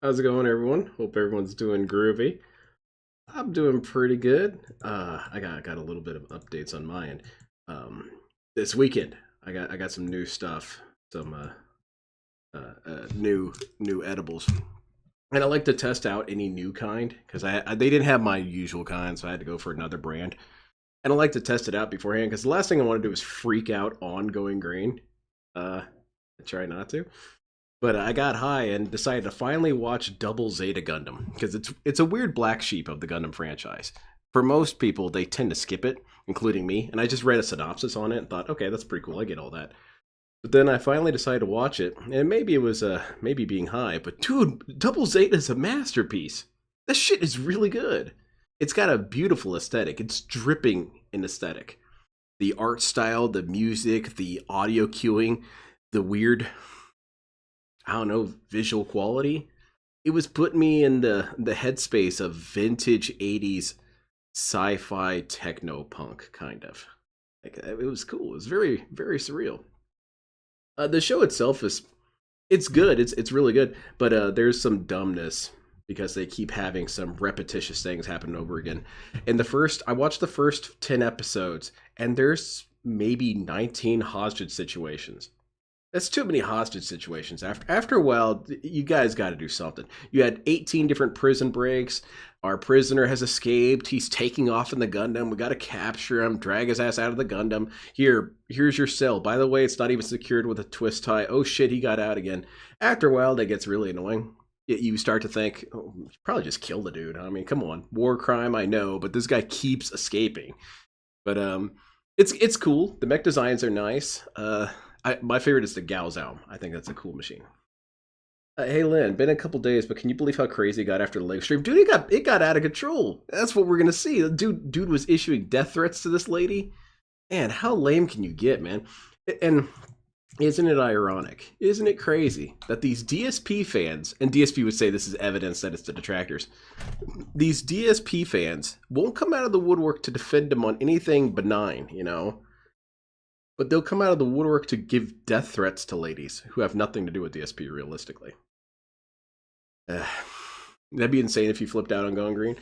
How's it going, everyone? Hope everyone's doing groovy. I'm doing pretty good. I got a little bit of updates on my end. Um, this weekend, I got some new stuff, some new edibles, and I like to test out any new kind because they didn't have my usual kind, so I had to go for another brand. And I like to test it out beforehand because the last thing I want to do is freak out on going green. I try not to. But I got high and decided to finally watch Double Zeta Gundam because it's a weird black sheep of the Gundam franchise. For most people, they tend to skip it, including me. And I just read a synopsis on it and thought, okay, that's pretty cool. I get all that. But then I finally decided to watch it, and maybe it was maybe being high, but dude, Double Zeta is a masterpiece. This shit is really good. It's got a beautiful aesthetic. It's dripping in aesthetic. The art style, the music, the audio cueing, the weird, I don't know, visual quality. It was putting me in the headspace of vintage 80s sci-fi techno punk kind of. Like it was cool. It was very very surreal. The show itself is it's good. It's really good, but there's some dumbness because they keep having some repetitious things happen over again. And I watched the first 10 episodes and there's maybe 19 hostage situations. That's too many hostage situations. After a while, you guys got to do something. You had 18 different prison breaks. Our prisoner has escaped. He's taking off in the Gundam. We got to capture him, drag his ass out of the Gundam. Here's your cell. By the way, it's not even secured with a twist tie. Oh shit, he got out again. After a while, that gets really annoying. You start to think, oh, you probably just kill the dude. I mean, come on, war crime, I know, but this guy keeps escaping. But it's cool. The mech designs are nice. My favorite is the Gaozao. I think that's a cool machine. Hey Lynn, been a couple days, but can you believe how crazy it got after the live stream? Dude, it got out of control. That's what we're gonna see. Dude was issuing death threats to this lady. Man, how lame can you get, man? And isn't it ironic? Isn't it crazy that these DSP fans, and DSP would say this is evidence that it's the detractors, these DSP fans won't come out of the woodwork to defend them on anything benign, you know? But they'll come out of the woodwork to give death threats to ladies who have nothing to do with DSP, realistically. That'd be insane if you flipped out on going green.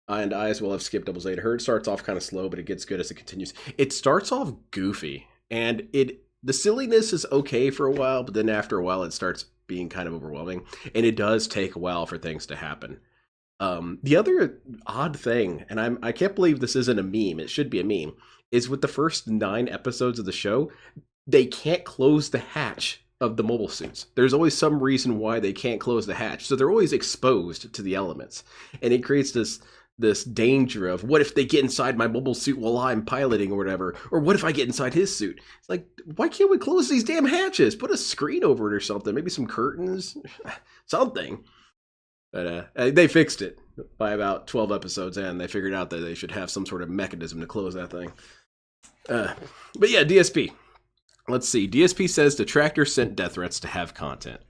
And I as well have skipped Double Zeta. It starts off kind of slow, but it gets good as it continues. It starts off goofy, and the silliness is okay for a while, but then after a while it starts being kind of overwhelming, and it does take a while for things to happen. The other odd thing, and I can't believe this isn't a meme, it should be a meme, is with the first 9 episodes of the show, they can't close the hatch of the mobile suits. There's always some reason why they can't close the hatch, so they're always exposed to the elements, and it creates this danger of what if they get inside my mobile suit while I'm piloting or whatever, or what if I get inside his suit? It's like, why can't we close these damn hatches? Put a screen over it or something, maybe some curtains, something. But they fixed it by about 12 episodes in. They figured out that they should have some sort of mechanism to close that thing. But yeah, DSP. Let's see. DSP says Detractor sent death threats to have content.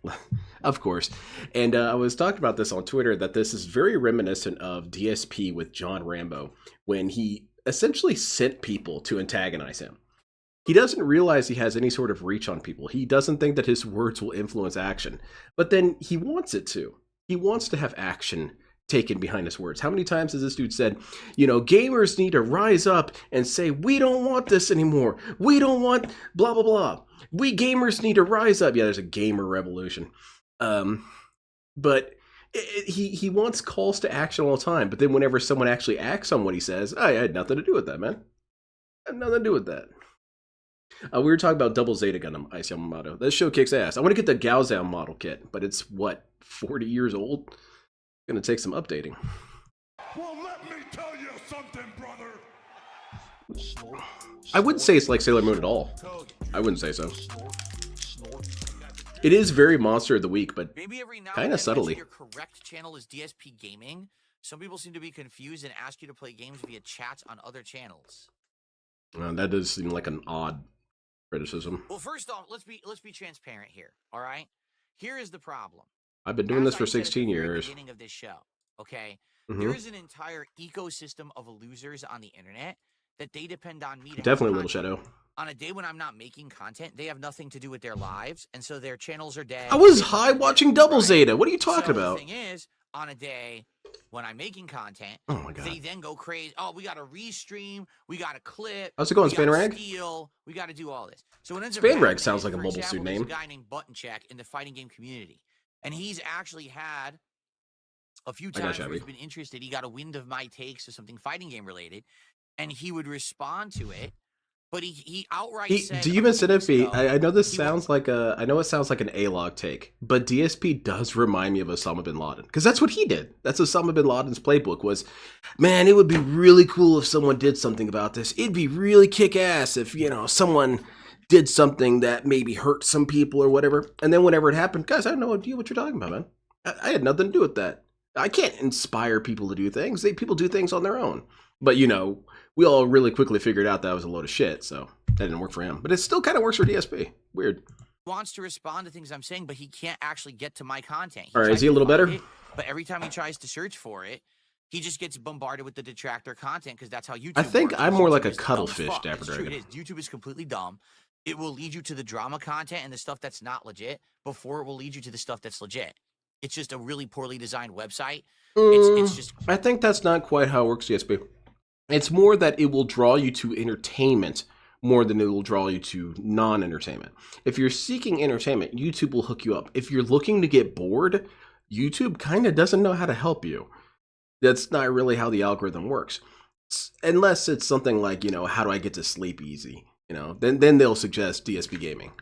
Of course. And I was talking about this on Twitter, that this is very reminiscent of DSP with John Rambo, when he essentially sent people to antagonize him. He doesn't realize he has any sort of reach on people. He doesn't think that his words will influence action. But then he wants it to. He wants to have action taken behind his words. How many times has this dude said, you know, gamers need to rise up and say, we don't want this anymore. We don't want blah, blah, blah. We gamers need to rise up. Yeah, there's a gamer revolution. But he wants calls to action all the time. But then whenever someone actually acts on what he says, I had nothing to do with that, man. I had nothing to do with that. We were talking about Double Zeta Gundam, Ice Yamamoto. This show kicks ass. I want to get the Gaozao model kit, but it's, what, 40 years old? Gonna take some updating. Well, let me tell you something, brother. I wouldn't say it's like Sailor Moon at all. I wouldn't say so. It is very Monster of the Week, but kind of subtly. Your correct channel is DSP Gaming. Some people seem to be confused and ask you to play games via chat on other channels. That does seem like an odd criticism. Well, first off, let's be transparent here. All right. Here is the problem. I've been doing this for 16 years. Beginning of this show, okay? Mm-hmm. There is an entire ecosystem of losers on the internet that they depend on me to definitely Little Shadow. on a day when I'm not making content, they have nothing to do with their lives, and so their channels are dead. I was They high fucking watching dead, Double right? Zeta. What are you talking So about? the thing is, on a day when I'm making content, Oh my god. they then go crazy. Oh, we got to restream, we got to clip, How's it going, we got to Spanrag? steal, we got to do all this. So what ends up Spanrag happening sounds is, like a for mobile example, suit there's a name. guy named Button Check in the fighting game community, and he's actually had a few times where he's been interested. He got a wind of my takes or something fighting game related, and he would respond to it. But he outright said, do you even send it me? I know this sounds like I know it sounds like an A-log take, but DSP does remind me of Osama bin Laden, because that's what he did. That's Osama bin Laden's playbook was, man, it would be really cool if someone did something about this. It'd be really kick-ass if, you know, someone did something that maybe hurt some people or whatever. And then whenever it happened, guys, I have no idea what you're talking about, man. I had nothing to do with that. I can't inspire people to do things. People do things on their own. But, you know, we all really quickly figured out that was a load of shit, so that didn't work for him. But it still kind of works for DSP. Weird. Wants to respond to things I'm saying, but he can't actually get to my content. All right, is he a little better? But every time he tries to search for it, he just gets bombarded with the detractor content, because that's how YouTube I think works. I'm more like a YouTube is dumb as cuttlefish, fuck. Dapper It's true, Dragon. it is. YouTube is completely dumb. It will lead you to the drama content and the stuff that's not legit before it will lead you to the stuff that's legit. It's just a really poorly designed website. It's just... I think that's not quite how it works, DSP. It's more that it will draw you to entertainment more than it will draw you to non-entertainment. If you're seeking entertainment, YouTube will hook you up. If you're looking to get bored, YouTube kind of doesn't know how to help you. That's not really how the algorithm works. Unless it's something like, you know, how do I get to sleep easy? You know, then they'll suggest DSP gaming.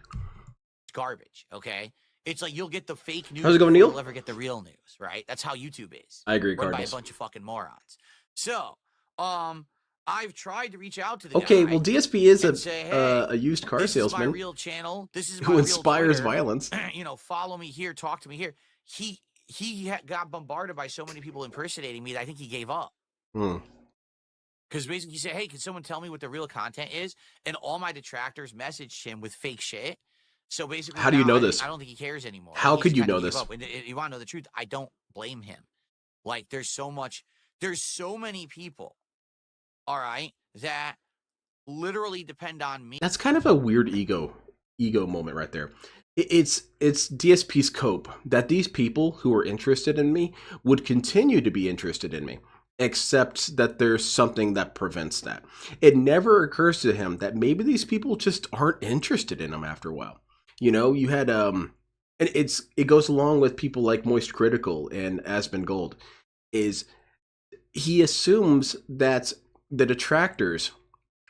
Garbage, okay? It's like you'll get the fake news. How's it going, Neil? You'll never get the real news, right? That's how YouTube is. I agree, run by a Cardinals. bunch of fucking morons. So, I've tried to reach out to the Okay, guy well, DSP is and say, hey, a used car this salesman is my real channel. This is my who real inspires Twitter. violence. You know, follow me here, talk to me here. He got bombarded by so many people impersonating me that I think he gave up. Because basically he said, hey, can someone tell me what the real content is? And all my detractors messaged him with fake shit. So basically, how do you know this? I don't think he cares anymore. How could you know this? And you want to know the truth? I don't blame him. Like, there's so many people, all right, that literally depend on me. That's kind of a weird ego moment right there. It's DSP's cope that these people who are interested in me would continue to be interested in me, except that there's something that prevents that. It never occurs to him that maybe these people just aren't interested in him after a while. You know, you had and it goes along with people like Moist Critical and Aspen Gold, is he assumes that the detractors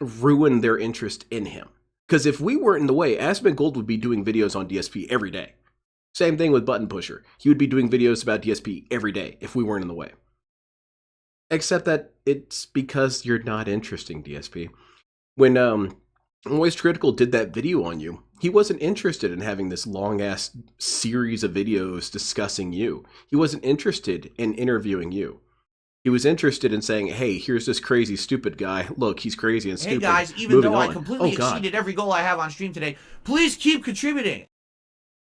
ruin their interest in him. Because if we weren't in the way, Aspen Gold would be doing videos on DSP every day. Same thing with Button Pusher. He would be doing videos about DSP every day if we weren't in the way. Except that it's because you're not interesting, DSP. When Moist Critical did that video on you, he wasn't interested in having this long-ass series of videos discussing you. He wasn't interested in interviewing you. He was interested in saying, hey, here's this crazy, stupid guy. Look, he's crazy and stupid. Hey guys, even Moving though I on. completely exceeded every goal I have on stream today, please keep contributing.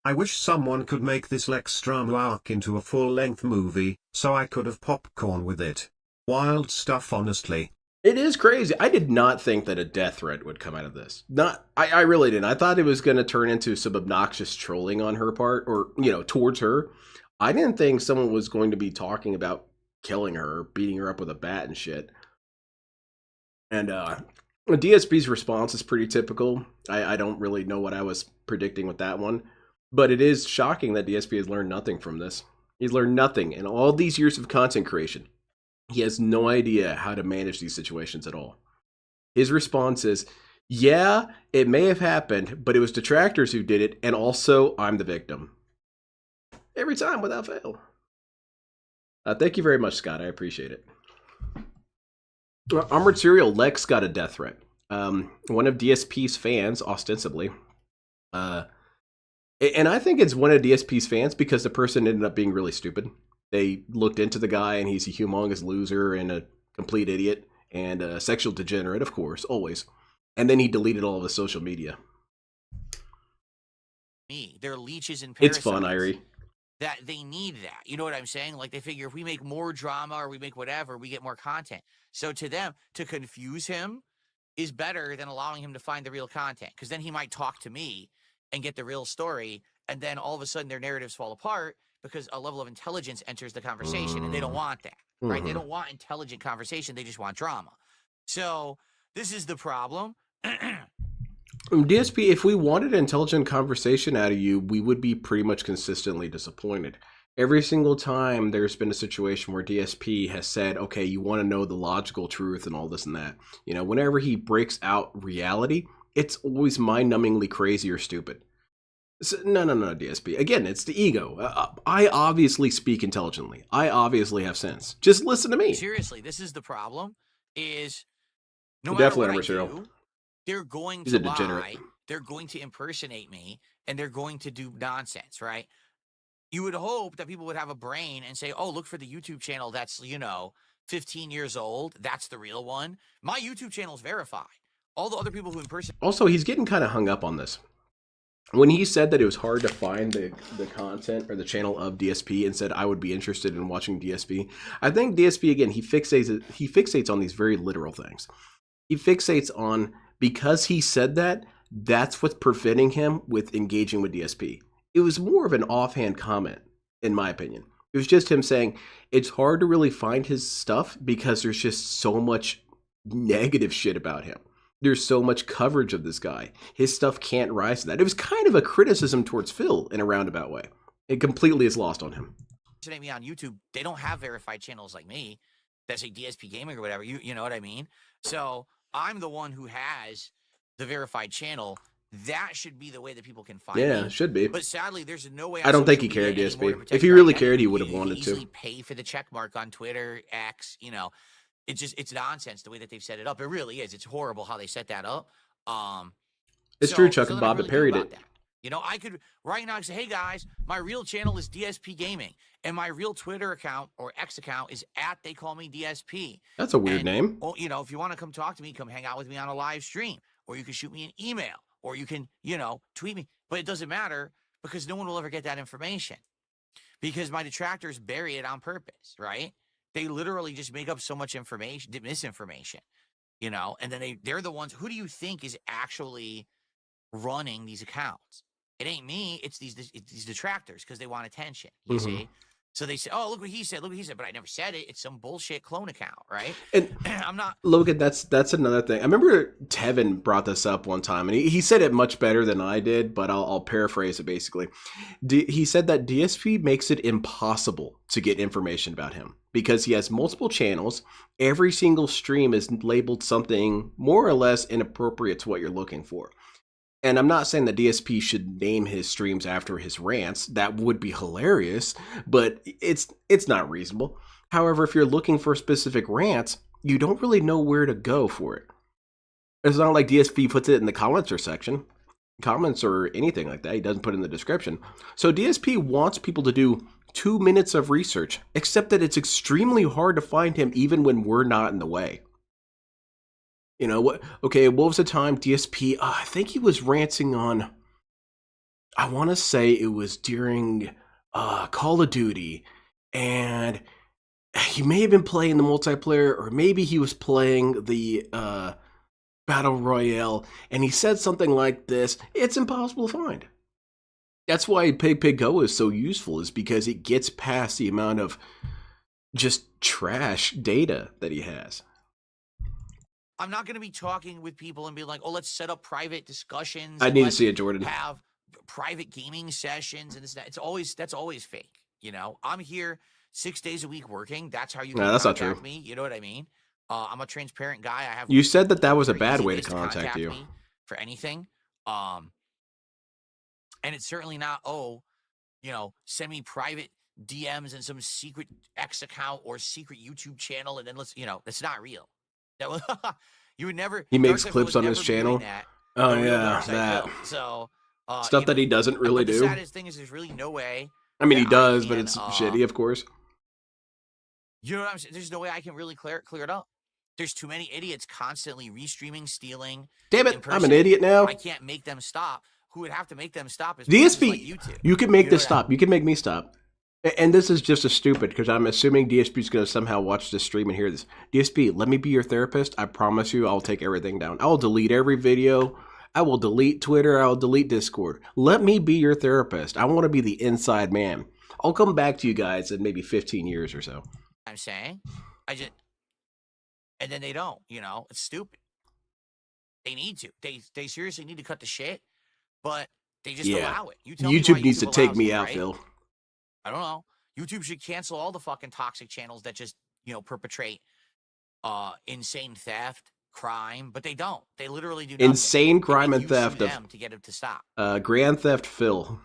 I wish someone could make this Lex drama arc into a full-length movie, so I could have popcorn with it. Wild stuff, honestly. It is crazy. I did not think that a death threat would come out of this. I really didn't. I thought it was going to turn into some obnoxious trolling on her part, or, you know, towards her. I didn't think someone was going to be talking about killing her, beating her up with a bat and shit. And DSP's response is pretty typical. I don't really know what I was predicting with that one, but it is shocking that DSP has learned nothing from this. He's learned nothing in all these years of content creation. He has no idea how to manage these situations at all. His response is, yeah, it may have happened, but it was detractors who did it, and also I'm the victim. Every time, without fail. Thank you very much, Scott. I appreciate it. Armored Serial Lex got a death threat. One of DSP's fans, ostensibly. And I think it's one of DSP's fans because the person ended up being really stupid. They looked into the guy, and he's a humongous loser and a complete idiot and a sexual degenerate, of course, always. And then he deleted all of his social media. They're leeches and parasites. It's fun, Irie. That they need that. You know what I'm saying? Like, they figure if we make more drama or we make whatever, we get more content. So to them, to confuse him is better than allowing him to find the real content, because then he might talk to me and get the real story, and then all of a sudden their narratives fall apart because a level of intelligence enters the conversation, and they don't want that, right? They don't want intelligent conversation. They just want drama. So this is the problem. DSP, if we wanted intelligent conversation out of you, we would be pretty much consistently disappointed. Every single time there's been a situation where DSP has said, okay, you want to know the logical truth and all this and that. You know, whenever he breaks out reality, it's always mind-numbingly crazy or stupid. So, no, DSP. Again, it's the ego. I obviously speak intelligently. I obviously have sense. Just listen to me. Seriously, this is the problem, is no matter what I do, they're going to lie, they're going to impersonate me, and they're going to do nonsense, right? You would hope that people would have a brain and say, oh, look for the YouTube channel that's, 15 years old. That's the real one. My YouTube channel is verified. All the other people who impersonate. Also, he's getting kind of hung up on this. When he said that it was hard to find the content or the channel of DSP and said I would be interested in watching DSP, I think DSP, again, he fixates on these very literal things. He fixates on, because he said that, that's what's preventing him with engaging with DSP. It was more of an offhand comment, in my opinion. It was just him saying it's hard to really find his stuff because there's just so much negative shit about him. There's so much coverage of this guy. His stuff can't rise to that. It was kind of a criticism towards Phil in a roundabout way. It completely is lost on him. Me on YouTube, they don't have verified channels like me that say DSP Gaming or whatever. You know what I mean? So I'm the one who has the verified channel. That should be the way that people can find me. Yeah, it should be. But sadly, there's no way. I don't think he cared, DSP. If he really cared, he would have wanted to. Pay for the check mark on Twitter, X, it's nonsense the way that they've set it up. It really is. It's horrible how they set that up. It's true, Chuck and Bob, really parried it. I could right now say, hey guys, my real channel is DSP Gaming, and my real Twitter account or X account is @ they call me DSP. That's a weird name. Well, if you want to come talk to me, come hang out with me on a live stream, or you can shoot me an email, or you can, tweet me. But it doesn't matter because no one will ever get that information because my detractors bury it on purpose, right? They literally just make up so much information, misinformation, and then they're the ones. Who do you think is actually running these accounts? It ain't me. It's these detractors because they want attention. You see? So they say, oh, look what he said. Look what he said. But I never said it. It's some bullshit clone account, right? And I'm not. Logan, that's another thing. I remember Tevin brought this up one time, and he said it much better than I did, but I'll paraphrase it basically. He said that DSP makes it impossible to get information about him because he has multiple channels. Every single stream is labeled something more or less inappropriate to what you're looking for. And I'm not saying that DSP should name his streams after his rants. That would be hilarious, but it's not reasonable. However, if you're looking for specific rants, you don't really know where to go for it. It's not like DSP puts it in the comments or anything like that. He doesn't put it in the description. So DSP wants people to do 2 minutes of research, except that it's extremely hard to find him even when we're not in the way. What? Okay, what was the time DSP? I think he was ranting on. I want to say it was during Call of Duty, and he may have been playing the multiplayer, or maybe he was playing the Battle Royale, and he said something like this: "It's impossible to find." That's why Pig Go is so useful, is because it gets past the amount of just trash data that he has. I'm not going to be talking with people and be like, oh, let's set up private discussions. I need to see it, Jordan. Have private gaming sessions and this and that. That's always fake. I'm here 6 days a week working. That's how you can contact me. You know what I mean? I'm a transparent guy. I have. You said that was a bad way to contact you me for anything. And it's certainly not. Send me private DMs and some secret X account or secret YouTube channel, and then that's not real. You would never. He makes clips on his channel. Oh yeah, that. So stuff that he doesn't really do. The saddest thing is, there's really no way. I mean, he does, but it's shitty, of course. You know what I'm saying? There's no way I can really clear it up. There's too many idiots constantly restreaming, stealing. Damn it! I'm an idiot now. I can't make them stop. Who would have to make them stop is DSP. like YouTube. You can make this stop. You can make me stop. And this is just a stupid, because I'm assuming DSP is going to somehow watch this stream and hear this. DSP, let me be your therapist. I promise you I'll take everything down. I'll delete every video. I will delete Twitter. I'll delete Discord. Let me be your therapist. I want to be the inside man. I'll come back to you guys in maybe 15 years or so. I'm saying, and then they don't, it's stupid. They need to. They seriously need to cut the shit, but they just allow it. YouTube needs to take me out, Phil. I don't know. YouTube should cancel all the fucking toxic channels that just, perpetrate insane theft, crime, but they don't. They literally do nothing. Insane crime and theft them to get it to stop. Grand Theft Phil.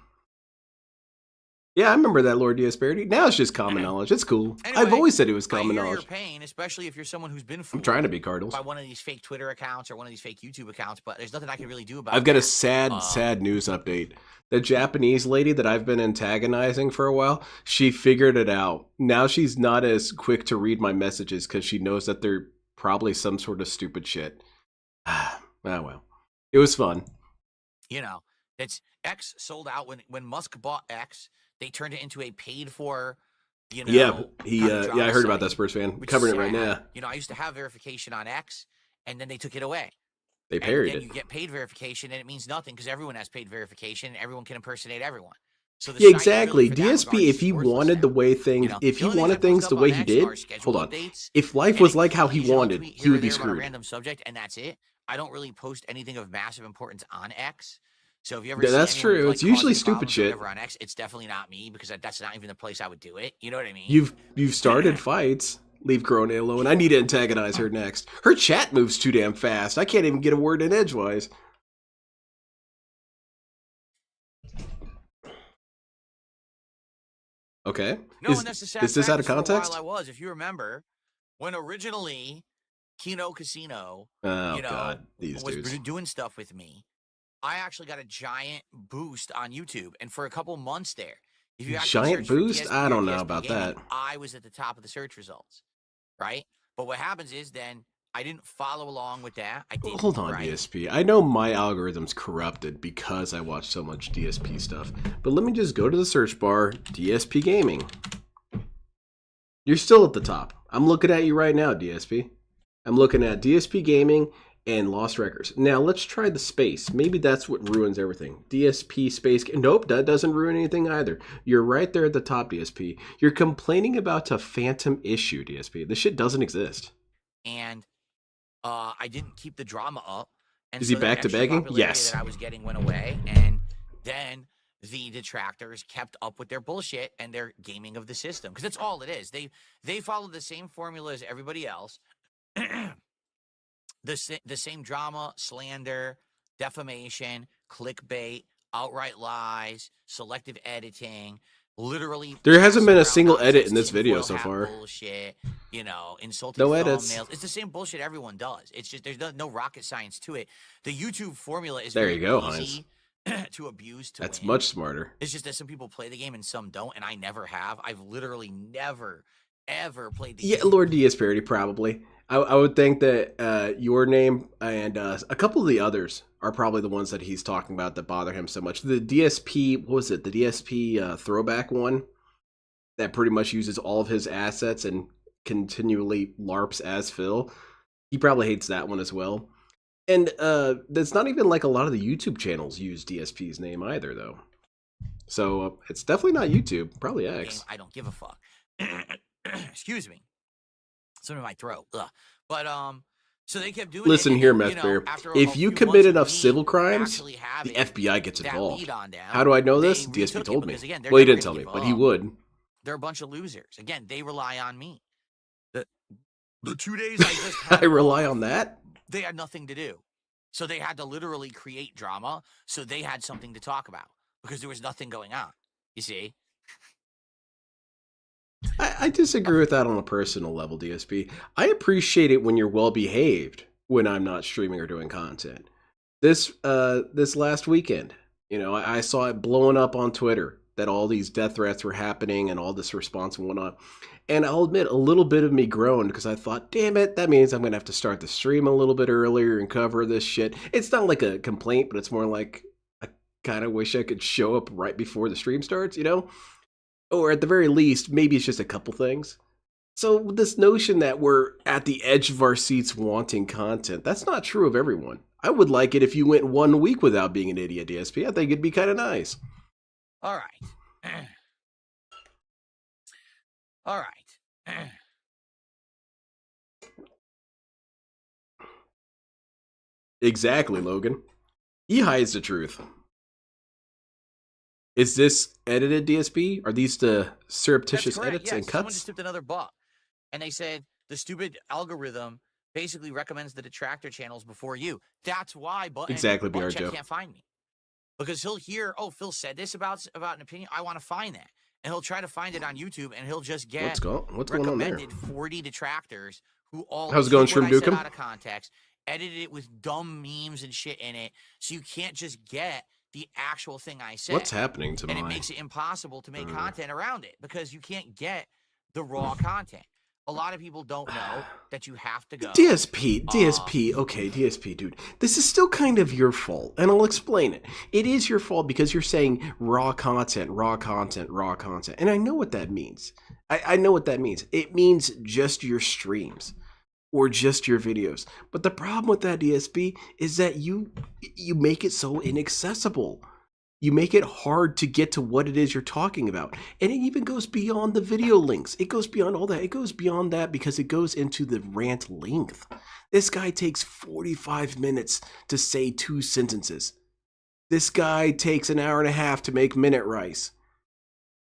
Yeah, I remember that, Lord Disparity. Now it's just common knowledge. It's cool. Anyway, I've always said it was common knowledge. Your pain, especially if you're someone who's been fooled. I'm trying to be Cardinals by one of these fake Twitter accounts or one of these fake YouTube accounts, but there's nothing I can really do about it. I've got a sad news update. The Japanese lady that I've been antagonizing for a while, she figured it out. Now she's not as quick to read my messages because she knows that they're probably some sort of stupid shit. Well. It was fun. It's X sold out when Musk bought X. They turned it into a paid-for, I heard about that, Spurs fan. Covering it right now. I used to have verification on X, and then they took it away. They parried it. You get paid verification, and it means nothing because everyone has paid verification, and everyone can impersonate everyone. So exactly. DSP, if he wanted the way things, if he wanted things the way he did, hold on. If life was like how he wanted, he would be screwed. A random subject, and that's it. I don't really post anything of massive importance on X. So if you ever that's true. It's usually stupid shit. On X, it's definitely not me because that's not even the place I would do it. You know what I mean? You've started fights. Leave Corona alone. I need to antagonize her next. Her chat moves too damn fast. I can't even get a word in edgewise. Okay. No, and that's the sad is this out of context? I was, if you remember, when originally Kino Casino, was doing stuff with me. I actually got a giant boost on YouTube, and for a couple months there, if you giant boost, I don't know about that. I was at the top of the search results, right? But what happens is then I didn't follow along with that. I didn't. Hold on, DSP. I know my algorithm's corrupted because I watch so much DSP stuff, but let me just go to the search bar, DSP Gaming. You're still at the top. I'm looking at you right now, DSP. I'm looking at DSP Gaming and Lost Records. Now, let's try the space. Maybe that's what ruins everything. DSP space. Nope, that doesn't ruin anything either. You're right there at the top, DSP. You're complaining about a phantom issue, DSP. This shit doesn't exist. And I didn't keep the drama up. And is he back to begging? Yes. That I was getting went away. And then the detractors kept up with their bullshit and their gaming of the system. Because that's all it is. They follow the same formula as everybody else. The same drama, slander, defamation, clickbait, outright lies, selective editing, literally. There hasn't been a single edit in this video so far. Bullshit, insulting no edits. Thumbnails. It's the same bullshit everyone does. It's just there's no rocket science to it. The YouTube formula is very easy to abuse. That's win. Much smarter. It's just that some people play the game and some don't, and I never have. I've literally never ever played the game. Yeah, Lord Disparity probably. I would think that your name and a couple of the others are probably the ones that he's talking about that bother him so much. The DSP, what was it? The DSP throwback one that pretty much uses all of his assets and continually LARPs as Phil. He probably hates that one as well. And that's not even like a lot of the YouTube channels use DSP's name either, though. So it's definitely not YouTube. Probably X. I don't give a fuck. Excuse me. Something in my throat. Ugh. But so they kept doing. Listen here, Meth Bear. If you commit enough civil crimes, the FBI gets involved. How do I know this? DSP told me. Again, well, he didn't tell me, but he would. They're a bunch of losers. Again, they rely on me. The 2 days I just had I rely on that. They had nothing to do, so they had to literally create drama. So they had something to talk about because there was nothing going on. You see. I disagree with that on a personal level, DSP. I appreciate it when you're well behaved when I'm not streaming or doing content. This last weekend, I saw it blowing up on Twitter that all these death threats were happening and all this response and whatnot. And I'll admit, a little bit of me groaned because I thought, damn it, that means I'm going to have to start the stream a little bit earlier and cover this shit. It's not like a complaint, but it's more like I kind of wish I could show up right before the stream starts, Or at the very least, maybe it's just a couple things. So this notion that we're at the edge of our seats wanting content, that's not true of everyone. I would like it if you went 1 week without being an idiot, DSP. I think it'd be kind of nice. All right. All right. Exactly, Logan. He hides the truth. Is this edited, DSP? Are these the surreptitious edits and Someone cuts? just tipped another buck. And they said the stupid algorithm basically recommends the Detractor channels before you. That's why Exactly, BR Button Joe. can't find me. Because he'll hear, oh, Phil said this about an opinion. I want to find that. And he'll try to find it on YouTube, and he'll just get what's going on there? 40 detractors who all How's it going, took what Shroom I said Dukem? out of context, edited it with dumb memes and shit in it, so you can't just get the actual thing I said. What's happening to and my... it makes it impossible to make content around it because you can't get the raw content. A lot of people don't know that you have to go. DSP, okay, DSP, dude. This is still kind of your fault, and I'll explain it. It is your fault because you're saying raw content, raw content, raw content. And I know what that means. I know what that means. It means just your streams or just your videos. But the problem with that, DSP, is that you make it so inaccessible. You make it hard to get to what it is you're talking about. And it even goes beyond the video links. It goes beyond all that. It goes beyond that because it goes into the rant length. This guy takes 45 minutes to say 2 sentences. This guy takes an hour and a half to make minute rice.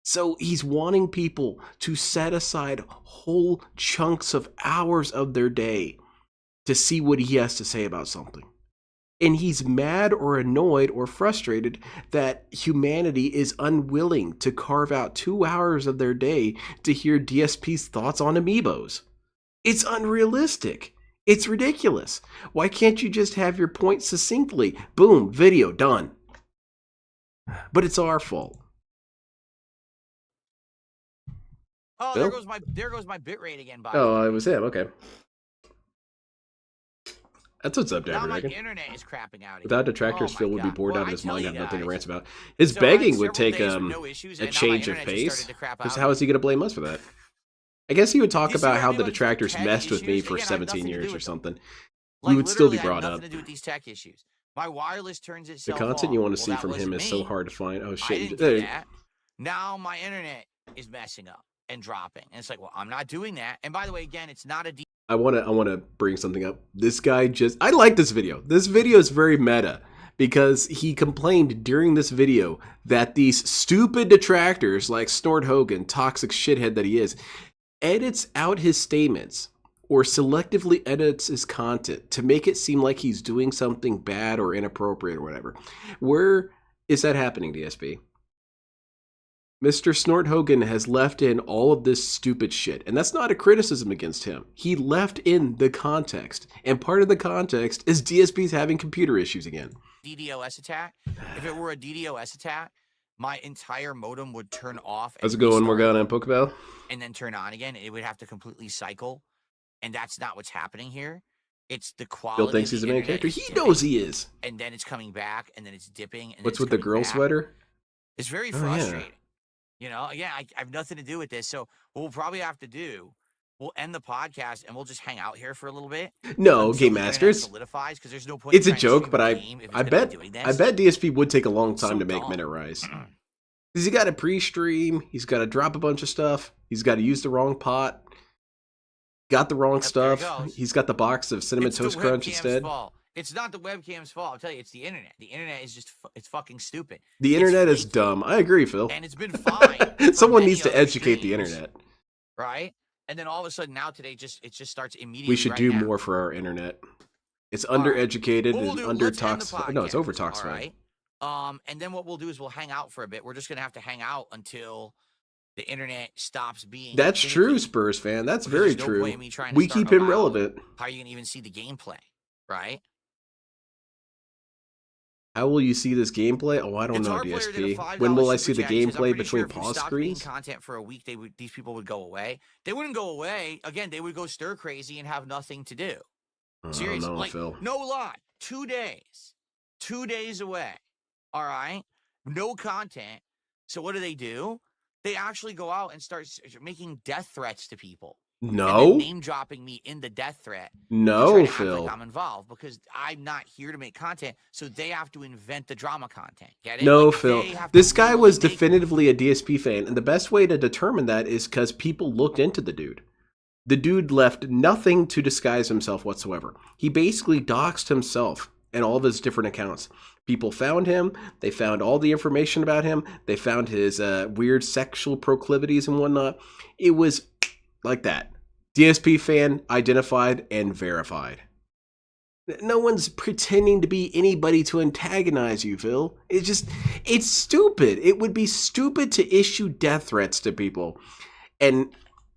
So he's wanting people to set aside whole chunks of hours of their day to see what he has to say about something. And he's mad or annoyed or frustrated that humanity is unwilling to carve out 2 hours of their day to hear DSP's thoughts on amiibos. It's unrealistic. It's ridiculous. Why can't you just have your point succinctly? Boom, video, done. But it's our fault. Oh, Bill? there goes my bit rate again, Oh, it was him. Okay. That's what's up, now Dabber my Dragon. internet is crapping out again. Without detractors, Phil would be God. bored Well, out of his I tell mind, you have nothing to guys. rant about. His So I had begging would several take days with no issues, a and now my change of internet just pace. started to crap Because out how is he going to blame us for that? I guess he would talk You see about what I how mean the with these detractors tech messed with me issues? for Again, I have 17 nothing to years do or with them. something. Like, would still be literally, I have brought nothing up. to do with these tech issues. My wireless turns The itself content off. you want to Well, see that from him wasn't is so me. hard to find. Oh I shit! didn't do that. Now my internet is messing up and dropping, and it's like, well, I'm not doing that. And by the way, again, it's not a I want to bring something up. This guy I like this video. This video is very meta because he complained during this video that these stupid detractors like Snort Hogan, toxic shithead that he is, edits out his statements or selectively edits his content to make it seem like he's doing something bad or inappropriate or whatever. Where is that happening, DSP? Mr. Snort Hogan has left in all of this stupid shit, and that's not a criticism against him. He left in the context, and part of the context is DSP's having computer issues again. DDoS attack. If it were a DDoS attack, my entire modem would turn off. How's it going, Morgana and Pokebell? And then turn on again. It would have to completely cycle, and that's not what's happening here. It's the quality. Bill thinks he's the main character. He knows he is. And then it's coming back, and then it's dipping. And what's with the girl sweater? It's very frustrating. You know, again, I have nothing to do with this. So what we'll probably have to do, we'll end the podcast and we'll just hang out here for a little bit. No, Game Masters. Solidifies, because there's no point. It's a joke, but I bet DSP would take a long time to make Minute Rise. Because he got to pre-stream, he's got to drop a bunch of stuff, he's got to use the wrong pot, got the wrong stuff, he's got the box of Cinnamon Toast Crunch instead. It's not the webcam's fault. I'll tell you, it's the internet. The internet is just, it's fucking stupid. The internet is dumb. I agree, Phil. And it's been fine. Someone needs to educate the internet. Right? And then all of a sudden now today, it just starts immediately. We should do more for our internet. It's undereducated and under-toxified. No, it's over-toxified. All right? And then what we'll do is we'll hang out for a bit. We're just going to have to hang out until the internet stops being. That's true, Spurs fan. That's very true. We keep him relevant. How are you going to even see the gameplay? Right? How will you see this gameplay? Oh, I don't know, DSP. When will I see the gameplay between pause screens? Content for a week, these people would go away. They wouldn't go away. Again, they would go stir crazy and have nothing to do. Seriously, like, Phil. No lie. 2 days. 2 days away. All right? No content. So what do? They actually go out and start making death threats to people. No. And then name dropping me in the death threat. No, to try to Phil. act like I'm involved because I'm not here to make content, so they have to invent the drama content. Get it? No, like, Phil. This guy was definitively a DSP fan, and the best way to determine that is because people looked into the dude. The dude left nothing to disguise himself whatsoever. He basically doxed himself and all of his different accounts. People found him. They found all the information about him. They found his weird sexual proclivities and whatnot. It was like that. DSP fan, identified and verified. No one's pretending to be anybody to antagonize you, Phil. It's stupid. It would be stupid to issue death threats to people and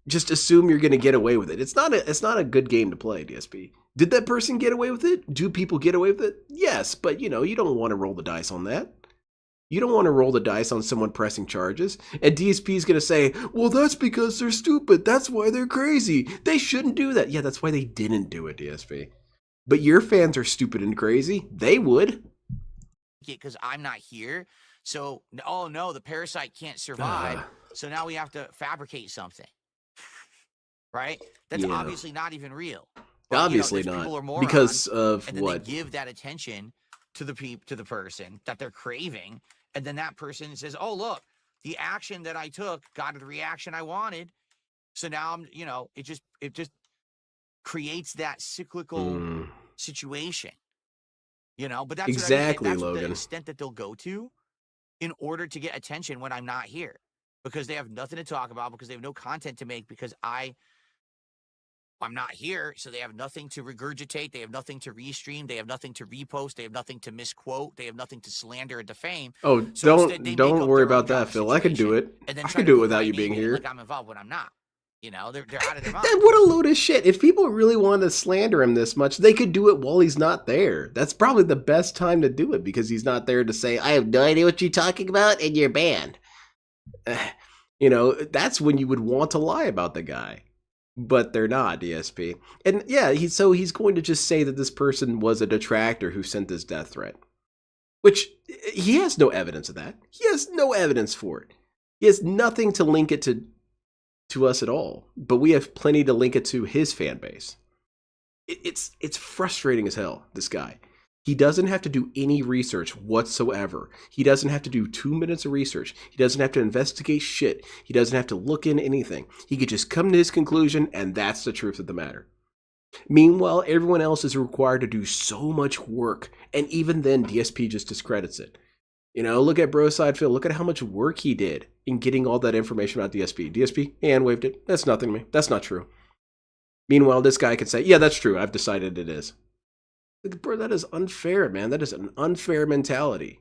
just assume you're going to get away with it. It's not a good game to play, DSP. Did that person get away with it? Do people get away with it? Yes, but you don't want to roll the dice on that. You don't want to roll the dice on someone pressing charges. And DSP is going to say, well, that's because they're stupid. That's why they're crazy. They shouldn't do that. Yeah, that's why they didn't do it, DSP. But your fans are stupid and crazy. They would. Because I'm not here. So, oh no, the parasite can't survive. So now we have to fabricate something. Right? That's obviously not even real. But, obviously not. People are morons, because of and then what? They give that attention to the person that they're craving. And then that person says, oh, look, the action that I took got the reaction I wanted. So now I'm, it just creates that cyclical situation, but that's exactly, that's Logan. the extent that they'll go to in order to get attention when I'm not here, because they have nothing to talk about, because they have no content to make, because I'm not here, so they have nothing to regurgitate. They have nothing to restream. They have nothing to repost. They have nothing to misquote. They have nothing to slander or defame. Oh, so don't worry about that, Phil. I can do it. I can do it without you being here. Like I'm involved when I'm not. They're out of their mind. What a load of shit. If people really wanted to slander him this much, they could do it while he's not there. That's probably the best time to do it, because he's not there to say, I have no idea what you're talking about, and you're banned. That's when you would want to lie about the guy. But they're not, DSP. And yeah, he's going to just say that this person was a detractor who sent this death threat. Which, he has no evidence of that. He has no evidence for it. He has nothing to link it to us at all. But we have plenty to link it to his fan base. It's frustrating as hell, this guy. He doesn't have to do any research whatsoever. He doesn't have to do 2 minutes of research. He doesn't have to investigate shit. He doesn't have to look into anything. He could just come to his conclusion, and that's the truth of the matter. Meanwhile, everyone else is required to do so much work, and even then, DSP just discredits it. Look at Broside Phil. Look at how much work he did in getting all that information about DSP. DSP, hand waved it. That's nothing to me. That's not true. Meanwhile, this guy could say, yeah, that's true. I've decided it is. Bro, that is unfair, man. That is an unfair mentality.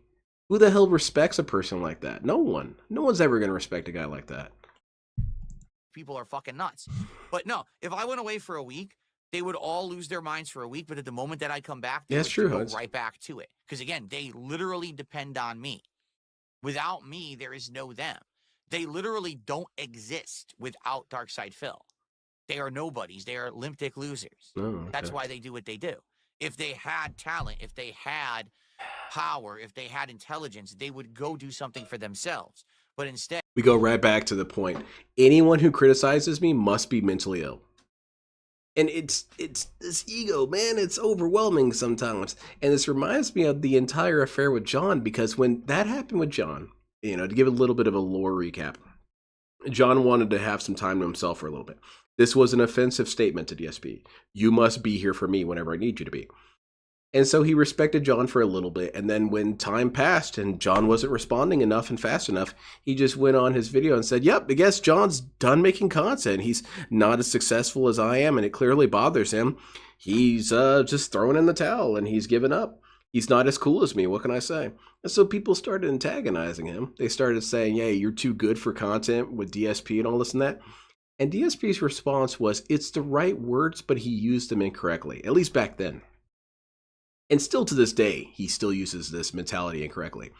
Who the hell respects a person like that? No one. No one's ever going to respect a guy like that. People are fucking nuts. But no, if I went away for a week, they would all lose their minds for a week. But at the moment that I come back, they would go right back to it. Because again, they literally depend on me. Without me, there is no them. They literally don't exist without Darkside Phil. They are nobodies. They are limp dick losers. Oh, okay. That's why they do what they do. If they had talent, if they had power, if they had intelligence, they would go do something for themselves. But instead, we go right back to the point. Anyone who criticizes me must be mentally ill. And it's this ego, man. It's overwhelming sometimes. And this reminds me of the entire affair with John, because when that happened with John, to give a little bit of a lore recap, John wanted to have some time to himself for a little bit. This was an offensive statement to DSP. You must be here for me whenever I need you to be. And so he respected John for a little bit. And then when time passed and John wasn't responding enough and fast enough, he just went on his video and said, yep, I guess John's done making content. He's not as successful as I am, and it clearly bothers him. He's just throwing in the towel and he's given up. He's not as cool as me. What can I say? And so people started antagonizing him. They started saying, hey, you're too good for content with DSP and all this and that. And DSP's response was, it's the right words, but he used them incorrectly, at least back then. And still to this day, he still uses this mentality incorrectly.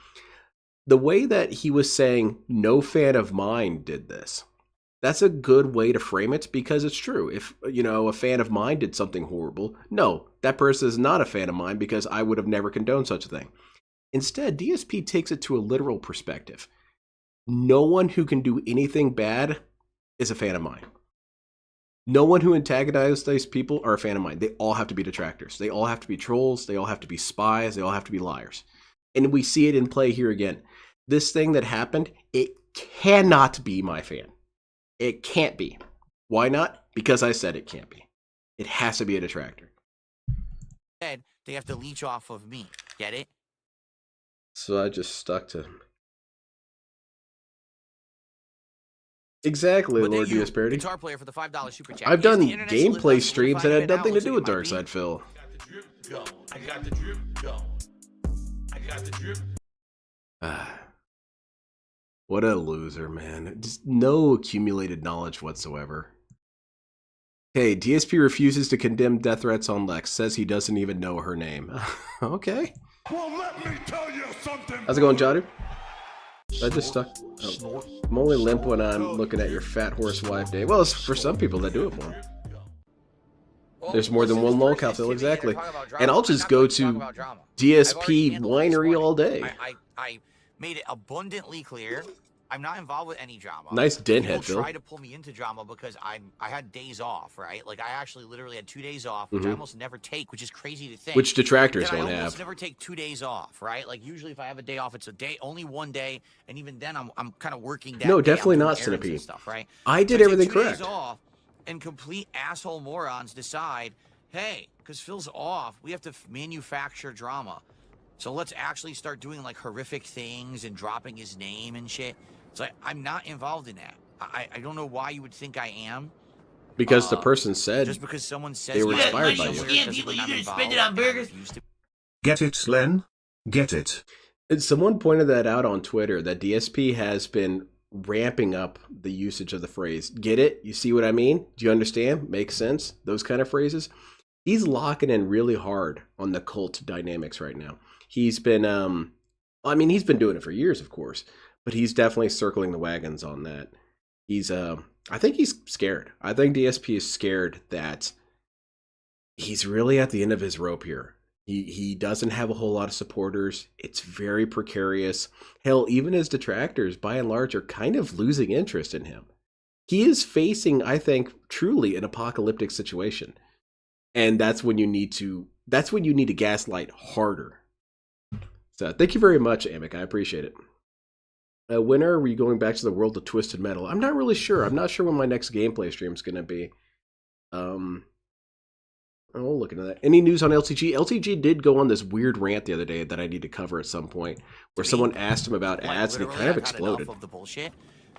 The way that he was saying, no fan of mine did this, that's a good way to frame it, because it's true. If, a fan of mine did something horrible, no, that person is not a fan of mine, because I would have never condoned such a thing. Instead, DSP takes it to a literal perspective. no one who can do anything bad is a fan of mine. No one who antagonizes these people are a fan of mine. They all have to be detractors. They all have to be trolls. They all have to be spies. They all have to be liars. And we see it in play here again. This thing that happened, it cannot be my fan. It can't be. Why not? Because I said it can't be. It has to be a detractor. They have to leech off of me. Get it? So I just stuck to... Exactly, Lord DSP. Guitar player for the $5 super chat. I've done gameplay streams that had nothing to do with Darkside Phil. I got the drip, go. I got the drip. What a loser, man. Just no accumulated knowledge whatsoever. Hey, DSP refuses to condemn death threats on Lex. Says he doesn't even know her name. Okay. Well, let me tell you something. How's it going, Jadu? I just stuck. Oh. I'm only limp when I'm looking at your fat horse wife, Dave. Well, it's for some people that do it more. There's more than one lolcow, Phil, exactly. And I'll just go to DSP Winery all day. I made it abundantly clear. I'm not involved with any drama. Nice dent head, Phil. Phil. Try to pull me into drama because I had days off, right? Like I actually literally had 2 days off, which I almost never take, which is crazy to think. Which detractors don't I have. almost never take 2 days off, right? Like usually if I have a day off, it's a day, only one day, and even then I'm kind of working that No, day. definitely I'm doing not, errands and Centipede. stuff, right? I did So everything take 2 correct. days off, and complete asshole morons decide, hey, because Phil's off, we have to manufacture drama. So let's actually start doing like horrific things and dropping his name and shit. It's like, I'm not involved in that. I don't know why you would think I am. Because the person said just because someone says they were my inspired name by is you. weird doesn't mean I'm involved. Get it, Len? Get it. And someone pointed that out on Twitter, that DSP has been ramping up the usage of the phrase. Get it? You see what I mean? Do you understand? Makes sense? Those kind of phrases. He's locking in really hard on the cult dynamics right now. He's been, he's been doing it for years, of course, but he's definitely circling the wagons on that. He's, I think he's scared. I think DSP is scared that he's really at the end of his rope here. He doesn't have a whole lot of supporters. It's very precarious. Hell, even his detractors, by and large, are kind of losing interest in him. He is facing, I think, truly an apocalyptic situation. And that's when you need to gaslight harder. So thank you very much, Amic. I appreciate it. When are we going back to the world of Twisted Metal? I'm not really sure. I'm not sure when my next gameplay stream is going to be. I'll look into that. Any news on LTG? LTG did go on this weird rant the other day that I need to cover at some point, where someone asked him about ads and he kind of exploded. Of the bullshit.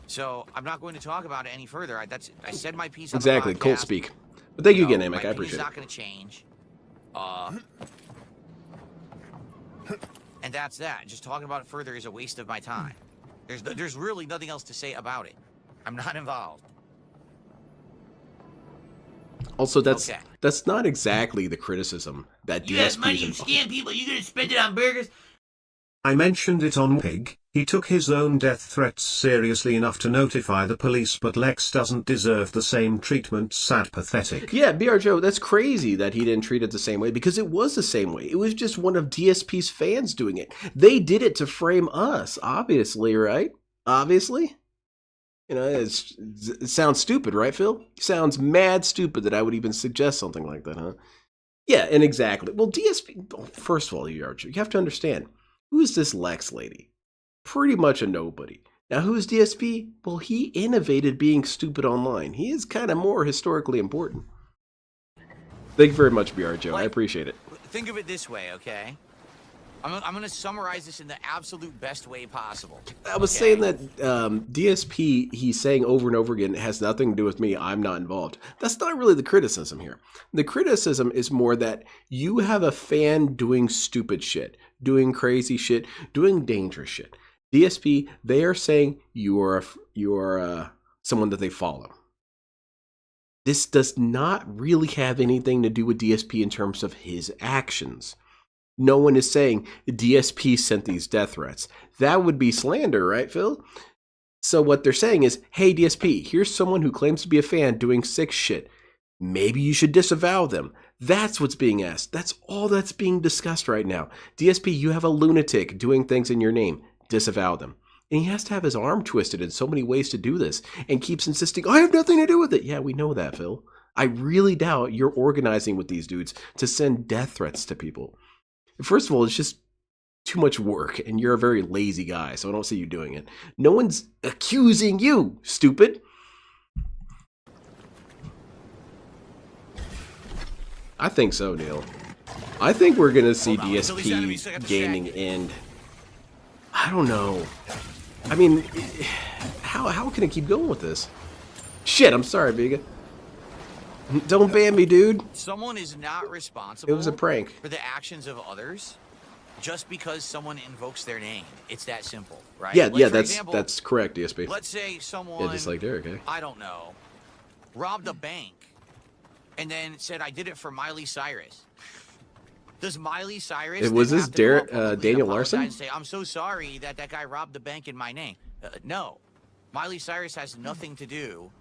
So I'm not going to talk about it any further. I said my piece on Exactly, the podcast. Colt speak. But thank you again, Amic. I appreciate it. It's not going to change. And that's that. Just talking about it further is a waste of my time. There's really nothing else to say about it. I'm not involved. Also, that's not exactly the criticism that You have DSP money, is you involved. scam people, you gonna spend it on burgers? I mentioned it on Pig. He took his own death threats seriously enough to notify the police, but Lex doesn't deserve the same treatment. Sad, pathetic. Yeah, BR Joe, that's crazy that he didn't treat it the same way, because it was the same way. It was just one of DSP's fans doing it. They did it to frame us, obviously, right? Obviously. You know, it sounds stupid, right, Phil? Sounds mad stupid that I would even suggest something like that, huh? Yeah, and exactly. Well, DSP, first of all, you have to understand, who is this Lex lady? Pretty much a nobody. Now, who's DSP? Well, he innovated being stupid online. He is kind of more historically important. Thank you very much, BR Joe. I appreciate it. Think of it this way, okay? I'm going to summarize this in the absolute best way possible. I was saying that DSP, he's saying over and over again, it has nothing to do with me. I'm not involved. That's not really the criticism here. The criticism is more that you have a fan doing stupid shit, doing crazy shit, doing dangerous shit. DSP, they are saying you are someone that they follow. This does not really have anything to do with DSP in terms of his actions. No one is saying DSP sent these death threats. That would be slander, right, Phil? So what they're saying is, hey, DSP, here's someone who claims to be a fan doing sick shit. Maybe you should disavow them. That's what's being asked. That's all that's being discussed right now. DSP, you have a lunatic doing things in your name. Disavow them. And he has to have his arm twisted in so many ways to do this and keeps insisting, I have nothing to do with it. Yeah, we know that, Phil. I really doubt you're organizing with these dudes to send death threats to people. First of all, it's just too much work, and you're a very lazy guy, so I don't see you doing it. No one's accusing you, stupid. I think so, Neil. I think we're going to see DSP gaming end. I don't know. I mean, how can it keep going with this? Shit, I'm sorry, Vega. Don't ban me, dude. Someone is not responsible. It was a prank. For the actions of others just because someone invokes their name. It's that simple, right? Yeah, like, yeah, for example, that's correct, DSP. Let's say someone, just like Derek, eh? I don't know, robbed a bank and then said, I did it for Miley Cyrus. Does Miley Cyrus was this have to go Derek, publicly Daniel apologize Larson? and say, I'm so sorry that that guy robbed the bank in my name? No. Miley Cyrus has nothing to do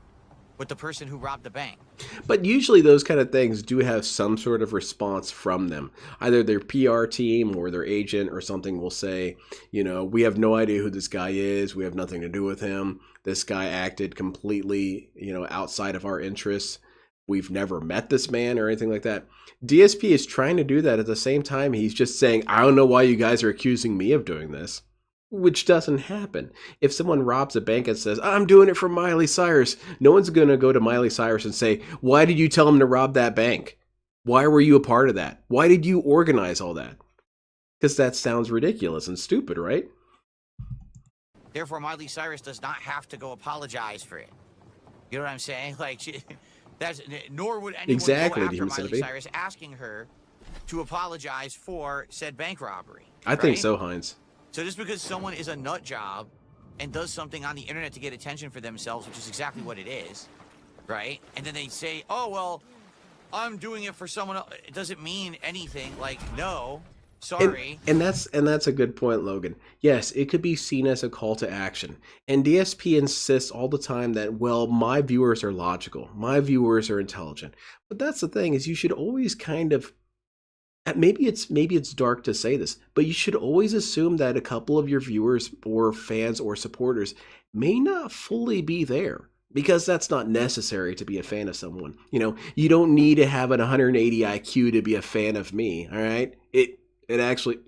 with the person who robbed the bank. But usually those kind of things do have some sort of response from them. Either their PR team or their agent or something will say, you know, we have no idea who this guy is. We have nothing to do with him. This guy acted completely, you know, outside of our interests. We've never met this man or anything like that. DSP is trying to do that at the same time. He's just saying, I don't know why you guys are accusing me of doing this. Which doesn't happen. If someone robs a bank and says, I'm doing it for Miley Cyrus, no one's going to go to Miley Cyrus and say, why did you tell him to rob that bank? Why were you a part of that? Why did you organize all that? Because that sounds ridiculous and stupid, right? Therefore, Miley Cyrus does not have to go apologize for it. You know what I'm saying? Like, nor would anyone go after Miley Cyrus asking her to apologize for said bank robbery. I think so, Heinz. So just because someone is a nut job and does something on the internet to get attention for themselves, which is exactly what it is, right? And then they say, oh, well, I'm doing it for someone else. It doesn't mean anything. Like, no, sorry. And that's a good point, Logan. Yes, it could be seen as a call to action. And DSP insists all the time that, well, my viewers are logical. My viewers are intelligent. But that's the thing, is you should always kind of, maybe it's dark to say this, but you should always assume that a couple of your viewers or fans or supporters may not fully be there, because that's not necessary to be a fan of someone. You know, you don't need to have an 180 IQ to be a fan of me, all right? It actually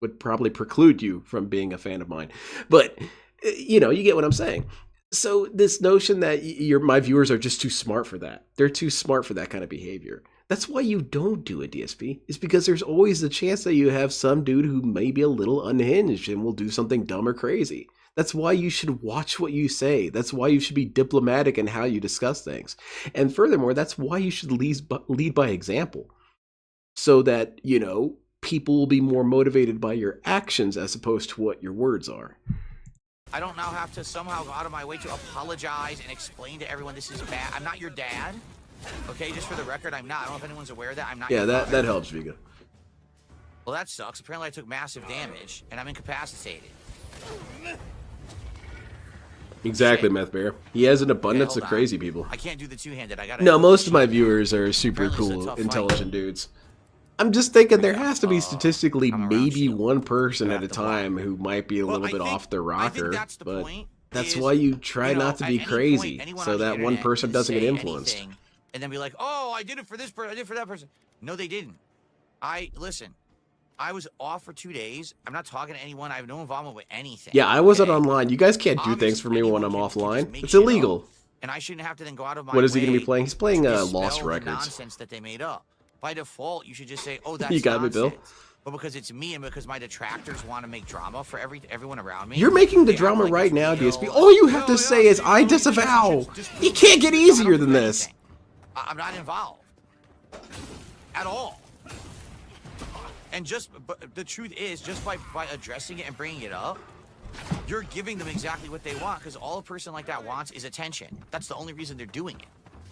would probably preclude you from being a fan of mine. But, you know, you get what I'm saying. So this notion that my viewers are just too smart for that. They're too smart for that kind of behavior. That's why you don't do a DSP. It's because there's always the chance that you have some dude who may be a little unhinged and will do something dumb or crazy. That's why you should watch what you say. That's why you should be diplomatic in how you discuss things. And furthermore, that's why you should lead by example. So that, you know, people will be more motivated by your actions as opposed to what your words are. I don't now have to somehow go out of my way to apologize and explain to everyone this is bad. I'm not your dad. Okay, just for the record, I'm not. I don't know if anyone's aware of that. I'm not. Yeah, that helps, Vega. Well, that sucks. Apparently, I took massive damage, and I'm incapacitated. Exactly, Meth Bear. He has an abundance of crazy people. I can't do the two-handed. I gotta. No, most of my viewers are super cool, intelligent dudes. I'm just thinking there has to be statistically maybe one person at a time who might be a little bit off the rocker, but that's why you try not to be crazy, so that one person doesn't get influenced. And then be like, oh, I did it for this person, I did it for that person. No, they didn't. Listen, I was off for 2 days. I'm not talking to anyone. I have no involvement with anything. Yeah, I wasn't online. You guys can't do things for me when I'm offline. It's illegal. And I shouldn't have to then go out of my way. What is he going to be to playing? He's playing Lost the Records. Nonsense that they made up. By default, you should just say, oh, that's you got nonsense. me, Bill. But because it's me and because my detractors want to make drama for everyone around me. You're making the drama right now, DSP. All you have to say is, I disavow. You can't get easier than this. I'm not involved. At all. And but the truth is, just by addressing it and bringing it up, you're giving them exactly what they want, because all a person like that wants is attention. That's the only reason they're doing it.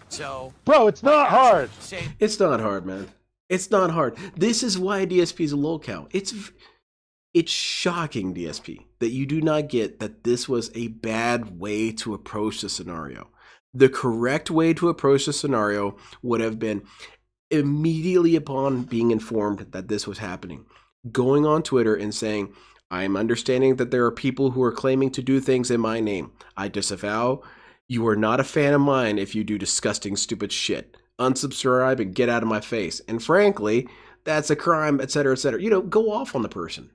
So, bro, it's not hard. It's not hard, man. It's not hard. This is why DSP is a lolcow. It's shocking, DSP, that you do not get that this was a bad way to approach the scenario. The correct way to approach the scenario would have been immediately upon being informed that this was happening, going on Twitter and saying, I am understanding that there are people who are claiming to do things in my name. I disavow. You are not a fan of mine if you do disgusting, stupid shit. Unsubscribe and get out of my face. And frankly, that's a crime, etc., etc. You know, go off on the person.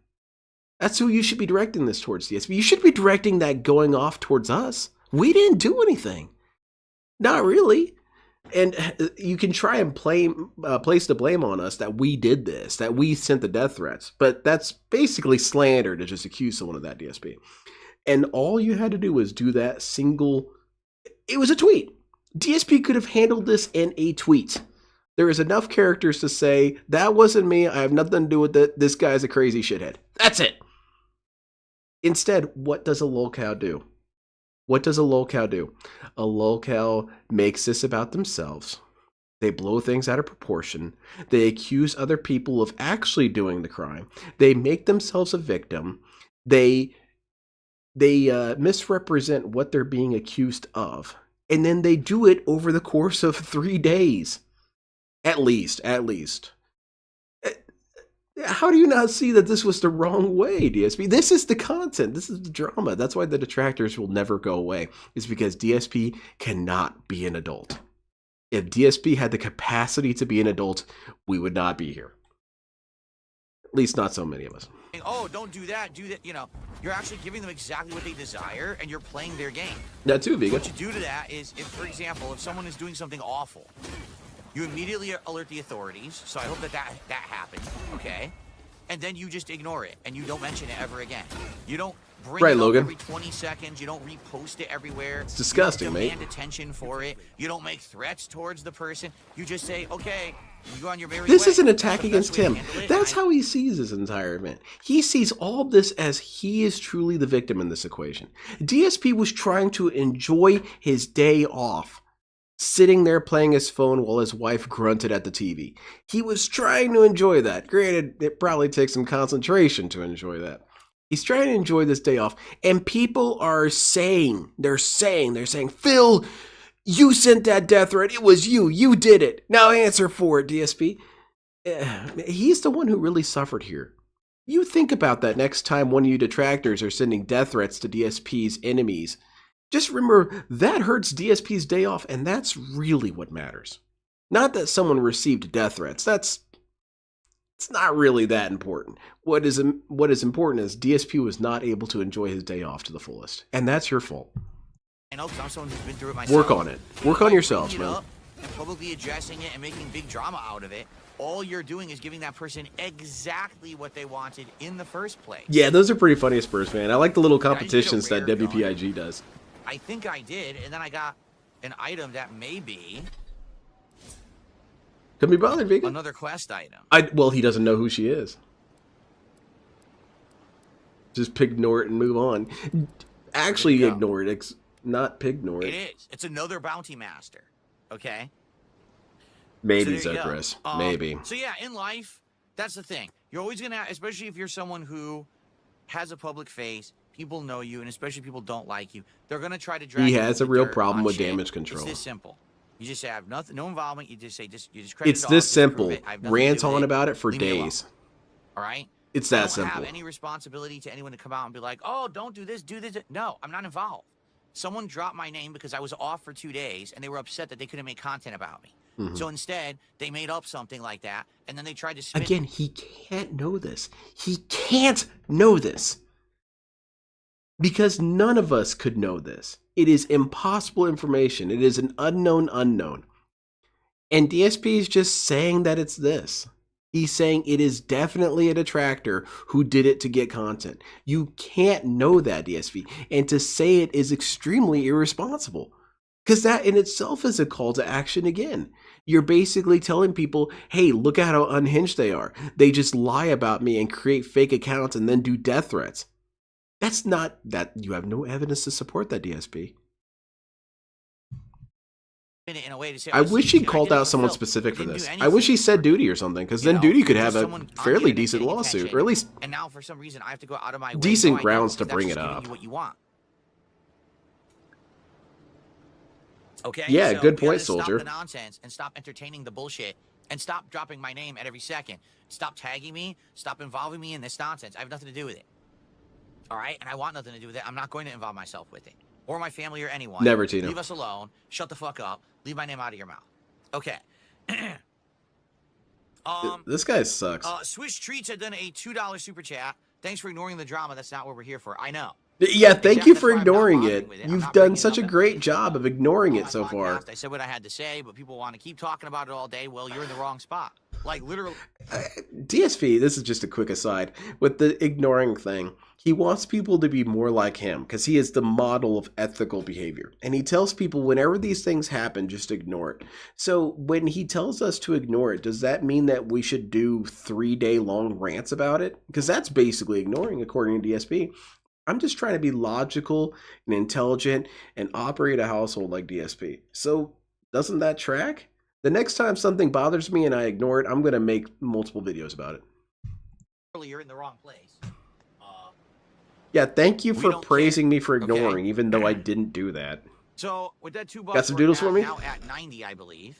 That's who you should be directing this towards, DSP. You should be directing that going off towards us. We didn't do anything. Not really. And you can try and place the blame on us that we did this, that we sent the death threats. But that's basically slander to just accuse someone of that, DSP. And all you had to do was do that single... It was a tweet. DSP could have handled this in a tweet. There is enough characters to say, that wasn't me, I have nothing to do with it, this guy's a crazy shithead. That's it. Instead, what does a lolcow do? What does a lolcow do? A lolcow makes this about themselves. They blow things out of proportion. They accuse other people of actually doing the crime. They make themselves a victim. They misrepresent what they're being accused of. And then they do it over the course of 3 days. At least. How do you not see that this was the wrong way, DSP? This is the content. This is the drama. That's why the detractors will never go away. It's because DSP cannot be an adult. If DSP had the capacity to be an adult, we would not be here. At least not so many of us. Oh, don't do that. Do that. You know, you're actually giving them exactly what they desire, and you're playing their game. That too, Vega. What you do to that is, if, for example, if someone is doing something awful, you immediately alert the authorities. So I hope that happened, okay? And then you just ignore it, and you don't mention it ever again. You don't bring it up every 20 seconds. You don't repost it everywhere. It's disgusting, mate. You don't demand attention for it. You don't make threats towards the person. You just say, okay, you go on your merry way. This is an attack against him. That's how he sees this entire event. He sees all of this as he is truly the victim in this equation. DSP was trying to enjoy his day off, sitting there playing his phone while his wife grunted at the TV. He was trying to enjoy that. Granted, it probably takes some concentration to enjoy that. He's trying to enjoy this day off. And people are saying, they're saying, Phil, you sent that death threat. It was you. You did it. Now answer for it, DSP. He's the one who really suffered here. You think about that next time one of you detractors are sending death threats to DSP's enemies. Just remember, that hurts DSP's day off, and that's really what matters. Not that someone received death threats. It's not really that important. What is important is DSP was not able to enjoy his day off to the fullest, and that's your fault. I know, because I'm someone who's been through it myself. Work on it. Work on yourselves, man. And publicly addressing it and making big drama out of it. All you're doing is giving that person exactly what they wanted in the first place. Yeah, those are pretty funny as Spurs fan. I like the little competitions that WPIG does. I think I did, and then I got an item that may be... Couldn't be bothered, Vega. Another quest item. Well, he doesn't know who she is. Just ignore it and move on. Actually ignore it, not pignore it. It is. It's another bounty master, okay? Maybe, Zokris. Maybe. So yeah, in life, that's the thing. You're always going to, especially if you're someone who has a public face, people know you, and especially people don't like you, they're going to try to drag you. He has a real problem with damage control. It's this simple. You just say, I have nothing, no involvement. You just say, you just it's this simple. Rant on about it for days. All right? It's that simple. I don't have any responsibility to anyone to come out and be like, oh, don't do this, do this. No, I'm not involved. Someone dropped my name because I was off for 2 days, and they were upset that they couldn't make content about me. Mm-hmm. So instead, they made up something like that, and then they tried to spin Again, he can't know this. He can't know this. Because none of us could know this. It is impossible information. It is an unknown unknown. And DSP is just saying that it's this. He's saying it is definitely a detractor who did it to get content. You can't know that, DSP. And to say it is extremely irresponsible. Because that in itself is a call to action again. You're basically telling people, hey, look at how unhinged they are. They just lie about me and create fake accounts and then do death threats. That's not that. You have no evidence to support that, DSP. In a way to say, I wish he called out someone specific for this. I wish he said Duty or something, because then Duty could have a fairly decent lawsuit, or at least and now for some reason I have to go out of my way. Decent grounds to bring it up. What you want. Okay. Yeah, so good point, Soldier. Stop the nonsense and stop entertaining the bullshit and stop dropping my name at every second. Stop tagging me. Stop involving me in this nonsense. I have nothing to do with it. All right, and I want nothing to do with it. I'm not going to involve myself with it, or my family, or anyone. Never, Tino. Leave us alone. Shut the fuck up. Leave my name out of your mouth. Okay. This guy sucks. Swish Treats had done a $2 super chat. Thanks for ignoring the drama. That's not what we're here for. I know. Yeah, thank you for That's why I'm not ignoring bothering it. with I'm You've not done bringing it such a up great on job of ignoring it so far. I said what I had to say, but people want to keep talking about it all day. Well, you're in the wrong spot. Like, literally. DSP, this is just a quick aside, with the ignoring thing, he wants people to be more like him because he is the model of ethical behavior. And he tells people whenever these things happen, just ignore it. So when he tells us to ignore it, does that mean that we should do 3-day long rants about it? Because that's basically ignoring, according to DSP. I'm just trying to be logical and intelligent and operate a household like DSP. So doesn't that track? The next time something bothers me and I ignore it, I'm going to make multiple videos about it. You're in the wrong place. Yeah, thank you for praising me for Okay. ignoring, even though I didn't do that. So with that $2, Got some we're doodles for me? now at 90, I believe.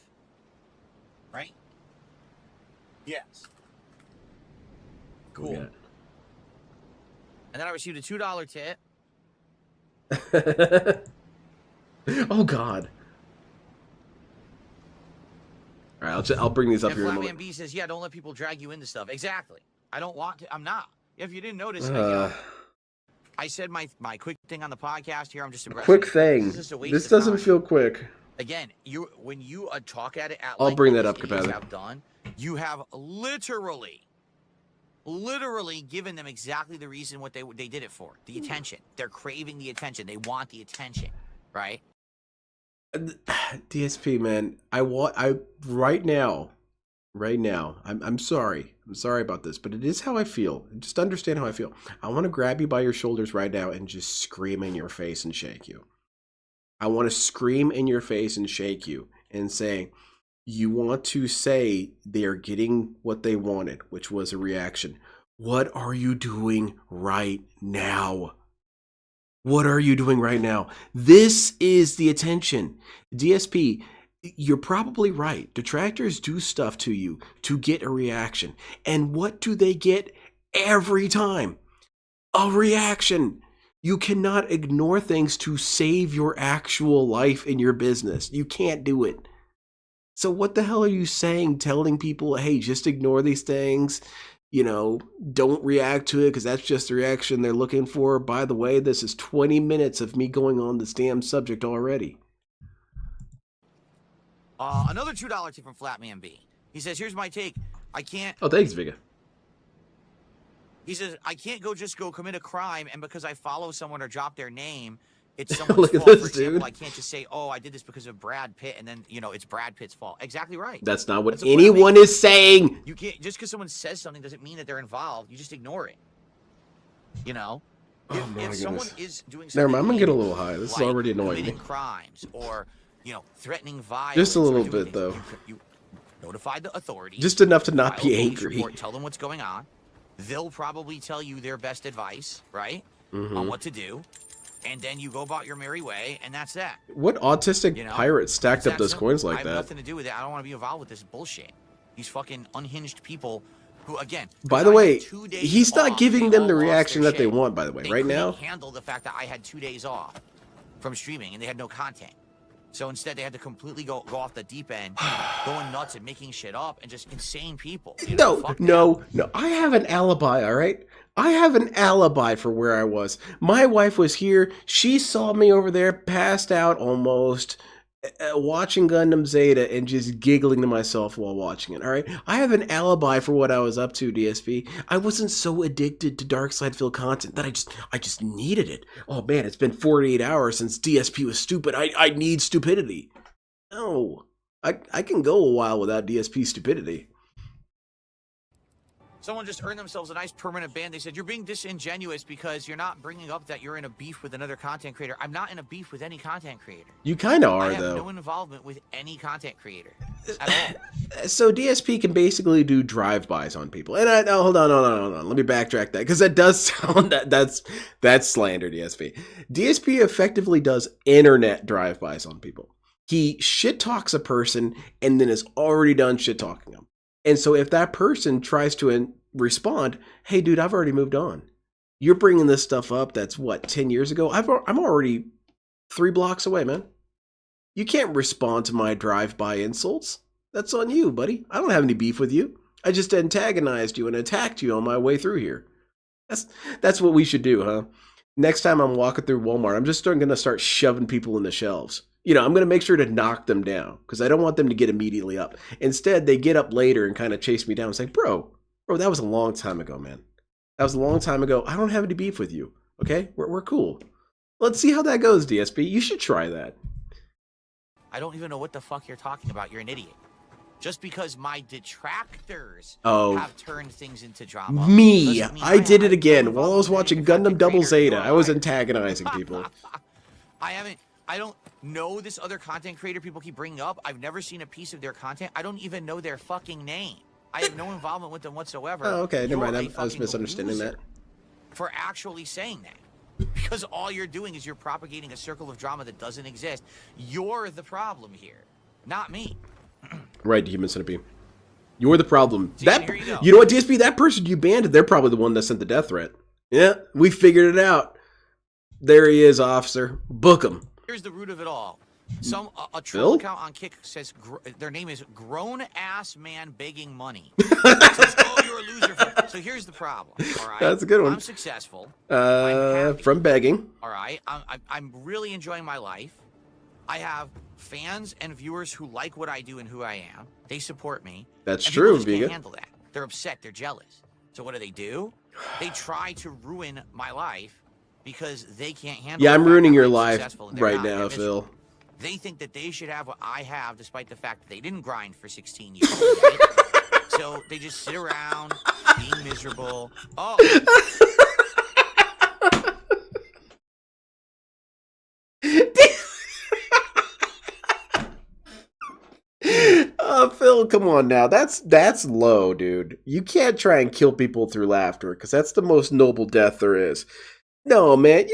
Right? Yes. Cool. Yeah. And then I received a $2 tip. Oh, God. All right, I'll bring these up And here in a Flatman moment. B says, yeah, don't let people drag you into stuff. Exactly. I don't want to. I'm not. If you didn't notice, I said my quick thing on the podcast here. I'm just aggressive. Quick thing. This is just a waste This of doesn't time. feel quick. Again, when you talk at it at I'll length, bring like that up, these idiots Capazzi. have done, you have literally given them exactly the reason what they did it for. The attention. They're craving the attention. They want the attention, right? DSP, man, right now, I'm sorry. I'm sorry about this, but it is how I feel. Just understand how I feel. I want to grab you by your shoulders right now and just scream in your face and shake you. I want to scream in your face and shake you and say, you want to say they're getting what they wanted, which was a reaction. What are you doing right now? What are you doing right now? This is the attention. DSP, you're probably right. Detractors do stuff to you to get a reaction. And what do they get every time? A reaction. You cannot ignore things to save your actual life in your business. You can't do it. So what the hell are you saying, telling people, hey, just ignore these things? You know, don't react to it because that's just the reaction they're looking for. By the way, this is 20 minutes of me going on this damn subject already. Another $2 tip from Flatman B. He says, here's my take. I can't. Oh, thanks, Vega. He says, I can't go commit a crime, and because I follow someone or drop their name, it's someone's Look at fault. this, For example, dude. I can't just say, oh, I did this because of Brad Pitt, and then, it's Brad Pitt's fault. Exactly right. That's not what That's the point I'm anyone making. is saying. You can't, just because someone says something doesn't mean that they're involved. You just ignore it. You know? Oh, my If someone goodness. is doing something, Never mind, I'm gonna get a little high. This is like already annoying me. committing crimes or, threatening violence. Just a or little doing bit, things, though. You notify the authorities. Just enough to not file be a police angry. report, tell them what's going on. They'll probably tell you their best advice, right? Mm-hmm. On what to do. And then you go about your merry way, and that's that. What autistic pirate stacked It's up that those simple. coins like I have that? nothing to do with it. I don't want to be involved with this bullshit. These fucking unhinged people who, again... By 'cause the I way, had 2 days he's not off, giving they them the all lost reaction their that they shit. want, by the way. They Right couldn't now, handle the fact that I had 2 days off from streaming, and they had no content. So instead, they had to completely go off the deep end, going nuts and making shit up, and just insane people. Fuck no. I have an alibi, all right? I have an alibi for where I was. My wife was here. She saw me over there, passed out almost, watching Gundam Zeta and just giggling to myself while watching it, all right? I have an alibi for what I was up to, DSP. I wasn't so addicted to Darksideville content that I just needed it. Oh, man, it's been 48 hours since DSP was stupid. I need stupidity. No, I can go a while without DSP stupidity. Someone just earned themselves a nice permanent ban. They said, you're being disingenuous because you're not bringing up that you're in a beef with another content creator. I'm not in a beef with any content creator. You kind of I are, have though. no involvement with any content creator at all. So DSP can basically do drive-bys on people. And hold on. Let me backtrack that because that does sound that's slander, DSP. DSP effectively does internet drive-bys on people. He shit talks a person and then is already done shit talking them. And so if that person tries to respond, hey, dude, I've already moved on. You're bringing this stuff up that's, what, 10 years ago? I'm already 3 blocks away, man. You can't respond to my drive-by insults. That's on you, buddy. I don't have any beef with you. I just antagonized you and attacked you on my way through here. That's what we should do, huh? Next time I'm walking through Walmart, I'm just going to start shoving people in the shelves. You know, I'm going to make sure to knock them down because I don't want them to get immediately up. Instead, they get up later and kind of chase me down and say, bro, that was a long time ago, man. That was a long time ago. I don't have any beef with you, okay? We're cool. Let's see how that goes, DSP. You should try that. I don't even know what the fuck you're talking about. You're an idiot. Just because my detractors have turned things into drama. Me! I did it again. While I was watching Gundam Double Zeta, I was antagonizing people. I don't know this other content creator people keep bringing up. I've never seen a piece of their content. I don't even know their fucking name. I have no involvement with them whatsoever. Oh, okay. Never mind. I was misunderstanding that. For actually saying that. Because all you're doing is you're propagating a circle of drama that doesn't exist. You're the problem here, not me. Right, Human Centipede. You're the problem. See, that you know what, DSP? That person you banned, they're probably the one that sent the death threat. Yeah, we figured it out. There he is, officer. Book him. Here's the root of it all. A troll account on Kick says their name is Grown Ass Man Begging Money. Says, oh, you're a loser. So here's the problem. All right, that's a good one. I'm successful. From begging. All right, I'm really enjoying my life. I have fans and viewers who like what I do and who I am. They support me. That's and true, people just Vega. can't handle that. They're upset. They're jealous. So what do? They try to ruin my life because they can't handle. Yeah, I'm ruining your life right now, Phil. They think that they should have what I have, despite the fact that they didn't grind for 16 years. Right? So they just sit around being miserable. Oh. Phil, come on now. That's low, dude. You can't try and kill people through laughter because that's the most noble death there is. No, man.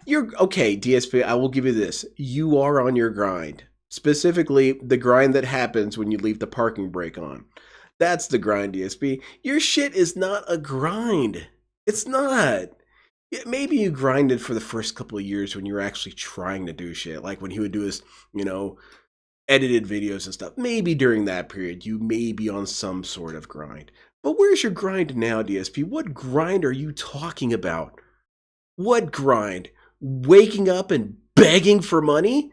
You're okay, DSP. I will give you this. You are on your grind. Specifically, the grind that happens when you leave the parking brake on. That's the grind, DSP. Your shit is not a grind. It's not. Maybe you grinded for the first couple of years when you were actually trying to do shit. Like when he would do his, edited videos and stuff. Maybe during that period, you may be on some sort of grind. But where's your grind now, DSP? What grind are you talking about? What grind? Waking up and begging for money?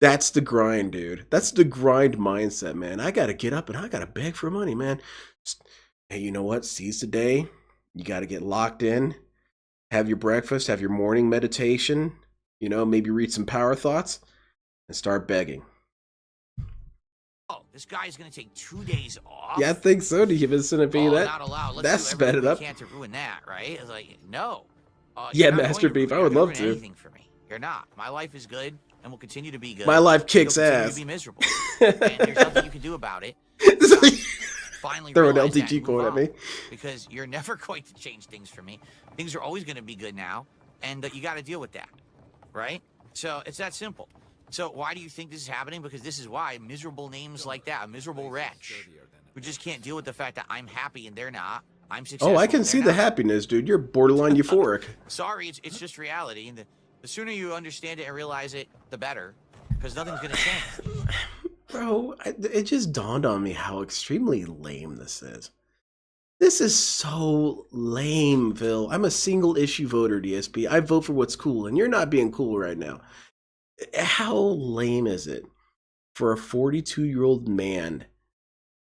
That's the grind, dude. That's the grind mindset, man. I gotta get up and I gotta beg for money, man. Hey, you know what? Seize the day. You gotta get locked in. Have your breakfast. Have your morning meditation. Maybe read some power thoughts. And start begging. Oh, this guy's gonna take 2 days off. Yeah, I think so. Do you even Centipede that? Not allowed. That sped it up. Can't to ruin that, right? It's like no. Yeah, Master Beef. I would love to. Anything for me. You're not. My life is good and will continue to be good. My life kicks ass. To be miserable, and there's nothing you can do about it. Finally, throw an LTG coin at me because you're never going to change things for me. Things are always going to be good now, and you got to deal with that, right? So it's that simple. So why do you think this is happening? Because this is why miserable names like that, a miserable wretch, who just can't deal with the fact that I'm happy and they're not. I'm successful. Oh, I can see the happiness, dude. You're borderline euphoric. Sorry, it's just reality. And the sooner you understand it and realize it, the better. Because nothing's going to change. Bro, it just dawned on me how extremely lame this is. This is so lame, Phil. I'm a single issue voter, DSP. I vote for what's cool, and you're not being cool right now. How lame is it for a 42-year-old man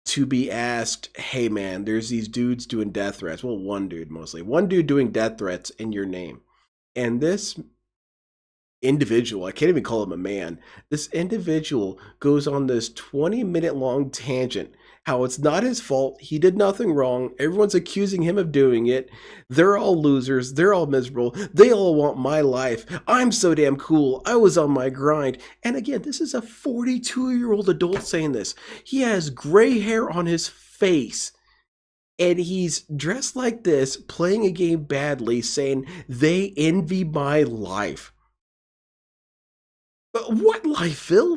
to be asked, hey man, there's these dudes doing death threats. Well, one dude mostly. One dude doing death threats in your name. And this individual, I can't even call him a man, this individual goes on this 20-minute long tangent how it's not his fault, he did nothing wrong, everyone's accusing him of doing it, they're all losers, they're all miserable, they all want my life, I'm so damn cool, I was on my grind. And again, this is a 42-year-old adult saying this. He has gray hair on his face and he's dressed like this, playing a game badly, saying they envy my life. But what life, Phil?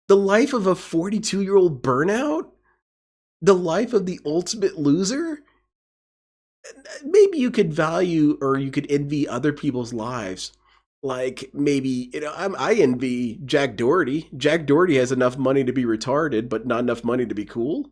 The life of a 42-year-old burnout? The life of the ultimate loser? maybe you could value or you could envy other people's lives. Like maybe, I envy Jack Doherty. Jack Doherty has enough money to be retarded, but not enough money to be cool.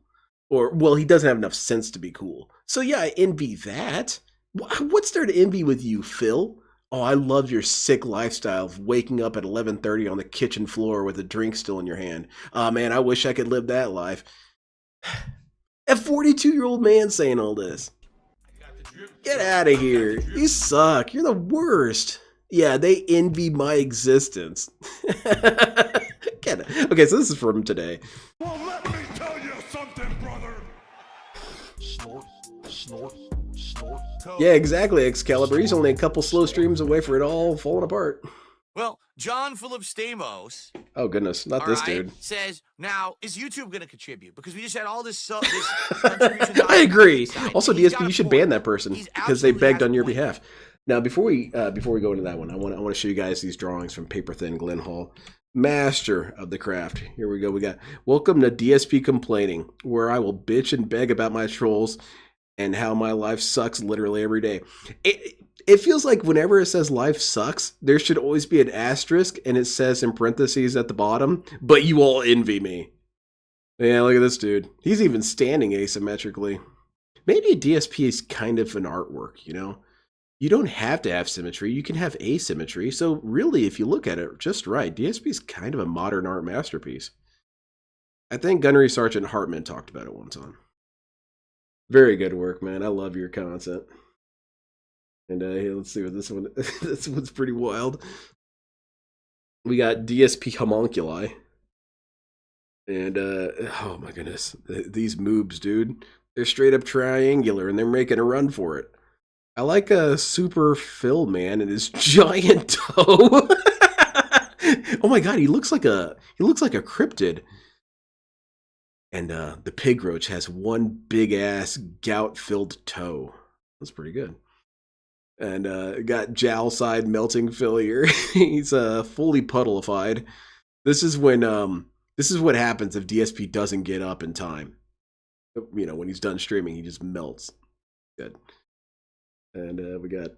Or, well, he doesn't have enough sense to be cool. So yeah, I envy that. What's there to envy with you, Phil? Oh, I love your sick lifestyle of waking up at 11:30 on the kitchen floor with a drink still in your hand. Oh man, I wish I could live that life. A 42-year-old man saying all this. Get out of here. You suck. You're the worst. Yeah, they envy my existence. Get it. Okay, so this is from today. Well, let me tell you something, brother. Yeah, exactly, Excalibur. He's only a couple slow streams away for it all falling apart. Well, John Philip Stamos. Oh, goodness. Not this dude. Says, now, is YouTube going to contribute? Because we just had all this contribution. I agree. Also, DSP, you should ban that person because they begged on your behalf. Now, before we go into that one, I want to show you guys these drawings from Paper Thin Glenn Hall, master of the craft. Here we go. We got welcome to DSP Complaining, where I will bitch and beg about my trolls and how my life sucks literally every day. It feels like whenever it says life sucks, there should always be an asterisk, and it says in parentheses at the bottom, but you all envy me. Yeah, look at this dude. He's even standing asymmetrically. Maybe a DSP is kind of an artwork, you know? You don't have to have symmetry. You can have asymmetry. So really, if you look at it just right, DSP is kind of a modern art masterpiece. I think Gunnery Sergeant Hartman talked about it one time. Very good work, man. I love your content. And here, let's see what this one. This one's pretty wild. We got DSP homunculi. And oh my goodness, these moobs, dude. They're straight up triangular, and they're making a run for it. I like a Super Phil man and his giant toe. Oh my god, he looks like a cryptid. And the pig roach has one big ass gout filled toe. That's pretty good. And got jowl side melting Phil here. He's fully puddleified. This is when this is what happens if DSP doesn't get up in time. You know, when he's done streaming, he just melts. Good. And we got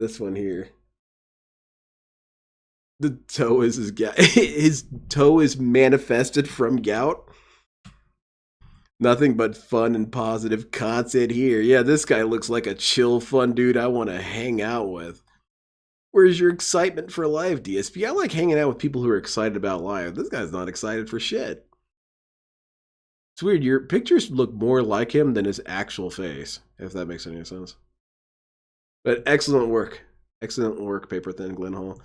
this one here. The toe is his gout. His toe is manifested from gout. Nothing but fun and positive content here. Yeah, this guy looks like a chill, fun dude I want to hang out with. Where's your excitement for life, DSP? I like hanging out with people who are excited about life. This guy's not excited for shit. It's weird. Your pictures look more like him than his actual face, if that makes any sense. But excellent work. Excellent work, Paper Thin Glenn Hall.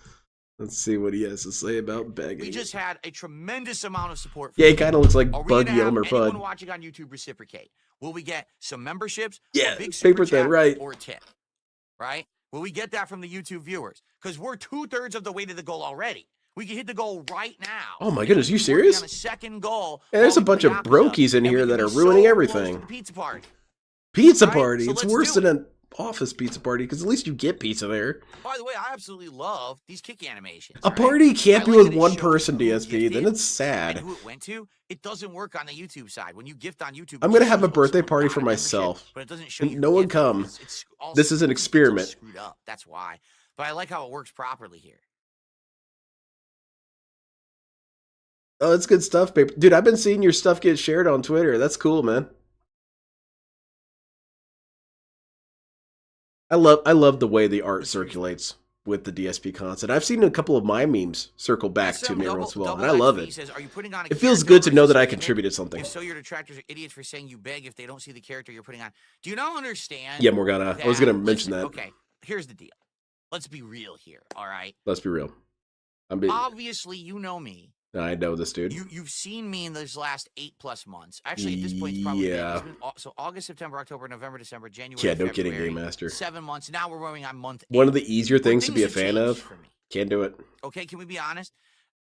Let's see what he has to say about begging. We just had a tremendous amount of support. Yeah, he kind of looks like Buggy Elmer Fudd. Anyone watching on YouTube reciprocate? Will we get some memberships? Yeah, big Paper Thin, right. Or a tip, right? Will we get that from the YouTube viewers? Because we're 2/3 of the way to the goal already. We can hit the goal right now. Oh my goodness, you serious? On a second goal. Yeah, there's a bunch of brokies in here that are ruining everything. Pizza party. Pizza party. It's worse than an office pizza party because at least you get pizza there. By the way, I absolutely love these kick animations. A party can't be with one person, DSP. Then it's sad. And who it went to, it doesn't work on the YouTube side. When you gift on YouTube, I'm gonna have a birthday party for myself. But it doesn't show you. No one come. This is an experiment. Screwed up. That's why. But I like how it works properly here. Oh, that's good stuff, Paper. Dude, I've been seeing your stuff get shared on Twitter. That's cool, man. I love the way the art circulates with the DSP content. I've seen a couple of my memes circle back to me once in a while, and I love it. Says, are you putting on it feels good to know that I contributed something. If so, your detractors are idiots for saying you beg if they don't see the character you're putting on. Do you not understand? Yeah, Morgana. I was going to mention that. Okay, here's the deal. Let's be real here, all right? Let's be real. Obviously, you know me. I know this dude. You've seen me in those last 8+ months. Actually, at this point, it's probably been, so August, September, October, November, December, January. Yeah, no kidding, Game Master. 7 months. Now we're going on month 8. One of the easier things to be a fan of. Can't do it. Okay, can we be honest?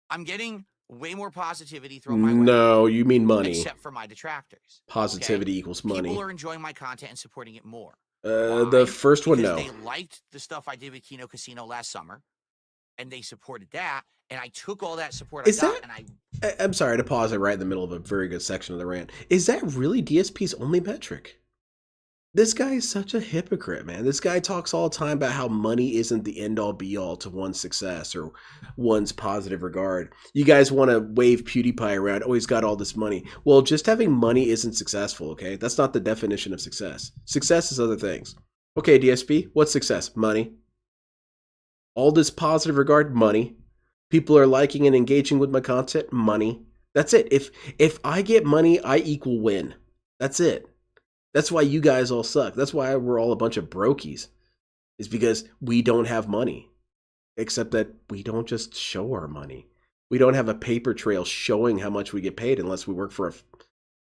I'm getting way more positivity thrown my way. No, you mean money. Except for my detractors. Positivity equals money. People are enjoying my content and supporting it more. The first one, no. They liked the stuff I did with Kino Casino last summer, and they supported that. And I took all that support I'm sorry to pause it right in the middle of a very good section of the rant. Is that really DSP's only metric? This guy is such a hypocrite, man. This guy talks all the time about how money isn't the end-all be-all to one's success or one's positive regard. You guys want to wave PewDiePie around, oh, he's got all this money. Well, just having money isn't successful, okay? That's not the definition of success. Success is other things. Okay, DSP, what's success? Money. All this positive regard? Money. People are liking and engaging with my content? Money. That's it. If I get money, I equal win. That's it. That's why you guys all suck. That's why we're all a bunch of brokies. Is because we don't have money. Except that we don't just show our money. We don't have a paper trail showing how much we get paid unless we work for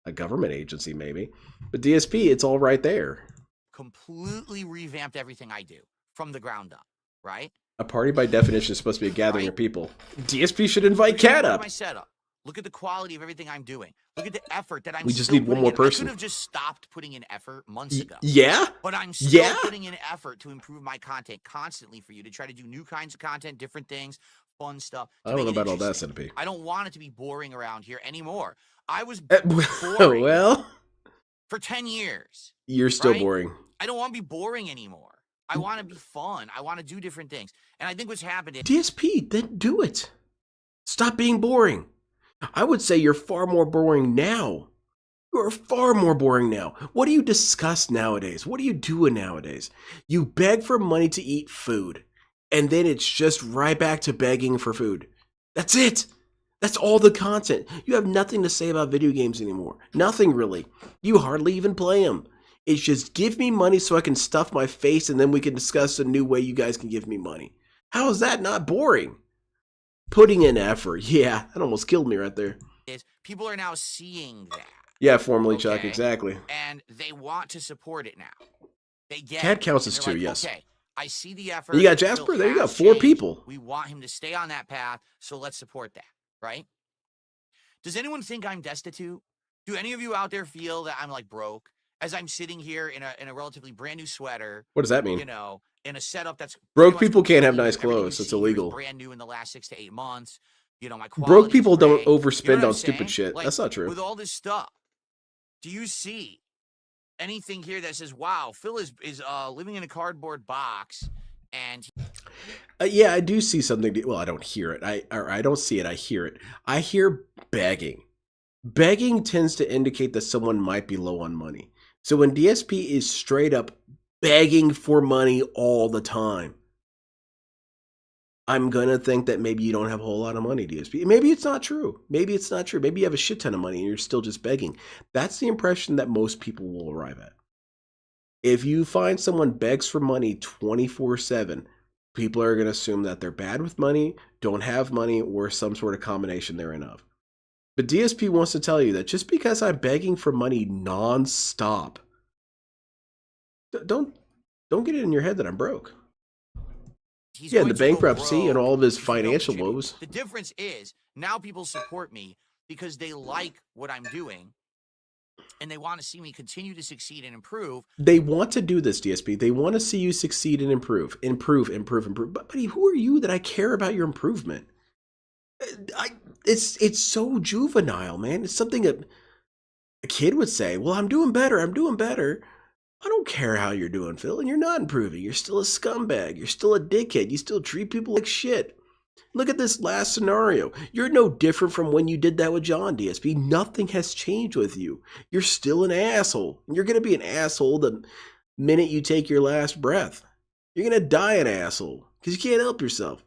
a government agency maybe. But DSP, it's all right there. Completely revamped everything I do from the ground up, right? A party by definition is supposed to be a gathering of people. DSP should invite Cat up. My setup. Look at the quality of everything I'm doing. Look at the effort that I'm We just need one more person. I could have just stopped putting in effort months ago. Yeah? But I'm still putting in effort to improve my content constantly for you, to try to do new kinds of content, different things, fun stuff. I don't know about all that, Centipede. I don't want it to be boring around here anymore. I was boring for 10 years. You're still boring. I don't want to be boring anymore. I want to be fun. I want to do different things. And I think what's happened is... DSP, then do it. Stop being boring. I would say you're far more boring now. You are far more boring now. What do you discuss nowadays? What are you doing nowadays? You beg for money to eat food, and then it's just right back to begging for food. That's it. That's all the content. You have nothing to say about video games anymore. Nothing really. You hardly even play them. It's just give me money so I can stuff my face, and then we can discuss a new way you guys can give me money. How is that not boring? Putting in effort. Yeah, that almost killed me right there. People are now seeing that. Yeah, formally, Chuck, exactly. And they want to support it now. They get Cat counts as two, like, yes. Okay, I see the effort. You got Jasper, there you go, 4 people. We want him to stay on that path, so let's support that, right? Does anyone think I'm destitute? Do any of you out there feel that I'm like broke? As I'm sitting here in a relatively brand new sweater. What does that mean? You know, in a setup that's... Broke people can't have nice clothes. It's illegal. Brand new in the last 6 to 8 months. You know, my broke people don't overspend on stupid shit. Like, that's not true. With all this stuff, do you see anything here that says, wow, Phil is living in a cardboard box and... yeah, I do see something. Well, I don't hear it. I don't see it. I hear it. I hear begging. Begging tends to indicate that someone might be low on money. So when DSP is straight up begging for money all the time, I'm going to think that maybe you don't have a whole lot of money, DSP. Maybe it's not true. Maybe it's not true. Maybe you have a shit ton of money and you're still just begging. That's the impression that most people will arrive at. If you find someone begs for money 24/7, people are going to assume that they're bad with money, don't have money, or some sort of combination thereof. But DSP wants to tell you that just because I'm begging for money nonstop, don't get it in your head that I'm broke. Yeah, the bankruptcy and all of his financial woes. The difference is now people support me because they like what I'm doing and they want to see me continue to succeed and improve. They want to do this, DSP. They want to see you succeed and improve. But buddy, who are you that I care about your improvement? It's so juvenile, man. It's something that a kid would say, well, I'm doing better. I don't care how you're doing, Phil, and you're not improving. You're still a scumbag. You're still a dickhead. You still treat people like shit. Look at this last scenario. You're no different from when you did that with John, DSP. Nothing has changed with you. You're still an asshole. You're going to be an asshole the minute you take your last breath. You're going to die an asshole because you can't help yourself.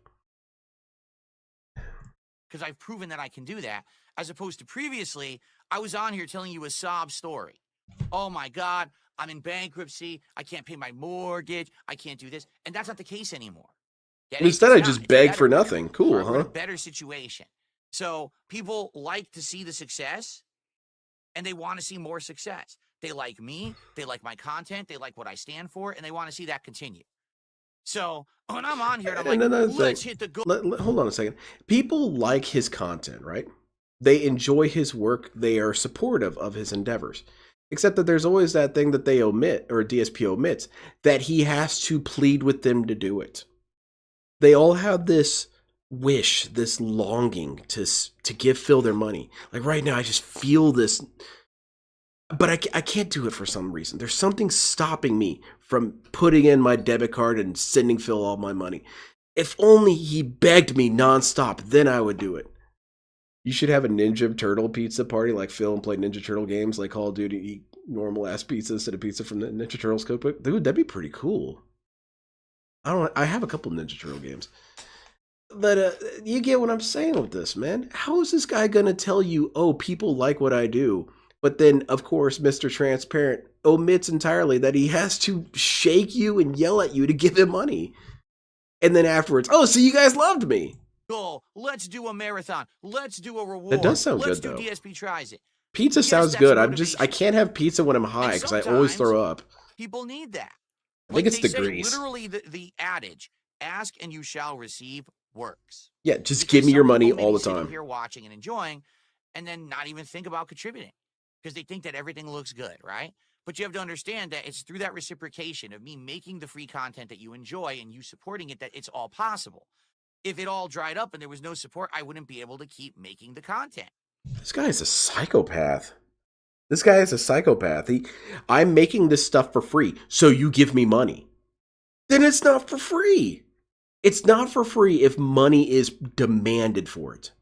Because I've proven that I can do that, as opposed to previously, I was on here telling you a sob story. Oh my God, I'm in bankruptcy. I can't pay my mortgage. I can't do this. And that's not the case anymore. Instead, I just beg for nothing. Cool, huh? A better situation. So people like to see the success, and they want to see more success. They like me. They like my content. They like what I stand for, and they want to see that continue. So when I'm on here, and I'm like, let's hit the goal. Hold on a second. People like his content, right? They enjoy his work. They are supportive of his endeavors. Except that there's always that thing that they omit, or DSP omits, that he has to plead with them to do it. They all have this wish, this longing to give Phil their money. Like right now, I just feel this But I can't do it for some reason. There's something stopping me from putting in my debit card and sending Phil all my money. If only he begged me nonstop, then I would do it. You should have a Ninja Turtle pizza party like Phil and play Ninja Turtle games like Call of Duty, eat normal ass pizza instead of pizza from the Ninja Turtles cookbook. Dude, that'd be pretty cool. I have a couple Ninja Turtle games. But you get what I'm saying with this, man. How is this guy going to tell you, oh, people like what I do? But then, of course, Mr. Transparent omits entirely that he has to shake you and yell at you to give him money. And then afterwards, oh, so you guys loved me. Goal. Let's do a marathon. Let's do a reward. That does sound Let's good, though. DSP tries it. Pizza Yes, sounds that's good. motivation. I can't have pizza when I'm high because I always throw up. People need that. I think it's they the say, grease. Literally, the adage, ask and you shall receive, works. Yeah, just Because give me your some money people all maybe the sit time. here watching and enjoying, and then not even think about contributing because they think that everything looks good, right? But you have to understand that it's through that reciprocation of me making the free content that you enjoy and you supporting it that it's all possible. If it all dried up and there was no support, I wouldn't be able to keep making the content. This guy is a psychopath. This guy is a psychopath. I'm making this stuff for free, so you give me money. Then it's not for free. It's not for free if money is demanded for it.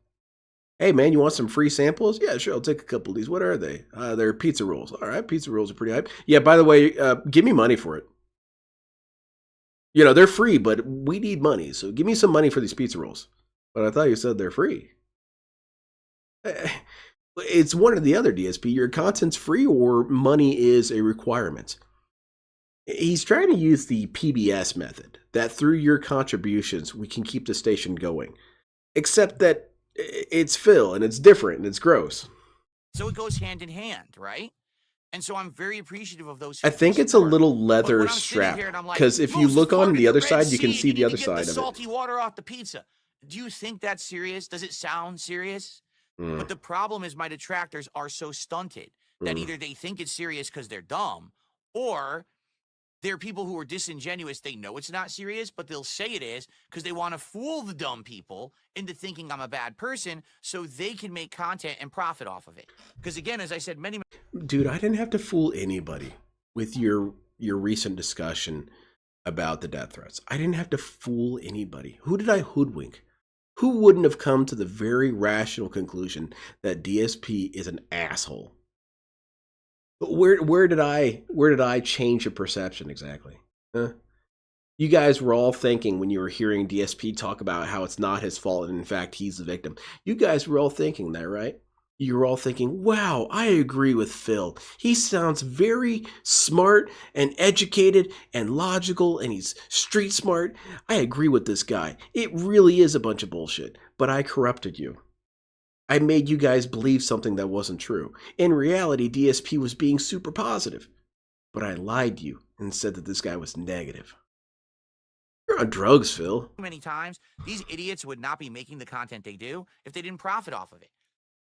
Hey, man, you want some free samples? Yeah, sure, I'll take a couple of these. What are they? They're pizza rolls. All right, pizza rolls are pretty hype. Yeah, by the way, give me money for it. You know, they're free, but we need money, so give me some money for these pizza rolls. But I thought you said they're free. It's one or the other, DSP. Your content's free or money is a requirement. He's trying to use the PBS method, that through your contributions, we can keep the station going. Except that it's Phil, and it's different, and it's gross. So it goes hand in hand, right? And so I'm very appreciative of those. I think it's a little leather strap, because if you look on the other side, you can see the other side of it. Salty water off the pizza. Do you think that's serious? Does it sound serious? But the problem is my detractors are so stunted that either they think it's serious because they're dumb, or they're people who are disingenuous. They know it's not serious, but they'll say it is because they want to fool the dumb people into thinking I'm a bad person so they can make content and profit off of it. Because again, as I said, Dude, I didn't have to fool anybody with your recent discussion about the death threats. I didn't have to fool anybody. Who did I hoodwink? Who wouldn't have come to the very rational conclusion that DSP is an asshole? Where did I change your perception exactly? Huh? You guys were all thinking when you were hearing DSP talk about how it's not his fault and in fact he's the victim. You guys were all thinking that, right? You were all thinking, wow, I agree with Phil. He sounds very smart and educated and logical and he's street smart. I agree with this guy. It really is a bunch of bullshit, but I corrupted you. I made you guys believe something that wasn't true. In reality, DSP was being super positive. But I lied to you and said that this guy was negative. You're on drugs, Phil. many times, these idiots would not be making the content they do if they didn't profit off of it.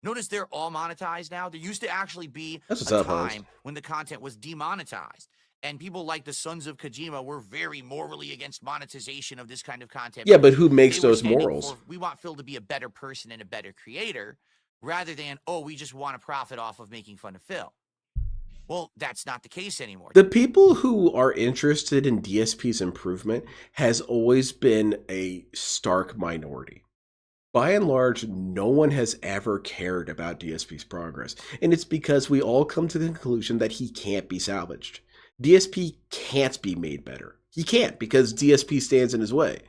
Notice they're all monetized now. There used to actually be a time when the content was demonetized. And people like the Sons of Kojima were very morally against monetization of this kind of content. Yeah, but who makes those morals? We want Phil to be a better person and a better creator, rather than, oh, we just want to profit off of making fun of Phil. Well, that's not the case anymore. The people who are interested in DSP's improvement has always been a stark minority. By and large, no one has ever cared about DSP's progress, and it's because we all come to the conclusion that he can't be salvaged. DSP can't be made better. He can't because DSP stands in his way.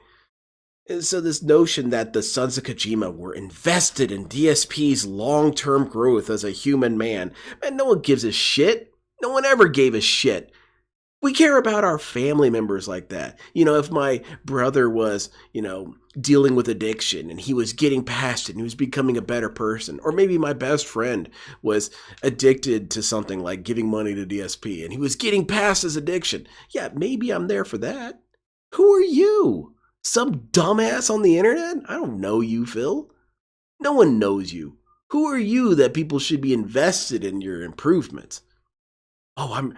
And so this notion that the Sons of Kojima were invested in DSP's long-term growth as a human man, man, no one gives a shit. No one ever gave a shit. We care about our family members like that. You know, if my brother was, dealing with addiction and he was getting past it and he was becoming a better person, or maybe my best friend was addicted to something like giving money to DSP and he was getting past his addiction. Yeah, maybe I'm there for that. Who are you? Some dumbass on the internet? I don't know you, Phil. No one knows you. Who are you that people should be invested in your improvements? Oh,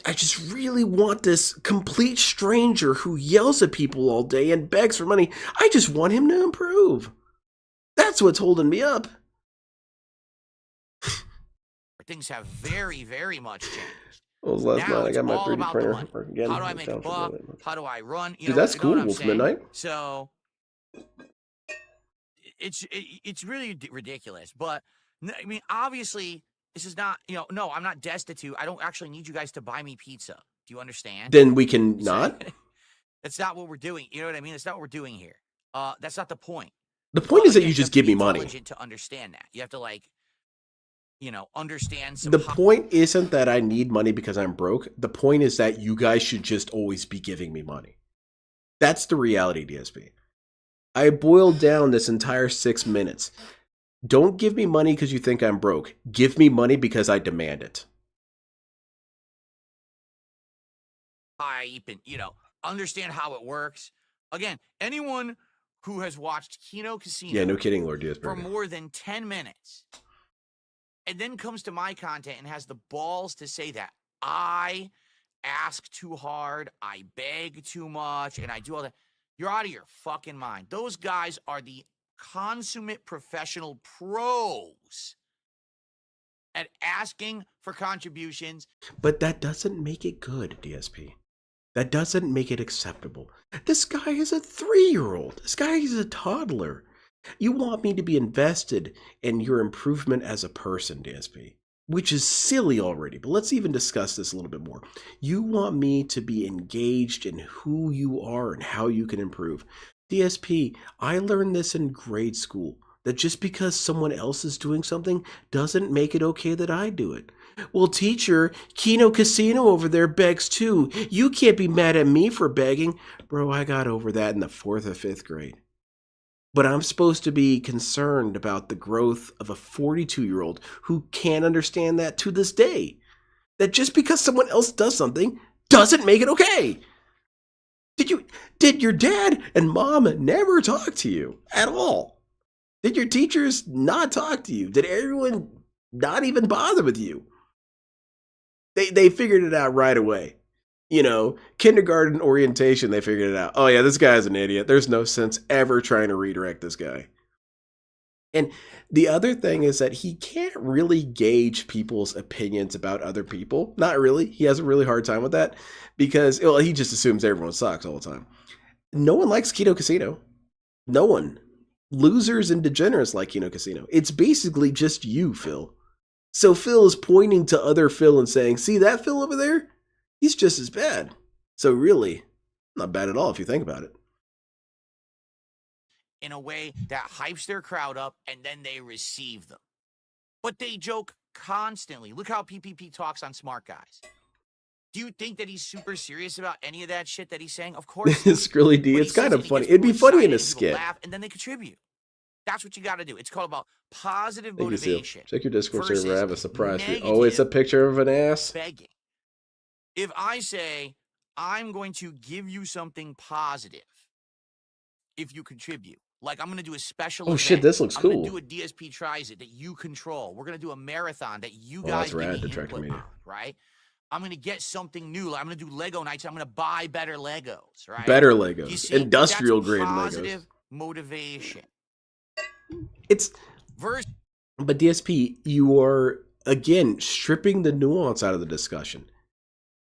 I just really want this complete stranger who yells at people all day and begs for money. I just want him to improve. That's what's holding me up. things have very, very much changed. Well, last Now night I it's got my all 3D about the printer money. working again. How do I make a Down for buck? that much. How do I run? Dude, that's you know what cool, I'm Wolf saying? Midnight. So it's really ridiculous. But I mean, obviously, this is not, you know, no, I'm not destitute. I don't actually need you guys to buy me pizza. Do you understand? Then we can not. That's not what we're doing. You know what I mean? It's not what we're doing here. That's not the point. The point is that you Again, just have to give be me money. intelligent to understand that. You have to, like, you know, understand some. The point isn't that I need money because I'm broke. The point is that you guys should just always be giving me money. That's the reality, DSP. I boiled down this entire 6 minutes. Don't give me money because you think I'm broke. Give me money because I demand it. Hype and, you know, understand how it works. Again, anyone who has watched Kino Casino, Yeah, no kidding, Lord DSP, for more than 10 minutes and then comes to my content and has the balls to say that I ask too hard, I beg too much, and I do all that, you're out of your fucking mind. Those guys are the consummate professional pros at asking for contributions. But that doesn't make it good, DSP. That doesn't make it acceptable. This guy is a 3-year-old. This guy is a toddler. You want me to be invested in your improvement as a person, DSP, which is silly already, but let's even discuss this a little bit more. You want me to be engaged in who you are and how you can improve. DSP, I learned this in grade school, that just because someone else is doing something doesn't make it okay that I do it. Well, teacher, Kino Casino over there begs too. You can't be mad at me for begging. Bro, I got over that in the 4th or 5th grade. But I'm supposed to be concerned about the growth of a 42-year-old who can't understand that to this day. That just because someone else does something doesn't make it okay. Did your dad and mom never talk to you at all? Did your teachers not talk to you? Did everyone not even bother with you? They figured it out right away. You know, kindergarten orientation, they figured it out. Oh yeah, this guy's an idiot. There's no sense ever trying to redirect this guy. And the other thing is that he can't really gauge people's opinions about other people. Not really. He has a really hard time with that because, well, he just assumes everyone sucks all the time. No one likes Kino Casino. No one. Losers and degenerates like Kino Casino. It's basically just you, Phil. So Phil is pointing to other Phil and saying, see that Phil over there? He's just as bad. So really, not bad at all if you think about it. In a way that hypes their crowd up and then they receive them. But they joke constantly. Look how PPP talks on Smart Guys. Do you think that he's super serious about any of that shit that he's saying? Of course. Skrilly D, it's kind of funny. It'd be funny in a skit. Laugh, and then they contribute. That's what you got to do. It's called about positive motivation. Check your Discord server. I have a surprise for you. Oh, it's a picture of an ass. Begging. If I say, I'm going to give you something positive if you contribute, like I'm going to do a special event. Shit, this looks cool. I'm going to do a DSP Tries It that you control. We're going to do a marathon that you guys give me input on, right? I'm going to get something new. I'm going to do Lego nights. I'm going to buy better Legos, right? Better Legos. See, industrial grade positive Legos. Motivation. It's... But DSP, you are, again, stripping the nuance out of the discussion.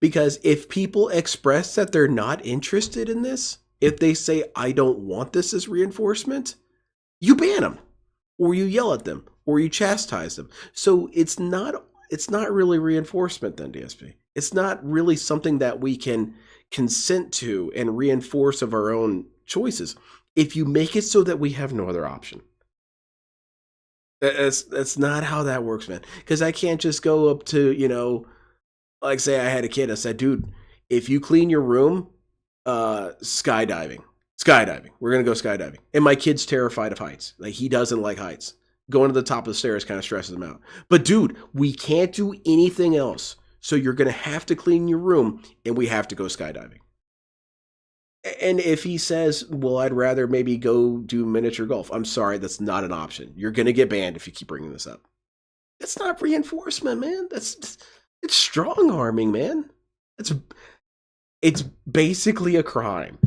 Because if people express that they're not interested in this, if they say, I don't want this as reinforcement, you ban them, or you yell at them, or you chastise them. So it's not really reinforcement then, DSP. It's not really something that we can consent to and reinforce of our own choices. If you make it so that we have no other option. That's not how that works, man. Because I can't just go up to, you know, like say I had a kid, I said, dude, if you clean your room, skydiving. We're going to go skydiving. And my kid's terrified of heights. Like he doesn't like heights. Going to the top of the stairs kind of stresses him out. But dude, we can't do anything else. So you're going to have to clean your room and we have to go skydiving. And if he says, well, I'd rather maybe go do miniature golf. I'm sorry, that's not an option. You're going to get banned if you keep bringing this up. That's not reinforcement, man. It's strong arming, man. It's basically a crime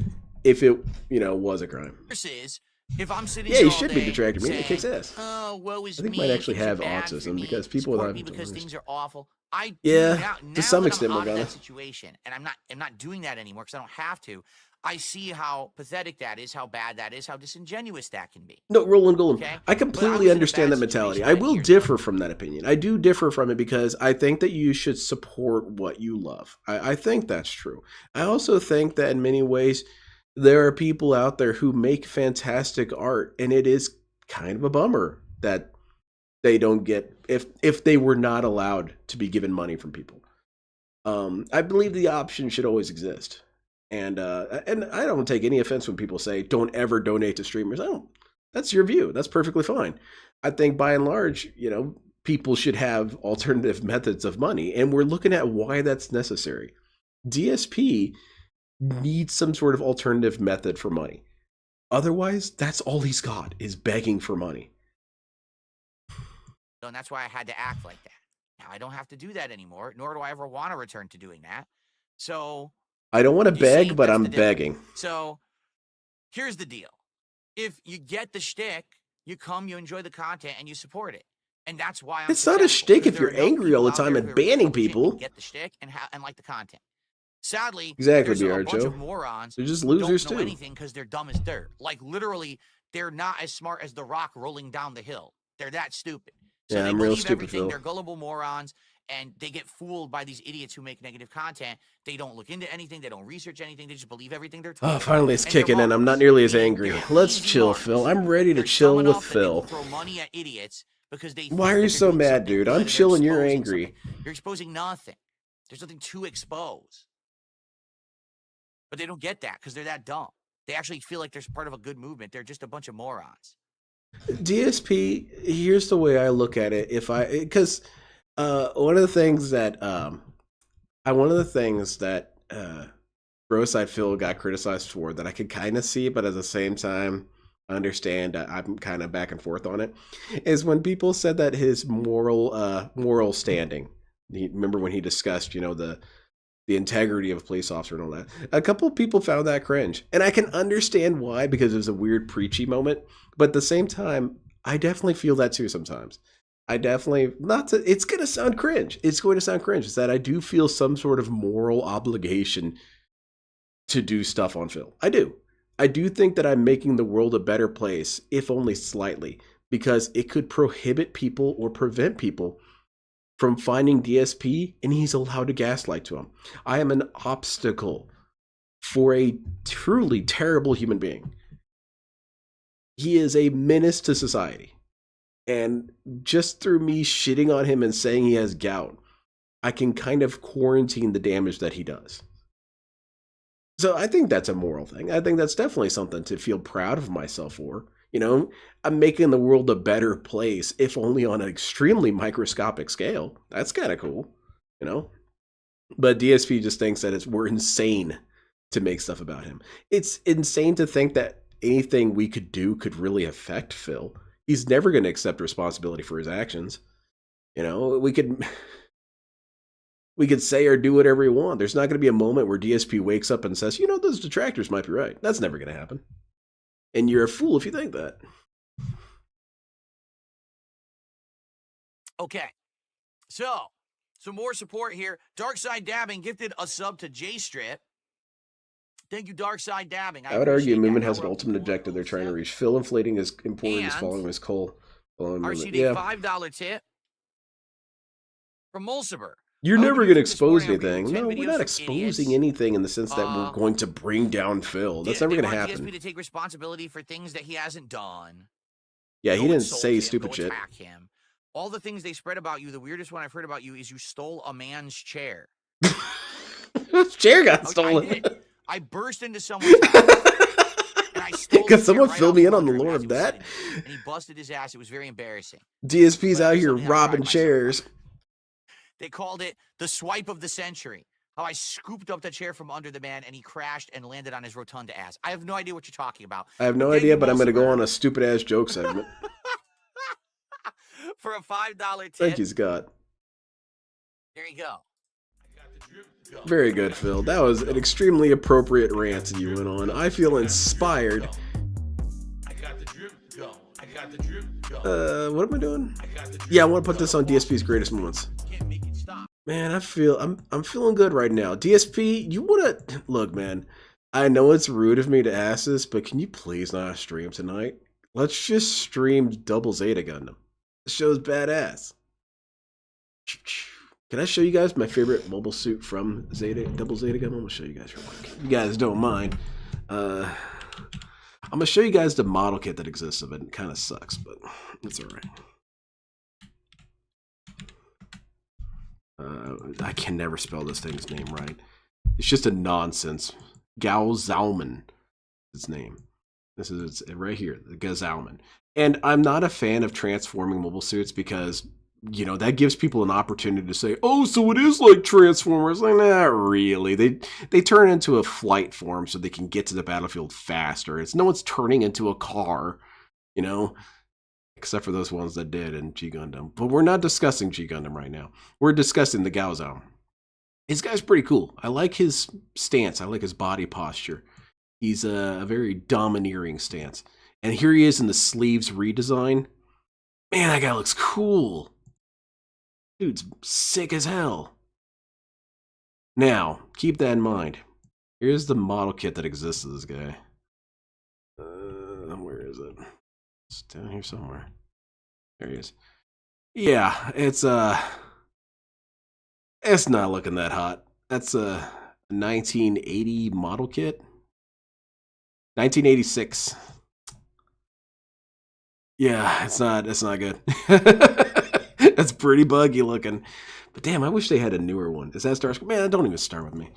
if it, you know, was a crime. Versus If I'm sitting Yeah, here he all should be day Detractor. Man, it saying, kicks ass. "Oh, woe is I think me, he might actually things are have bad for autism me, because people support that me because have things are awful." I do yeah, now to some that extent, I'm out of Morgana. that situation, and I'm not doing that anymore because I don't have to. I see how pathetic that is, how bad that is, how disingenuous that can be. No, Roland Golem. Okay? I But I completely was in a understand bad that mentality. situation I 10 will years ago. differ from that opinion. I do differ from it because I think that you should support what you love. I think that's true. I also think that in many ways, there are people out there who make fantastic art, and it is kind of a bummer that they don't get, if they were not allowed to be given money from people. I believe the option should always exist. And I don't take any offense when people say don't ever donate to streamers. I don't. That's your view. That's perfectly fine. I think by and large, people should have alternative methods of money, and we're looking at why that's necessary. DSP needs some sort of alternative method for money. Otherwise, that's all he's got is begging for money. And that's why I had to act like that. Now I don't have to do that anymore, nor do I ever want to return to doing that. So I don't want to you see, beg, but that's I'm the difference. begging. So here's the deal. If you get the shtick, you come, you enjoy the content, and you support it. And that's why I'm It's not a successful, shtick because if there are you're enough angry all the people out time there and who are banning intelligent people. and get the shtick and like the content. Sadly, Exactly, there's a BR bunch Joe. of morons They're just who losers don't know too. anything because they're dumb as dirt. Like literally, they're not as smart as the rock rolling down the hill. They're that stupid. So Yeah, they I'm real believe stupid, everything. Phil. They're gullible morons, and they get fooled by these idiots who make negative content. They don't look into anything. They don't research anything. They just believe everything they're told. Oh, finally it's And they're kicking in. I'm not marks, nearly as meaning angry. they're Let's easy chill, marks. Phil. I'm ready to They're chill dumb with enough that they will Phil. throw money at idiots because they think Why are that you they're so doing mad, something dude? good I'm and they're chilling. You're exposing angry. something. You're exposing nothing. There's nothing to expose. But they don't get that because they're that dumb. They actually feel like they're part of a good movement. They're just a bunch of morons. DSP, here's the way I look at it. Because one of the things that Broside Phil got criticized for that I could kind of see, but at the same time understand, I'm kind of back and forth on it, is when people said that his moral standing. Remember when he discussed, the integrity of a police officer and all that. A couple of people found that cringe. And I can understand why, because it was a weird preachy moment. But at the same time, I definitely feel that too sometimes. It's going to sound cringe. It's going to sound cringe. It's that I do feel some sort of moral obligation to do stuff on Phil. I do. I do think that I'm making the world a better place, if only slightly, because it could prohibit people or prevent people from finding DSP, and he's allowed to gaslight to him. I am an obstacle for a truly terrible human being. He is a menace to society. And just through me shitting on him and saying he has gout, I can kind of quarantine the damage that he does. So I think that's a moral thing. I think that's definitely something to feel proud of myself for. I'm making the world a better place, if only on an extremely microscopic scale. That's kind of cool, But DSP just thinks that we're insane to make stuff about him. It's insane to think that anything we could do could really affect Phil. He's never going to accept responsibility for his actions. We could say or do whatever we want. There's not going to be a moment where DSP wakes up and says, those detractors might be right. That's never going to happen. And you're a fool if you think that. Okay. So, some more support here. Darkside Dabbing gifted a sub to J-Strip. Thank you, Darkside Dabbing. I would argue appreciate Movement that. has an ultimate objective they're trying to reach. Phil inflating is important as following his coal. RCD Yeah. $5 tip from Mulciber. You're never going to expose anything. No, No, we're not exposing anything in the sense that we're going to bring down Phil. That's never going to happen. DSP to take responsibility for things that he hasn't done. Yeah, Go he didn't insult say him, stupid go shit. attack him. All the things they spread about you, the weirdest one I've heard about you is you stole a man's chair. His chair got stolen. I burst into someone's house and I stole Can someone right fill off me in from on the under him lore as of he was that? sitting there. And he busted his ass. It was very embarrassing. DSP's But out it was here something I robbing pride myself chairs. on. They called it the swipe of the century. How I scooped up the chair from under the man and he crashed and landed on his rotunda ass. I have no idea what you're talking about. I have no Thank idea, you, but I'm going to go Mulciber, on a stupid ass joke segment. for a $5 tip. Thank you, Scott. There you go. Very good, Phil. That was an extremely appropriate rant you went on. I feel inspired. Yo, I got the drip. Yo, What am I doing? I got the drip. Yeah, I want to put this on DSP's greatest moments. Can't make it stop. Man, I'm feeling good right now. DSP, you wanna look, man. I know it's rude of me to ask this, but can you please not stream tonight? Let's just stream Double Zeta Gundam. This show's badass. Can I show you guys my favorite mobile suit from Double Zeta Gundam? I'm gonna show you guys real quick. If you guys don't mind. I'm gonna show you guys the model kit that exists of it. It kind of sucks, but it's alright. I can never spell this thing's name right. It's just a nonsense. Gao Zalman, his name. This is it right here, the Gazalman. And I'm not a fan of transforming mobile suits because, you know, that gives people an opportunity to say, oh, so it is like Transformers. Like, not really. They turn into a flight form so they can get to the battlefield faster. It's no one's turning into a car, you know, except for those ones that did in G Gundam. But we're not discussing G Gundam right now. We're discussing the Gaozao. This guy's pretty cool. I like his stance. I like his body posture. He's a very domineering stance. And here he is in the sleeves redesign. Man, that guy looks cool. Dude's sick as hell. Now, keep that in mind. Here's the model kit that exists of this guy. Where is it? It's down here somewhere. There he is. Yeah, it's not looking that hot. That's a 1980 model kit. 1986. Yeah, it's not good. That's pretty buggy looking. But damn, I wish they had a newer one. Is that Starscream? Man, don't even start with me.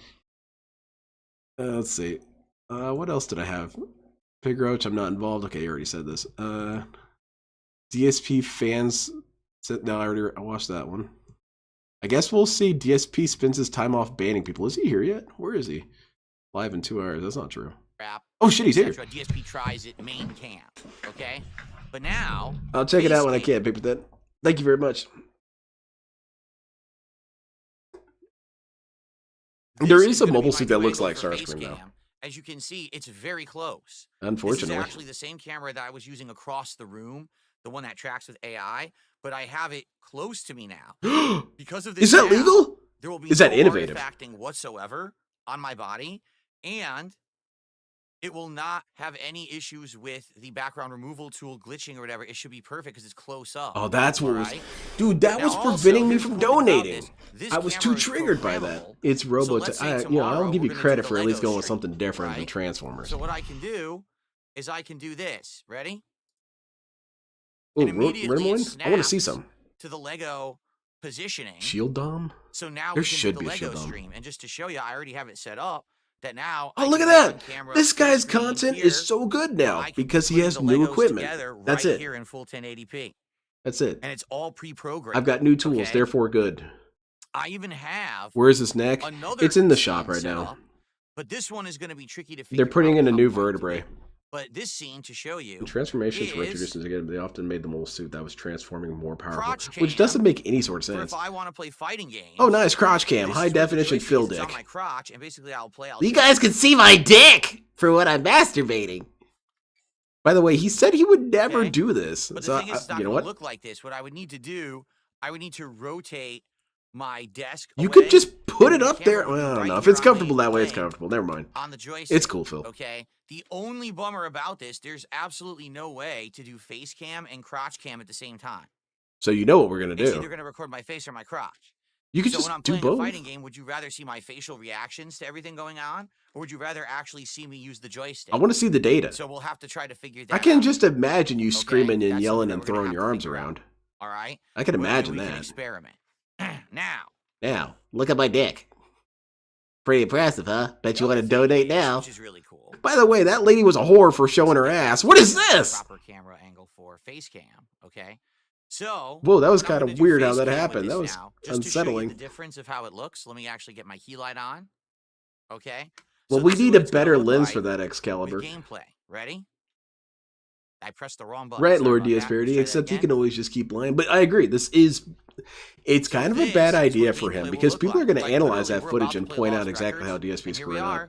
Let's see. What else did I have? Pig Roach, I'm not involved. Okay, I already said this. DSP fans. No, I watched that one. I guess we'll see DSP spends his time off banning people. Is he here yet? Where is he? Live in 2 hours. That's not true. Oh shit, he's here. DSP tries it main camp, okay? But now I'll check it out when I can, Paper That. Thank you very much. There is a mobile suit that looks like Starscream now. As you can see, it's very close. Unfortunately. This is actually the same camera that I was using across the room, the one that tracks with AI, but I have it close to me now. Because of this, is that legal? There will be is that innovative? Artifacting whatsoever on my body, and it will not have any issues with the background removal tool glitching or whatever. It should be perfect because it's close up. Oh, that's what was... Dude, that was preventing me from donating. I was too triggered by that. It's Robotech. You know, I'll give you credit for at least going with something different than Transformers. So what I can do is I can do this. Ready? Oh, I want to see some. To the Lego positioning. Shield Dom? So now there we can should do be the a Lego Shield Dom. stream. And just to show you, I already have it set up. That now oh, look at that! This guy's content is so good now because he has new equipment. That's it. Here in full 1080p. That's it. And it's all pre-programmed. I've got new tools, therefore good. I even have. Where's his neck? It's in the shop right now. But this one is going to be tricky to figure They're putting out in a new vertebrae. But this scene to show you. In transformations were introduced again. They often made the mole suit that was transforming more powerful, which doesn't make any sort of sense. If I want to play fighting games. Oh, nice crotch cam, high definition fill dick. On my crotch, and basically I'll play. You guys can see my dick for when I'm masturbating. By the way, he said he would never do this. But so the thing is, it's not you know going what? to look like this. What I would need to do, I would need to rotate my desk. You could just put it up there. Well, I don't know. If it's comfortable that way, it's comfortable. Never mind. On the joystick. It's cool, Phil. Okay. The only bummer about this, there's absolutely no way to do face cam and crotch cam at the same time. So you know what we're gonna do. It's either gonna record my face or my crotch. You could so just when I'm do playing both. a fighting game, would you rather see my facial reactions to everything going on, or would you rather actually see me use the joystick? I want to see the data. So we'll have to try to figure that out. I can just imagine you screaming and yelling and throwing your arms around. All right. I can imagine that. Experiment. Now, look at my dick. Pretty impressive, huh? Bet you want to donate now. Which is really cool. By the way, that lady was a whore for showing her ass. What is this? Proper camera angle for face cam. Okay. So. Whoa, that was kind of weird how that happened. That was unsettling. The difference of how it looks. Let me actually get my key light on. Okay. Well, we need a better lens for that Excalibur. Gameplay. Ready? I pressed the wrong button. Right, Lord DSP, except you can always just keep lying. But I agree, it's kind of a bad idea for him because people are going to analyze that footage and point out exactly how DSP screwed up.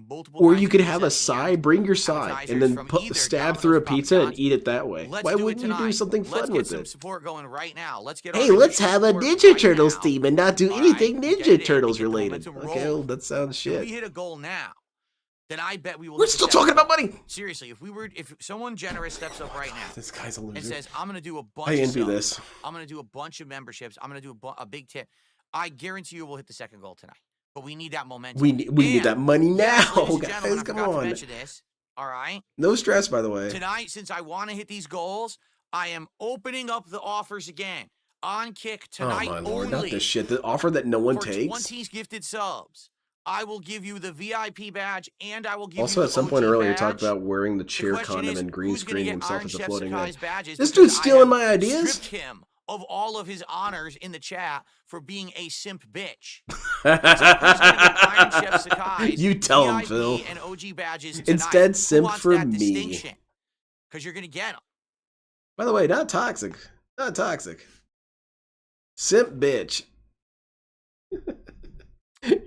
multiple Or kinds you of could have a pizzas side, and bring your side, and appetizers then from put, either stab Domino's through a or Papa pizza and John's. eat it that way. Let's Why do it wouldn't you do tonight. something Let's fun get with some it? support going right now. Let's get Hey, our let's initial have a support Ninja right Turtles now. theme and not do All anything right, get Ninja it in Turtles and get the related. momentum Okay, well, rolling. that sounds If we shit. hit a goal now, then I bet we will. We're hit the still second talking about goal. money. Seriously, if someone generous steps up right now This guy's a and loser. says, I'm going to do a bunch I of envy subs, this. I'm going to do a bunch of memberships, I'm going to do a big tip, I guarantee you we'll hit the second goal tonight. But we need that momentum. We need that money now, yes, ladies and guys. gentlemen, I Come forgot to on. mention this. All right. No stress, by the way. Tonight, since I want to hit these goals, I am opening up the offers again. On Kick tonight oh my lord, only. not this shit. The offer that no one for takes. 20 gifted subs, I will give you the VIP badge, and I will give Also, you at some the point OG earlier, you badge. talked about wearing the chair question condom is, and green who's gonna screening get himself Iron as a Chef floating head. Sakai's badges This because dude's I stealing have my ideas. stripped him of all of his honors in the chat for being a simp bitch. So who's gonna get Iron Chef Sakai's You tell him, VIP Phil. and OG badges tonight? Instead, simp Who wants for that me. distinction? Because you're gonna get them. By the way, not toxic. Not toxic. Simp bitch.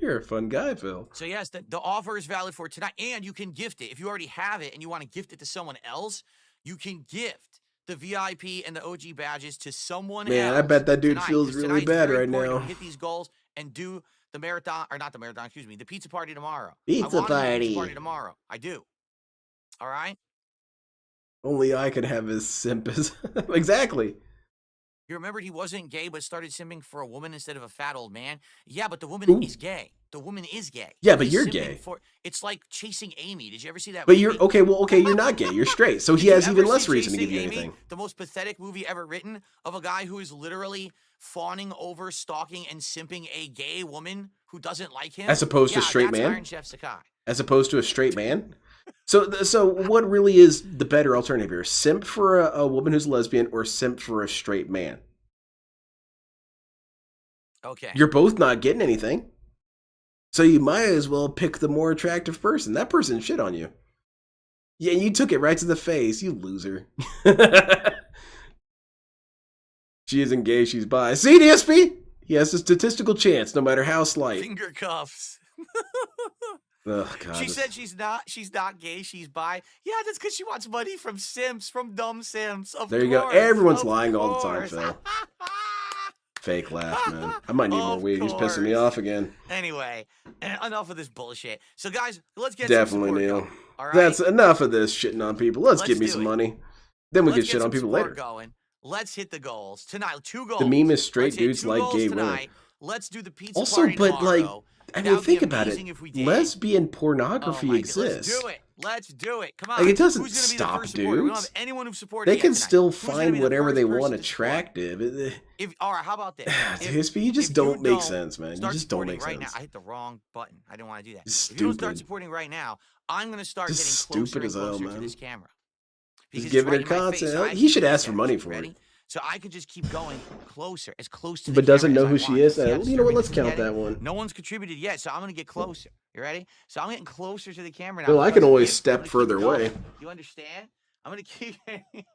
You're a fun guy, Phil. So yes, the offer is valid for tonight, and you can gift it. If you already have it and you want to gift it to someone else, you can gift the VIP and the OG badges to someone else. Man, I bet that dude tonight, feels 'cause really tonight's bad very right important. now. We hit these goals and do the marathon, or not the marathon, excuse me, the pizza party tomorrow. Pizza I want to do the party. pizza party tomorrow. I do. All right. Only I could have his simp as exactly. You remembered he wasn't gay, but started simping for a woman instead of a fat old man? Yeah, but the woman Ooh. is gay. The woman is gay. Yeah, but He's you're simping gay. it's like chasing Amy. Did you ever see that But movie? you're okay. Well, okay, you're not gay. You're straight. So he Did you has ever even less see reason to give you Chasing Amy, anything. the most pathetic movie ever written of a guy who is literally fawning over, stalking, and simping a gay woman who doesn't like him? As opposed to Yeah, straight that's man? Iron Chef Sakai. As opposed to a straight man. So what really is the better alternative here? Simp for a woman who's lesbian, or simp for a straight man? Okay. You're both not getting anything. So you might as well pick the more attractive person. That person shit on you. Yeah, you took it right to the face, you loser. She isn't gay, she's bi. See, DSP? He has a statistical chance, no matter how slight. Finger cuffs. Oh, God. She said she's not gay, she's bi. Yeah, that's because she wants money from simps, from dumb simps. Of There you go. course, Everyone's of lying all the time, course. Phil. Fake laugh, man. I might need more Of weed. He's pissing me course. off again. Anyway, enough of this bullshit. So, guys, let's get Definitely, some support Neil. going, all right? That's enough of this shitting on people. Let's Let's give me do some it. money. Then we Let's can shit get on some people support later. going. Let's hit the goals tonight. 2 goals. The meme is straight Let's hit dudes 2 like goals gay women. tonight. Let's do the pizza Also, party but like, tomorrow. I That mean, would be think about it. amazing if we did. Lesbian Oh pornography my God, exists. Let's do it. Let's do it. Come on. Like, it doesn't Who's gonna be stop the first supporter? We don't dudes. have anyone who supported They yet can tonight. still Who's gonna find be the whatever first they person want to support? attractive. All right, how about this? DSP, you just if don't make don't sense, man. You start just don't supporting make right sense. now. I hit the wrong button. I didn't want to do that. It's If you don't start stupid. supporting right now, I'm going to start Just getting closer stupid and as hell, closer to man. this camera. He's Because giving it's her right in my face, content. so I He can should do ask that. for money You for ready? it. So I could just keep going closer, as close to the But doesn't camera know as who I she want. is. See how You know what? Let's disturbing count this is that one. getting? No one's contributed yet, so I'm going to get closer. You ready? So I'm getting closer to the camera now. Well, I can because always I'm step gonna keep further going. away. You understand? I'm going to keep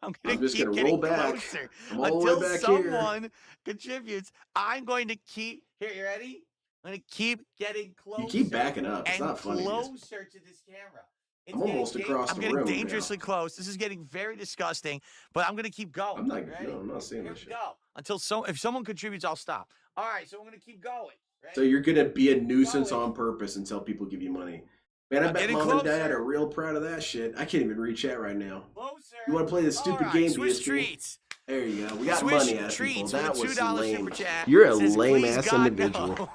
I'm just keep gonna getting roll back. closer I'm all the way until back here. someone contributes. I'm going to keep here. You ready? I'm going to keep getting closer. You keep backing up. It's and not funny. closer to this camera. It's I'm getting almost across I'm the getting room now. dangerously close. This is getting very disgusting, but I'm going to keep going. I'm not. Ready? No, I'm not saying Here that we shit. go. Until if someone contributes, I'll stop. All right, so I'm going to keep going. Ready? So you're gonna be a nuisance Going. on purpose until people give you money. Man, I I'm bet getting mom and dad closer. are real proud of that shit. I can't even read chat right now. Closer. You want to play this stupid All right, game, Swiss DSP? treats. There you go. We got Swish money out of people. treats That with a was $2 lame. super chat. You're a Says, lame "Please, ass God, individual. no."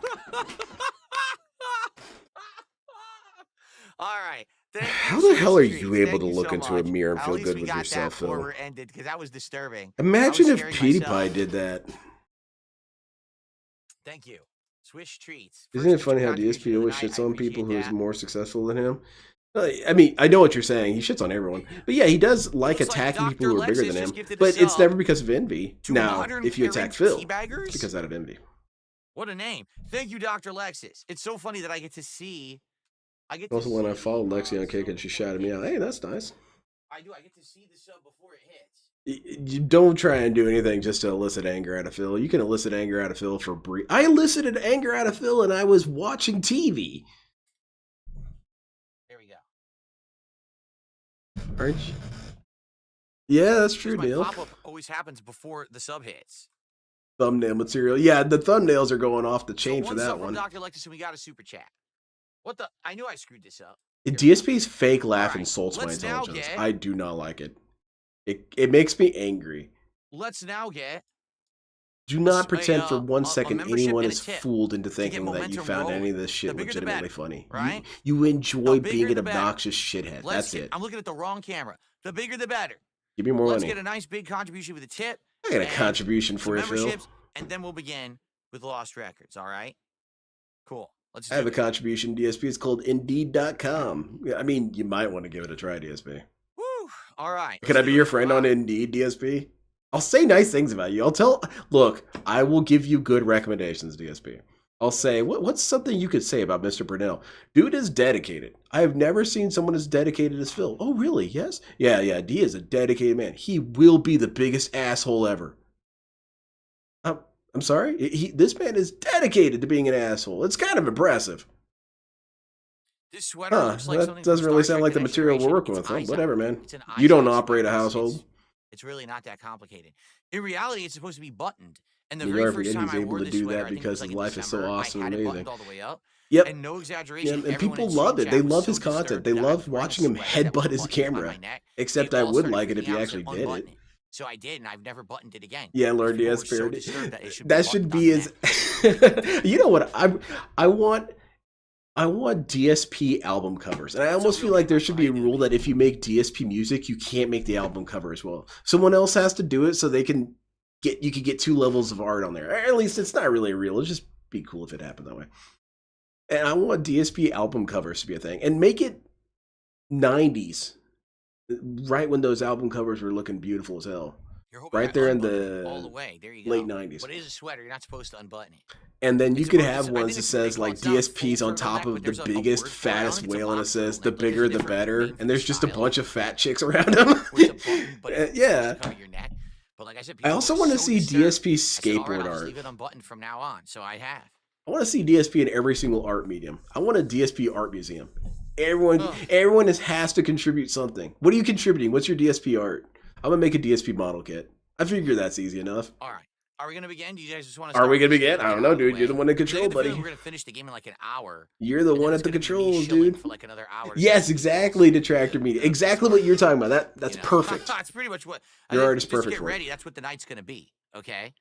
All right. Thank you, How the hell Swiss are you treats. able to Thank look so into a much. mirror and At feel least good we with got yourself, that before Phil? we're ended because that was disturbing. Imagine I if was scaring PewDiePie myself. did that. Thank you. Swish treats. Isn't it First funny how contribution DSP of the always night. shits I on people appreciate who's that. more successful than him? I mean, I know what you're saying. He shits on everyone. But yeah, he does like Looks like attacking people Dr. who are bigger Lexus than him. just gifted a But it's sub never because of envy. to Now, 100 if you attack parent Phil, teabaggers? it's because out of envy. What a name. Thank you, Dr. Lexus. It's so funny that I get to see. Also, when I followed Lexi on Kick and she shouted me out, hey, that's nice. I do. I get to see the sub before it hits. You don't try and do anything just to elicit anger out of Phil. You can elicit anger out of Phil for brief. I elicited anger out of Phil and I was watching TV. There we go. Aren't you? Yeah, that's true, My Neil. pop-up always happens before the sub hits. Thumbnail material. Yeah, the thumbnails are going off the chain So for one that sub one. from Dr. Lexus and we got a super chat. What the? I knew I screwed this up. DSP's fake laugh Alright, insults my let's now intelligence. get- I do not like it. It makes me angry. Let's now get Do not pretend for a 1 second membership anyone and a is tip fooled into get thinking that you momentum found any of rolling. this shit The bigger the legitimately better, funny. right? You enjoy The being bigger an the better. obnoxious shithead. Let's That's get, it. I'm looking at the wrong camera. The bigger the better. Give me more Let's money. get a nice big contribution with a tip. I got a and contribution some for you, Phil. memberships, and then we'll begin with Lost Records, all right? Cool. Let's do I have a it. contribution, DSP. It's called Indeed.com. I mean, you might want to give it a try, DSP. Woo! All right. Can I let's be do your it. friend Wow. on Indeed, DSP? I'll say nice things about you. Look, I will give you good recommendations, DSP. I'll say, what's something you could say about Mr. Brunel? Dude is dedicated. I have never seen someone as dedicated as Phil. Oh, really? Yes? Yeah, D is a dedicated man. He will be the biggest asshole ever. I'm sorry? This man is dedicated to being an asshole. It's kind of impressive. This sweater looks like something That from doesn't really Star sound Trek: like the The Next material we're Generation. working It's with. eyes Whatever, out. man. It's an You don't eyes out operate a sweater. household. It's really not that complicated. In reality, it's supposed to be buttoned. And the New very York first time is I able wore to this do sweater, that I think it because was like his in life is so December, awesome I had and it amazing. buttoned all the way up. Yep. And no Yeah, exaggeration, and everyone people in love Stream it. They Chat was love so his content. disturbed They that I love was wearing a watching him sweater that headbutt was his buttoned behind camera. my neck. Except They I all would started like it if freaking you out and actually said, did "Unbutton it. it." So I did, and I've never buttoned it again. Yeah, Lord People were DS so Spirit. disturbed that it should be That should buttoned be on his. You know what? I want DSP album covers, and I almost feel like there should be a rule that if you make DSP music, you can't make the album cover as well. Someone else has to do it so they can you could get 2 levels of art on there. Or at least it's not really real. It'd just be cool if it happened that way. And I want DSP album covers to be a thing, and make it 90s, right when those album covers were looking beautiful as hell. You're hoping Right I there in unbutton it the all the way. There you go. late 90s. But it is a sweater. You're not supposed to unbutton it. And then you It's could supposed to have say- I ones think that it's what they says call like it. It's not a DSP's full on top turtleneck, of but the there's a biggest, word for it. I don't fattest think it's a whale, and it box says turtleneck. the There's a bigger the different better. name for And the there's just a style. bunch of fat chicks around him. Where it's a button, but it's Yeah. supposed to cover your neck. But like I said, I people also were want to so see disturbed. DSP I said, all right, skateboard I'll just art. leave it unbuttoned from now on. So I have. I want to see DSP in every single art medium. I want a DSP art museum. Everyone Ugh. has to contribute something. What are you contributing? What's your DSP art? I'm gonna make a DSP model kit. I figure that's easy enough. All right. Are we gonna begin? Do you guys just want to? Are we gonna begin? I don't know, dude. You're the one in control, buddy. We're gonna finish the game in like an hour. You're the and then one it's at the gonna be me controls, chilling dude. For like another hour. Yes, exactly, Detractor Media. Exactly what you're talking about. That's You know? perfect. That's pretty much what. Your art is just perfect Get for it. ready. That's what the night's gonna be. Okay.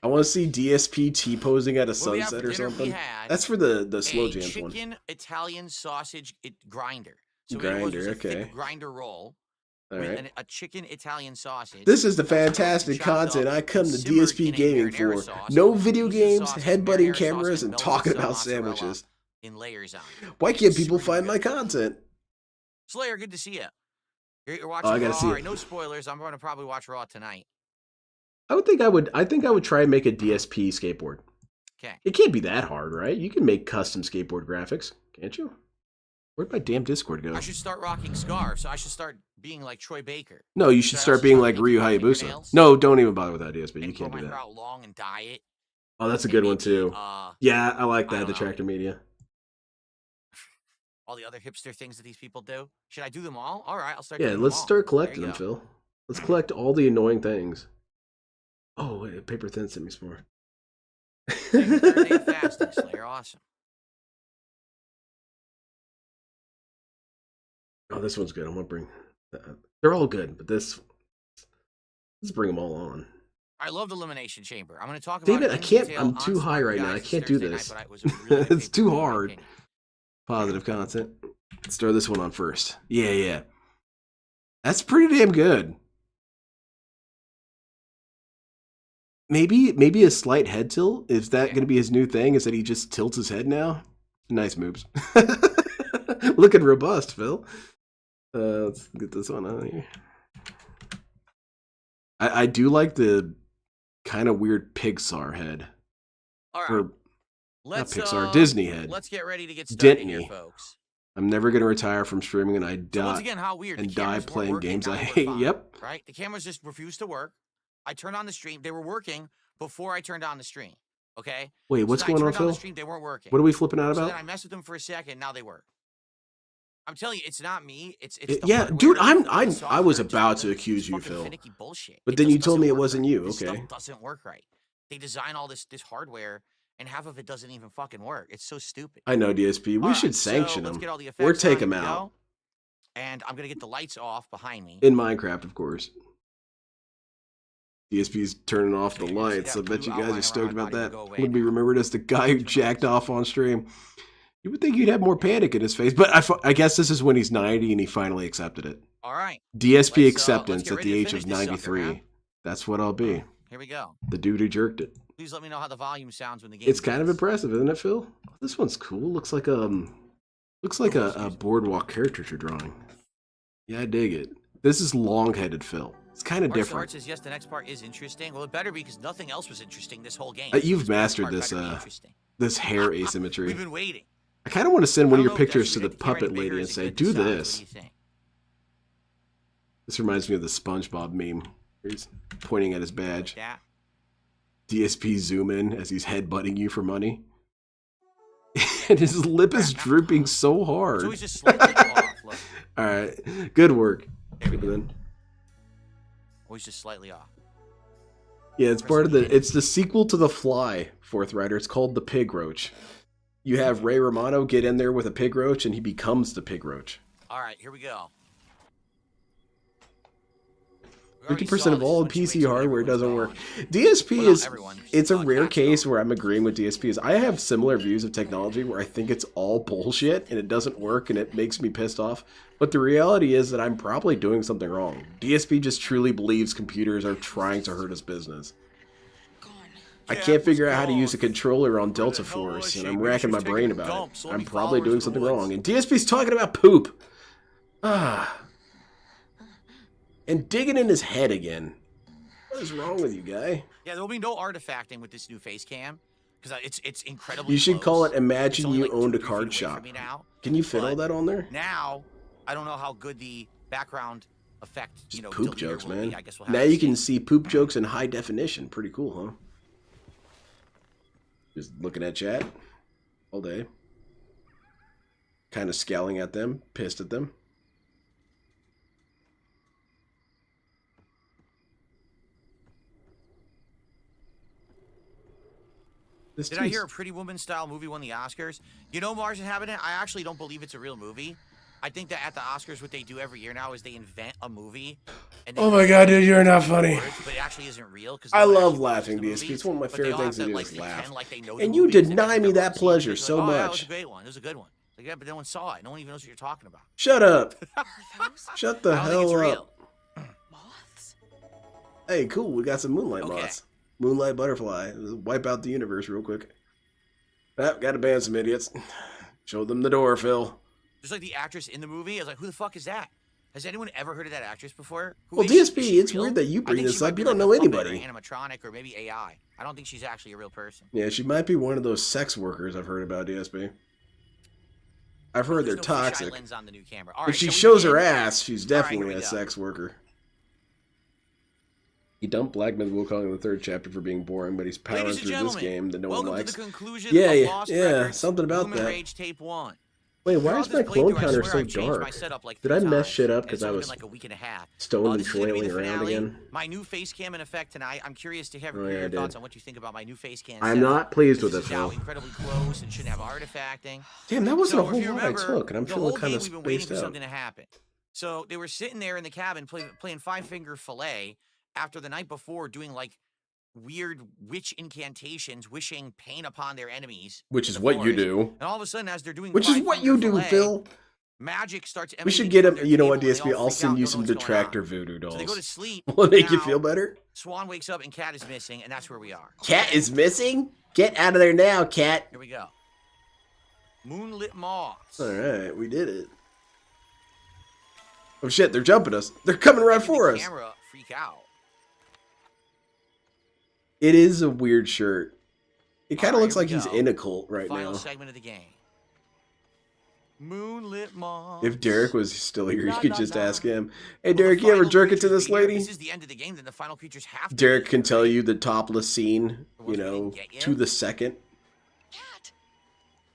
I want to see DSP T-posing at a What we had sunset for or dinner, we something. had That's for the slow a jams one. chicken Italian sausage grinder. So what it was Grinder, a thick okay. grinder roll All with right. a chicken Italian sausage. This is the that was chopped fantastic content up I come and to simmered DSP in a Gaming marinara for. sauce, No video pieces of games, sausage, headbutting marinara sauce, cameras, and melted talking about mozzarella sandwiches. in layers on. Why can't people Super find my good. content? Slayer, good to see you. You're watching I gotta Raw. see All it. right, no spoilers. I'm going to probably watch Raw tonight. I think I would try and make a DSP skateboard. Okay. It can't be that hard, right? You can make custom skateboard graphics, can't you? Where'd my damn Discord go? I should start rocking scarves. So I should start being like Troy Baker. No, you should Should I start also being start like making Ryu my Hayabusa. fingernails? No, don't even bother with that, DSP. You And grow can't my do hair that. out long and dye it. Oh, that's a and good one maybe, too. Yeah, I like I that, don't know. Detractor Media. All the other hipster things that these people do. Should I do them all? All right, I'll start. Yeah, doing let's them all. start There collecting you them, go. Phil. Let's collect all the annoying things. Oh, wait, Paper Thin sent me some more. Second third day of fasting, Slayer. Awesome. Oh, this one's good. I'm gonna bring. They're all good, but let's bring them all on. I loved Elimination Chamber. I'm going to talk about David, it I in can't. detail I'm on too high Smart right now. Guys I this can't do Thursday night, this. but it was a really good It's too pay-per-view, in my hard. opinion. Positive content. Let's throw this one on first. Yeah. That's pretty damn good. Maybe a slight head tilt. Is that going to be his new thing? Is that he just tilts his head now? Nice moves. Looking robust, Phil. Let's get this one on here. I do like the kind of weird Pixar head. All right. Or Let's not Pixar, Disney head. Let's get ready to get started Dentney. here, folks. I'm never going to retire from streaming, and I So once die again, how weird. and The die cameras weren't playing working, games now I they work hate. fine, Yep. Right? The cameras just refused to work. I turned on the stream. They were working before I turned on the stream. Okay? Wait, what's So then going I on, turned on the Phil? stream. They weren't working. What are we flipping out So about? then I messed with them for a second. Now they work. I'm telling you, it's not me. It's the Yeah, hardware, dude, the I software, was it's about just to accuse you, fucking Phil. finicky bullshit. But It then you doesn't told me it work wasn't right. you, This okay. stuff doesn't work right. They design all this hardware, and half of it doesn't even fucking work. It's so stupid. I know, DSP. We should sanction let's him. get all the Or effects take on. him out. And I'm gonna get the lights off behind me. In Minecraft, of course. DSP's turning off the lights. I bet you guys are stoked about that. Would be remembered as the guy who jacked off on stream. You would think he'd have more panic in his face, but I guess this is when he's 90 and he finally accepted it. All right. DSP acceptance at the age of 93. Sucker, huh? That's what I'll be. Here we go. The dude who jerked it. Please let me know how the volume sounds when the game. It's kind of impressive, isn't it, Phil? This one's cool. Looks like a boardwalk caricature drawing. Yeah, I dig it. This is long-headed Phil. It's kind of different. Says yes, the next part is interesting. Well, it better be because nothing else was interesting this whole game. You've mastered this hair asymmetry. We've been waiting. I kind of want to send one of your pictures to the puppet lady and say, do this. This reminds me of the SpongeBob meme. He's pointing at his badge. Yeah. DSP zoom in as he's headbutting you for money. And his lip is drooping so hard. So he's just slightly off. Look. All right. Good work. Then. Oh, he's just slightly off. Yeah, it's it's the sequel to The Fly, Fourth Rider. It's called The Pig Roach. You have Ray Romano get in there with a pig roach and he becomes the pig roach. All right, here we go. 50% of all PC hardware doesn't work. DSP is, it's a rare case where I'm agreeing with DSP. I have similar views of technology where I think it's all bullshit and it doesn't work and it makes me pissed off. But the reality is that I'm probably doing something wrong. DSP just truly believes computers are trying to hurt his business. I can't figure out how to use a controller on Delta Force and I'm racking my brain about it. I'm probably doing something wrong. And DSP's talking about poop. And digging in his head again. What is wrong with you, guy? Yeah, there will be no artifacting with this new face cam because it's incredibly. You should close. call it "Imagine you like owned a 2 card feet away shop." from me now, Can you fit all that on there? Now, I don't know how good the background effect. Just poop jokes, man. Be. I guess we'll now you can see poop jokes in high definition. Pretty cool, huh? Just looking at chat all day, kind of scowling at them, pissed at them. Did I hear a Pretty Woman style movie won the Oscars? You know, Mars Inhabitant, I actually don't believe it's a real movie. I think that at the Oscars, what they do every year now is they invent a movie. And oh my god, dude, you're not funny. Words, but it actually isn't real. I love laughing, DSP. It's one of my favorite things to do is laugh. And you deny me that pleasure so much. That was a great one. It was a good one. Like, yeah, but no one saw it. No one even knows what you're talking about. Shut up. Shut the hell up. Moths? Hey, cool. We got some moonlight moths. Moonlight butterfly. Wipe out the universe real quick. Gotta ban some idiots. Show them the door, Phil. Just like the actress in the movie. I was like, who the fuck is that? Has anyone ever heard of that actress before? Well, DSP, it's weird that you bring this up. You don't know anybody. Animatronic or maybe AI. I don't think she's actually a real person. Yeah, she might be one of those sex workers I've heard about, DSP. I've heard they're toxic. If she shows her ass, she's definitely a sex worker. He dumped Black Myth Wukong in the 3rd chapter for being boring, but he's powering through this game that no one likes. Yeah, something about that. Rage Tape 1. Wait, why is my clone counter so dark? Did I mess shit up because I was stoned and flailing around again? My new face cam in effect tonight. I'm curious to have your thoughts on what you think about my new face cam. I'm not pleased with it, Phil. Incredibly close and shouldn't have artifacting. Damn, that wasn't a whole lot I took, and I'm feeling kind of spaced out. Something to happen. So they were sitting there in the cabin playing 5-finger fillet after the night before doing like weird witch incantations, wishing pain upon their enemies. Which is what you do. And all of a sudden, as they're doing which is what you do, Phil. Magic starts. We should get him. You know what, DSP? I'll send you some Detractor voodoo dolls. So they go to sleep. Will it make you feel better? Swan wakes up and Cat is missing, and that's where we are. Cat is missing? Get out of there now, Cat. Here we go. Moonlit moths. All right, we did it. Oh shit! They're jumping us. They're coming right for us. Camera freak out. It is a weird shirt. It kind of looks like he's in a cult right now. Final segment of the game. Moonlit moths. If Derek was still here, you could just ask him. Hey, Derek, you ever jerk it to this lady? This is the end of the game. Then the final creatures have to. Derek can tell you the topless scene, you know, to the second.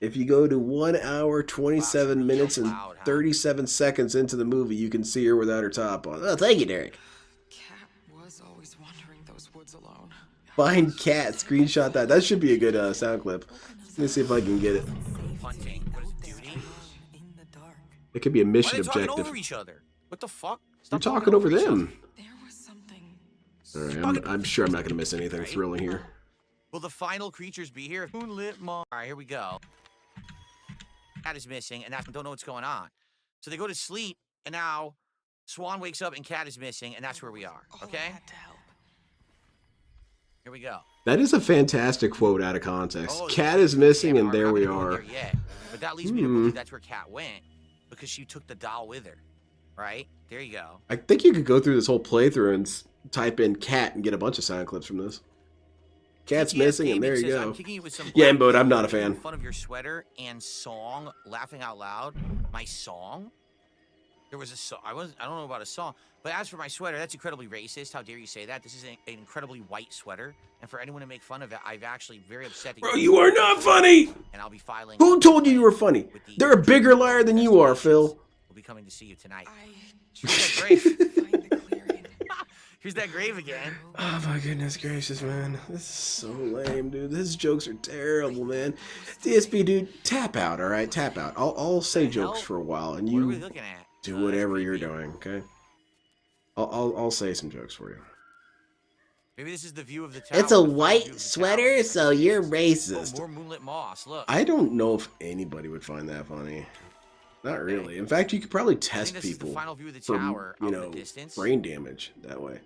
If you go to 1 hour, 27 minutes, and 37 seconds into the movie, you can see her without her top on. Oh, thank you, Derek. Cat was always wandering those woods alone. Find cat. Screenshot that. That should be a good sound clip. Let me see if I can get it. Hunting. What is it, duty? It could be a Why are mission they talking objective. over each other? What the fuck? You're Stop talking over each other. them. There was something. All right, I'm sure I'm not going to miss anything thrilling here. Will the final creatures be here? Moonlit Mall. All right, here we go. Cat is missing, and don't know what's going on. So they go to sleep, and now Swan wakes up, and Cat is missing, and that's where we are. Okay. I had to help. Here we go. That is a fantastic quote out of context. Oh, Cat is missing, damn, and there I'm we not gonna go are. there yet. But that leads me to believe that's where Cat went, because she took the doll with her. Right? There you go. I think you could go through this whole playthrough and type in cat and get a bunch of sound clips from this. Cat's missing, and there you go. Yeah, but I'm not a fan. Fun of your sweater and song, laughing out loud. My song? There was a song. I don't know about a song. But as for my sweater, that's incredibly racist. How dare you say that? This is an incredibly white sweater. And for anyone to make fun of it, I've actually very upset. Bro, you are not funny! And I'll be filing. Who told you were funny? They're a bigger liar than you are, Phil. We'll be coming to see you tonight. Here's that grave. find the clearing. Here's that grave again. Oh my goodness gracious, man. This is so lame, dude. These jokes are terrible, man. DSP, dude, tap out, all right? Tap out. I'll say jokes for a while, and What are we you looking at? do whatever you're doing, okay? I'll say some jokes for you. Maybe this is the view of the tower. It's a the final view white of the sweater, tower. so you're Oh, racist. more moonlit moss. Look. I don't know if anybody would find that funny. Not really. In fact, you could probably I think test this is people the final view of the from, tower you out know, in the distance. brain damage that way.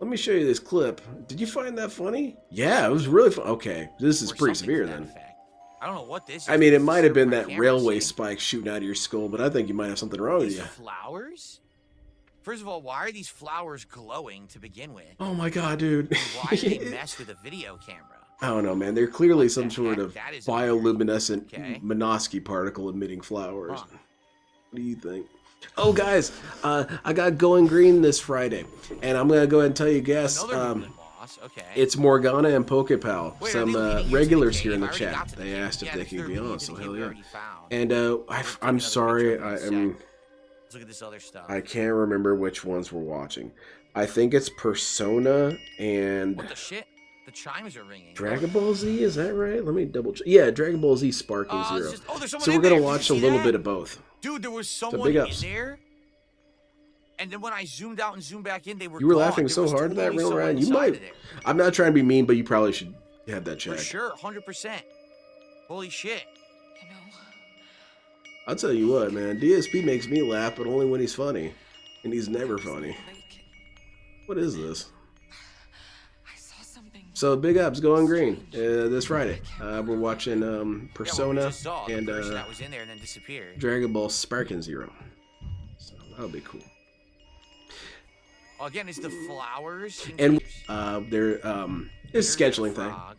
Let me show you this clip. Did you find that funny? Yeah, it was really fun. Okay, this is Or pretty something to severe that then. effect. I don't know what this is. I mean, it This might have is been my that camera, railway see? spike shooting out of your skull, but I think you might have something wrong with These you. flowers? First of all, why are these flowers glowing to begin with? Oh my god, dude. And why do they mess with a video camera? I don't know, man. They're clearly What some the sort heck? of That is bioluminescent Okay. Minosky particle emitting flowers. Huh. What do you think? Oh, guys, I got Going Green this Friday, and I'm gonna go ahead and tell you, guys, Another moonlit moss. Okay. it's Morgana and Pokepal. Wait, are Some they leading you to the regulars cave? here in the I already chat. got to the They cave. asked if Yeah, they this could is be their on, lead to so the hell cave we yeah. already found. And Let's take I'm another sorry, picture of I it in a am. sec. Let's look at this other stuff. I can't remember which ones we're watching. I think it's Persona and What the shit? The chimes are ringing. Dragon Ball Z. Is that right? Let me double check. Yeah, Dragon Ball Z Sparking It's Zero. just- oh, there's someone So in we're gonna there. Did watch you a see little that? bit of both. Dude, there was someone big in ups. there. And then when I zoomed out and zoomed back in, they were You were gone. laughing There so was hard at that, totally Real someone Ryan. You inside might. of there. I'm not trying to be mean, but you probably should have that For checked. sure, 100%. Holy shit. You know, I'll tell you what, man. DSP makes me laugh, but only when he's funny, and he's never funny. like, What is this? I saw something. So Big Ups Going Green this Friday. We're watching Yeah, well, we Persona just saw the and person that was in there and then disappeared. Dragon Ball Sparking Zero. So that'll be cool. Oh, again, it's the flowers. And creatures. they're it's a There's scheduling that thing, frog.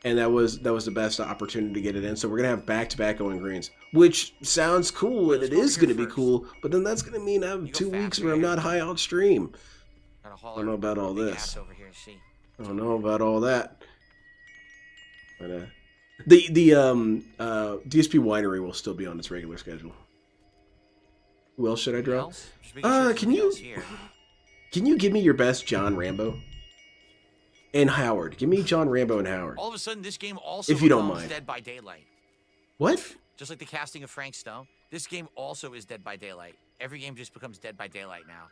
and that was the best opportunity to get it in. So we're gonna have back-to-back Going Greens, which sounds cool, and Let's it go is over here gonna be first. cool. But then that's gonna mean I have You go 2 weeks faster where I'm here. not high on stream. Gotta I don't know about all big this. ass over here, see. I don't know about all that. But the DSP Winery will still be on its regular schedule. Who else should I Anything draw? else? Just making sure there's Can nothing you- else here. Can you give me your best John Rambo? And Howard. Give me John Rambo and Howard. All of a sudden, this game also If you don't becomes mind. Dead by Daylight. What? Just like the casting of Frank Stone, this game also is Dead by Daylight. Every game just becomes Dead by Daylight now.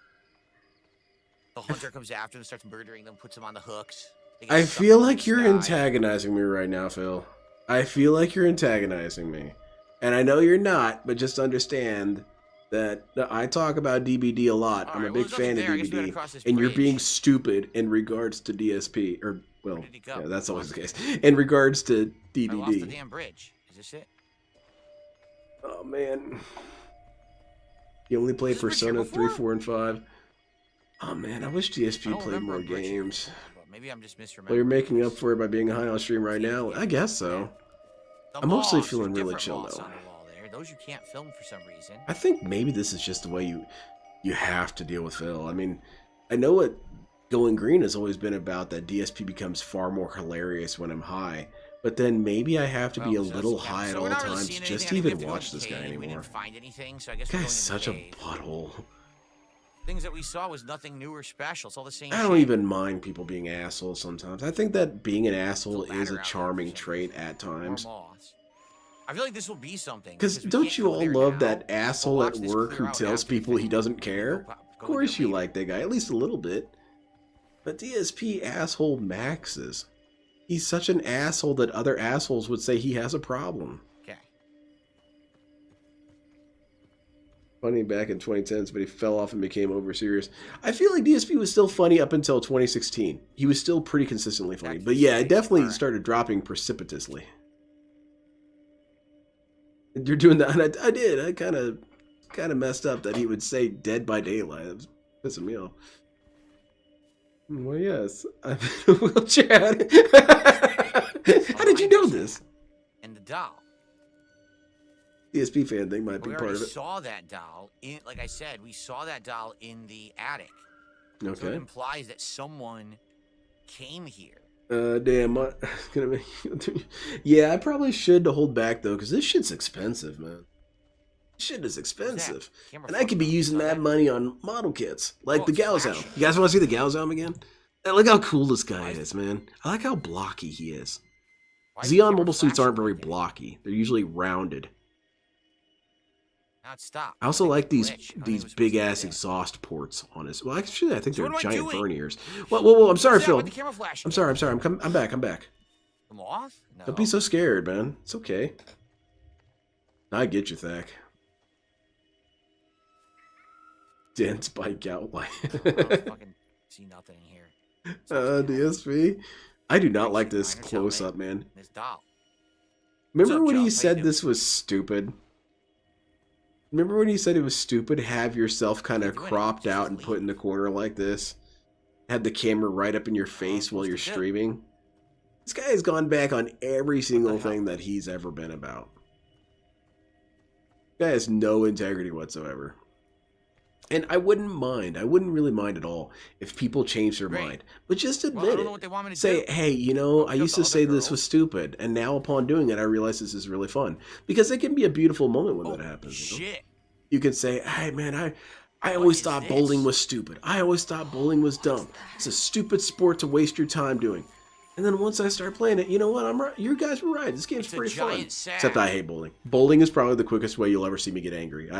The hunter comes after them, starts murdering them, puts them on the hooks. They get I stuck feel in the like you're sky. antagonizing me right now, Phil. I feel like you're antagonizing me. And I know you're not, but just understand that I talk about DBD a lot. All I'm right, a well, big there's nothing fan there. I of guess we gotta DBD. cross this And you're bridge. being stupid in regards to DSP. Or, well, Where did he go? yeah, that's always the case. In regards to I lost the DBD. damn bridge. Is this it? Oh, man. You only played Has this been Persona here 3, before? 4, and 5. Oh, man, I wish I DSP don't played remember more a bridge here games. before, but maybe I'm just misremembering. Well, you're making up for it by being high on stream right now. I guess so. The I'm mostly moss, feeling there's really different chill, moss though. on the wall there. Those you can't film for some reason. I think maybe this is just the way you have to deal with Phil. I mean, I know what Going Green has always been about, that DSP becomes far more hilarious when I'm high. But then maybe I have to be a Well, so little yeah, high at so all we're not really times seeing just anything. to I think we even have to go watch in the this guy cave. We anymore. didn't find anything, so I guess This we're going guy's in the such a cave. butthole. things that we saw was nothing new or special. It's all the same. I don't shit. even mind people being assholes sometimes. I think that being an asshole There's is a ladder out there charming for some trait reason. at More times. moths. I feel like this will be something. Because we don't can't you go all there love now, that but asshole watch at this work clear who out tells after the people he thing. doesn't Go care? go Of in course there you later. like that guy, at least a little bit. But DSP asshole maxes. He's such an asshole that other assholes would say he has a problem. Okay. Funny back in 2010s, but he fell off and became over serious. I feel like DSP was still funny up until 2016. He was still pretty consistently funny. But yeah, it definitely started dropping precipitously. You're doing that, and I did. I kind of messed up that he would say "Dead by Daylight." It was pissing me off. Well, yes, I'm in a wheelchair. How did you know this? And the doll. DSP fan thing might be We part already of it. saw that doll in, like I said, we saw that doll in the attic. So it Okay. implies that someone came here. Damn, gonna make yeah, I probably should hold back though, because this shit's expensive, man. This shit is expensive. Camera And I could be fucked up. using Saw that money on model kits, like Oh, the it's Galzam. flashing. You guys want to see the Galzam again? Look how cool this guy is, man. I like how blocky he is. Why is the Xeon camera mobile suits flashing aren't very like that? blocky. They're usually rounded. Now it stopped. I also think like it's a these glitch. I don't think it these was supposed big to be ass there. exhaust ports on his. Well, actually, I think So they're what am I giant doing? verniers. Whoa! I'm sorry, What's that Phil. with the camera flashing? I'm sorry. I'm back. The moth? No. Don't be so scared, man. It's okay. I get you, Thack. Dense bike outline. I don't fucking see nothing in here. DSP. I do not like Actually, this minor close cellmate. up, man. This doll. Remember up, when Joe? How he you said doing? this was stupid? Remember when he said it was stupid? Have yourself kind of doing it? cropped Just out and leave. put in the corner like this. Have the camera right up in your face while supposed you're to do? streaming. This guy has gone back on every single hell? thing that he's ever been about. Guy has no integrity whatsoever. And I wouldn't really mind at all if people change their Great. mind. But just Well, I admit don't it. know what they want me to Say, do. hey, you know, I Hook used up to the say other this girl. was stupid, and now upon doing it, I realize this is really fun. Because it can be a beautiful moment when that happens. You know? Shit. You can say, hey, man, I What always is thought this? bowling was stupid. I always thought bowling was dumb. It's a stupid sport to waste your time doing. And then once I start playing it, you know what? I'm right. You guys were right. This game's It's a pretty fun. giant sack. Except I hate bowling. Bowling is probably the quickest way you'll ever see me get angry.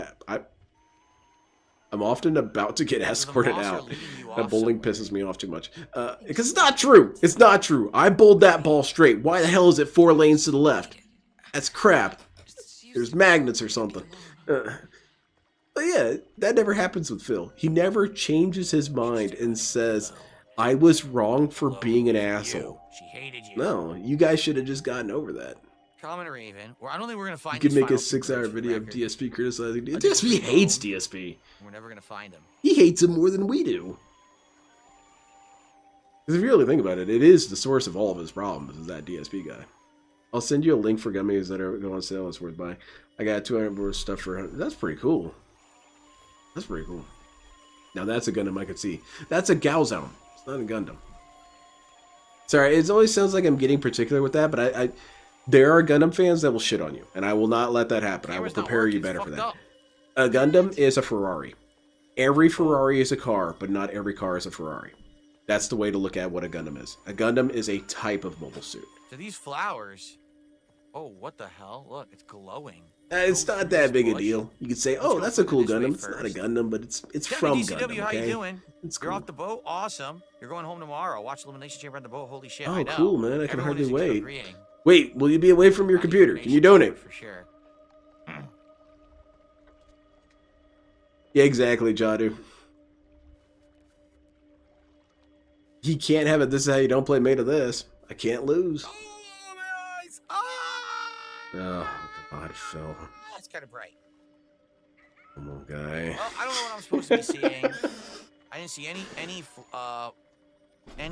I'm often about to get So the escorted moths are out. leading you That off bowling somewhere. pisses me off too much. Because it's not true. It's not true. I bowled that ball straight. Why the hell is it 4 lanes to the left? That's crap. There's magnets or something. But yeah, that never happens with Phil. He never changes his mind and says, I was wrong for being an asshole. She hated you. No, you guys should have just gotten over that. Common Raven. Well, I don't think we're gonna find. You could these make a final 6-hour two for the video of record. DSP criticizing DSP. I think DSP we hates know. DSP. We're never gonna find him. He hates him more than we do. Because if you really think about it, it is the source of all of his problems, is that DSP guy. I'll send you a link for gummies that are going on sale. It's worth buying. I got 200 worth stuff for 100. That's pretty cool. That's pretty cool. Now that's a Gundam I could see. That's a Galzam. It's not a Gundam. Sorry, it always sounds like I'm getting particular with that, but I there are Gundam fans that will shit on you, and I will not let that happen. I will Camera's not prepare you working, better it's for fucked that. up. A Gundam is a Ferrari. Every Ferrari is a car, but not every car is a Ferrari. That's the way to look at what a Gundam is. A Gundam is a type of mobile suit. So these flowers. Oh, what the hell? Look, it's glowing. It's Go not through that this big a bush. deal. You could say, Let's oh, go that's a through cool this way Gundam. It's not a first. Gundam, but it's Debbie, from DCW, Gundam, how you okay? doing? It's You're cool. off the boat? Awesome. You're going home tomorrow. Watch Elimination Chamber on the boat. Holy shit, Oh, I know. cool, man. I can Everyone hardly is wait. agreeing. Wait, will you be away from your On the computer? Can you Elimination donate? Chamber, For sure. Yeah, exactly, Jadu. He can't have it. This is how you don't play Made of This. I can't lose. Oh, my eyes! Ah! Oh, God, Phil. That's kind of bright. Come on, guy. Well, I don't know what I'm supposed to be seeing. I didn't see any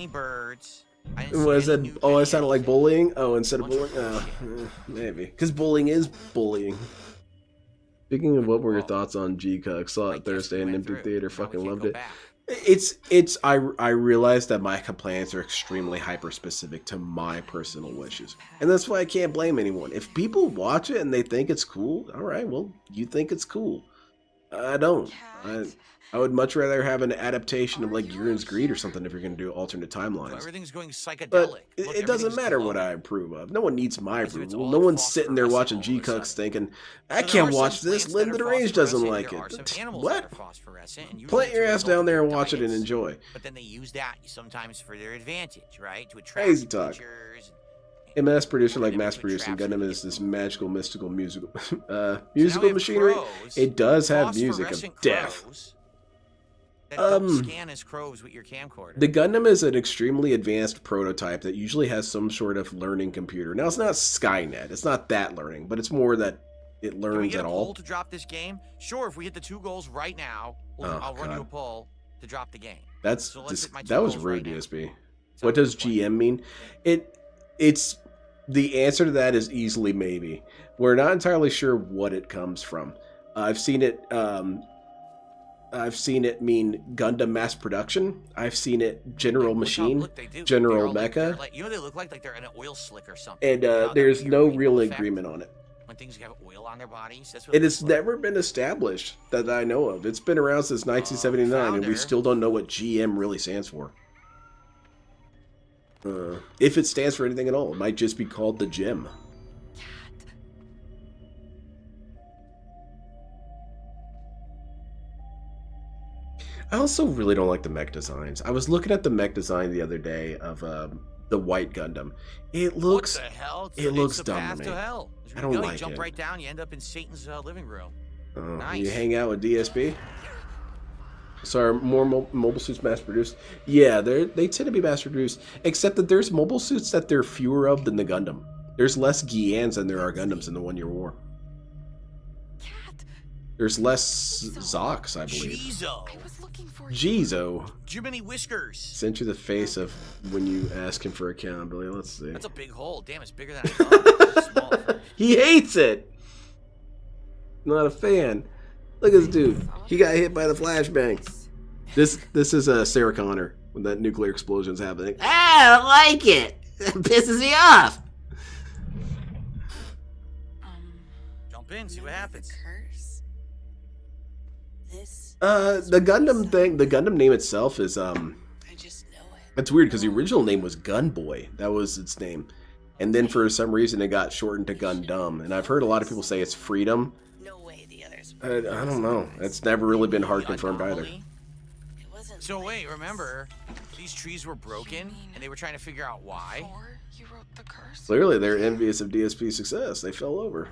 birds. I didn't see Was any that? new Oh, I sounded like videos. bullying? Oh, instead of Bunch bullying? of Maybe. Because bullying is bullying. Speaking of, what were your Oh. thoughts on G-Cuck? Saw I it guess Thursday we in went Empty through. Theater. Now we Fucking can't loved go it. back. I realize that my complaints are extremely hyper-specific to my personal wishes. And that's why I can't blame anyone. If people watch it and they think it's cool, alright, well, you think it's cool. I don't. Cat. I would much rather have an adaptation of like Yuren's Greed or something if you're going to do alternate So timelines. everything's going psychedelic. But Look, it doesn't everything's matter what glowing. I approve of. No one needs my Because if it's approval. all No like one's sitting there watching phosphorescent all of a G-Cucks sudden. thinking, So I there can't are watch some this. plants Linda that are DeRange doesn't phosphorescent, like there are some it. animals What? that are phosphorescent, and usually Plant your it's a ass result down of there their and watch it and diets. enjoy. But then they use that sometimes for their advantage, right? To attract Crazy talk. creatures. A mass producer like Whatever mass to producing attract Gundam them is to this get- magical, mystical, musical, So now we musical have machinery. crows, It does have music of phosphorescent death. crows that don't Um, scan as crows with your camcorder. The Gundam is an extremely advanced prototype that usually has some sort of learning computer. Now, it's not Skynet. It's not that learning, but it's more that it Can we learns get at a all. poll to drop this game? Sure, if we hit the 2 goals right now, I'll run you God. a poll to drop the game. That's So let's hit my that two was goals rude, right now. DSP. So What does what? GM mean? It's the answer to that is easily maybe. We're not entirely sure what it comes from. I've seen it mean Gundam mass production. I've seen it General Look how- Machine, look, they do. General They're all like- they're Mecha, like- you know, they look like they're in an oil slick or something. and You know, that there's weird no rainbow real effect agreement on it. when things have oil on their bodies. That's what It looks has like. never been established that I know of. It's been around since 1979, and we founder. still don't know what GM really stands for. If it stands for anything at all, it might just be called the Gem. I also really don't like the mech designs. I was looking at the mech design the other day of the White Gundam. It looks What the hell? it looks the dumb to path me. to hell. There I you don't go. like You jump it. right down, you end up in Satan's living room. You Nice. hang out with DSP. So are more mobile suits mass produced? Yeah, they tend to be mass produced, except that there's mobile suits that there are fewer of than the Gundam. There's less Gyans than there are Gundams in the 1 Year War. Cat. There's less Zoks, I believe. Jizo. I was looking for you. Jizo Jiminy Whiskers. sent you the face of when you ask him for accountability. Let's see. That's a big hole. Damn, it's bigger than I thought. It's small at first. He hates it. Not a fan. Look at this dude. He got hit by the flashbang. This is Sarah Connor when that nuclear explosion's happening. I don't like it. It pisses me off. Jump in, see what happens. Curse. This. The Gundam thing, the Gundam name itself is I just know it. it's weird because the original name was Gunboy. That was its name. And then for some reason it got shortened to Gundam. And I've heard a lot of people say it's Freedom. No way the others. I don't know. It's never really been hard confirmed either. Anomaly. It wasn't. So wait, remember, these trees were broken, and they were trying to figure out why. Before you wrote the curse. Clearly they're envious of DSP's success. They fell over.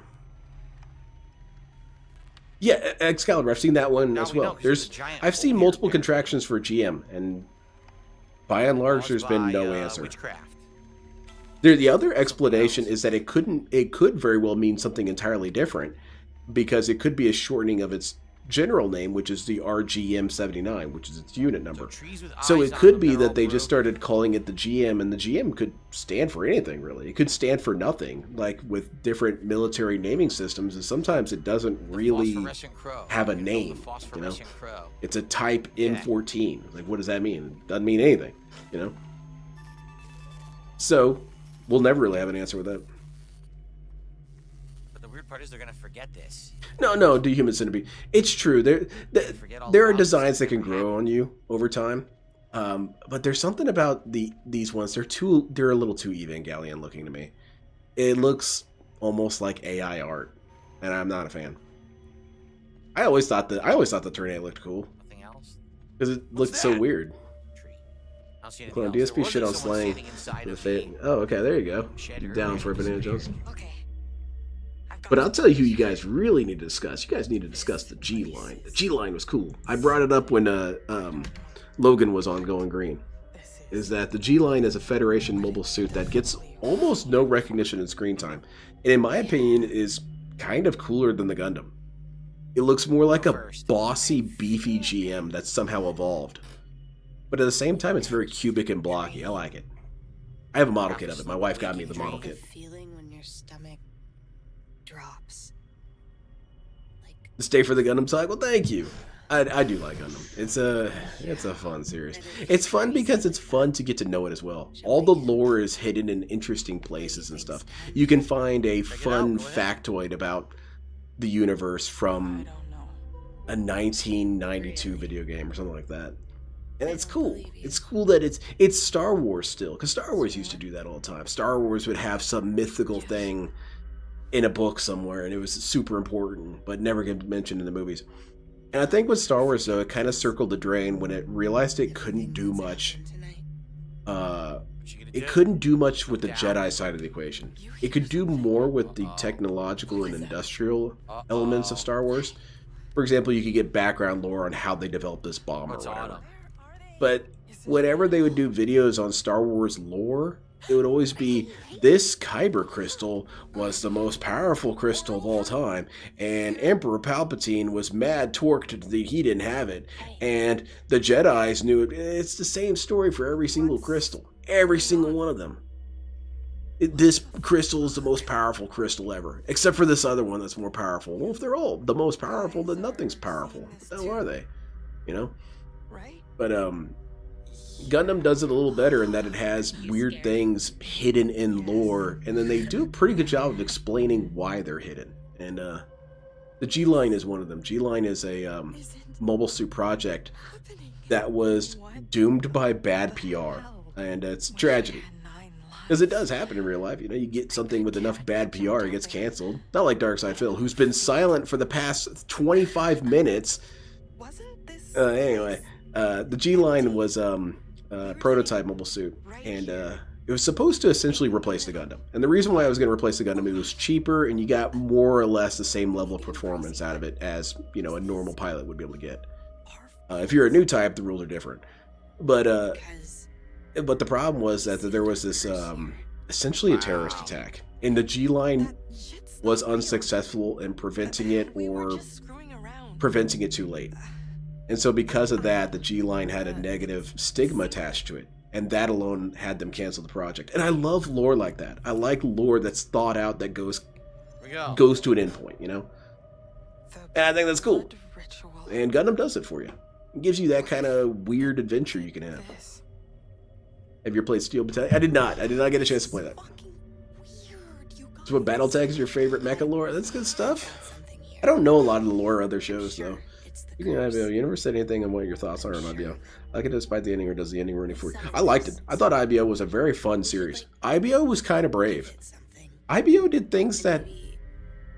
Yeah, Excalibur. I've seen that one Now as we know, well. 'cause there's There's a giant I've seen hole here, multiple apparently. contractions for GM, and by and large, Caused there's been by, no answer. Witchcraft. The other explanation is that it could very well mean something entirely different, because it could be a shortening of its general name, which is the RGM-79, which is its unit number. Trees with So eyes it on could them be are all that they just broken. started calling it the GM, and the GM could stand for anything, really. It could stand for nothing, like with different military naming systems, and sometimes it doesn't really Phosphorescent crow. have a You know, the name, you know? phosphorescent crow. It's a type M14. Like, what does that mean? It doesn't mean anything, you know? So, we'll never really have an answer with that. But the weird part is they're gonna forget this. No, do human centipede. It's true. Forget all There are about designs this. that can grow on you over time. But there's something about these ones. They're a little too Evangelion looking to me. It looks almost like AI art, and I'm not a fan. I always thought the Tornado looked cool Nothing else. because it What's looked so that? weird. Tree. I don't see Hold on, anything else. DSP There shit on wasn't someone slang. standing inside The of fa- me. Oh, okay, there you go. Shed You her down earring for a Banana disappeared. Jones. Okay. I've got But I'll tell you who you guys really need to discuss. You guys need to discuss the G line. The G line was cool. I brought it up when Logan was on Going Green. Is that the G line is a Federation mobile suit that gets almost no recognition in screen time, and in my opinion is kind of cooler than the Gundam. It looks more like a bossy, beefy GM that's somehow evolved, but at the same time it's very cubic and blocky. I like it. I have a model kit of it. My wife got me the model kit. Feeling when your stomach drops. Like Stay for the Gundam cycle. Thank you. I do like Gundam. It's a fun series. It's fun because it's fun to get to know it as well. All the lore is hidden in interesting places and stuff. You can find a fun factoid about the universe I from don't know. a 1992 video game or something like that. And it's cool. It's cool that it's Star Wars still, because Star Wars used to do that all the time. Star Wars would have some mythical thing in a book somewhere, and it was super important, but never get mentioned in the movies. And I think with Star Wars, though, it kind of circled the drain when it realized it couldn't do much. It couldn't do much with the Jedi side of the equation. It could do more with the technological and industrial elements of Star Wars. For example, you could get background lore on how they developed this bomb or whatever. But whenever they would do videos on Star Wars lore, it would always be, this Kyber crystal was the most powerful crystal of all time, and Emperor Palpatine was mad torqued that he didn't have it, and the Jedis knew it. It's the same story for every single crystal. Every single one of them. This crystal is the most powerful crystal ever, except for this other one that's more powerful. Well, if they're all the most powerful, then nothing's powerful. What the hell are they? You know? But Gundam does it a little better in that it has weird things hidden in lore, and then they do a pretty good job of explaining why they're hidden. And the G-Line is one of them. G-Line is a mobile suit project that was doomed by bad PR, and it's a tragedy. Because it does happen in real life. You know, you get something with enough bad PR, it gets canceled. Not like Darkside Phil, who's been silent for the past 25 minutes. Anyway, the G-Line was a prototype mobile suit, and it was supposed to essentially replace the Gundam. And the reason why I was going to replace the Gundam, it was cheaper, and you got more or less the same level of performance out of it as, you know, a normal pilot would be able to get. If you're a new type, the rules are different. But the problem was that there was this essentially a terrorist attack, and the G-Line was unsuccessful in preventing it, or preventing it too late. And so because of that, the G-Line had a negative stigma attached to it, and that alone had them cancel the project. And I love lore like that. I like lore that's thought out, that goes to an endpoint, you know? And I think that's cool. And Gundam does it for you. It gives you that kind of weird adventure you can have. Have you ever played Steel Battalion? I did not. I did not get a chance to play that. So what, Battletech is your favorite mecha lore? That's good stuff. I don't know a lot of the lore of other shows, though. You never said anything on what your thoughts are on IBO. I like it despite the ending, or does the ending ruin it for you? I liked it. I thought IBO was a very fun series. IBO was kind of brave. IBO did things that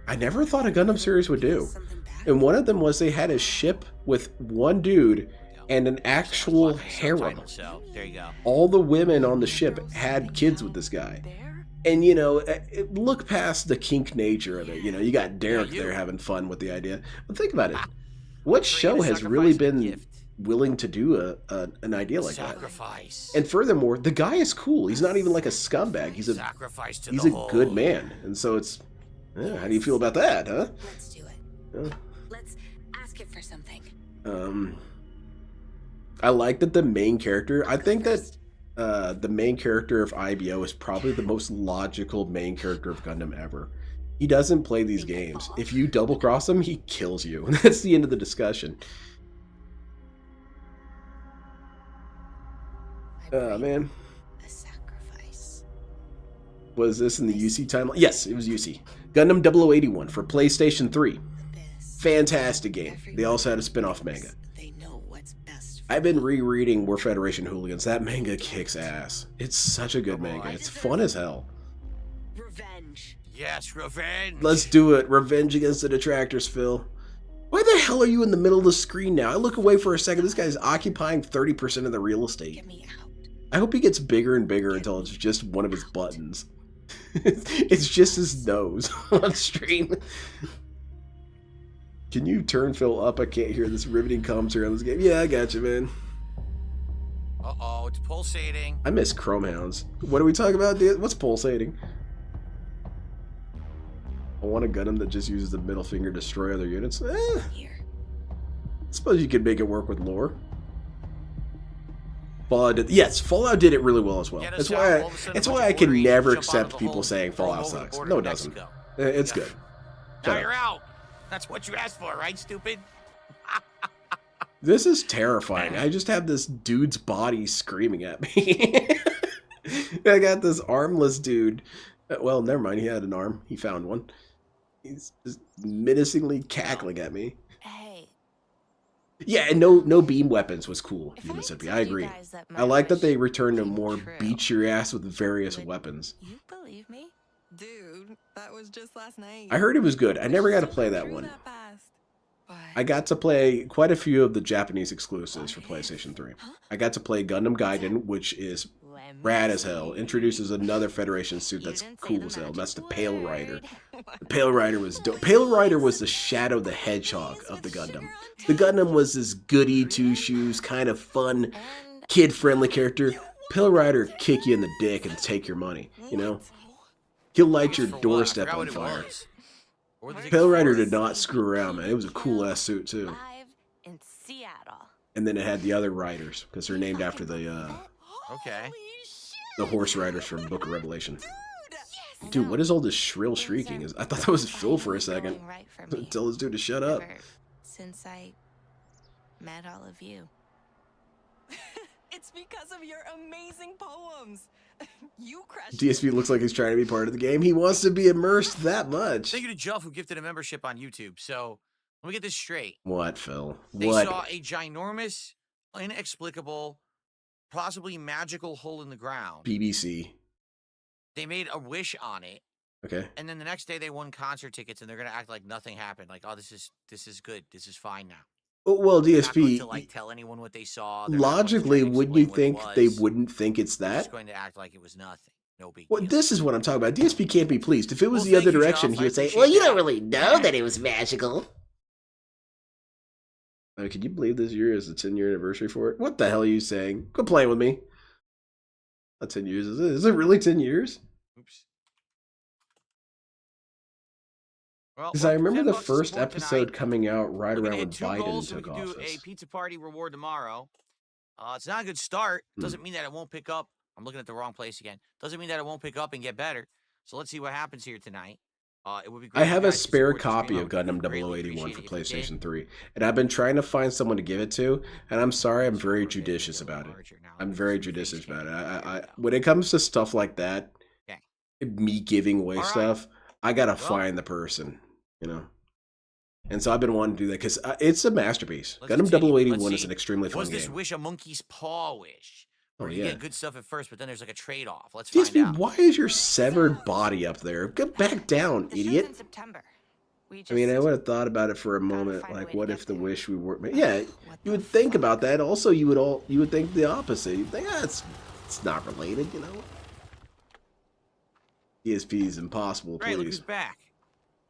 I never thought a Gundam series would do. And one of them was they had a ship with one dude and an actual harem. All the women on the ship had kids with this guy. And, you know, look past the kink nature of it. You know, you got Derek there having fun with the idea. But think about it. What show has really been willing to do an idea like that? And furthermore, the guy is cool. He's not even like a scumbag. He's a good man. And so it's, how do you feel about that, huh? Let's do it. Let's ask it for something. I like that the main character, I think that the main character of IBO is probably the most logical main character of Gundam ever. He doesn't play these games. If you double cross him, he kills you. And that's the end of the discussion. Man. A sacrifice. Was this in the UC timeline? Yes, it was UC. Gundam 0081 for PlayStation 3. Fantastic game. They also had a spin-off manga. They know what's best. I've been rereading War Federation Hooligans. That manga kicks ass. It's such a good manga. It's fun as hell. Revenge. Yes, revenge. Let's do it. Revenge against the Detractors, Phil. Why the hell are you in the middle of the screen now? I look away for a second. This guy's occupying 30% of the real estate. Get me out. I hope he gets bigger and bigger until it's just one of his buttons. It's just his nose on stream. Can you turn Phil up? I can't hear this riveting commentary on this game. Yeah, I got you, man. Uh-oh, it's pulsating. I miss Chrome Hounds. What are we talking about, dude? What's pulsating? I want a Gundam that just uses the middle finger to destroy other units. Here. I suppose you could make it work with lore. Fallout did, yes, Fallout did it really well as well. That's why I can never accept people saying Fallout sucks. No, it doesn't. It's good. Now you're out. That's what you asked for, right, stupid? This is terrifying. I just have this dude's body screaming at me. I got this armless dude. Well, never mind. He had an arm. He found one. He's just menacingly cackling at me. Hey, Yeah, and no beam weapons was cool in Mississippi. I agree. I like that they returned to more beat your ass with various weapons. You believe me? Dude, that was just last night. I heard it was good. I never got to play that one. I got to play quite a few of the Japanese exclusives for PlayStation 3. I got to play Gundam Gaiden, which is rad as hell. Introduces another Federation suit that's cool as hell. That's the Pale Rider. The Pale Rider was dope. Pale Rider was the Shadow the Hedgehog of the Gundam. The Gundam was this goody two-shoes, kind of fun, kid-friendly character. Pale Rider kick you in the dick and take your money, you know? He'll light your doorstep on fire. Pale Rider did not screw around, man. It was a cool-ass suit, too. Live in Seattle. And then it had the other riders, because they're named after the horse riders from Book of Revelation. Dude, what is all this shrill shrieking? I thought that was Phil for a second. Tell this dude to shut up. Since I met all of you. It's because of your amazing poems. You crushed. DSP looks like he's trying to be part of the game. He wants to be immersed that much. Thank you to Jeff who gifted a membership on YouTube. So let me get this straight. What, Phil? They What? saw a ginormous, inexplicable, possibly magical hole in the ground. BBC. They made a wish on it. Okay. And then the next day they won concert tickets and they're gonna act like nothing happened. Like, oh, this is good. This is fine now. Well, They're not going DSP, to like tell anyone what they saw. They're not going to logically, try to wouldn't you explain what think it they was. wouldn't think it's They're just that? going to act like it was nothing. No big Well, deal. this is what I'm talking about. DSP can't be pleased. If it was Well, the other thank you, direction, Jeff. he I would say, appreciate well, you that. don't really know that it was magical. Can you believe this year is the 10-year anniversary for it? What the hell are you saying? Quit playing with me. Not 10 years, is it? Is it really 10 years? Oops. Well, Because I remember the $10 to first support episode tonight. coming out right We're gonna around when hit 2 Biden goals so we took can do office. a pizza party reward tomorrow. It's not a good start. Hmm. Doesn't mean that it won't pick up. I'm looking at the wrong place again. Doesn't mean that it won't pick up and get better. So let's see what happens here tonight. It would be great I if you have a guys could spare support the copy stream. of I would Gundam greatly 0081 appreciate for it if you did. PlayStation 3, and I've been trying to find someone to give it to, and I'm sorry, I'm very Support it. judicious about it. Larger now. I'm There's very some judicious face about it. cam. There I we go. when it comes to stuff like that, Okay. me giving away All right. stuff, I gotta Well- find the person, you know. And so I've been wanting to do that because it's a masterpiece. Let's Gundam continue. 0081 Let's is see. an extremely fun Was this game. wish a monkey's paw wish? Oh, Or do you yeah. get good stuff at first, but then there's like a trade-off? Let's find DSP, out. why is your severed body up there? Get back down, The show's idiot. in September. We I mean, I just would have thought about it for a gotta moment, find a like, way to what get if the there. wish we were? Yeah, What you the would think fuck? about that. Also, you would think the opposite. You'd think, it's not related, you know. DSP is impossible, Great, look please. who's back.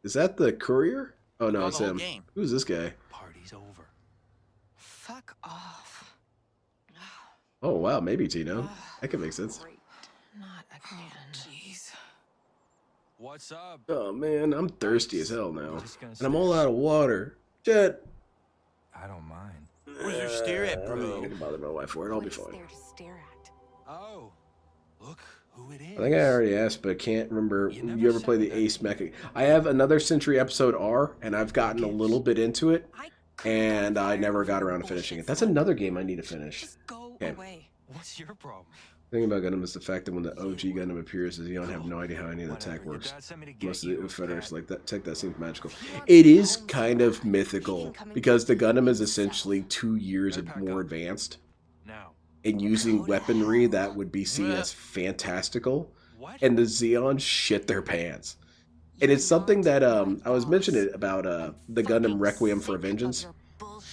Is that the courier? Oh no, Call it's the whole him. game. Who's this guy? Party's over. Fuck off. Oh wow, maybe Tino. That could make sense. Great. Not again. Jeez. What's up? Oh man, I'm thirsty as hell now, Just gonna and I'm all out of water. Shit. I don't mind. Where's your stare at, I'm not bro? gonna bother my wife for it. I'll be What is fine. there to stare at? Oh, look who it is. I think I already asked, but I can't remember. You never You ever play said the that. Ace Mecha? I have another Century episode R, and I've gotten a little bit into it, and I never got around to finishing it. That's another game I need to finish. Just go Okay. away. What's your problem? The thing about Gundam is the fact that when the OG Gundam appears, is you don't have no idea how any of the Whatever, tech your works. dad sent me to get Most of you, the Federates cat. like that tech that seems magical. It is kind of mythical because the Gundam is essentially 2 years more advanced, Now, and using weaponry that would be seen as fantastical, what? and the Xeons shit their pants. And it's something that I was mentioning it about the Gundam Requiem for Vengeance.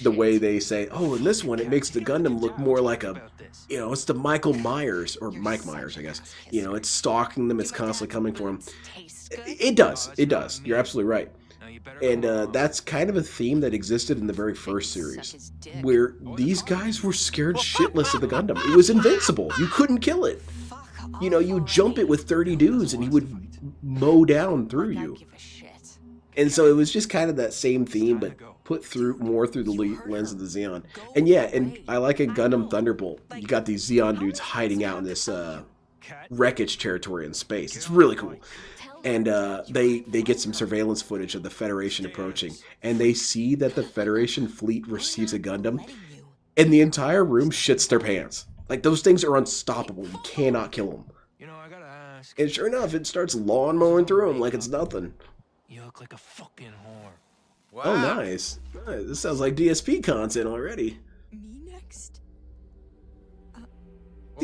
The way they say, oh, in this one it makes the Gundam look more like a, you know, it's the Michael Myers, or Mike Myers, I guess. You know, it's stalking them, it's constantly coming for them. It does, it does. You're absolutely right. Now you better And come along. that's kind of a theme that existed in the very first series, where these guys were scared shitless of the Gundam. It was invincible. You couldn't kill it. You know, you would jump it with 30 dudes and he would mow down through you. And so it was just kind of that same theme, but put through more through the lens of the Xeon. And yeah, and I like in Gundam Thunderbolt, you got these Xeon dudes hiding out in this wreckage territory in space. It's really cool. And they get some surveillance footage of the Federation approaching, and they see that the Federation fleet receives a Gundam, and the entire room shits their pants. Like, those things are unstoppable. You cannot kill them. You know, I gotta ask. And sure enough, it starts lawn mowing through them like it's nothing. You look like a fucking whore. Wow. Oh, nice. This sounds like DSP content already. Me next? What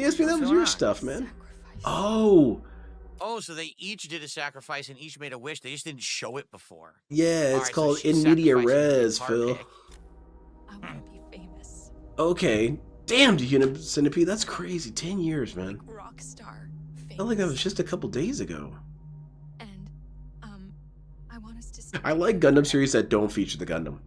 DSP, that was your on? stuff, man. Sacrifice. Oh, Oh, so they each did a sacrifice and each made a wish. They just didn't show it before. yeah, it's Alright, so called she's In Media sacrificing the Res, guitar Phil. pick. I want to be famous. Okay. Damn, Unit Centipede, that's crazy. 10 years, man. Like rock star. Famous. Felt like that was just a couple days ago. And, I want us to stay I like Gundam series that don't feature the Gundam.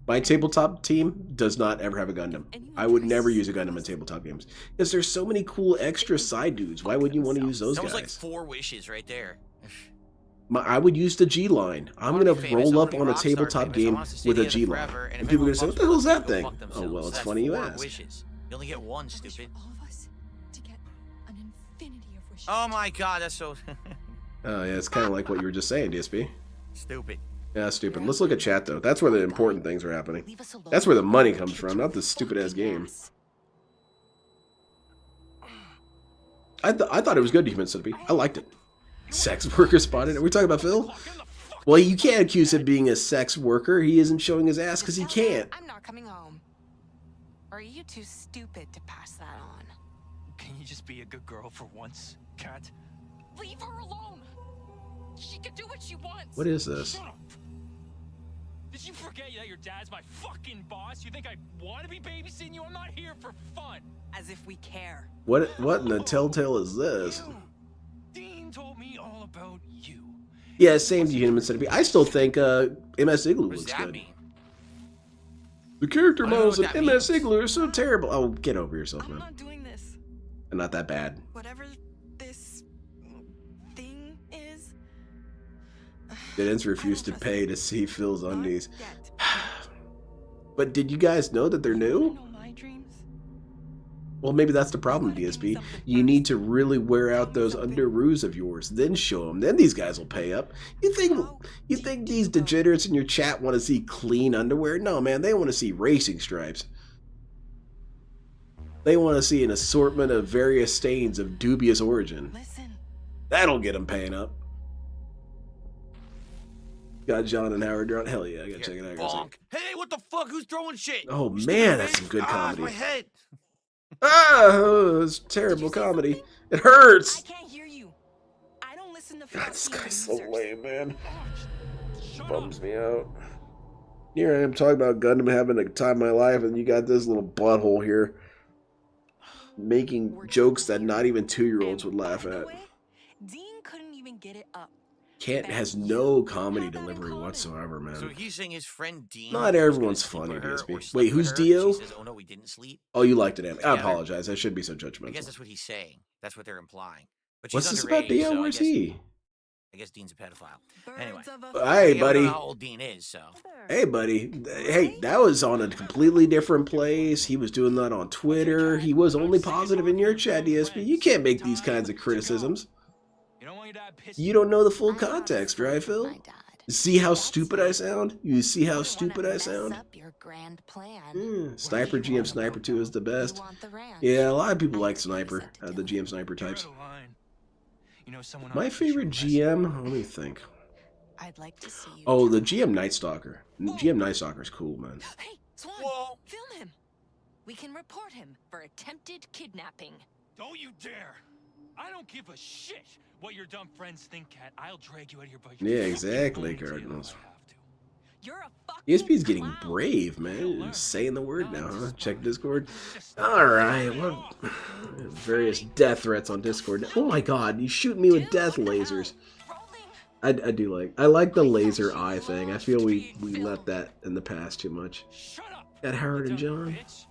My tabletop team does not ever have a Gundam. I would never use a Gundam in tabletop games. Because there's so many cool extra side dudes. Why wouldn't you want to use those That was guys? like 4 wishes right there. I would use the G line. I'm I wanna going be to famous, roll I up wanna on be a rock star tabletop famous, I game want us to stay with a together G line. forever, And if people are everyone going to say, what the hell is that fucks with thing? us, they go fuck Oh, well, themselves. it's That's funny you 4 ask. wishes. You only get 1, I wish for stupid. all of us to get an infinity of wishes. Oh my god, that's so Oh, yeah, it's kind of like what you were just saying, DSP. stupid. Yeah, stupid. Let's look at chat, though. That's where the important things are happening. Leave us alone. That's where the money comes from, not this stupid-ass game. I thought it was good, Human Centipede. I liked it. Sex worker spotted. Are we talking about Phil? Well, you can't accuse him of being a sex worker. He isn't showing his ass because he can't. I'm not coming home. Or are you too stupid to pass that on? Can you just be a good girl for once, Cat? Leave her alone. She can do what she wants. What is this? Shut up. Did you forget that your dad's my fucking boss? You think I want to be babysitting you? I'm not here for fun. As if we care. What in the telltale is this? You. Dean told me all about you. Yeah, same to Human Centipede. I still think MS Igloo What does looks that good. mean? The character I don't know models what in that MS means. Igloo are so terrible. Oh, get over yourself, I'm man. not doing this. They're not that bad. Whatever this thing is. Didn't I refuse to don't pay to trust see Phil's Not undies. yet. But did you guys know that they're You new? know my dreams. Well, maybe that's the problem, DSP. You need to really wear out those underoos of yours, then show them. Then these guys will pay up. You think these degenerates in your chat want to see clean underwear? No, man, they want to see racing stripes. They want to see an assortment of various stains of dubious origin. Listen. That'll get them paying up. Got John and Howard drawn. Hell yeah, I gotta check it out. I gotta see it. Bonk. Hey, what the fuck? Who's throwing shit? Oh You man, stupid that's bitch. some good Ah, comedy. my head. Ah, it's terrible comedy. It hurts. I can't hear you. I don't listen to God, this fucking guy's so losers. lame, man. Shut Bums up. me out. Here I am talking about Gundam having a time of my life, and you got this little butthole here making jokes that not even 2-year-olds would And laugh by the at. way, Dean couldn't even get it up. Kent has no comedy delivery whatsoever, So man. he's saying his friend Dean. Not was everyone's gonna sleep funny, with her DSP. or slept Wait, who's with her, and Dio? She says, "Oh no, we didn't sleep." Oh, you liked it, Andy. I Yeah, apologize. I should be so I judgmental. guess that's what he's saying. That's what they're implying. But she's What's this about underage, Dio? so Where's he? I guess Dean's a pedophile. Birds Anyway. of a Hey, I don't buddy. know how old Dean is, so. Hey, buddy. Hey, that was on a completely different place. He was doing that on Twitter. He was only positive in your chat, DSP. You can't make these kinds of criticisms. You don't want your dad pissed You don't know the full I wanna context, sleep right, with Phil? my dad. See how That's stupid I it. sound? You see how Wouldn't stupid wanna I mess sound? up your grand plan. Sniper GM Sniper 2 is the best. You want the ranch. Yeah, a lot of people I like can Sniper, listen to the Dylan. GM Sniper You're types. out of line. You know someone My else who favorite should GM? Let me think. I'd like to see you. Oh, the try. GM Night Stalker. GM Night Stalker is cool, man. Hey, Swan, Whoa. film him. We can report him for attempted kidnapping. Don't you dare! I don't give a shit what your dumb friends think, Cat. I'll drag you out of here by your Yeah, fucking exactly, ponytail if Cardinals. I have to. You're a fucking ESP's getting clown. brave, man. He's saying the word now, huh? Check Discord. Alright, what? Various death threats on Discord. Oh my god, you shoot me with Dude, death what the hell? lasers. Rolling. I like the laser eye thing. I feel we let that in the past too much. Shut up! Got Howard and dumb John. bitch.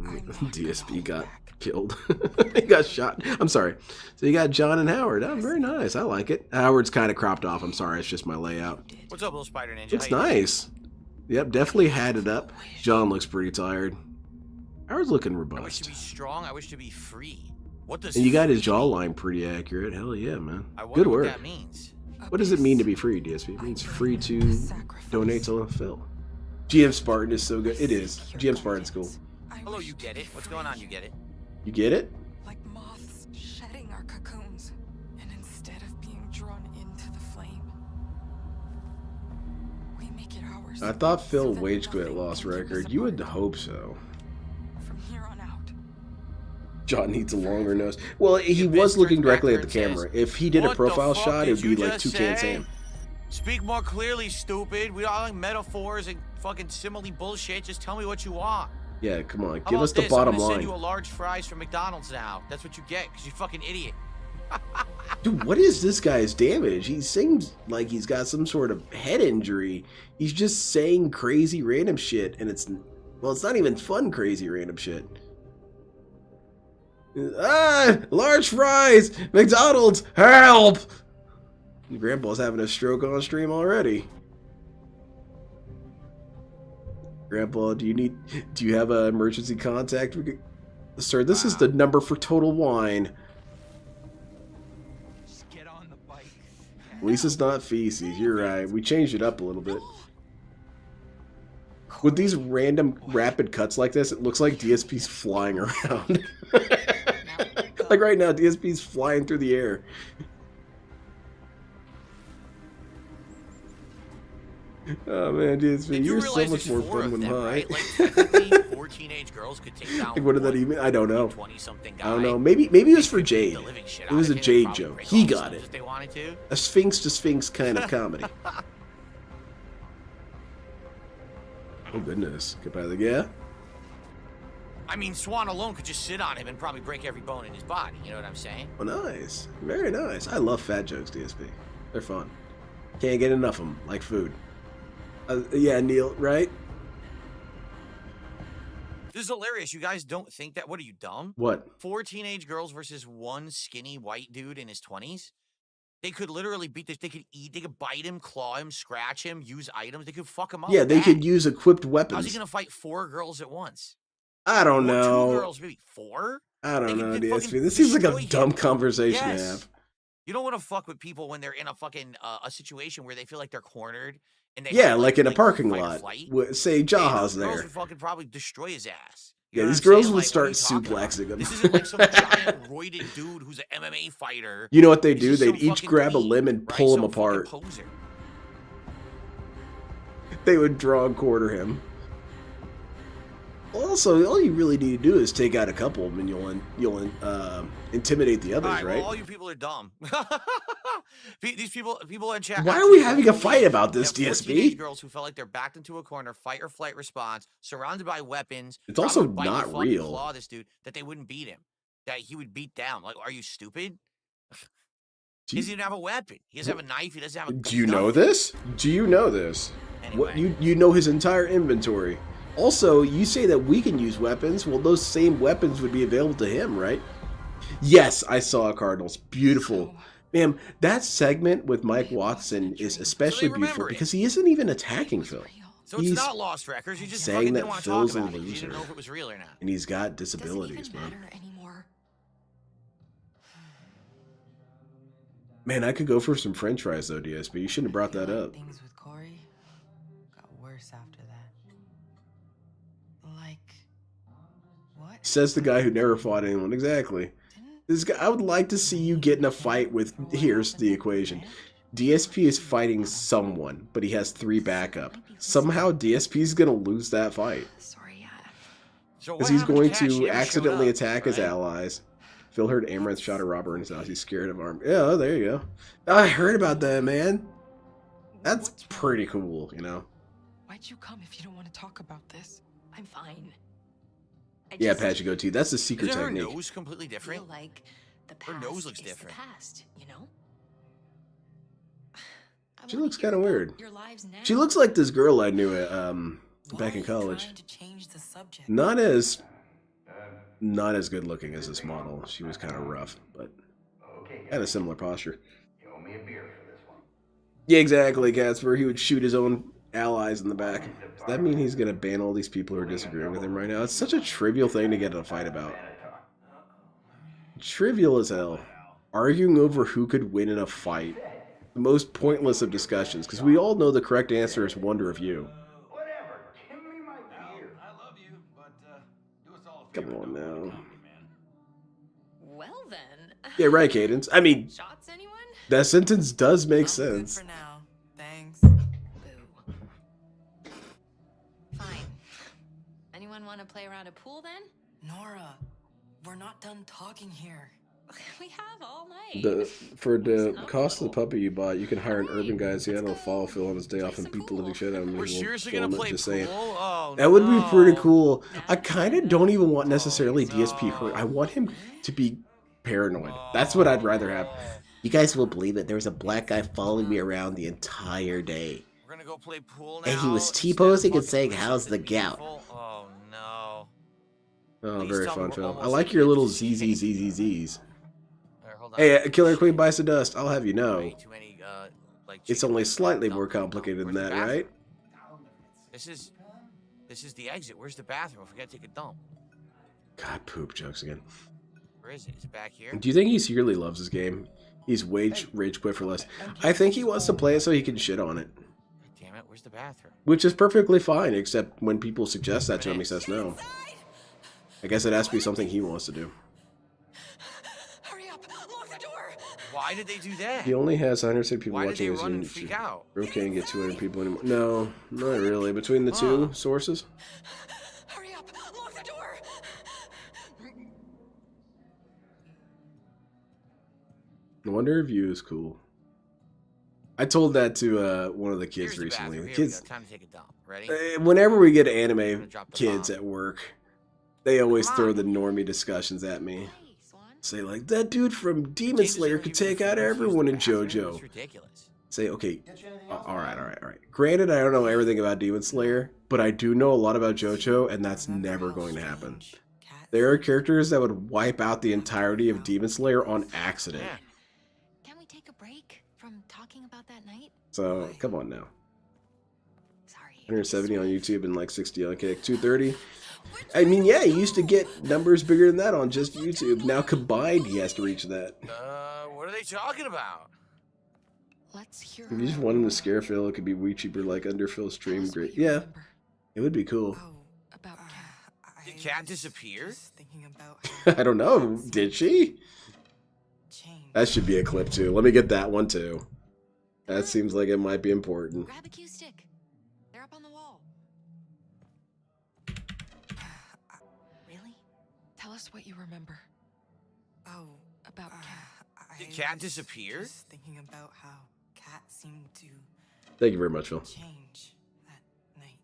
DSP got killed. He got shot. I'm sorry. So you got John and Howard. Oh, very nice. I like it. Howard's kind of cropped off. I'm sorry. It's just my layout. What's up, little spider ninja? It's How you doing? nice. Yep, definitely had it up. John looks pretty tired. Howard's looking I wish to robust. be strong. I wish to be free. What does? And you got his free mean? jawline pretty accurate. Hell yeah, man. I wonder Good what work. that means. What does it mean to be free, DSP? It means free to donate to Phil. GM Spartan is so good. It is. GM Spartan's cool. Hello, you get it? What's going on? You get it? You get it? Like moths shedding our cocoons, and instead of being drawn into the flame, course. I thought Phil So then wage quit nothing lost can keep us record. You would apart. hope so. From here on out. John needs a longer nose. Well, he Your was bitch looking turns back directly to at her the and camera. says, If he did a "What the profile fuck shot, it would did you be like just Toucan say? Sam. Speak more clearly, stupid. We all like metaphors and fucking simile bullshit. Just tell me what you want. Yeah, come on. How Give about us the this? bottom I'm gonna line. send you a large fries from McDonald's now. That's what you get, because you fucking idiot. Dude, what is this guy's damage? He seems like he's got some sort of head injury. He's just saying crazy random shit, and it's not even fun crazy random shit. Ah, large fries, McDonald's, help! Grandpa's having a stroke on stream already. Grandpa, do you have an emergency contact? Sir, this is the number for Total Wine. Just get on the bike. At least it's not feces. You're right. We changed it up a little bit. With these random rapid cuts like this, it looks like DSP's flying around. Like right now, DSP's flying through the air. Oh man, DSP, Did you you're so realize much there's more four fun of when them, high. right? Like, technically, 4 teenage girls could take down Like, what did that one even? I don't know. 20-something guy. I don't know. Maybe it was for They could beat Jade. the living shit It out was of a him and Jade probably joke. break He all the got stones it. if they wanted to. A Sphinx to Sphinx kind of comedy. Oh goodness. Get by the yeah. I mean, Swan alone could just sit on him and probably break every bone in his body. You know what I'm saying? Oh, nice. Very nice. I love fat jokes, DSP. They're fun. Can't get enough of them, like food. Yeah, Neil, right? This is hilarious. You guys don't think that? What are you, dumb? What? 4 teenage girls versus 1 skinny white dude in his 20s? They could literally beat this. They could eat. They could bite him, claw him, scratch him, use items. They could fuck him up. Yeah, with they that. could use equipped How's weapons. he gonna fight 4 girls at once? I don't Or know. 2 girls, maybe 4? I don't They know, could DSP. fucking This seems like a destroy dumb him. conversation to Yes. have. You don't want to fuck with people when they're in a fucking a situation where they feel like they're cornered and they Yeah, have, like in a parking fight or lot. flight. Say Hey, Jaha's those girls there. would fucking probably destroy his ass. You Yeah, know these what I'm girls saying? would Like, what are start you talking about? suplexing him. This isn't like some giant roided dude who's an MMA fighter. You know what they He's do? just They'd some each fucking grab a dweeb, limb and right? pull him Some fucking apart. poser. They would draw and quarter him. Also, all you really need to do is take out a couple of them, and you'll intimidate the others, All right, right? well, all you people are dumb. These people in chat. Why are actually we having a don't fight believe about this, that 4 DSP? teenage girls who felt like they're backed into a corner, fight or flight response, surrounded by weapons. It's also probably bite and not fucking real. Claw this dude that they wouldn't beat him. That he would beat down. Like, are you stupid? He doesn't even have a weapon. He doesn't have a knife. He doesn't have a. Do you know this? Do you know this? What Anyway. you know his entire inventory. Also, you say that we can use weapons. Well, those same weapons would be available to him, right? Yes, I saw Cardinals. Beautiful. Ma'am, that segment with Mike Watson is especially remember beautiful it. because he isn't even attacking Phil. So it's He's not lost records. You just saying fucking that didn't want to Phil's talk a about it. You loser. didn't know if it was real or not. And he's got Doesn't disabilities, even man. matter anymore. Man, I could go for some french fries, though, DSP. You shouldn't have brought that up. Things with Corey got worse after that. Like, what? Says the guy who never fought anyone. Exactly. This guy, I would like to see you get in a fight with... Here's the equation. DSP is fighting someone, but he has 3 backup. Somehow DSP is going to lose that fight. Sorry, yeah. So Because what he's happened going Cash? He to never showed accidentally up, attack his right? allies. Phil heard Amaranth shot a robber in his house. He's scared of arm. Yeah, there you go. I heard about that, man. That's pretty cool, you know? Why'd you come if you don't want to talk about this? I'm fine. I Yeah, just Patchy Goatee. That's the secret Isn't her technique. nose completely different? feel like the Her past nose looks is different. the past, you know? I She wanna looks hear kinda about weird. your lives now. She looks like this girl I knew at, Why back are in you college. trying to change the subject? Not as good looking as this model. She was kind of rough, but had a similar posture. You owe me a beer for this one. Yeah, exactly, Casper. He would shoot his own allies in the back. Does that mean he's gonna ban all these people who are disagreeing with him right now? It's such a trivial thing to get in a fight about. Trivial as hell. Arguing over who could win in a fight. The most pointless of discussions, because we all know the correct answer is wonder of you. Whatever, give me my beer. I love you, but do us all a Come favor. on Don't now. copy, man. Well then. Yeah, right, Cadence. I mean, Shots, anyone? that sentence does make I'm good sense. for now. Thanks. Boo. to play around a pool then? Nora, we're not done talking here. We have all night. For the cost of the puppy you bought, you can hire an urban guy in Seattle to follow Phil on his day off and beat the living shit out of him. We're seriously gonna play just pool? saying. Oh, That would be pretty no. cool. I kind of don't even want necessarily DSP hurt. I want him to be paranoid. That's what I'd rather have. You guys will believe it. There was a black guy following me around the entire day. We're gonna go play pool now. And he was instead of T-posing and fucking saying, playing "How's the something gout?" meaningful? Oh no. Oh, Please very tell me fun we're film. I almost like at your the little end of this game. ZZZZZs. Alright, hold on. Hey, Killer Queen Bites of Dust, I'll have you know. Way too many, like It's chicken only wings. slightly No, more no. complicated than Where's the that, right? bathroom? This is the exit. Where's the bathroom? If we gotta take a dump. God, poop jokes again. Where is it? Is it back here? Do you think he secretly loves this game? He's rage quit for less. I think he wants to play it so he can shit on it. God damn it, where's the bathroom? Which is perfectly fine, except when people suggest that to him, he says no. I guess it has to be something he wants to do. Hurry up! Lock the door! Why did they do that? He only has 106 people Why did they watching his run and YouTube. freak out? Bro can't get 200 people anymore. No, not really. Between the two sources, Hurry up! Lock the door! No Wonder Review is cool. I told that to one of the kids Here's the recently. bathroom. The Here we kids, go. Time to take a dump. Ready? whenever we get I'm anime gonna drop the kids bomb. at work, they always Come throw on. the normie discussions at me. Hey, Swan. Say like, that dude from Demon Changes Slayer your could review take before out you use everyone the in bathroom? JoJo. That's ridiculous. Say, okay, all right. Granted, I don't know everything about Demon Slayer, but I do know a lot about JoJo, and that's never going to happen. There are characters that would wipe out the entirety of Demon Slayer on accident. Yeah. Can we take a break from talking about that night? So, come on now. Sorry. 170 on YouTube and like 60 on Kick. 230. I mean, yeah, he used to get numbers bigger than that on just YouTube. Now combined, he has to reach that. What are they talking about? Let's hear. If you just want him to scare Phil, it could be way cheaper, like under Phil's stream. Great. Yeah, it would be cool. Oh, About Cat. Did Cat disappear? Thinking about I don't know. Did she? change. That should be a clip too. Let me get that one too. That seems like it might be important. Grab a cue stick. They're up on the wall. Really? Tell us what you remember Oh, about Cat. Did Cat disappear? Just thinking about how Cat seemed to Thank you very much, Phil. change that night.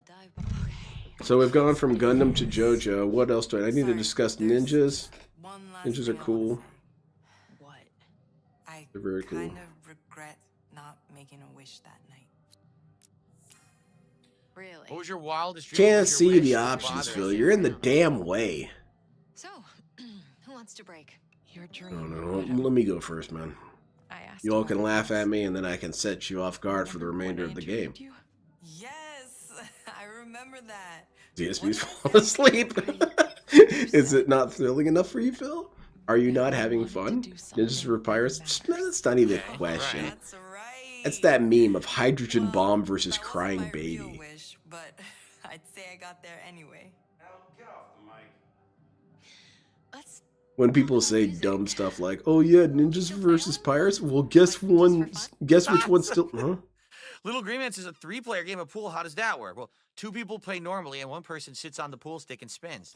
Dive bomb. Okay. So we've gone from Gundam to JoJo. What else do I need to Sorry, discuss? there's Ninjas. One last Ninjas are thing I wanna cool. say. What? I They're very cool. kind of regret not making a wish that night. Really? What was your wildest dream? What Can't was your see wish? the What options, bothered Phil. you? You're in the damn way. So, who wants to break? Your I dream. don't know. Let me go first, man. I asked You all you can what laugh it was. at me, and then I can set you off guard for the Remember when remainder I of the game. interviewed you? Yes, I remember that. DSP's falling asleep. Is it not thrilling enough for you, Phil? Are you not having fun? Ninjas for Pirates? That's not even a Okay, question. right. That's right. That's that meme of hydrogen Well, bomb versus that wasn't crying my real baby. wish, but I'd say I got there anyway. Now get off the mic. Let's. When people say dumb stuff like, "Oh yeah, ninjas versus pirates," well, guess which one's still? Huh? Little Green Man says a 3-player game of pool. How does that work? Well, 2 people play normally, and 1 person sits on the pool stick and spins.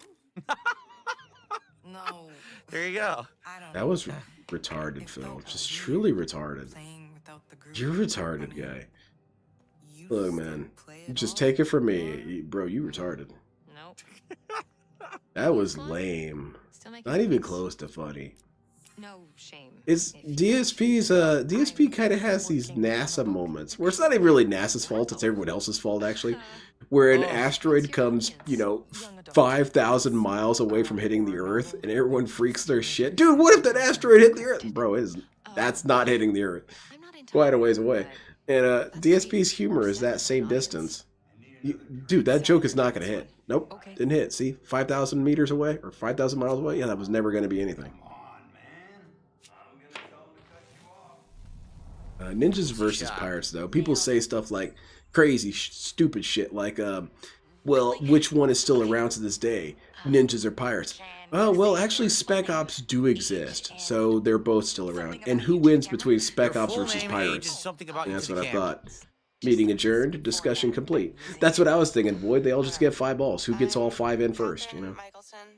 No, There you go. I don't. That was retarded, It Phil. felt Just weird truly retarded. playing without the group. You're a retarded I mean, guy. you Look, still man. play it Just all? take it from me, bro. You retarded. Nope. That was lame. Still making Not even mistakes? close to funny. No shame. It's if you- DSP's DSP kind of has these NASA moments where it's not even really NASA's fault, it's everyone else's fault actually. Where an Oh. asteroid comes, 5,000 miles away from hitting the Earth and everyone freaks their shit. Dude, what if that asteroid hit the Earth? Bro, that's not hitting the Earth. I'm not into Quite a it, ways away. but And DSP's humor is that same distance. Dude, that joke is not going to hit. Nope, Okay. didn't hit. See, 5,000 meters away or 5,000 miles away? Yeah, that was never going to be anything. Come on, man. I'm gonna tell him to cut you off. Ninjas versus pirates, though. People say stuff like crazy, stupid shit like, well, which one is still around to this day? Ninjas or pirates? Oh, well, actually, Spec Ops do exist, so they're both still around. And who wins between Spec Your Ops full versus name, age, and pirates? something about Yeah, you that's to what the I camera. thought. Meeting adjourned, discussion complete. That's what I was thinking, boy. They all just get 5 balls. Who gets all 5 in first, you know?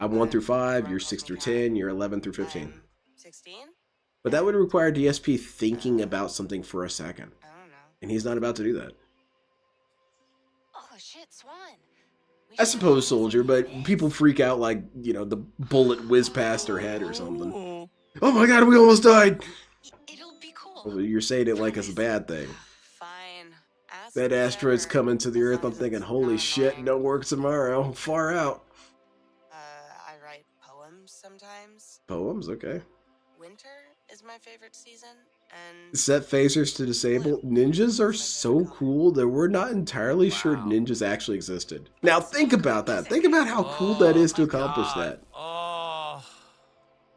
I'm 1 through 5, you're 6 through 10, you're 11 through 15. 16? But that would require DSP thinking about something for a second. I don't know. And he's not about to do that. Oh shit, Swan. I suppose, Soldier, but people freak out like, you know, the bullet whizzed past her head or something. Oh my god, we almost died! It'll be cool. Well, you're saying it like it's a bad thing. Fine. Ask That me asteroid's whatever, coming to the as Earth, long I'm as thinking, it's holy not shit, annoying. don't work tomorrow. Far out. I write poems sometimes. Poems, okay. Winter is my favorite season, and Set phasers to disable. Ninjas are so cool that we're not entirely sure ninjas actually existed. Now think about that. Think about how cool that is to accomplish that. Oh,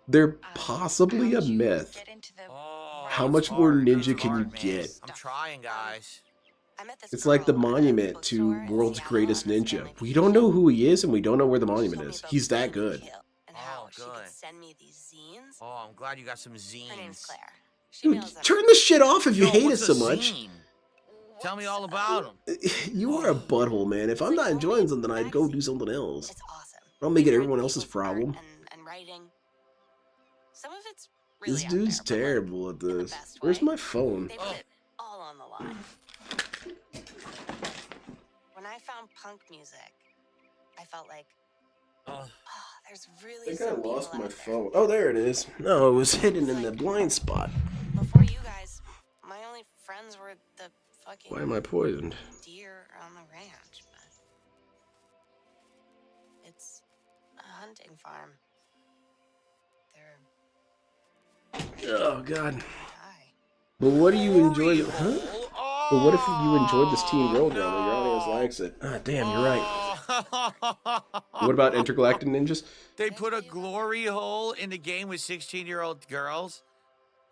They're possibly a myth. Get into the How it's much more hard. ninja It's can you hard, man. get? I'm trying, guys. I met this It's like the girl at a monument to bookstore in world's Seattle greatest on this ninja. family We don't know who he is and we don't know where the She monument told me is. about He's that Zane good. Kill and how Oh, she could good. send me these zines. Oh, I'm glad you got some zines. Her name's Claire. She Dude, mails them. turn the shit off if you Yo, hate it what's so a much. zine? Tell me all about them. You are a butthole, man. If I'm not enjoying something, I'd go do something else. It's awesome. Don't make it They everyone turn else's people's art problem. And writing. Some of it's really This out dude's there, but, like, terrible at in the this. best Where's way. my phone? They put it all on the line. When I found punk music, I felt like, Oh, there's I really think I some people lost my out phone. Oh, there it is. No, it was hidden in the blind spot. there. Before you guys, my only friends were the fucking Why am I poisoned? deer on the ranch, but it's a hunting farm. They're Oh, God. die. But what do you enjoy? Huh? Oh, But what if you enjoyed this Teen World drama? Your audience likes it. Ah, damn, you're right. What about Intergalactic Ninjas? They put a glory hole in the game with 16-year-old girls?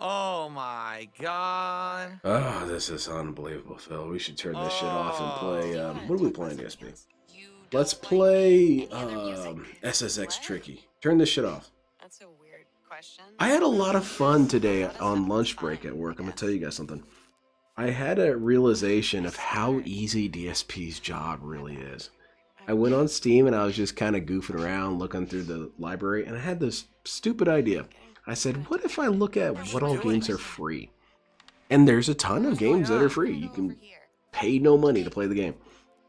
Oh my god. Oh, this is unbelievable, Phil. We should turn this shit off and play. What are we playing, DSP? You Let's don't like play any other music? SSX Tricky. Turn this shit off. That's a weird question. I had a lot of fun today on lunch break at work. I'm gonna tell you guys something. I had a realization of how easy DSP's job really is. I went on Steam and I was just kind of goofing around, looking through the library, and I had this stupid idea. I said, what if I look at what all games are free? And there's a ton of games that are free. You can pay no money to play the game.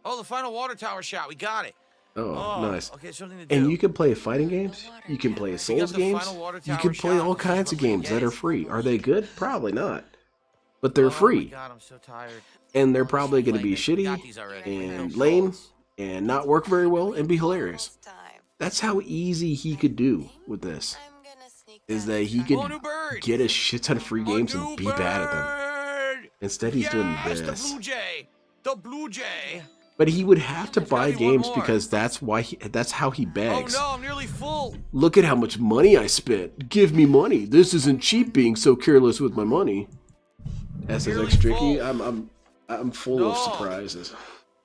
Oh, the final water tower shot. We got it. Oh, nice. Okay, something to do. And you can play fighting games, you can play Souls the games, final water you tower can play shot, all which is kinds of what we games that get. are free. Are they good? Probably not. But they're Oh free. my god, I'm so tired. And they're probably going to be Like, we got shitty these already. and No lame faults. and not work very well and be hilarious. Almost time. That's how easy he could do with this. I'm gonna sneak Is down that the he front could Oh, new bird. get a shit ton of free games A and new be bad at them. bird. Instead, he's doing Yes, this. the blue jay. The blue jay. But he would have to There's gotta buy be one games more. because that's how he Oh begs. no, I'm nearly full. Look at how much money I spent. Give me money. This isn't cheap being so careless with my money. SSX Tricky, I'm full of No. surprises.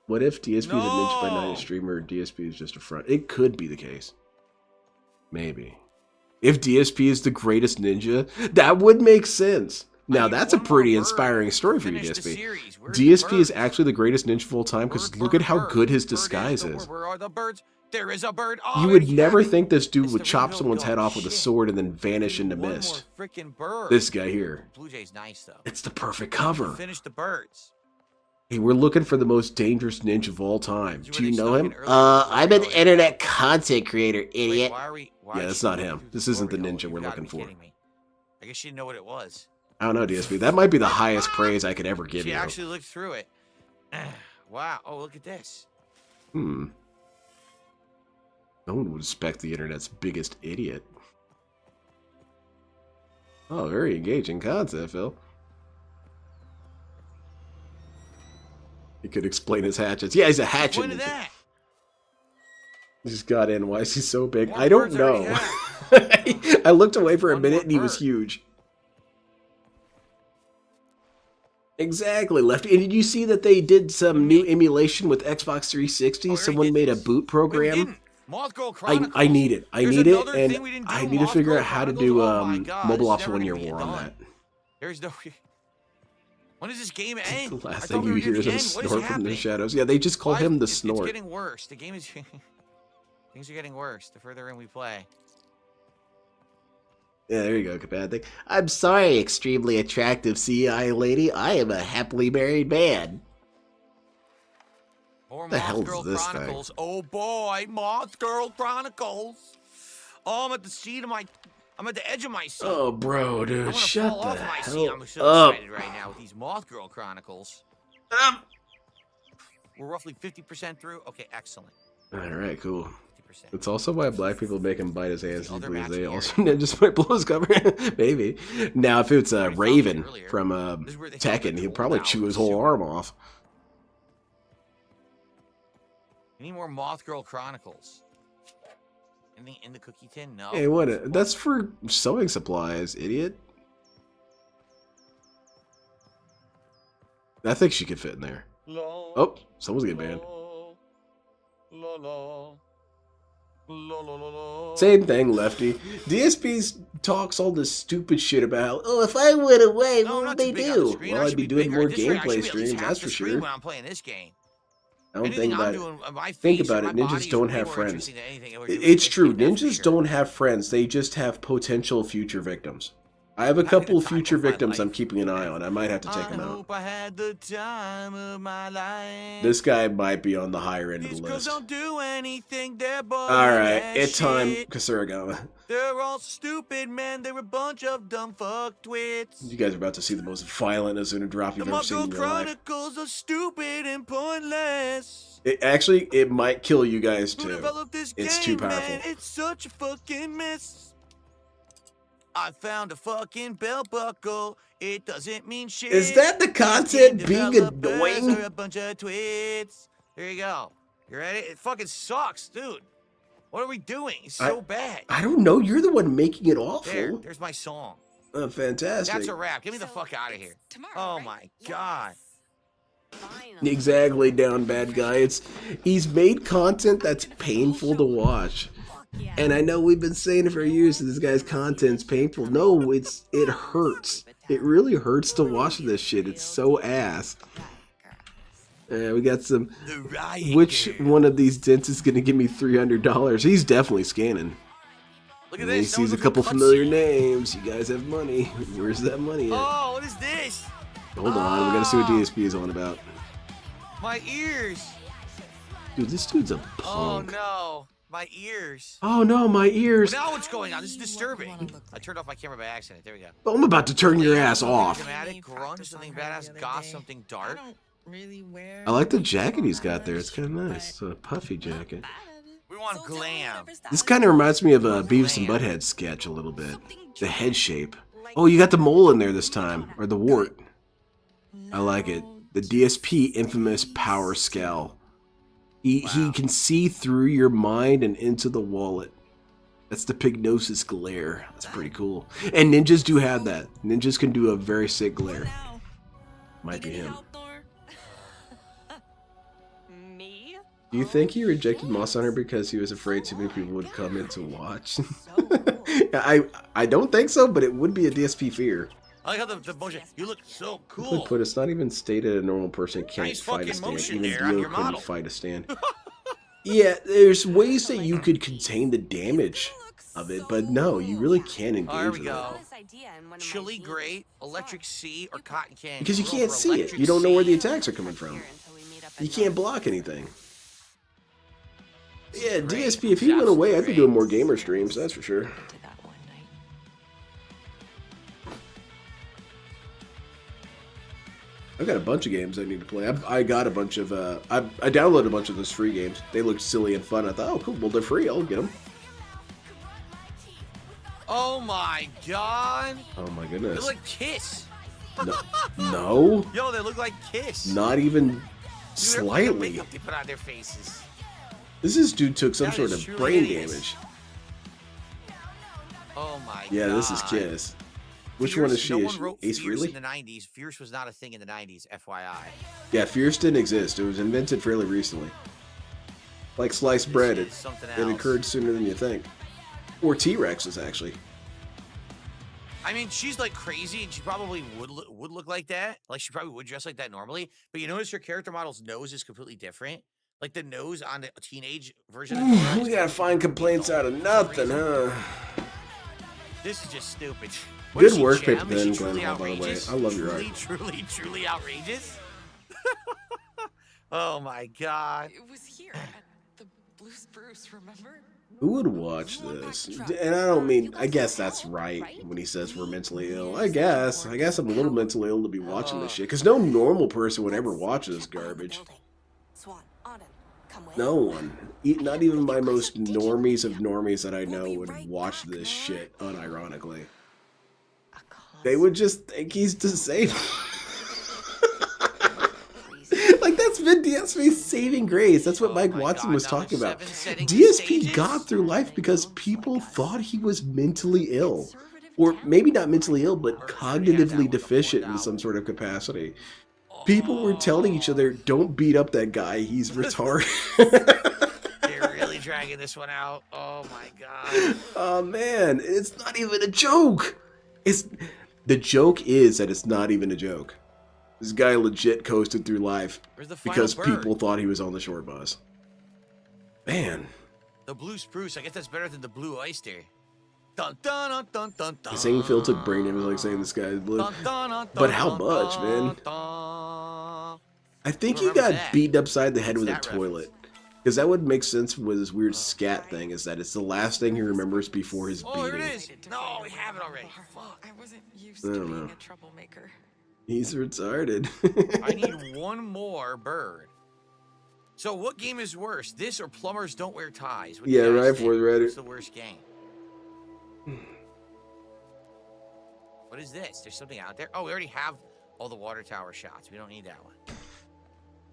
What if DSP is a Ninja by Night No. streamer, DSP is just a front? It could be the case. Maybe. If DSP is the greatest ninja, that would make sense. Now I need that's a one more pretty bird inspiring to story for you, finish the DSP. series. Where's DSP the is bird? actually the greatest ninja of all time because Bird, look bird, at how bird. good his Bird disguise the is. word. Where are the birds? There is a bird. Oh, You would yeah. never think this dude It's would the chop Ringo someone's head dog. off with a Shit. sword and then vanish into One mist. more freaking bird. This guy here. Blue jay's nice though. It's the perfect cover. Finish the birds. Hey, we're looking for the most dangerous ninja of all time. Is Do you where they know snuck him? in earlier? I'm an internet content creator, Wait, idiot. why are we? Why Yeah, is that's she not looking him. through This the isn't the glory ninja hole? we're You gotta looking be for. kidding me. I guess she didn't know what it was. I don't know, DSP. That might be the highest praise I could ever give She you. actually looked through it. Wow. Oh, look at this. No one would expect the internet's biggest idiot. Oh, very engaging concept, Phil. He could explain his hatchets. Yeah, he's a hatchet When did ninja. that? He just got in. Why is he so big? More I don't birds already know. have. I looked away for a One minute more and he was bird. huge. Exactly, Lefty. And did you see that they did some new emulation with Xbox 360? Oh, we already Someone did made a this. boot Wait, we program. didn't. Moth Girl Chronicles. I need it. I There's need it, another and thing we didn't I do, need to Moth figure Girl out how to Chronicles. do Oh my God, Mobile this is Ops never 1 gonna Year get War on done. that. There's no. When does this game end? The last I thing thought we you were hear near is the him end. What is snort from the happening? shadows. Yeah, they just call Why- him the it's snort. getting worse. The game is... Things are getting worse the further in we play. Yeah, there you go, bad thing. I'm sorry, extremely attractive CI lady. I am a happily married man. More The Moth hell is Girl this thing? Chronicles. Oh boy, Moth Girl Chronicles. Oh, I'm at the seat of my... I'm at the edge of my seat. Oh, bro, I dude, want to shut fall the off my seat. hell I'm so up. excited right now with these Moth Girl Chronicles. We're roughly 50% through. Okay, excellent. All right, cool. 50%. It's also why black people make him bite his hands The other because they match also just might blow his cover. Maybe. Now, if it's already Raven found it earlier. from This is where they found Tekken, the he'd tool probably now chew in his the whole sewer. arm off. Any more Moth Girl Chronicles? Anything in the cookie tin? No. Hey, what? That's for sewing supplies, idiot. I think she could fit in there. Oh, someone's getting banned. Same thing, Lefty. DSP talks all this stupid shit about, oh, if I went away, No, what not would too they big on the do? screen. I Well, I'd should be doing bigger. more At this rate, I should gameplay be at least streams, half that's the for screen sure. when I'm playing this game. I don't Anything think I'm about it. doing, my Think face or about it. my Ninjas body is don't way have more friends. interesting than anything we're doing in It's this true. game, that's for Ninjas sure. don't have friends. They just have potential future victims. I have a Having the couple time future of my victims I'm life. keeping an eye on. I might have to take I them out. hope I had the time of my life. This guy might be on the higher end of the These girls list. don't do anything, they're boring Alright, as it's time, shit. Kasuragawa. They're all stupid, man. They're a bunch of dumb fucktwits. You guys are about to see the most violent Azuna drop The you've ever Moth seen Girl in your life. Chronicles are stupid and pointless. It might kill you guys Who too. developed this It's game, too powerful. man? It's such a fucking mess. I found a fucking belt buckle. It doesn't mean shit. Is that the These content game being developers annoying? are a bunch of twits. Here you go. You ready? It fucking sucks, dude. What are we doing? It's so bad. I don't know. You're the one making it awful. There's my song. Fantastic. That's a wrap. Get me the fuck out of here. Tomorrow, Oh right? my god. Finally. Exactly, down bad guy. He's made content that's painful to watch. Fuck yeah. And I know we've been saying it for years that this guy's content's painful. No, it hurts. It really hurts to watch this shit. It's so ass. We got some. The riot Which girl. one of these dents is gonna give me $300? He's definitely scanning. Look at And he this. sees a couple familiar names. You guys have money. Where's that money at? Oh, what is this? Hold on, we gotta see what DSP is on about. My ears. Dude, this dude's a Oh punk. no. My ears. Oh no, my ears. Now what's going on? This is disturbing. I turned off my camera by accident. There we go. I'm about to turn your ass Something off. Dramatic, grunge, something badass, goth, something dark. Really wear. I like the jacket he's got there. It's kind of nice. It's a puffy jacket. We want glam. This kind of reminds me of a Beavis and Butthead sketch a little bit. The head shape. Oh, you got the mole in there this time. Or the wart. I like it. The DSP infamous power scowl. He can see through your mind and into the wallet. That's the Pygnosis glare. That's pretty cool. And ninjas do have that. Ninjas can do a very sick glare. Might be him. Me? Do you think he rejected Moss Hunter because he was afraid too many people would come in to watch? I don't think so, but it would be a DSP fear. I like how the motion. You look so Simply cool. put, it's not even stated a normal person can't Nice fight a fucking stand. motion Even there on Dio your couldn't model. fight a stand. Yeah, there's ways that you could contain the damage of it, but no, you really can't engage Oh, here we with it. go. This idea in one of my Chili jeans. grate, electric sea, or cotton candy. Because you We're can't over see it. electric You don't know where the sea. attacks are coming from. Here until we meet up You at can't North. block anything. Yeah, Great. DSP, if he went away, I'd be Great. doing more gamer streams, that's for sure. To that one night. I've got a bunch of games I need to play. I got a bunch of, I downloaded a bunch of those free games. They looked silly and fun. I thought, oh, cool, well, they're free. I'll get them. Oh my god. Oh, my They goodness. look like Kiss. No, Yo, they look like Kiss. not even Dude, they're slightly. makeup they put on their faces. This dude took some That sort is of truly brain hideous. damage. Oh my god. Yeah, this is Kiss. Which one is she? No Is one she wrote Ace Fierce Frehley? in the 90s. Fierce was not a thing in the 90s, FYI. Yeah, Fierce didn't exist. It was invented fairly recently. Like sliced bread, is something it else. occurred sooner than you think. Or T-Rexes, actually. I mean, she's like crazy, and she probably would look like that. Like she probably would dress like that normally. But you notice her character model's nose is completely different. Like the nose on the teenage version of Nora We is gotta find complaints out of nothing, huh? This is just stupid. Good work, Paper Thin, Glenn Hall, by the way. I love your art. Truly outrageous. Oh my god. It was here at the Blue Spruce, remember? Who would watch this? And I don't mean, I guess that's right when he says we're mentally ill. I guess I'm a little mentally ill to be watching this shit. Because no normal person would ever watch this garbage. No one. Not even my most normies of normies that I know would watch this shit unironically. They would just think he's disabled. Like, that's been DSP's saving grace. That's what Mike Watson was talking about. DSP got through life because people thought he was mentally ill. Or maybe not mentally ill, but cognitively deficient in some sort of capacity. People were telling each other, don't beat up that guy, he's retarded. They're really dragging this one out. Oh my god. Oh man, it's not even a joke. The joke is that it's not even a joke. This guy legit coasted through life because people thought he was on the short bus. Man. The Blue Spruce, I guess that's better than the Blue Oyster. Dun, dun, dun, dun, dun, dun. Saying Phil took brain damage like saying this guy is blue. But how much, man? I think he got beaten upside the head with a toilet. Because that would make sense with his weird scat thing, is that it's the last thing he remembers before his beating. Oh, here it is. No, we have it already. I wasn't used to being a troublemaker. He's retarded. I need one more bird. So what game is worse, this or Plumbers Don't Wear Ties? Yeah, right, for Reddit. What's the worst game? What is this? There's something out there? Oh, we already have all the water tower shots. We don't need that one.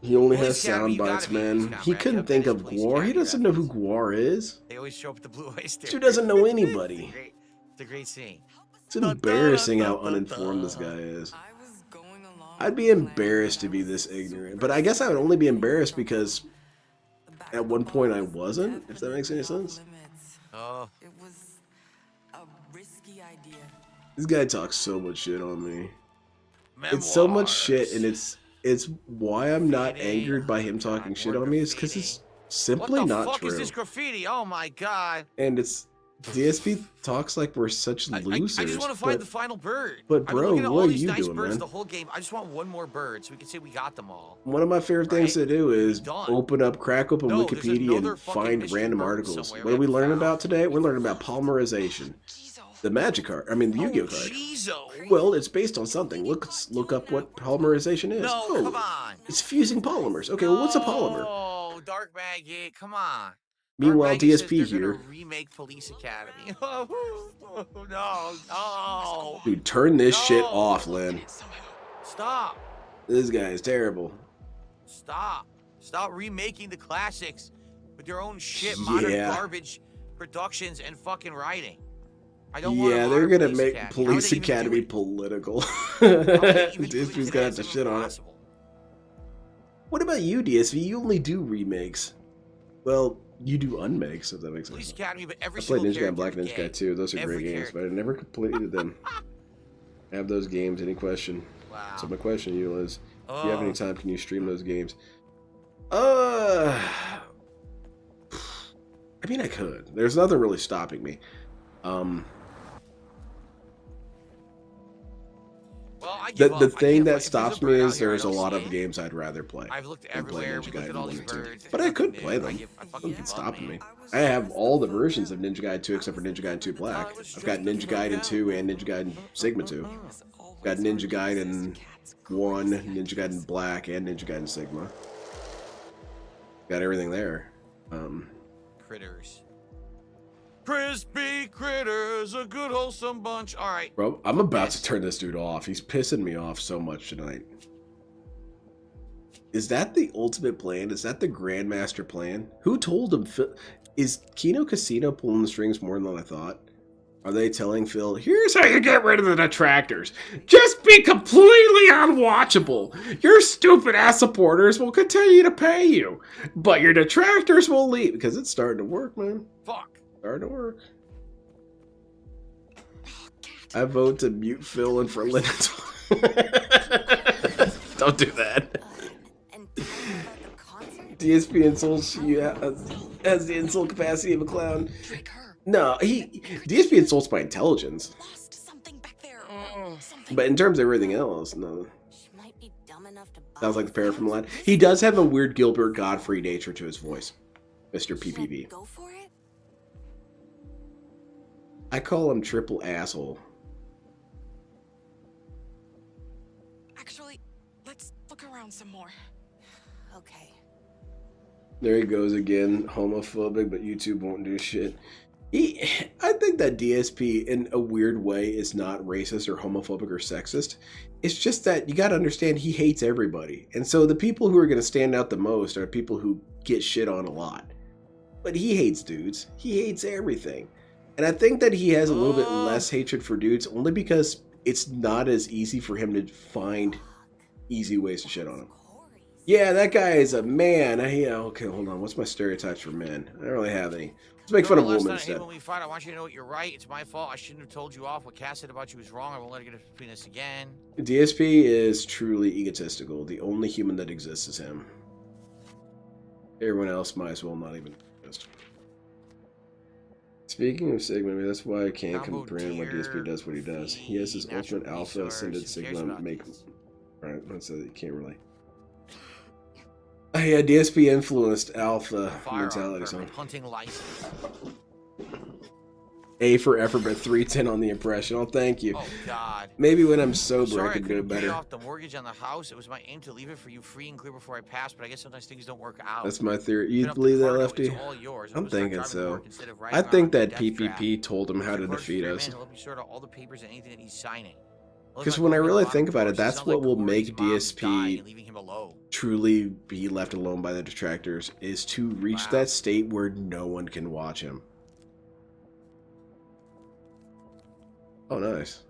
He only has sound bites, man. He couldn't think of Gwar. He doesn't know who Gwar is. They always show up at the Blue Oyster. Dude doesn't know anybody. It's a great scene. It's embarrassing how uninformed this guy is. I'd be embarrassed to be this ignorant, but I guess I would only be embarrassed because at one point I wasn't, if that makes any sense. Oh. It was a risky idea. This guy talks so much shit on me. It's so much shit, and it's why I'm not angered by him talking shit on me. It's because it's simply not true. What the fuck is this graffiti? Oh my god. And it's DSP talks like we're such losers. I just want to find the final bird. But bro, what are you doing, man? The whole game. I just want one more bird so we can say we got them all. One of my favorite things to do is crack open Wikipedia and find random articles. What are we learning about today? We're learning about polymerization. The magic card. I mean, the Yu-Gi-Oh card. Well, it's based on something. Look up what polymerization is. No, come on. It's fusing polymers. Okay, well, what's a polymer? Oh, Dark Maggot, come on. Meanwhile, DSP here. Remake Police Academy. Oh, no. Dude, turn this shit off, Lynn. Stop. This guy is terrible. Stop remaking the classics with your own shit, modern garbage productions and fucking writing. I don't want they're gonna make Police Academy political. DSP's gonna have to shit on it. What about you, DSP? You only do remakes. Well, you do unmakes, if that makes sense. Police Academy, but every I played single Ninja Guy and Black Ninja Guy too. Those are great games, but I never completed them. I have those games. Any question? Wow. So my question to you is, if you have any time, can you stream those games? I mean, I could. There's nothing really stopping me. The thing that stops me is there's a lot of games I'd rather play. I've looked everywhere. Ninja Gaiden 1 and 2. But I could play them. Nothing's stopping me. I have all the versions of Ninja Gaiden 2 except for Ninja Gaiden 2 Black. I've got Ninja Gaiden 2 and Ninja Gaiden Sigma 2. I've got Ninja Gaiden 1, Ninja Gaiden Black, and Ninja Gaiden Sigma. Got everything there. Critters. Crispy critters, a good wholesome bunch. All right. Bro, I'm about to turn this dude off. He's pissing me off so much tonight. Is that the ultimate plan? Is that the Grandmaster plan? Who told him? Is Kino Casino pulling the strings more than I thought? Are they telling Phil, here's how you get rid of the detractors. Just be completely unwatchable. Your stupid ass supporters will continue to pay you. But your detractors will leave. Because it's starting to work, man. Fuck. Starting to work. I vote to mute Phil and for Lynn. Don't do that. And tell me about the concert? DSP insults you has the insult capacity of a clown. Trick her. No, DSP insults my intelligence. Lost something back there. Something. But in terms of everything else, no. She might be dumb enough to buy Sounds like the parrot from things. Aladdin. He does have a weird Gilbert Godfrey nature to his voice, Mr. Should I PPV. go for it? I call him triple asshole. Actually, let's look around some more. Okay. There he goes again, homophobic, but YouTube won't do shit. I think that DSP, in a weird way, is not racist or homophobic or sexist. It's just that you gotta understand he hates everybody. And so the people who are gonna stand out the most are people who get shit on a lot. But he hates dudes. He hates everything. And I think that he has a little bit less hatred for dudes only because it's not as easy for him to find easy ways to shit on him. Yeah, that guy is a man. Okay, hold on. What's my stereotypes for men? I don't really have any. Let's make fun of women instead. When we fight, I want you to know what you're right. It's my fault. I shouldn't have told you off. What Cass said about you was wrong. I won't let it get between us again. DSP is truly egotistical. The only human that exists is him. Everyone else might as well not even exist. Sigma, maybe that's why I can't comprehend why DSP does what he does. He has his ultimate alpha ascended Sigma make. Right, let's say that you can't really. Yeah, DSP influenced alpha mentality. So. Hunting license. A for effort, but 310 on the impression. Oh, thank you. Oh God. Maybe when I'm sober, Sorry, I can do it better. Pay off the mortgage on the house. It was my aim to leave it for you free and clear before I pass, but I guess sometimes things don't work out. That's my theory. You believe that, Lefty? I'm thinking so. I think that PPP told him how to defeat us. All the papers and anything that he's signing. Because when I really think about it, that's what will make DSP truly be left alone by the detractors, is to reach that state where no one can watch him. Oh, nice.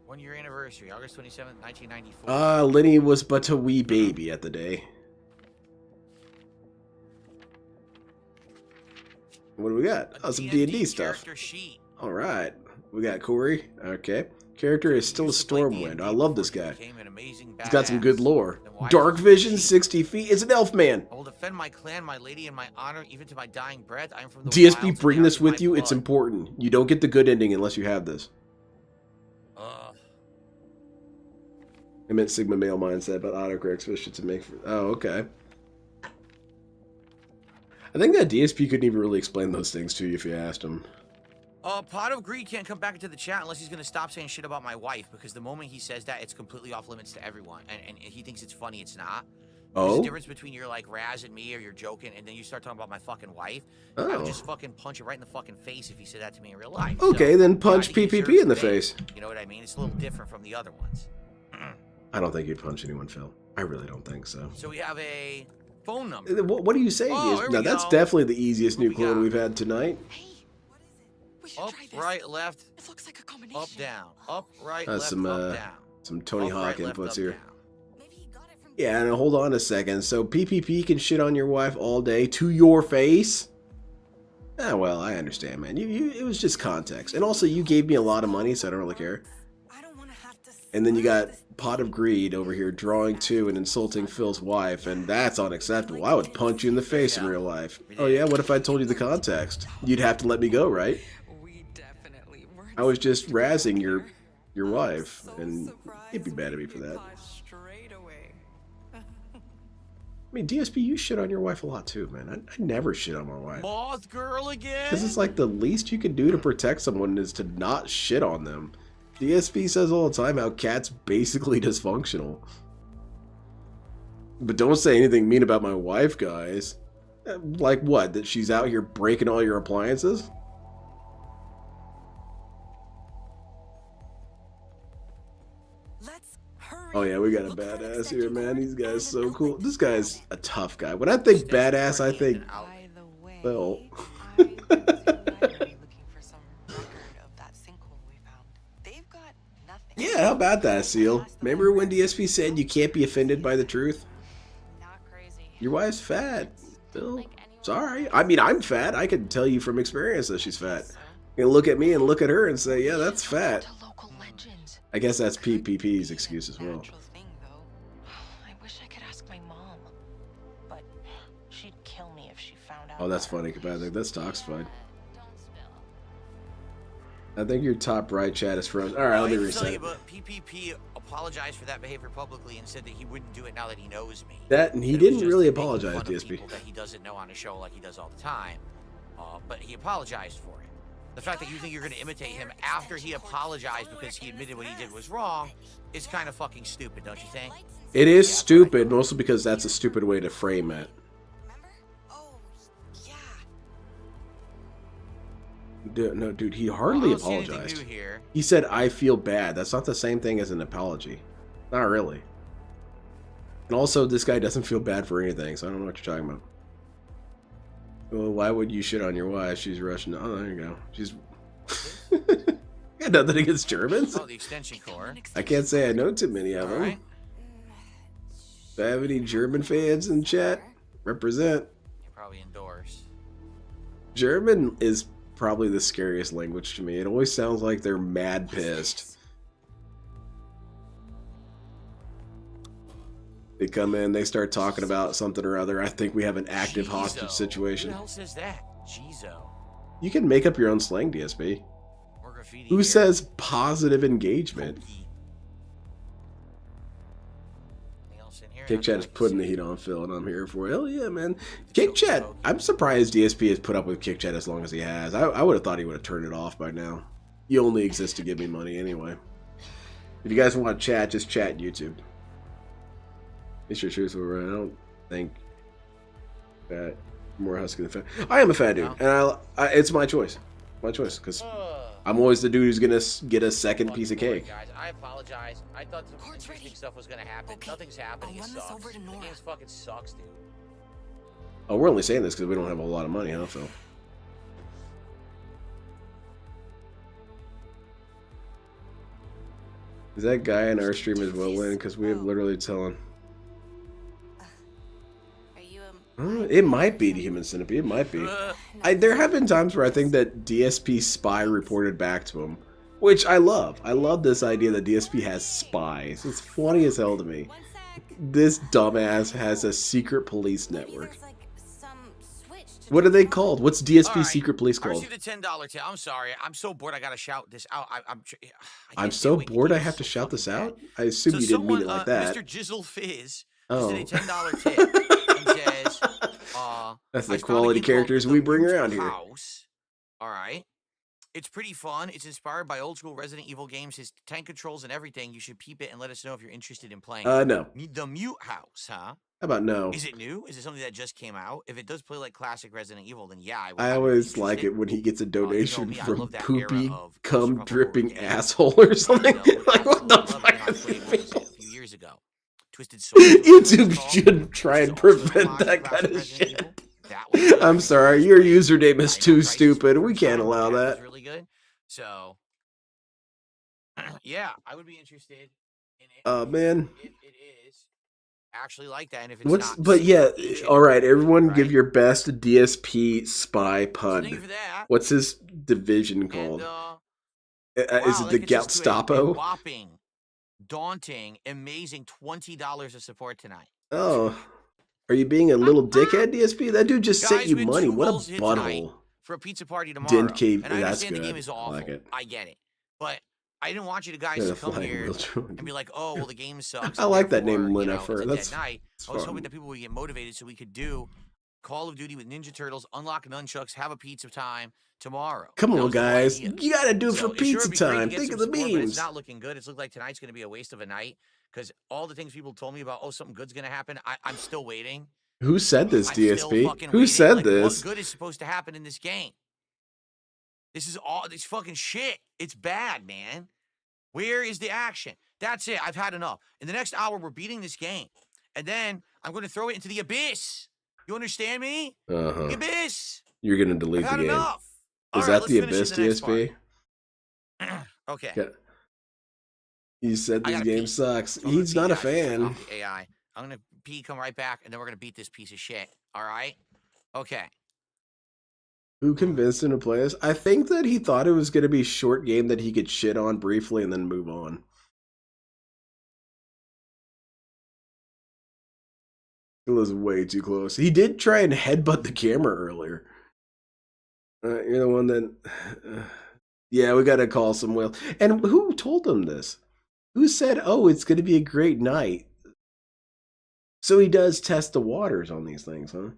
1 year anniversary, August 27th, 1994. Lenny was but a wee baby at the day. What do we got? Oh, some D&D stuff. All right. We got Corey. Okay. Character is still a Stormwind. I love this guy. He's got some good lore. Dark Vision, 60 feet. It's an elf man. I will defend my clan, my lady, and my honor, even to my dying breath. I am from the DSP, bring this with you. It's important. You don't get the good ending unless you have this. I meant Sigma male mindset, but autocorrect switched to make. Oh, okay. I think that DSP couldn't even really explain those things to you if you asked him. Pot of Greed can't come back into the chat unless he's going to stop saying shit about my wife, because the moment he says that, it's completely off limits to everyone. And he thinks it's funny. It's not. There's a difference between you're like razzing me or you're joking, and then you start talking about my fucking wife. I would just fucking punch you right in the fucking face if he said that to me in real life. Okay, so, then punch PPP in the face. You know what I mean? It's a little different from the other ones. I don't think you'd punch anyone, Phil. I really don't think so. So we have a phone number. What are you saying? Now, that's definitely the easiest new clone we've had tonight. Up, right, left. It looks like a combination. Up, down. Up, right, left, some, up, down. Some Tony Hawk right, inputs left, here. Down. Yeah, and hold on a second. So PPP can shit on your wife all day to your face? Ah, well, I understand, man. It was just context. And also, you gave me a lot of money, so I don't really care. And then you got Pot of Greed over here drawing to and insulting Phil's wife, and that's unacceptable. I would punch you in the face in real life. Oh yeah, what if I told you the context? You'd have to let me go, right? I was just razzing your wife, and you'd be mad at me for that. I mean, DSP, you shit on your wife a lot too, man. I never shit on my wife. Moth girl again? Because it's like the least you can do to protect someone is to not shit on them. DSP says all the time how Cat's basically dysfunctional. But don't say anything mean about my wife, guys. Like what? That she's out here breaking all your appliances? Oh yeah, we got a badass here, man. These guys so cool. This guy's a tough guy. When I think badass, I think Phil. Yeah, how about that, Seal? Remember when DSP said you can't be offended by the truth? Your wife's fat, Phil. Sorry. I mean, I'm fat. I can tell you from experience that she's fat. You look at me and look at her and say, yeah, that's fat. To local legends. I guess that's PPP's excuse as well. Natural thing, though. I wish I could ask my mom, but she'd kill me if she found out. Oh, that's funny. I think that stock's fine. I think your top right chat is frozen. All right, let me reset. But PPP apologized for that behavior publicly and said that he wouldn't do it now that he knows me. That and he That it was didn't just really making apologize, fun of DSP. people that he doesn't know on a show like he does all the time. But he apologized for it. The fact that you think you're going to imitate him after he apologized because he admitted what he did was wrong is kind of fucking stupid, don't you think? It is stupid, mostly because that's a stupid way to frame it. Remember? Oh, yeah. No, dude, he hardly I don't see anything apologized. new here. He said, I feel bad. That's not the same thing as an apology. Not really. And also, this guy doesn't feel bad for anything, so I don't know what you're talking about. Well, why would you shit on your wife? She's Russian. Oh, there you go. She's... got nothing against Germans. Oh, the extension cord. I can't say I know too many of All them. right. If I have any German fans in chat, represent. You probably endorse. German is probably the scariest language to me. It always sounds like they're mad pissed. They come in, they start talking about something or other. I think we have an active hostage situation. Who the hell says that? Jizo. You can make up your own slang, DSP. Or graffiti Who here. says positive engagement? Pokey. Anything else in here? Kick Not Chat that is I can putting the see. heat on Phil, and I'm here for it. Hell yeah, man. Kick Chat. I'm surprised DSP has put up with Kick Chat as long as he has. I would have thought he would have turned it off by now. He only exists to give me money anyway. If you guys want to chat, just chat YouTube. It's your truth, right? I don't think that more husky than fat. I am a fat dude, and it's my choice. My choice, because I'm always the dude who's gonna get a second piece of cake. Guys, I apologize. I thought some Cord's interesting ready. stuff was gonna happen. Okay, Nothing's happening. I'll It run this sucks. over to The Nora. game fucking sucks, dude. Oh, we're only saying this because we don't have a lot of money, huh, Phil? Is that guy in our stream as well, Lynn? Because we have literally telling. Are you It might be the Human Centipede. It might be. There have been times where I think that DSP spy reported back to him, which I love. I love this idea that DSP has spies. It's funny as hell to me. One sec. This dumbass has a secret police network. There's like some switch to What are they turn called? on. What's DSP's All right. secret police I called? received a $10 tip. I'm sorry. I'm so bored. I gotta shout this out. I I'm can't so wait to bored keep I this have to so shout this fucking out? bad. I assume So you didn't mean it someone, like that. Mr. Jizzle Fizz Oh. did a $10 tip and says, That's I the started a quality game called characters The we bring Mute around here. House. All right. It's pretty fun. It's inspired by old school Resident Evil games. His tank controls and everything. You should peep it and let us know if you're interested in playing. No. The Mute House, huh? How about no? Is it new? Is it something that just came out? If it does play like classic Resident Evil, then yeah, I would always be like it interested. when he gets a donation me, I from love that poopy, era of cum post-rock dripping horror asshole or something. You know, Like, what the absolutely fuck? love are it. these I played, what was it, people? a few years ago. Twisted Souls. YouTube should try and prevent that kind of shit. I'm sorry, your username is too stupid. We can't allow that. Really good. So, yeah, I would be interested in it. Man. If it is actually like that, and if it's What's not. but yeah, ancient, all right, everyone right? give your best DSP spy So pun. thank you for that. What's his division called? And, Is wow, it the that gets us to a Gestapo? whopping, daunting, amazing $20 of support tonight. Oh. Are you being a little dickhead, DSP? That dude just sent Guys, you been money. 2 What goals a hit tonight butthole. for a pizza party tomorrow. Didn't keep. And I That's understand good. the game is I awful. like it. I get it. But I didn't want you guys Yeah, to the come flying here wheel drone. and be like, oh, well, the game sucks. I like that therefore, name, you Lena, know, for it's a that's dead night. it's I was fun. hoping that people would get motivated so we could do Call of Duty with Ninja Turtles, unlock nunchucks, have a pizza time tomorrow. Come That on, was the whole guys. idea. You gotta do it So for it sure pizza would be great to time. get Think some of the support, but memes. it's not looking good. It's looked like tonight's going to be a waste of a night because all the things people told me about, oh, something good's going to happen, I'm still waiting. Who said this, I'm still DSP? fucking Who waiting. said Like, this? What good is supposed to happen in this game? This is all this fucking shit. It's bad, man. Where is the action? That's it. I've had enough. In the next hour, we're beating this game. And then I'm going to throw it into the abyss. You understand me? Uh-huh. The abyss. You're gonna delete I've the had game. enough. Is All right, that let's the finish Abyss, the next DSP? part. Okay. Yeah. You said I this gotta game pee. sucks. So I'm gonna He's pee, not a guys. Turn fan. off the AI. I'm going to pee, come right back, and then we're going to beat this piece of shit. All right? Okay. Who convinced him to play this? I think that he thought it was going to be a short game that he could shit on briefly and then move on. It was way too close. He did try and headbutt the camera earlier. You're the one that... yeah, we got to call some whale. And who told him this? Who said, oh, it's going to be a great night? So he does test the waters on these things, huh?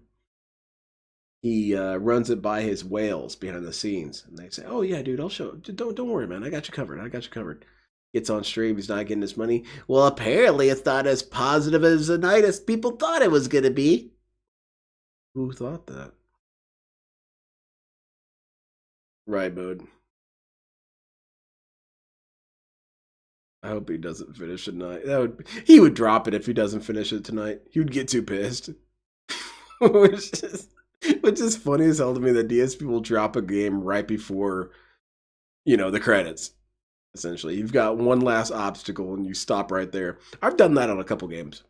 He runs it by his whales behind the scenes. And they say, oh, yeah, dude, I'll show... Don't worry, man. I got you covered. I got you covered. Gets on stream. He's not getting his money. Well, apparently it's not as positive as a night as people thought it was going to be. Who thought that? Right, Bode. I hope he doesn't finish tonight. He would drop it if he doesn't finish it tonight. He would get too pissed. which is funny as hell to me that DSP will drop a game right before, the credits. Essentially, you've got one last obstacle and you stop right there. I've done that on a couple games.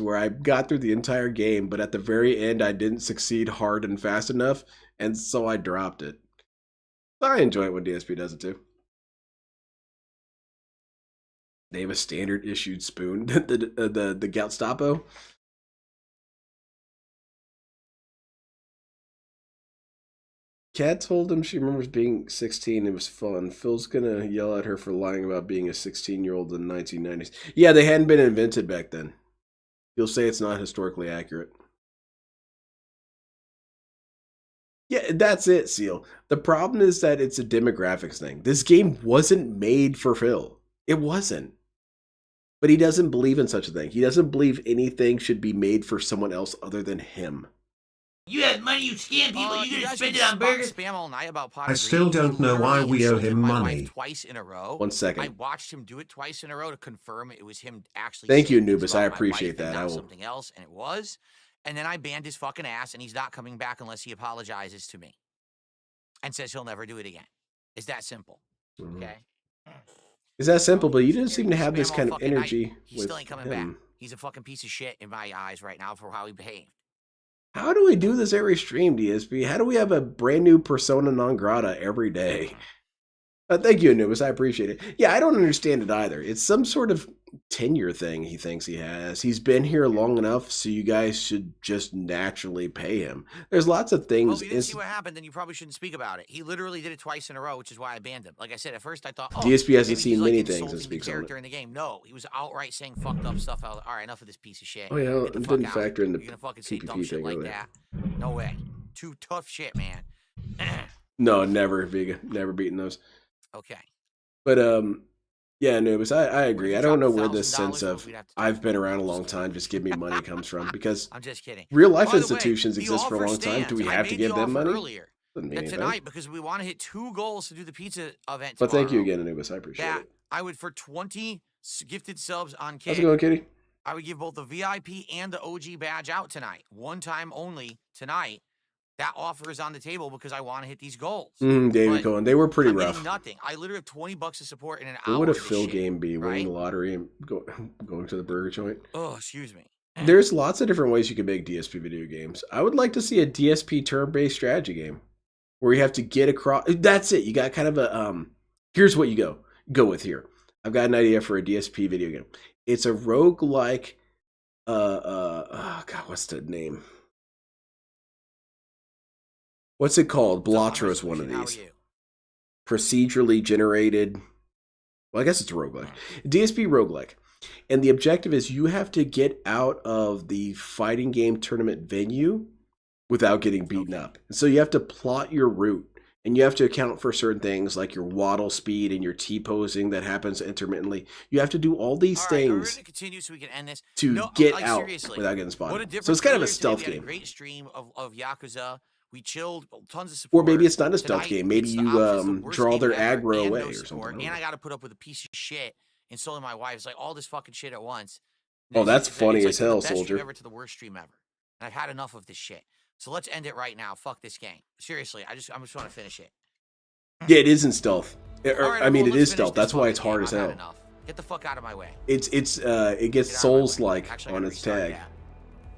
Where I got through the entire game, but at the very end, I didn't succeed hard and fast enough, and so I dropped it. I enjoy it when DSP does it too. They have a standard issued spoon, the Gestapo. Kat told him she remembers being 16. It was fun. Phil's gonna yell at her for lying about being a 16-year-old in the 1990s. Yeah, they hadn't been invented back then. He'll say it's not historically accurate. Yeah, that's it, Seal. The problem is that it's a demographics thing. This game wasn't made for Phil. It wasn't. But he doesn't believe in such a thing. He doesn't believe anything should be made for someone else other than him. You have money, you scam people, you're gonna spend it on burgers. Spam all night about I still don't know why we owe him money. Twice in a row. 1 second. I watched him do it twice in a row to confirm it was him actually. Thank you, Anubis. I appreciate that. I will something else, and it was. And then I banned his fucking ass, and he's not coming back unless he apologizes to me and says he'll never do it again. It's that simple. Okay. It's that simple, but you didn't seem to have this kind of energy. He still ain't coming back. He's a fucking piece of shit in my eyes right now for how he behaved. How do we do this every stream, DSP? How do we have a brand new persona non grata every day? Thank you, Anubis. I appreciate it. Yeah, I don't understand it either. It's some sort of tenure thing he thinks he has. He's been here long enough, so you guys should just naturally pay him. There's lots of things. Well, if you didn't see what happened, then you probably shouldn't speak about it. He literally did it twice in a row, which is why I banned him. Like I said, at first I thought, DSP hasn't seen many things and speaks on it. Character in the game. No, he was outright saying fucked up stuff. I was like, all right, enough of this piece of shit. Oh yeah, it didn't factor in the You're gonna fucking say dumb shit like that? No way. Too tough shit, man. No, never, Vega. Never beaten those. Okay. But yeah, Anubis, I agree. I don't know where this sense of I've been around a long time, just give me money comes from, because I'm just kidding. Real life institutions exist for a long time. Do we have to give them money? Earlier tonight, because we want to hit 2 goals to do the pizza event. But thank you again, Anubis. I appreciate it. I would, for 20 gifted subs on Kick. How's it going, Kitty? I would give both the VIP and the OG badge out tonight. One time only tonight. That offer is on the table because I want to hit these goals. David Cohen, they were pretty rough. Nothing. I literally have $20 of support in an hour. What would a Phil game be? Winning the lottery and going to the burger joint? Oh, excuse me. There's lots of different ways you can make DSP video games. I would like to see a DSP turn-based strategy game where you have to get across. That's it. You got kind of a here's what you go with here. I've got an idea for a DSP video game. It's a roguelike. God, what's the name? What's it called? Blotro is one of these. Procedurally generated. Well, I guess it's a roguelike. DSP roguelike. And the objective is you have to get out of the fighting game tournament venue without getting beaten up. And so you have to plot your route. And you have to account for certain things like your waddle speed and your T-posing that happens intermittently. You have to do all these things we're gonna continue so we can end this. to get out without getting spotted. So it's kind of a stealth game. A great stream of Yakuza. We chilled, tons of support. Or maybe it's not a stealth game. Maybe you draw their aggro away or something. And I got to put up with a piece of shit insulting my wife. It's like all this fucking shit at once. Oh, that's funny as hell, Soldier. Ever to the worst stream ever. And I've had enough of this shit. So let's end it right now. Fuck this game. Seriously, I just want to finish it. Yeah, it isn't stealth. I mean, it is stealth. That's why it's hard as hell. Get the fuck out of my way. It gets Souls-like on its tag.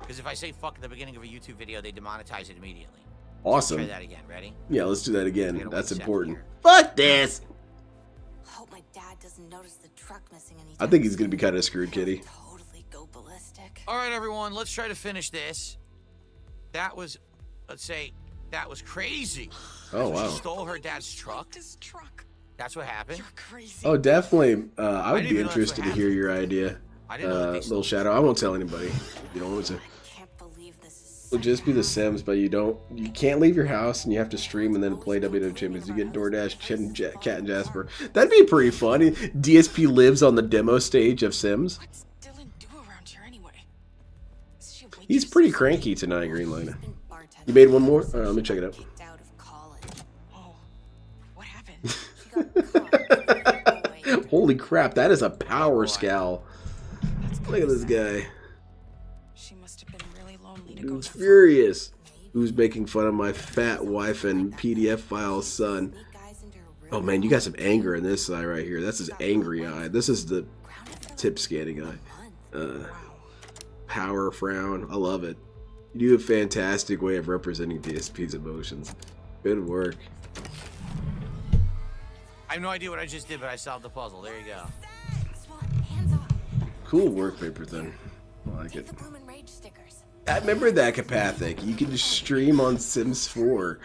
Because if I say fuck at the beginning of a YouTube video, they demonetize it immediately. Awesome. Try that again. Ready? Yeah, let's do that again. Wait a That's second important. here. Fuck this! Hope my dad doesn't notice the truck missing anytime I think he's gonna soon. be kind of screwed, Kitty. Totally go ballistic. All right, everyone. Let's try to finish this. That was, let's say, that was crazy. Oh, wow. She stole her dad's truck. His truck. That's what happened. You're crazy. Oh, definitely. I would didn't be even know that's interested what to hear your idea. I didn't know that they Little stole Shadow. I won't tell anybody. You don't want to. I can't believe this is It'll just be The Sims, but you can't leave your house and you have to stream and then play WWE Champions. You get DoorDash, Cat and Jasper. That'd be pretty funny. DSP lives on the demo stage of Sims. What's Dylan do around here anyway? Is she awake He's to pretty see cranky tonight, Greenlight. been bartending You made one more? All right, let me check it out. kicked out of college. Oh, what happened? She got caught. Away. Holy crap, that is a power boy. scowl. That's Look at this kinda sad. guy. She must have been really lonely to go Dude's that far. furious. Who's making fun of my fat wife and PDF file son? Sneak guys into her room. Oh man, you got some anger in this eye right here. That's his angry eye. This is the tip scanning eye. Power frown. I love it. You do a fantastic way of representing DSP's emotions. Good work. I have no idea what I just did, but I solved the puzzle. There you go. Swan, hands off. Cool work, paper thin. I like Take it. the bloom and rage stickers. I remember that, Capathic. You can just stream on Sims 4.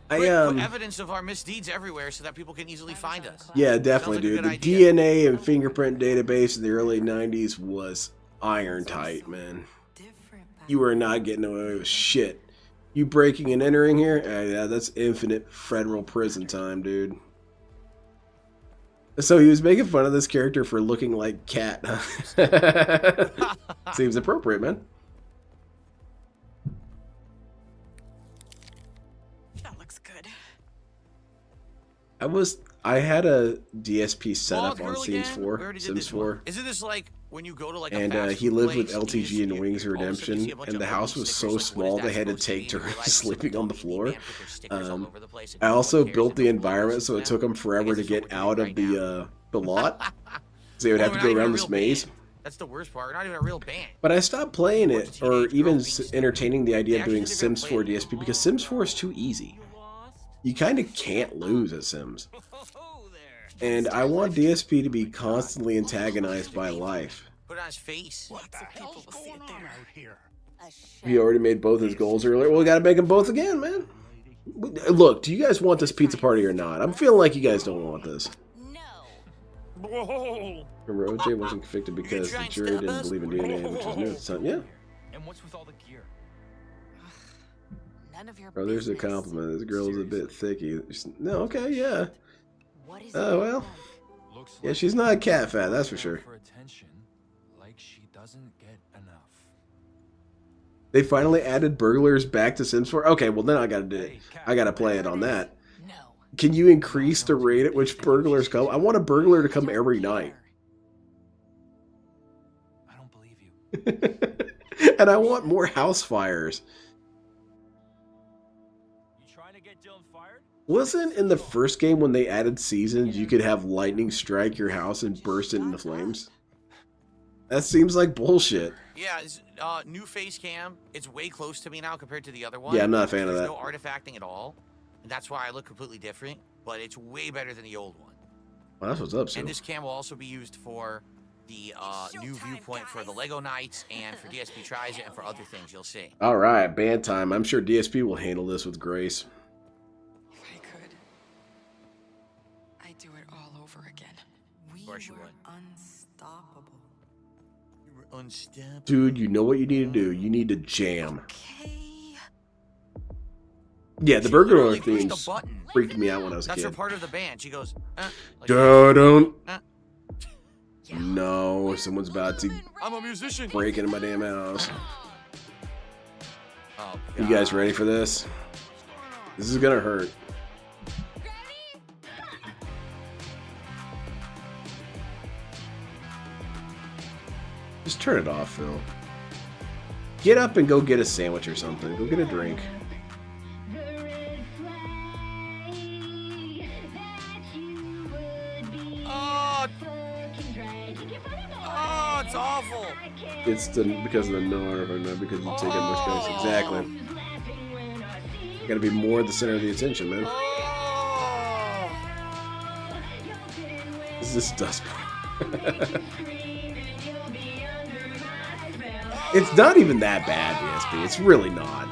Put evidence of our misdeeds everywhere so that people can easily find us. Yeah, definitely, Sounds like a dude. good The idea. DNA and fingerprint database in the early 90s was iron tight, man. You are not getting away with shit. You breaking and entering here? Yeah, that's infinite federal prison time, dude. So he was making fun of this character for looking like Cat. Seems appropriate, man. That looks good. I had a DSP set Oh, up the on girl Sims again? 4. We already did Sims this one. 4. Isn't this like when you go to like a And fast he food lived with place, and you LTG see- and Wings all of a sudden you Redemption, see a bunch and of the house ugly was stickers, so like, what small is they that had to supposed take be? turns You're like, sleeping on the dummy floor. man put their stickers all over the place and I no one also cares built and the no one environment listens so to it took them. them forever I to guess that's get what we're out doing of right the lot. So they would Well, have to we're go not even around a this real maze. band. That's the worst part. We're not even a real band. But I stopped playing it, or even entertaining the idea of actually doing think they're gonna Sims play 4 it. DSP because Sims 4 is too easy. You kind of can't lose at Sims. And I want DSP to be constantly antagonized by life. Put it on his face. What the hell's going on out here? A He shell. already made both his goals earlier. Well, we gotta make them both again, man. Look, do you guys want this pizza party or not? I'm feeling like you guys don't want this. No. Whoa! Remember, OJ wasn't convicted because the try and jury stab didn't us? believe in DNA, which is new at the time. Yeah. And what's with all the gear? None of your Oh, there's a business. compliment. This girl is a bit thicky. No, okay, yeah. What is Oh, it well. like? Looks Yeah, like she's not cat fat, that's for sure. For attention, like she doesn't get enough. They finally added burglars back to Sims 4? Okay, well then I gotta do it. I gotta play it on that. No. Can you increase the rate at which burglars come? I want a burglar to come every night. I don't believe you. And I want more house fires. You trying to get Dylan fired? Wasn't in the first game when they added seasons, you could have lightning strike your house and burst it into flames? That seems like bullshit. Yeah, it's, new face cam. It's way close to me now compared to the other one. Yeah, I'm not a fan of There's that. no artifacting at all. And that's why I look completely different. But it's way better than the old one. Well, that's what's up, so. And this cam will also be used for the new viewpoint for the Lego Nights and for DSP Tries It and for other things you'll see. Alright, band time. I'm sure DSP will handle this with grace. If I could, I'd do it all over again. We course you were would. unstoppable. You were unstoppable. Dude, you know what you need to do. You need to jam. Okay. Yeah, the She burglar literally pushed themes a button. freaked me out when I was a That's her kid. part of the band. She goes, like, Don't. Uh. No, someone's about to I'm a musician. break into my damn house. Oh, You guys ready for this? This is gonna hurt. Just turn it off, Phil. Get up and go get a sandwich or something. Go get a drink. Oh, oh, it's awful. It's because of the nerve, and not because you take it much guys. Exactly. You gotta be more the center of the attention, man. Oh. This is dust. It's not even that bad, DSP. It's really not.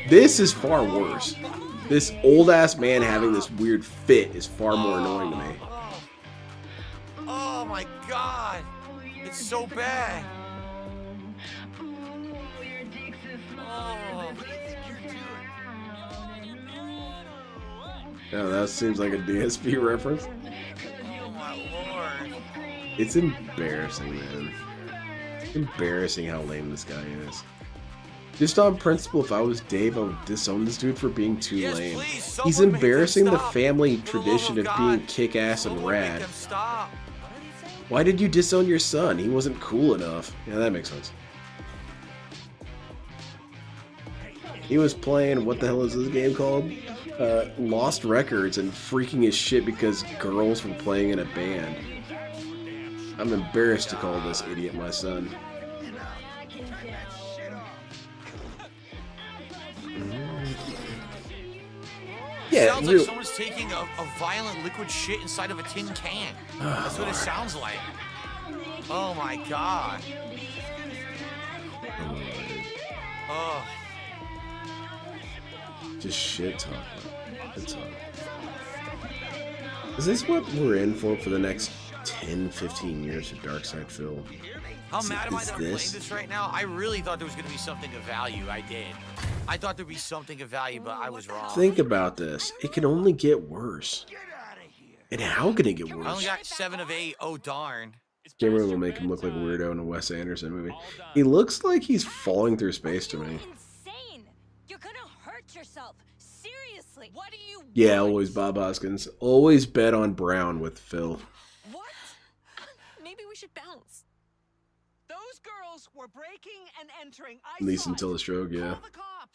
This is far worse. This old-ass man having this weird fit is far more annoying to me. Oh my god. It's so bad. Oh, that seems like a DSP reference. Oh my lord. It's embarrassing, man. It's embarrassing how lame this guy is. Just on principle, if I was Dave, I would disown this dude for being too Yes, lame. please, He's someone make him embarrassing the stop. family For the love tradition of of God, being kick-ass and someone make rad. him stop. Why did you disown your son? He wasn't cool enough. Yeah, that makes sense. He was playing, what the hell is this game called? Lost Records and freaking his shit because girls were playing in a band. I'm embarrassed to call this idiot my son. Yeah, Sounds like someone's taking a violent liquid shit inside of a tin can. That's what it sounds like. Oh my god. Oh. Just shit talking. That's all. Is this what we're in for the next 10, 15 years of Darkside Phil? How mad am I Is that I'm playing this- this right now? I really thought there was going to be something of value. I did. I thought there'd be something of value, but I was wrong. Think about this. It can only get worse. And how can it get I only worse? got 7 of 8. Oh, darn. Camera will make him look like a weirdo in a Wes Anderson movie. He looks like he's falling through space to me. Insane! You're gonna hurt yourself. Seriously. What do you Yeah, always Bob Hoskins. Always bet on Brown with Phil. What? Maybe we should bounce. Those girls were breaking and entering. At least until the stroke, yeah.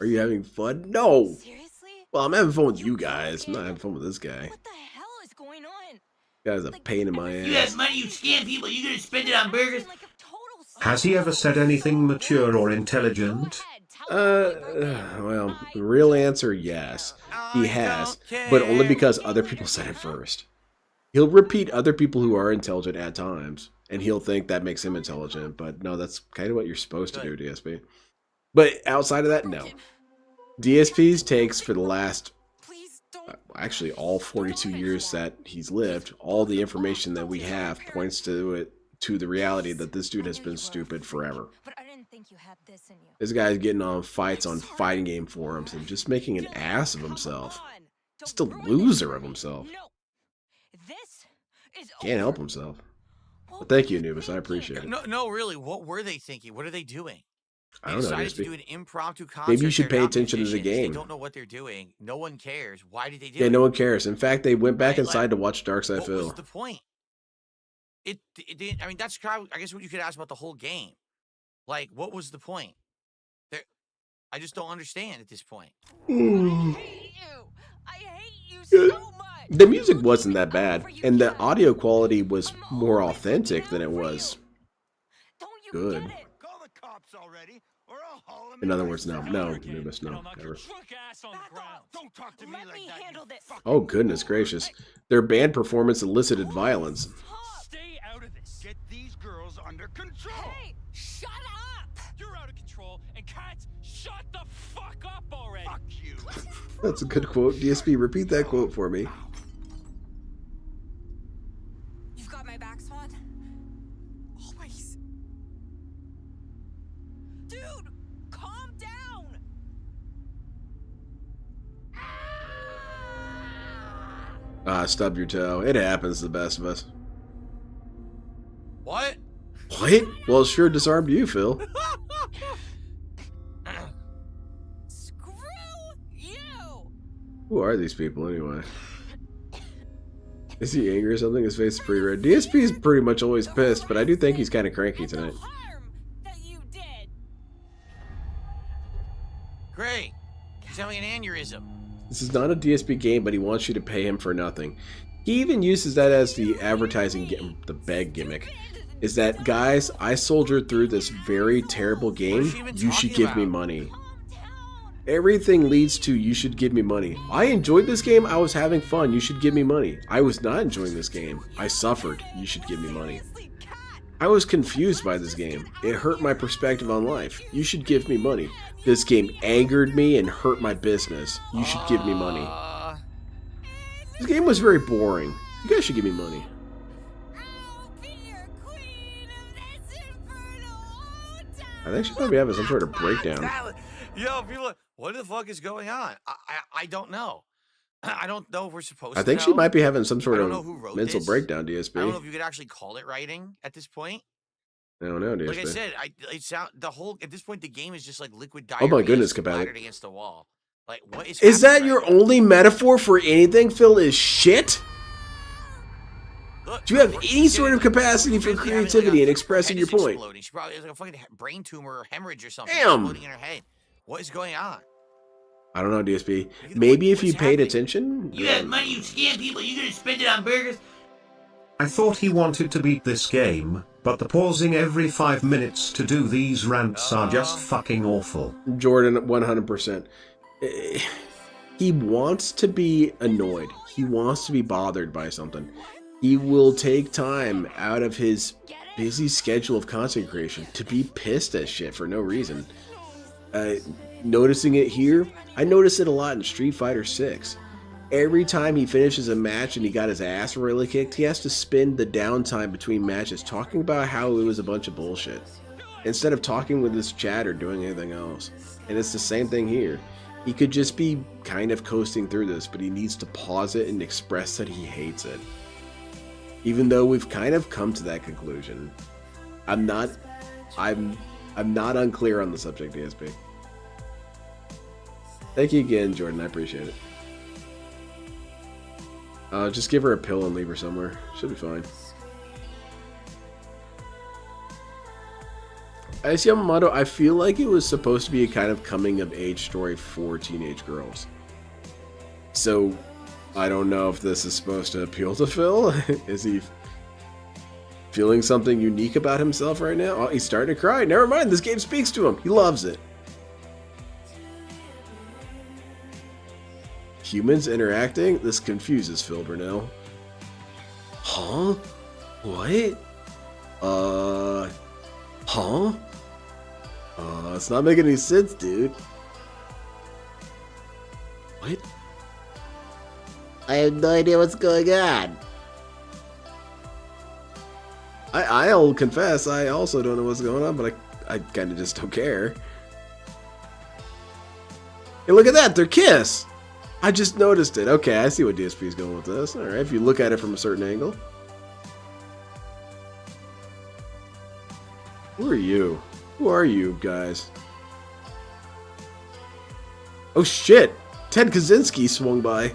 Are you having fun? No! Seriously? Well, I'm having fun with you guys. I'm not having fun with this guy. What the hell is going on? Guy's a pain in my You have ass. money, you scam people, you gonna spend it on burgers? Like a total Has he ever said anything mature or intelligent? Well, the real answer, yes. He has, but only because other people said it first. He'll repeat other people who are intelligent at times, and he'll think that makes him intelligent, but no, that's kind of what you're supposed to do, DSP. But outside of that, no. DSP's takes for the last, actually all 42 years that he's lived, all the information that we have points to the reality that this dude has been stupid forever. But I didn't think you had this in you. This guy's getting on fights on fighting game forums and just making an ass of himself. Just a loser of himself. This is Can't help himself. But thank you, Anubis. I appreciate it. No, really. What were they thinking? What are they doing? I don't know, decided to DSP. do an impromptu concert. Maybe you should They're pay not attention to the musicians. game. They don't know what they're doing. No one cares. Why did they do Yeah, it? no one cares. In fact, they went back Right, inside like, to watch Darkside What Phil. was the point? It didn't. I mean, that's kind of, I guess what you could ask about the whole game. Like, what was the point? There, I just don't understand at this point. I hate you so much. The music wasn't that bad, and the audio quality was more authentic than it was good. Call the cops already, or I'll haul him In other words, no, Anubis, no, never. Don't talk to me like that. Handle this. Oh, goodness gracious. Their band performance elicited violence. Stay out of this. Get these girls under control. Hey, shut up. You're out of control, and cats, shut the fuck up already. Fuck you. That's a good quote. DSP, repeat that quote for me. You've got my back, Swan. Always. Dude, calm down. Stub your toe. It happens to the best of us. What? What? Well, it sure disarmed you, Phil. Screw you. Who are these people, anyway? Is he angry or something? His face is pretty red. DSP is pretty much always pissed, but I do think he's kind of cranky tonight. Harm that you did. Great. He's having an aneurysm. This is not a DSP game, but he wants you to pay him for nothing. He even uses that as the advertising, the beg gimmick. is that, guys, I soldiered through this very terrible game. You should give me money. Everything leads to you should give me money. I enjoyed this game. I was having fun. You should give me money. I was not enjoying this game. I suffered. You should give me money. I was confused by this game. It hurt my perspective on life. You should give me money. This game angered me and hurt my business. You should give me money. This game was very boring. You guys should give me money. I think she might be having some sort of breakdown. Yo, people, what the fuck is going on? I don't know. I don't know if we're supposed to. I think know. she might be having some sort of mental this. breakdown, DSP. I don't know if you could actually call it writing at this point. I don't know, DSP. Like I said, at this point the game is just like liquid diarrhea. Oh my goodness, splattered against the wall. Like, what is that? Right your now? only metaphor for anything, Phil? Is shit? Look, do you have any sort of capacity for creativity and expressing your point? Exploding. She probably has like a fucking brain tumor or hemorrhage or something exploding in her head. What is going on? I don't know, DSP. Maybe if you paid attention. You have money, you scam people, you gonna spend it on burgers? I thought he wanted to beat this game, but the pausing every 5 minutes to do these rants are just fucking awful. Jordan, 100%. He wants to be annoyed. He wants to be bothered by something. He will take time out of his busy schedule of content creation to be pissed at shit for no reason. Noticing it here, I notice it a lot in Street Fighter 6. Every time he finishes a match and he got his ass really kicked, he has to spend the downtime between matches talking about how it was a bunch of bullshit, instead of talking with his chat or doing anything else. And it's the same thing here. He could just be kind of coasting through this, but he needs to pause it and express that he hates it. Even though we've kind of come to that conclusion. I'm not unclear on the subject, DSP. Thank you again, Jordan. I appreciate it. Just give her a pill and leave her somewhere. She'll be fine. As Yamamoto, I feel like it was supposed to be a kind of coming-of-age story for teenage girls. So, I don't know if this is supposed to appeal to Phil. Is he feeling something unique about himself right now? Oh, he's starting to cry. Never mind, this game speaks to him. He loves it. Humans interacting? This confuses Phil Burnell. Huh? What? Huh? It's not making any sense, dude. What? I have no idea what's going on. I'll confess, I also don't know what's going on, but I kind of just don't care. Hey, look at that, their kiss! I just noticed it. Okay, I see what DSP is going with this. Alright, if you look at it from a certain angle. Who are you? Who are you, guys? Oh shit! Ted Kaczynski swung by.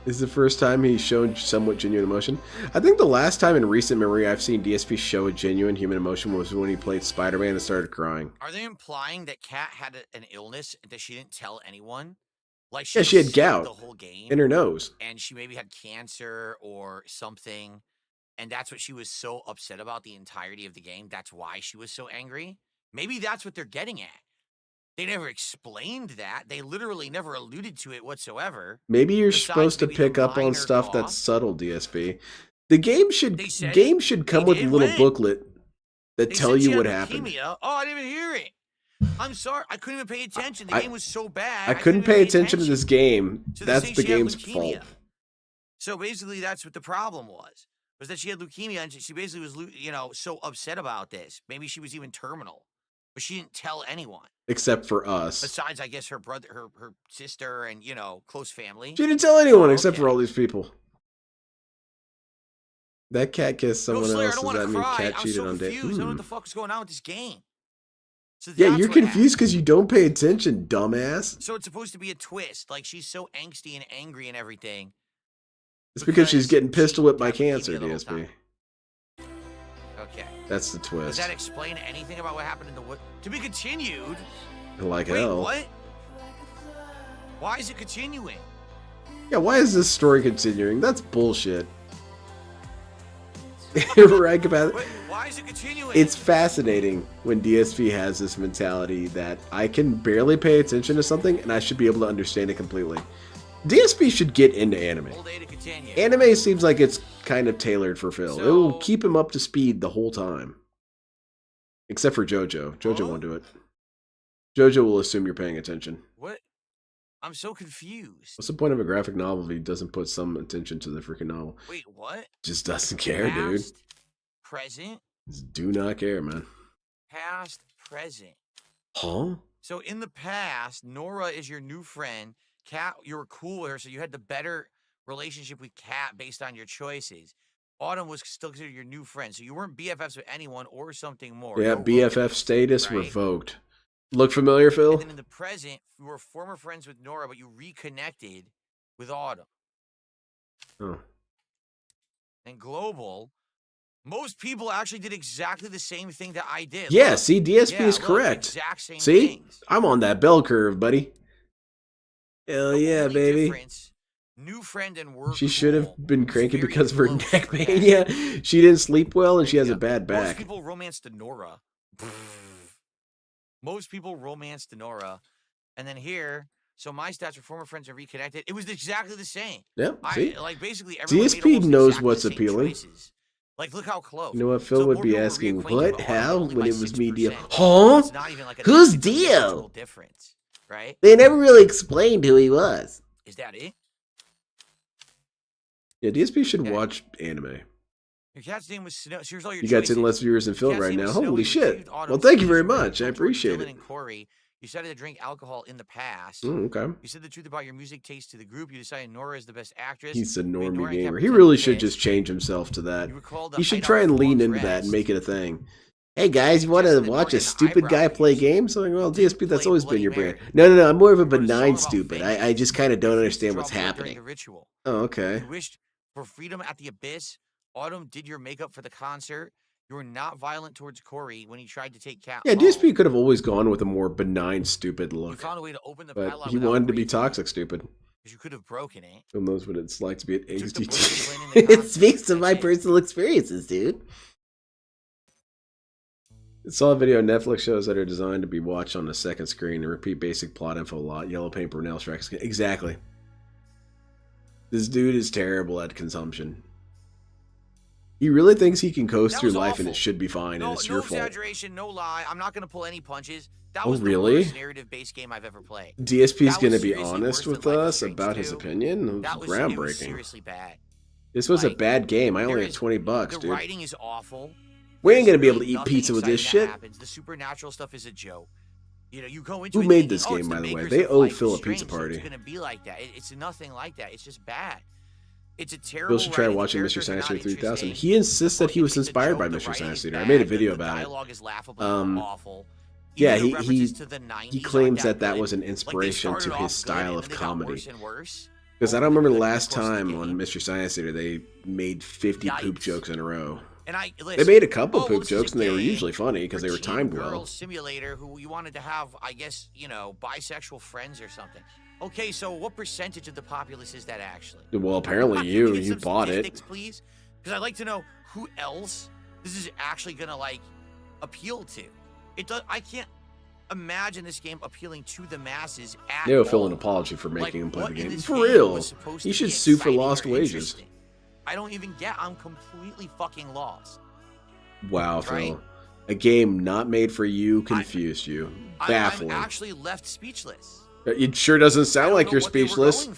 This is the first time he's shown somewhat genuine emotion. I think the last time in recent memory I've seen DSP show a genuine human emotion was when he played Spider-Man and started crying. Are they implying that Kat had an illness that she didn't tell anyone? Like she had gout the whole game in her nose, and she maybe had cancer or something, and that's what she was so upset about the entirety of the game. That's why she was so angry. Maybe that's what they're getting at. They never explained that. They literally never alluded to it whatsoever. Maybe you're supposed to pick up on stuff that's subtle, DSP. The game should come with a little booklet that tell you what happened. Oh, I didn't even hear it. I'm sorry. I couldn't even pay attention. The game was so bad. I couldn't pay attention to this game. So that's the game's fault. So basically, that's what the problem was that she had leukemia, and she basically was, so upset about this. Maybe she was even terminal. But she didn't tell anyone. Except for us. Besides, I guess, her brother, her sister, and, close family. She didn't tell anyone except for all these people. That cat kissed someone else. Does that mean cat cheated on Dave? I don't know what the fuck is going on with this game. So yeah, you're confused because you don't pay attention, dumbass. So it's supposed to be a twist. Like, she's so angsty and angry and everything. It's because she's getting pistol whipped by cancer, DSP. Okay. That's the twist. Does that explain anything about what happened in the wood? To be continued? Like Wait, hell. What? Why is it continuing? Yeah, why is this story continuing? That's bullshit. Right about it. Why is it continuing? It's fascinating when DSP has this mentality that I can barely pay attention to something and I should be able to understand it completely. DSP should get into anime. Anime seems like it's kind of tailored for Phil. It will keep him up to speed the whole time. Except for JoJo. JoJo won't do it. JoJo will assume you're paying attention. What? I'm so confused. What's the point of a graphic novel if he doesn't put some attention to the freaking novel? Wait, what? Just doesn't care, dude. Present? Just do not care, man. Past, present. Huh? So in the past, Nora is your new friend. Kat, you were cool with her, so you had the better relationship with Kat based on your choices. Autumn was still considered your new friend, so you weren't BFFs with anyone or something more. Yeah, no BFF status revoked. Look familiar, Phil? And then in the present, you were former friends with Nora, but you reconnected with Autumn. Oh. And global, most people actually did exactly the same thing that I did. Yeah, look, see, DSP is correct. Exact same see? Things. I'm on that bell curve, buddy. Hell yeah, baby. New friend and work. She should have been cranky because of her neck pain. Yeah, she didn't sleep well and she has a bad back. Most people romanced Nora. Most people romanced Nora. And then here, so my stats are former friends and reconnected. It was exactly the same. Yeah, see? Like basically everyone DSP knows what's appealing. Choices. Like, look how close. You know what Phil would be asking? What? How? When it was me, Dio. Huh? Like who's Dio? Difference, right? They never really explained who he was. Is that it? Yeah, DSP should watch anime. Your cat's name was Snow. Here's all your you got 10 less viewers than Phil right now. Holy shit. Well, thank you very much. I appreciate it. And Corey, you decided to drink alcohol in the past. Okay. You said the truth about your music taste to the group. You decided Nora is the best actress. He's a normie gamer. He really should just change himself to that. He should try and lean into that and make it a thing. Hey guys, you want to watch a stupid guy play games? I'm like, well, DSP, that's always been your brand. No, I'm more of a benign stupid. I just kind of don't understand what's happening. Oh, okay. You wished for freedom at the abyss. Autumn did your makeup for the concert. You were not violent towards Corey when he tried to take Kat. Yeah, DSP could have always gone with a more benign, stupid look. You found a way to open the but he wanted to be toxic stupid. Because you could have broken it. Who knows what it's like to be at HDT. It speaks to my personal experiences, dude. I saw a video of Netflix shows that are designed to be watched on the second screen and repeat basic plot info a lot. Yellow paint, Brunel strikes. Exactly. This dude is terrible at consumption. He really thinks he can coast through life and it should be fine, and it's your fault. No exaggeration, no lie. I'm not going to pull any punches. That was the worst narrative-based game I've ever played. DSP's going to be honest with us about his opinion. That was groundbreaking. It was seriously bad. This was a bad game. I only had $20, dude. The writing is awful. We ain't going to be able to eat pizza with this shit. The supernatural stuff is a joke. You know, you go into Who made this game, by the way? They owe Phil a pizza party. It's going to be like that. It's nothing like that. It's just bad. It's a terrible. Phil should try watching Mr. Science Theater 3000. He insists that he was inspired by Mr. Science Theater. I made a video about it. Awful. Yeah, he claims that was an inspiration to his style of comedy. Because I don't remember the last time on Mr. Science Theater they made 50 poop jokes in a row. And they made a couple poop jokes and they were usually funny because they were timed well. Simulator who you wanted to have, I guess, you know, bisexual friends or something. Okay, so what percentage of the populace is that actually? Well, apparently you bought it. Please, because I'd like to know who else this is actually gonna like appeal to. It does. I can't imagine this game appealing to the masses at They owe all. Phil an apology for making him play the game. For real, he should sue for lost wages. I don't even get. I'm completely fucking lost. Wow, Phil. A game not made for you confused you. Baffling. I'm actually left speechless. It sure doesn't sound like you're speechless.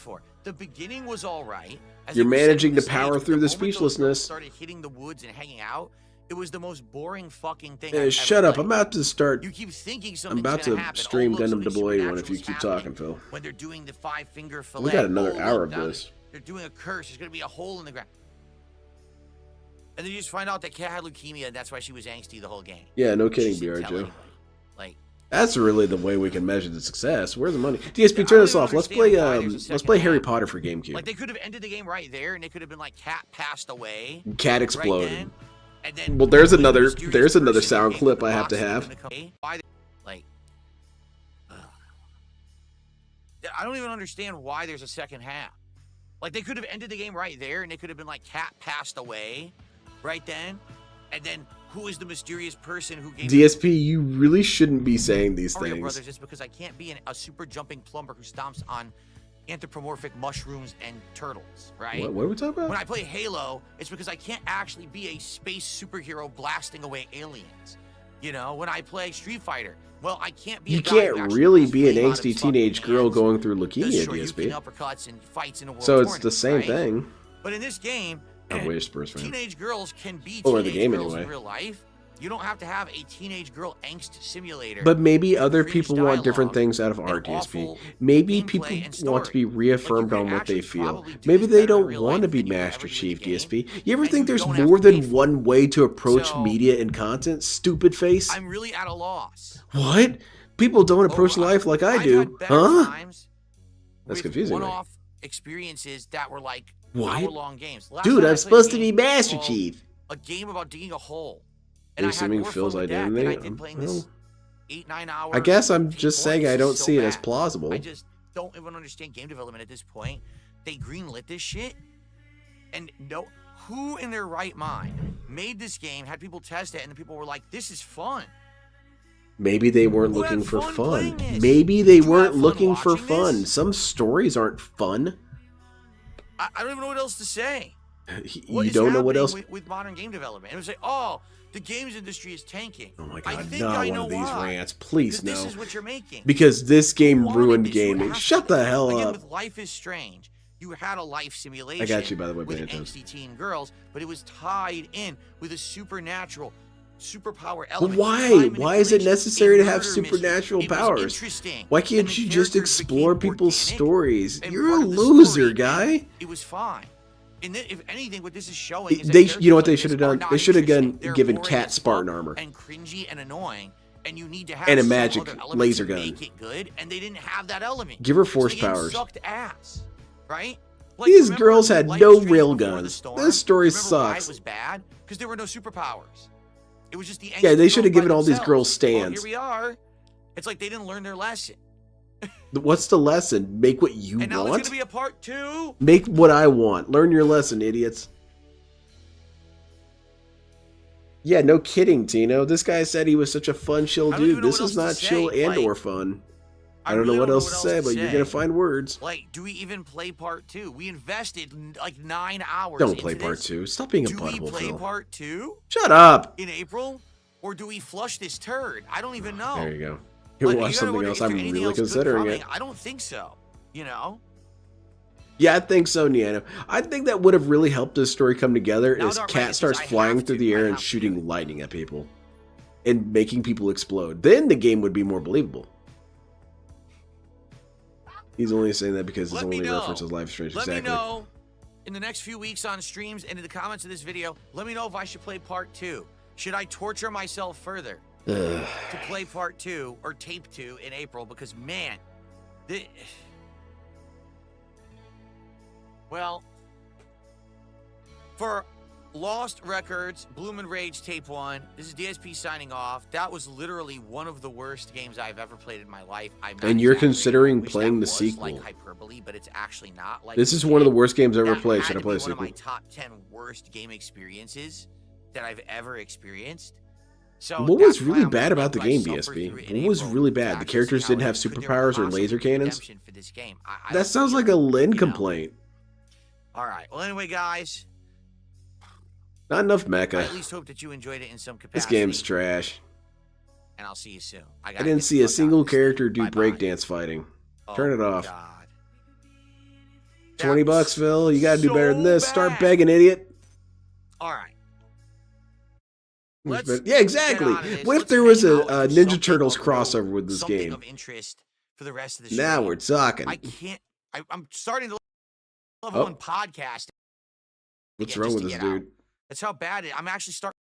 The beginning was all right. You're managing to power through the speechlessness. Started hitting the woods and hanging out. It was the most boring fucking thing. Shut up! I'm about to start. You keep thinking I'm about to stream Gundam IBO if you keep talking, Phil. When they're doing the 5-finger fillet. We got another hour of this. They're doing a curse. There's gonna be a hole in the ground. And then you just find out that Kat had leukemia, and that's why she was angsty the whole game. Yeah, no kidding, BR Like. That's really the way we can measure the success. Where's the money? DSP, turn this off. Let's play Harry Potter for GameCube. Like they could have ended the game right there, and it could have been like Kat passed away. Cat exploded. Right and then, well, there's another sound clip I have to have. Like, I don't even understand why there's a second half. Like, they could have ended the game right there, and it could have been like, Cat passed away right then, and then who is the mysterious person who gave DSP, you really shouldn't be saying these Mario things. Brothers is because I can't be a super jumping plumber who stomps on anthropomorphic mushrooms and turtles, right? What are we talking about? When I play Halo, it's because I can't actually be a space superhero blasting away aliens. You know, when I play Street Fighter, well, I can't be. You can't really be an angsty teenage girl going through leukemia, DSP. Uppercuts and fights in a world So it's the tournament, same right? thing. But in this game, I wish Spurs fan. teenage girls can be Or the teenage game girls anyway. in real life. You don't have to have a teenage girl angst simulator. But maybe other cringe people want different dialogue, things out of and art, DSP. awful Maybe gameplay people and want to be story. reaffirmed Like, you on could what they actually feel. probably do Maybe this they better in don't real want to life be than you would Master ever do in Chief, the game, DSP. You ever and think you there's don't have more to than pay for one way to approach So, media and content? Stupid face. I'm really at a loss. What? People don't approach life like I I've do, had better huh? times That's with confusing. Right? One-off experiences that were like What? hour-long games. Last Dude, night I I'm played supposed a to be game Master called Chief. A game about digging a hole. Are you And I had assuming more Phil's fun with that identity? than I did playing this 8-9 hour. I guess I'm Team just saying Fortress I don't is so see it as bad. plausible. I just don't even understand game development at this point. They greenlit this shit, and no, who in their right mind made this game, had people test it, and the people were like, "This is fun." Maybe they weren't Who looking had for fun fun. playing this? Maybe they Did you weren't have fun looking for watching fun. this? Some stories aren't fun. I don't even know what else to say. You don't know what else. with modern game development? It was like, oh, the games industry is tanking. Oh my I god, think not I one know of these why. rants. Please 'Cause no. This is what you're making. Because this game wanted ruined this. You gaming. have Shut to. the hell Again, up. with Life is Strange, you had a life simulation. I got you, by the way, with Bantos. angsty teen girls, but it was tied in with a supernatural superpower But element. why? time Why is it manipulation, necessary a to have murder mystery. supernatural It was powers? interesting. Why And can't the you just characters explore became people's organic stories? and You're a part of the loser, story, guy. and it was fine. And then, if anything, what this is showing is that They, you know what characters they like should have this are done? not They should have interesting. They're given boring Cat as Spartan fuck armor and cringy and annoying, and you need to have and a some magic other element laser to gun. make it good, and they didn't have that element. Give her So force the game powers. sucked ass, right? These remember girls had Life no is Strange rail Before the guns. Storm? This story Remember why sucks. it was bad? Because there were no superpowers. It was just the Yeah, angsty they should have girls given by all these themselves. girls Well, stands. here we are. It's like they didn't learn their lesson. What's the lesson? Make what you And now there's want? going to be a part 2. Make what I want. Learn your lesson, idiots. Yeah, no kidding, Tino. This guy said he was such a fun, chill I don't even dude. know This what is else not to chill say. and Like, or fun. I don't really know what don't else to say, but you're gonna find words. Like, do we even play part 2? We invested like 9 hours. Don't play into part this. 2. Stop being a Do we butthole, play Phil. part 2 Shut up. in April, or do we flush this turd? I don't even know. There you go. You Like, watch gotta something wonder else. if there's I'm anything really else good considering coming. it. I don't think so. You know. Yeah, I think so, Niano. I think that would have really helped this story come together Now is that Cat Ryan starts says I flying have through to, the I air and have to. shooting lightning at people. And making people explode. Then the game would be more believable. He's only saying that because his Let me only know. reference is Life is Strange. Let Exactly. me know in the next few weeks on streams and in the comments of this video. Let me know if I should play part 2. Should I torture myself further to play part 2 or tape 2 in April? Because man, well, for Lost Records, Bloom and Rage Tape 1, this is DSP signing off. That was literally one of the worst games I've ever played in my life. And you're considering I wish playing that the was sequel. like hyperbole, but it's actually not. Like This is one of the worst games I've ever that played. had Should I to play a be one of sequel? my top 10 worst game experiences that I've ever experienced. So What that's was why really I'm bad gonna about the let game, you guys suffer DSP? through it in What was April really to bad? The actually characters see didn't how have it- could there superpowers or possibly laser be cannons? redemption for this game? I That don't sounds see like it, a Lynn you know? complaint. All right. Well, anyway, guys, Not enough I mecha. at least hope that you enjoyed it in some capacity. This game's trash. And I'll see you soon. I gotta didn't get see the a fuck out single of this thing. character do Bye-bye. breakdance fighting. Oh, Turn it off. God. 20 That bucks, was Phil. You gotta do better than so this. Start bad. begging, idiot. All right. Yeah, Let's exactly. get out of this. What if Let's there was hang a out and do Ninja something Turtles of note, crossover with this something game? of interest for the rest of the Now stream. we're talking. I can't. I'm starting to love Oh. one podcast. What's again, wrong just with to this get out. dude? That's how bad it. I'm actually starting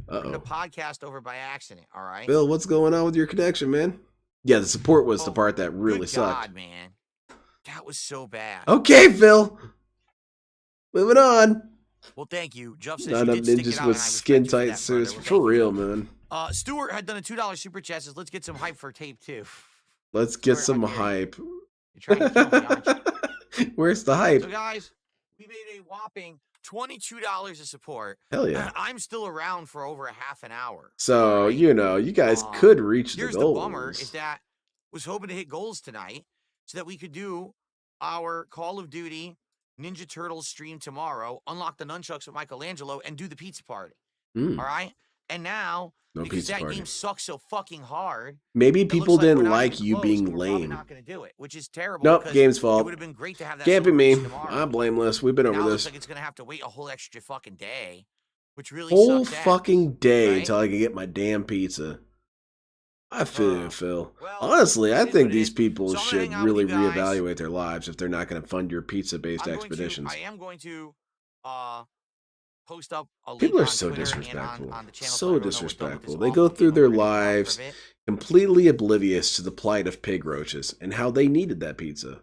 the Uh-oh. podcast over by accident. All right. Bill, what's going on with your connection, man? Yeah, the support was the Oh, part that really Good sucked. God, man, that was so bad. Okay, Phil. Moving on. Well, thank you. Jeff says Not you enough did stick it ninjas out, with and I respect skin you for tight that, suits. brother. Well, For thank you, real, Jeff. man. Stuart had done a $2 super chat. Says let's get some hype for tape 2. Let's get Stuart, some how dare you. hype. You're trying to kill me, aren't you? Where's the hype? So, guys, we made a whopping $22 of support. Hell yeah. I'm still around for over a half an hour. So, right? you know, you guys could reach the Here's goals. the bummer is that was hoping to hit goals tonight so that we could do our Call of Duty Ninja Turtles stream tomorrow, unlock the nunchucks with Michelangelo, and do the pizza party. All right? And now, No because pizza that party. game sucks so fucking hard, Maybe it people looks like we're didn't not like even you close, being and we're probably lame. not going to do it, which is terrible. Nope, because game's it fault. would have been great to have that Can't be solo me. release tomorrow. I'm blameless. We've been Now over it this. looks like it's going to have to wait a whole extra fucking day, which really Whole sucks ass, fucking day right? until I can get my damn pizza. I feel you, Phil. Well, Honestly, I it is think what it these is. people So I'm gonna should hang out with really you guys. reevaluate their lives if they're not going to fund your pizza-based expeditions. I am going to post up a link People are on so Twitter disrespectful. and on the channel So everyone knows what's disrespectful. up They with go this through awful their game. We're gonna get off lives of it. completely oblivious to the plight of pig roaches and how they needed that pizza.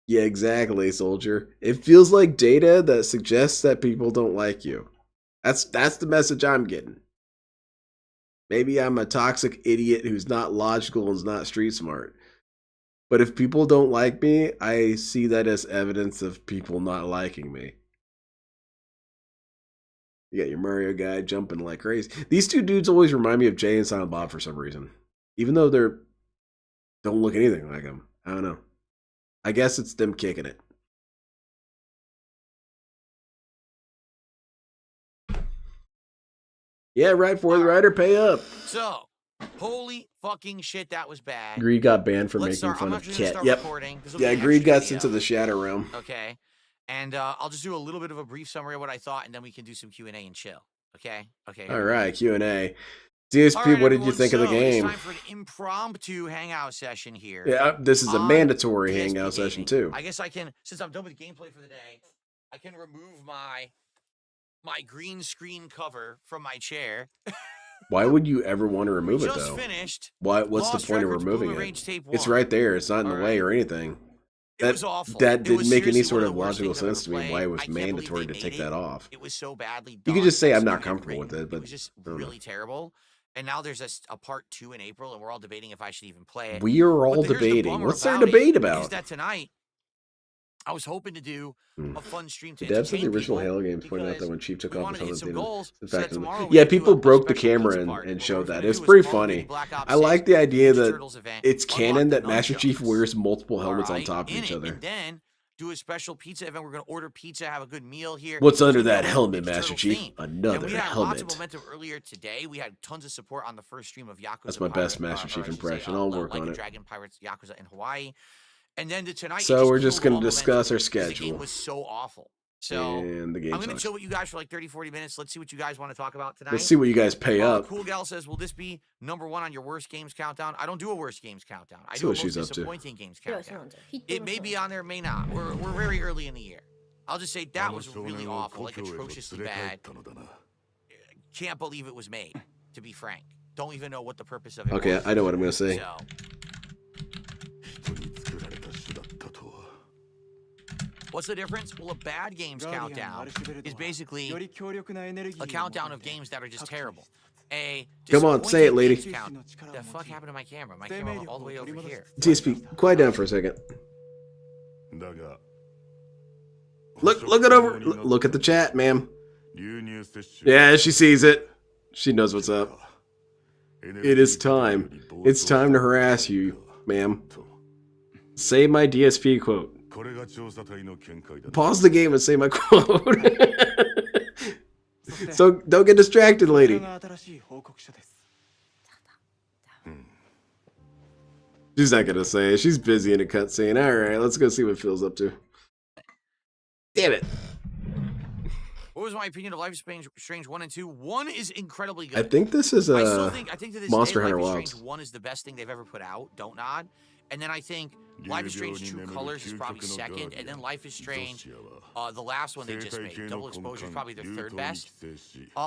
Yeah, exactly, soldier. It feels like data that suggests that people don't like you. That's the message I'm getting. Maybe I'm a toxic idiot who's not logical and is not street smart. But if people don't like me, I see that as evidence of people not liking me. You got your Mario guy jumping like crazy. These two dudes always remind me of Jay and Silent Bob for some reason. Even though they're don't look anything like them. I don't know. I guess it's them kicking it. Yeah, right, for the writer, pay up. So, holy fucking shit, that was bad. Greed got banned for Let's making start. fun I'm of actually gonna Cat. start Yep. recording. This will Yeah, be an Greed extra got video. sent to the Shadow Realm. Okay, and I'll just do a little bit of a brief summary of what I thought, and then we can do some Q&A and chill. Okay. Okay. All right, Q&A. DSP, All right, what did you everyone, think of the so game? It's time for an impromptu hangout session here. Yeah, this is a on mandatory DSP hangout Gaming. session too. I guess I can, since I'm done with the gameplay for the day, I can remove my green screen cover from my chair. Why would you ever want to remove it just though? Finished. What's the Lost point of Records removing Boomer it? Range Tape It's 1. right there. It's not in the All way right. or anything. It was awful. That It was didn't make any seriously sort one of the worst logical things I've ever sense to me played. why it I was can't believe mandatory they to take made that it. off. It was so badly done. You could just say I'm not executed, comfortable with it, It but was just I don't know. really terrible. And now there's a part 2 in April, and we're all debating if I should even play it. We are all But here's the debating. bummer What's there about to debate it about? Is that tonight I was hoping to do a fun stream to The devs of the entertain original people Halo games pointed out because that when Chief took we off wanted the to hit some theater, goals. in So that fact, tomorrow we yeah, could do people a broke the special camera pizza and party. What showed we're that. gonna It's do is pretty Call of Duty funny. Black Ops I like 6 the idea Ninja that Turtles event, it's unlock canon the that Master Chief nunchucks, wears multiple helmets on alright, top of in each it, other. and then do a special pizza event. We're going to order pizza, have a good meal here. What's It's under gonna be a that whole helmet, Ninja Master Turtles Chief? theme. Another And we had helmet. lots of momentum earlier today. We had tons of support on the first stream of Yakuza. That's my best Master Chief impression. I'll work like on a it. Dragon Pirates Yakuza in Hawaii. And then tonight, So we're just going going to to discuss our The game schedule. was so awful. So And the game I'm going to sucks. chill with you guys for like 30, 40 minutes. Let's see what you guys want to talk about tonight. Let's see what you guys pay up. Cool Gal says, will this be number 1 on your worst games countdown? I don't do a worst games countdown. I See do a what most she's up to. disappointing games countdown. It may be on there, may not. We're very early in the year. I'll just say that was really awful, like atrociously bad. Can't believe it was made, to be frank. Don't even know what the purpose of it was. Okay, I know what I'm going to say. So, what's the difference? Well, a bad games countdown is basically a countdown of games that are just terrible. A Come on, say it, lady. disappointing games count- The fuck happened to my camera? My camera went all the way over here. DSP, quiet down for a second. Look it over. Look at the chat, ma'am. Yeah, she sees it. She knows what's up. It is time. It's time to harass you, ma'am. Say my DSP quote. Pause the game and say my quote. So don't get distracted, lady. She's not gonna say it. She's busy in a cutscene. All right, let's go see what Phil's up to. Damn it. What was my opinion of Life is Strange 1 and 2? 1 is incredibly good. I think this is I still think to this Monster day, Hunter Life is Wilds. Strange 1 is the best thing they've ever put out. Don't nod. And then I think Life is Strange 2 Colors is probably second, and then Life is Strange, the last one they just made, Double Exposure, is probably their third best.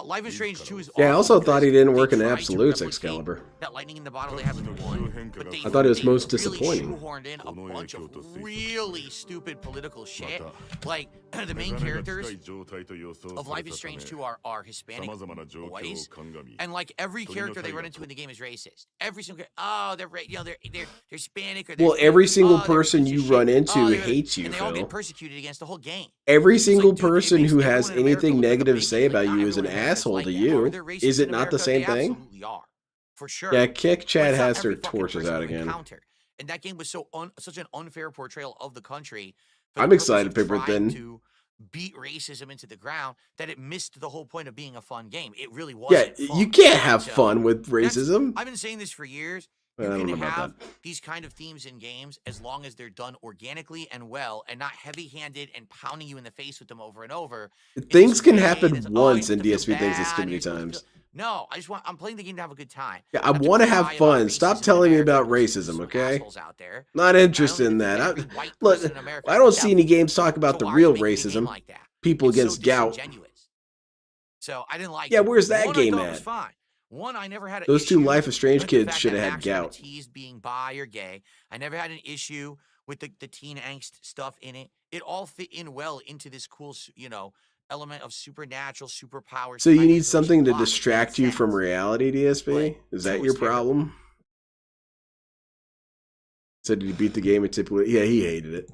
Life is Strange 2 is Yeah, I also awesome thought he because didn't work they in tried to Absolutes replicate Excalibur. that lightning in the bottle they had with 1, but I thought it was most really disappointing. shoehorned in a bunch of really stupid political shit. Like, the main characters of Life is Strange 2 are Hispanic boys, and like every character they run into in the game is racist. Every single they're Hispanic or they're Every single they're person piece you of run shit. into They're- hates you, and they all Phil. get persecuted against the whole game. Every It's single like, dude, it person makes who everyone has in America anything look like a negative to bacon. say about Like, you is an everyone in America's asshole like to that. you. Are there racists Is it in not the America? same They thing? absolutely are, for sure. Yeah, Kick But Chad it's not has every their fucking torches person out you again. encounter. And that game was such an unfair portrayal of the country. For I'm the purpose excited, of Pipper trying Thin. to beat racism into the ground, that it missed the whole point of being a fun game. It really Yeah, wasn't fun. you can't have So, fun with racism. I've been saying this for years. I You don't can know about have that. these kind of themes in games as long as they're done organically and well, and not heavy-handed and pounding you in the face with them over and over. Things can It's happen it's, once you're in supposed to feel DSP things this too bad, many you're supposed to times. feel- No, I'm playing the game to have a good time. Yeah, I not want to cry have about fun. Stop racism in telling me America about because there's racism, some okay? assholes out there. Not I interested don't in think that. every white Look, person in America I is don't the see any devil. games talk about So the why are real you making a game racism. like that? People It's so against gout. disingenuous. So I didn't like Yeah, it. where's that One, game I thought was at? fine. One, I never had an Those two issue Life is Strange with the kids fact should that have had Max never gout. teased being bi or gay. I never had an issue with the teen angst stuff in it. It all fit in well into this cool, element of supernatural superpowers. So you kind of need something to plot. It made distract you from sense. reality, DSP? But Is two that was your terrible. problem? So did he beat the game? Yeah, he hated it.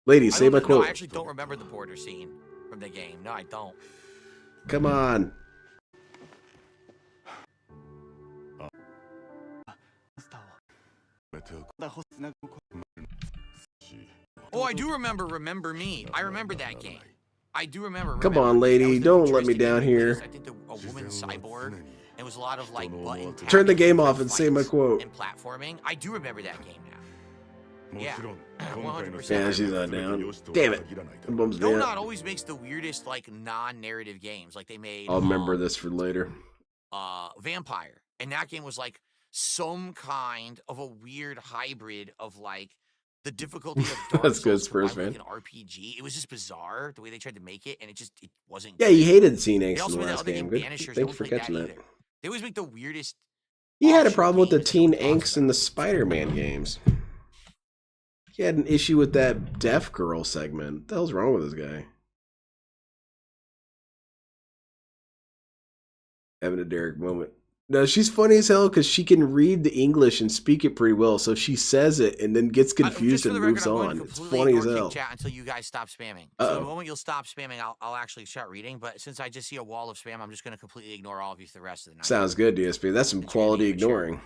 Ladies, I say don't my know- quote. No, I actually don't remember the border scene from the game. No, I don't. Come on. Oh, I do remember Remember Me. I remember that game. I do remember. Come Remember on, Me. That lady, was the don't let me futuristic down game with, here. I think a woman cyborg. And it was a lot of like button Turn the tapping game and off and say my fights quote. and platforming. I do remember that game now. Yeah, 100%. Yeah, she's not down. Damn it. It bums me Donut out. always makes the weirdest like non-narrative games. Like they made. I'll remember this for later. Vampire, and that game was like some kind of a weird hybrid of like the difficulty of Dark That's good, Souls combined Spurs with, fan. like, an RPG. It was just bizarre the way they tried to make it, and it wasn't. Yeah, good. he hated Teen They Angst also in the made that last other game. game, Good. Banishers. Thanks for Don't play catching that. either. They always make the weirdest. He had a offshoot problem with the games that Teen nobody talks Angst in the about. Spider-Man games. He had an issue with that deaf girl segment. What the hell's wrong with this guy? Having a Derek moment. No, she's funny as hell because she can read the English and speak it pretty well. So she says it and then gets confused Just for and the record, moves I'm going on. to It's completely funny as ignore hell. Kick Chat until you guys stop spamming. Uh-oh. So the moment you'll stop spamming, I'll actually start reading. But since I just see a wall of spam, I'm just going to completely ignore all of you for the rest of the night. Sounds good, DSP. That's some Since you're quality being mature. ignoring.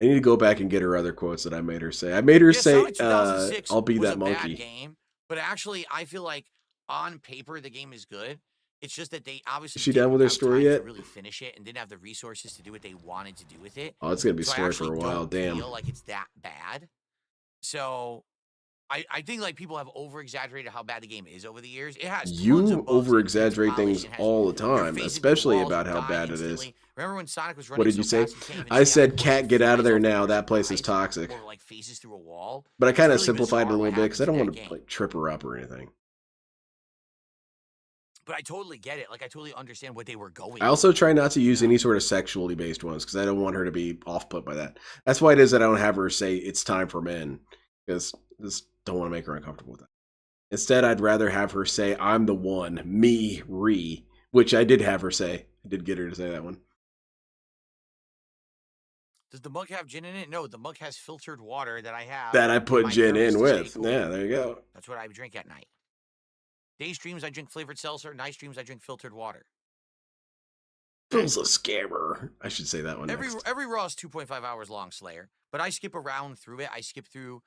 I need to go back and get her other quotes that I made her say. I made her say, Sonic 2006 I'll be was that a bad monkey. game, but actually, I feel like on paper the game is good. It's just that they obviously Is she didn't done with her have story time yet? to really finish it and didn't have the resources to do what they wanted to do with it. Oh, it's going to be So I story for actually a while. don't Damn. feel like it's that bad. So I think like people have over exaggerated how bad the game is over the years. It has tons You of bugs and over things exaggerate polished things and has all the your time, face into especially walls, about you how die bad it is. instantly. Remember when Sonic was running What did you so say? fast you can't even I see said, out before "Cat, he get out of flies there off the now. edge That and place is dies, toxic." or like phases through a wall. But I kind of It's really simplified it a bizarre what little bit because I don't happens want in to that like trip her up or anything. But I totally get it. Like I totally understand what they were going. I also try not to use any sort of sexually based ones because I don't want her to be off put by that. That's why it is that I don't have her say it's time for men because I just don't want to make her uncomfortable with that. Instead, I'd rather have her say, "I'm the one, me, re," which I did have her say. I did get her to say that one. Does the mug have gin in it? No, the mug has filtered water that I have. That I put my gin thermos in to with. stay cool. Yeah, there you go. That's what I drink at night. Day streams, I drink flavored seltzer. Night streams, I drink filtered water. Phil's a scammer. I should say that one Every next. Raw is 2.5 hours long, Slayer. But I skip around through it. I skip through,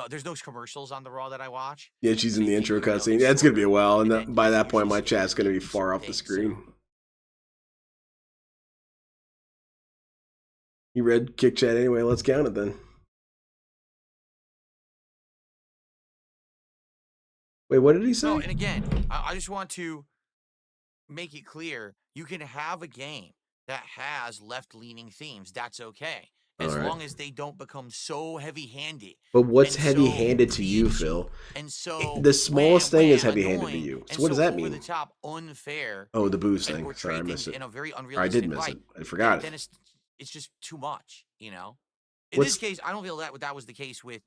there's no commercials on the Raw that I watch. Yeah, she's in They the give you, intro the cutscene. Yeah, it's going to be a story, while. And and then by that you point, my usually skip chat's going to be certain far off the things, screen. so- You read Kick Chat anyway. Let's count it then. Wait, what did he say? No, and again, I just want to make it clear, you can have a game that has left-leaning themes. That's okay. As long as they don't become so heavy-handed. But what's and heavy-handed so to you, preachy, Phil? And so The smallest thing is heavy-handed to annoying, you. So and what does so that over mean? the top, unfair. Oh, the booze and thing. portray Sorry, I things missed it. in a very Or I unrealistic did miss light. it. I forgot Then it. it's just too much, you know. In What's this case, I don't feel that was the case with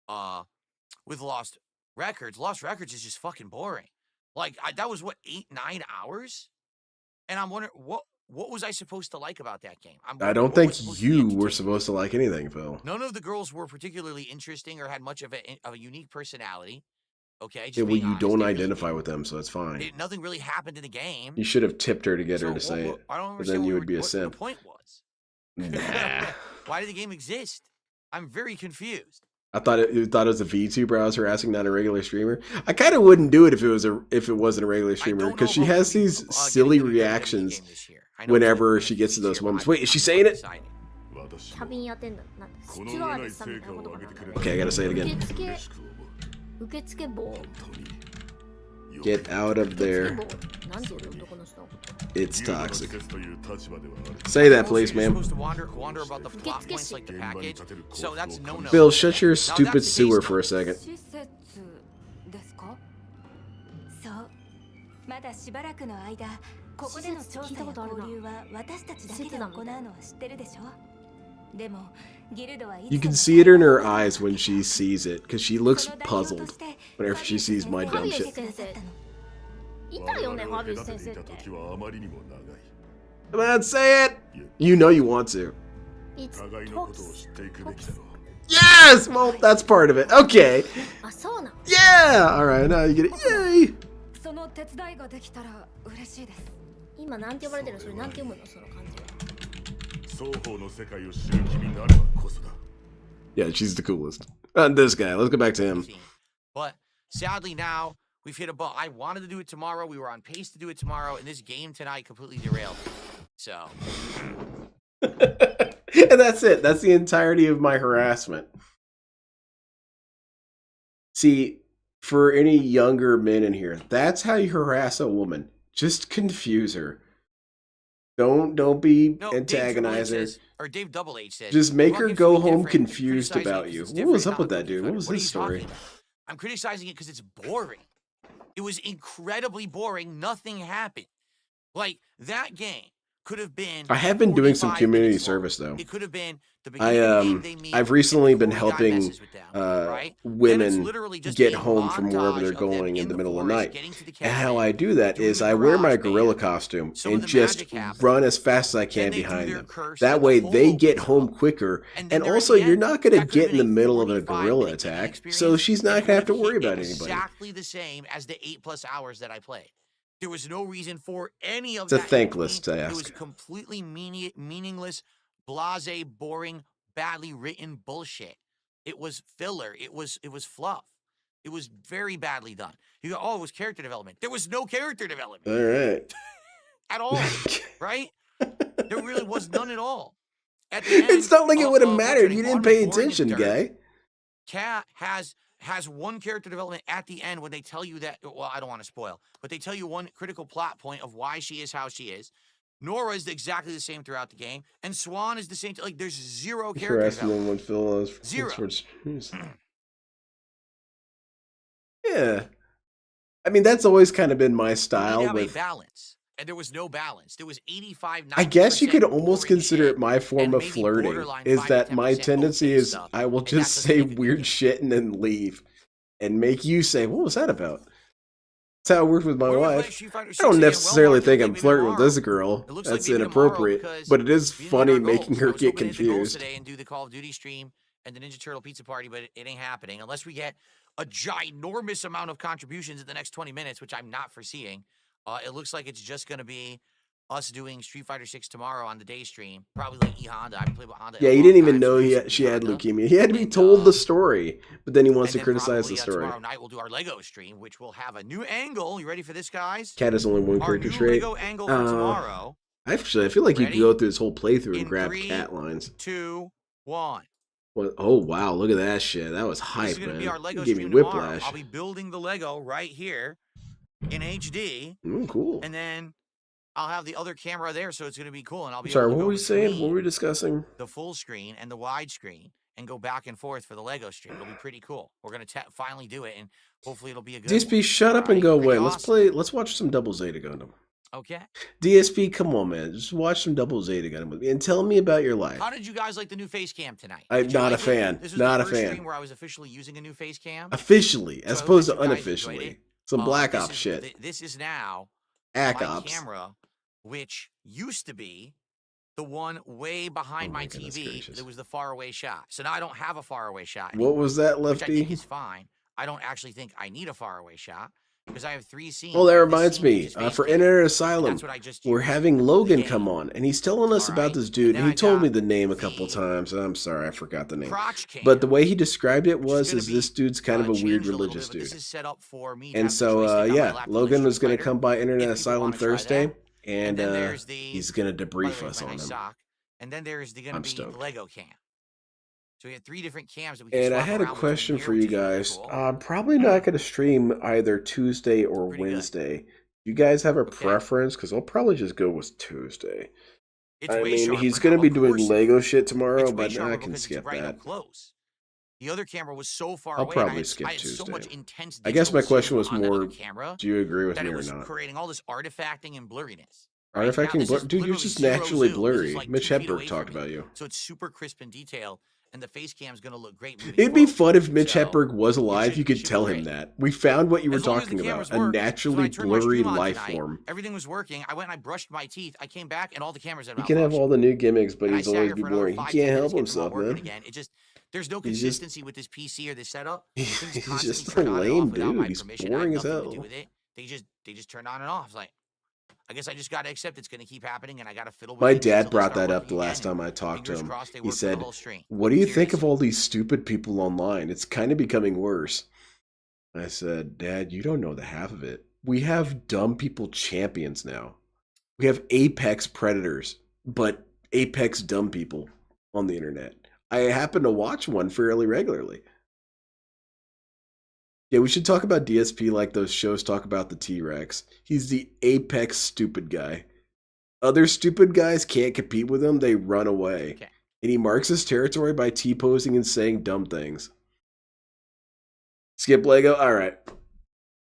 Lost Records. Lost Records is just fucking boring. Like that was what 8-9 hours, and I'm wondering what was I supposed to like about that game? I don't think you were supposed to like anything, Phil. None of the girls were particularly interesting or had much of a unique personality. Okay, just Yeah, well, being you honest, don't they really identify didn't. with them, so that's fine. Nothing really happened in the game. You should have tipped her to get her to So say it. I don't But then understand you what would be a what the simp. point was. Nah. Why did the game exist? I'm very confused. I thought you thought it was a VTuber I was harassing, not a regular streamer. I kind of wouldn't do it if it wasn't a regular streamer, because she has these silly reactions whenever she gets to those moments. Wait, is she saying it? Okay, I gotta say it again. Get out of there. It's toxic. Say that, please, You're ma'am. supposed to wander about the plot points like the package. So that's no. Bill, shut your stupid sewer for a second. まだしばらくの間、ここでの調査や交流は私たちだけで行うのは知ってるでしょ。でも、ギルドはいつ You can see it in her eyes when she sees it, because she looks puzzled whenever she sees my dumb shit. いたよね、ハビス先生って。 Come on, say it! You know you want to. It's Yes! Well, that's part of it. Okay. あ、そうなの。 Yeah! Alright, now you get it. Yay! その手伝いができたら嬉しいです。今なんて呼ばれてる？それなんて読むのその漢字は。 Yeah, she's the coolest. This guy. Let's go back to him. But sadly now, we've hit a bump. I wanted to do it tomorrow. We were on pace to do it tomorrow, and this game tonight completely derailed. So. And that's it. That's the entirety of my harassment. See, for any younger men in here, that's how you harass a woman. Just confuse her. Don't be antagonize her. Dave Double H says, just make her go home confused about you. What was up with that dude? What was his story? I'm criticizing it because it's boring. It was incredibly boring. Nothing happened. Like that game could have been. I have been doing some community service though. It could have been the beginning of the game they meet. I've recently been helping right? women get home from wherever they're going in the middle of the night. And how I do that is I wear my gorilla costume and just run as fast as I can behind them. That way they get home quicker. And also you're not going to get in the middle of a gorilla attack. So she's not going to have to worry about anybody. Exactly the same as the 8+ hours that I played. There was no reason for any of that. It's a thankless task. It was completely meaningless, blasé, boring, badly written bullshit. It was filler. It was fluff. It was very badly done. You go, oh, it was character development. There was no character development. All right. At all, right? There really was none at all. At the end, it's not like it would have mattered. You didn't pay attention, guy. Kat has one character development at the end when they tell you that, well, I don't want to spoil, but they tell you one critical plot point of why she is how she is. Nora is exactly the same throughout the game, and Swan is the same. Like, there's zero character development. Zero. Yeah. I mean, that's always kind of been my style. With balance. And there was no balance. There was 85, 90%. I guess you could almost consider it my form of flirting. Is that my tendency is I will just say weird shit and then leave. And make you say, what was that about? That's how it works with my wife. I don't necessarily think I'm flirting with this girl. That's inappropriate. But it is funny making her get confused. Today and do the Call of Duty stream and the Ninja Turtle Pizza Party, but it ain't happening. Unless we get a ginormous amount of contributions in the next 20 minutes, which I'm not foreseeing. It looks like it's just going to be us doing Street Fighter 6 tomorrow on the day stream. Probably like E-Honda. I played with Honda. Yeah, he didn't even know she had leukemia. He had to be told the story, but then he wants to criticize the story. Tomorrow night we'll do our Lego stream, which will have a new angle. You ready for this, guys? Cat has only one character trait. Lego angle for tomorrow. Actually, I feel like you could go through this whole playthrough and grab cat lines. 2, 1. What? Oh wow! Look at that shit. That was hype, man. You gave me whiplash. I'll be building the Lego right here in HD. Cool. And then I'll have the other camera there, so it's going to be cool, and I'll be Sorry, able to what go were we saying? What between were we discussing? the full screen and the widescreen and go back and forth for the Lego stream. It'll be pretty cool. We're going to finally do it, and hopefully it'll be a good DSP, one. shut up and go away. Let's awesome. let's watch some Double Zeta Gundam. Okay. DSP, come on, man. Just watch some Double Zeta Gundam with me and tell me about your life. How did you guys like the new face cam tonight? I'm not a fan. This was not the a first fan. stream where I was officially using a new face cam. Officially, as So opposed I to hope that you guys enjoyed unofficially. it. Some Black This Ops is- shit. This is now Ac my Ops. camera, which used to be the one way behind Oh my my goodness TV. gracious. That was the faraway shot. So now I don't have a faraway shot anymore, What was that, which I think Lefty? is fine. I don't actually think I need a faraway shot because I have 3 scenes. Well, that and this reminds scene me, is face for cam. Internet And Asylum, that's what I just we're used having Logan today. come on, and he's telling us about Alright, this and dude, then and he I told me got the name a couple the times, and I'm sorry, I forgot the name. crotch cam. But the way he described it which is gonna is this dude's kind of a weird changed a little religious bit, but dude. This is set up for me to And have the so, joystick on my yeah, lap Logan with was going Street to come Fighter, by if Internet people Asylum wanna try Thursday, that. and then there's the he's going to by the way, debrief us my on nice him. sock. And then there's going to I'm be stoked. the Lego cam. So we had 3 different cams that we can And I swap had a around between question here, for which you is really guys. cool. I'm probably not going to stream either Tuesday or Pretty good. Wednesday. You guys have a Okay. preference? Because I'll probably just go with Tuesday. It's I way mean, sharper he's now, going to be of doing course. Lego shit tomorrow, It's way but sharper I can because skip it's right that. up close. The other camera was so far I'll away. And probably skip I had so much Tuesday. intense I guess digital my question zoom was on that other more, camera do you agree with that me it or was not? creating all this artifacting and blurriness. Right? Now, Artifacting this blur? is Dude, you're literally just 0 naturally zoom. This blurry. is like Mitch 2 feet Hedberg away talked from me. about you. So it's super crisp in detail, and the face cam is going to look great moving It'd be forward. fun if Mitch So, Hedberg was alive. You should could be tell him great. that. We found what you were As long as the talking about. cameras A work. So when naturally I turned my blurry stream on life tonight, form. everything was working. I went and I brushed my teeth. I came back, and all the cameras had He can have all the new gimmicks, but and I he's sat always here be for another boring. He 5-10 can't minutes help getting them all himself, working man. again. It just there's no He's just consistency with this PC or this setup. he's Things just constantly a turn on and lame off without dude. my He's permission. I have boring as nothing to do hell. with it. They just turn on and off. It's like I guess I just got to accept it's going to keep happening, and I got to fiddle with My it until dad they brought start that up working the last again, time I and talked to fingers him. crossed they He work for the said, whole stream. "What do you think of Seriously. all these stupid people online? It's kind of becoming worse." I said, "Dad, you don't know the half of it. We have dumb people champions now. We have apex predators, but apex dumb people on the internet. I happen to watch one fairly regularly." Yeah, we should talk about DSP like those shows talk about the T-Rex. He's the apex stupid guy. Other stupid guys can't compete with him, they run away. Okay. And he marks his territory by T-posing and saying dumb things. Skip Lego? Alright.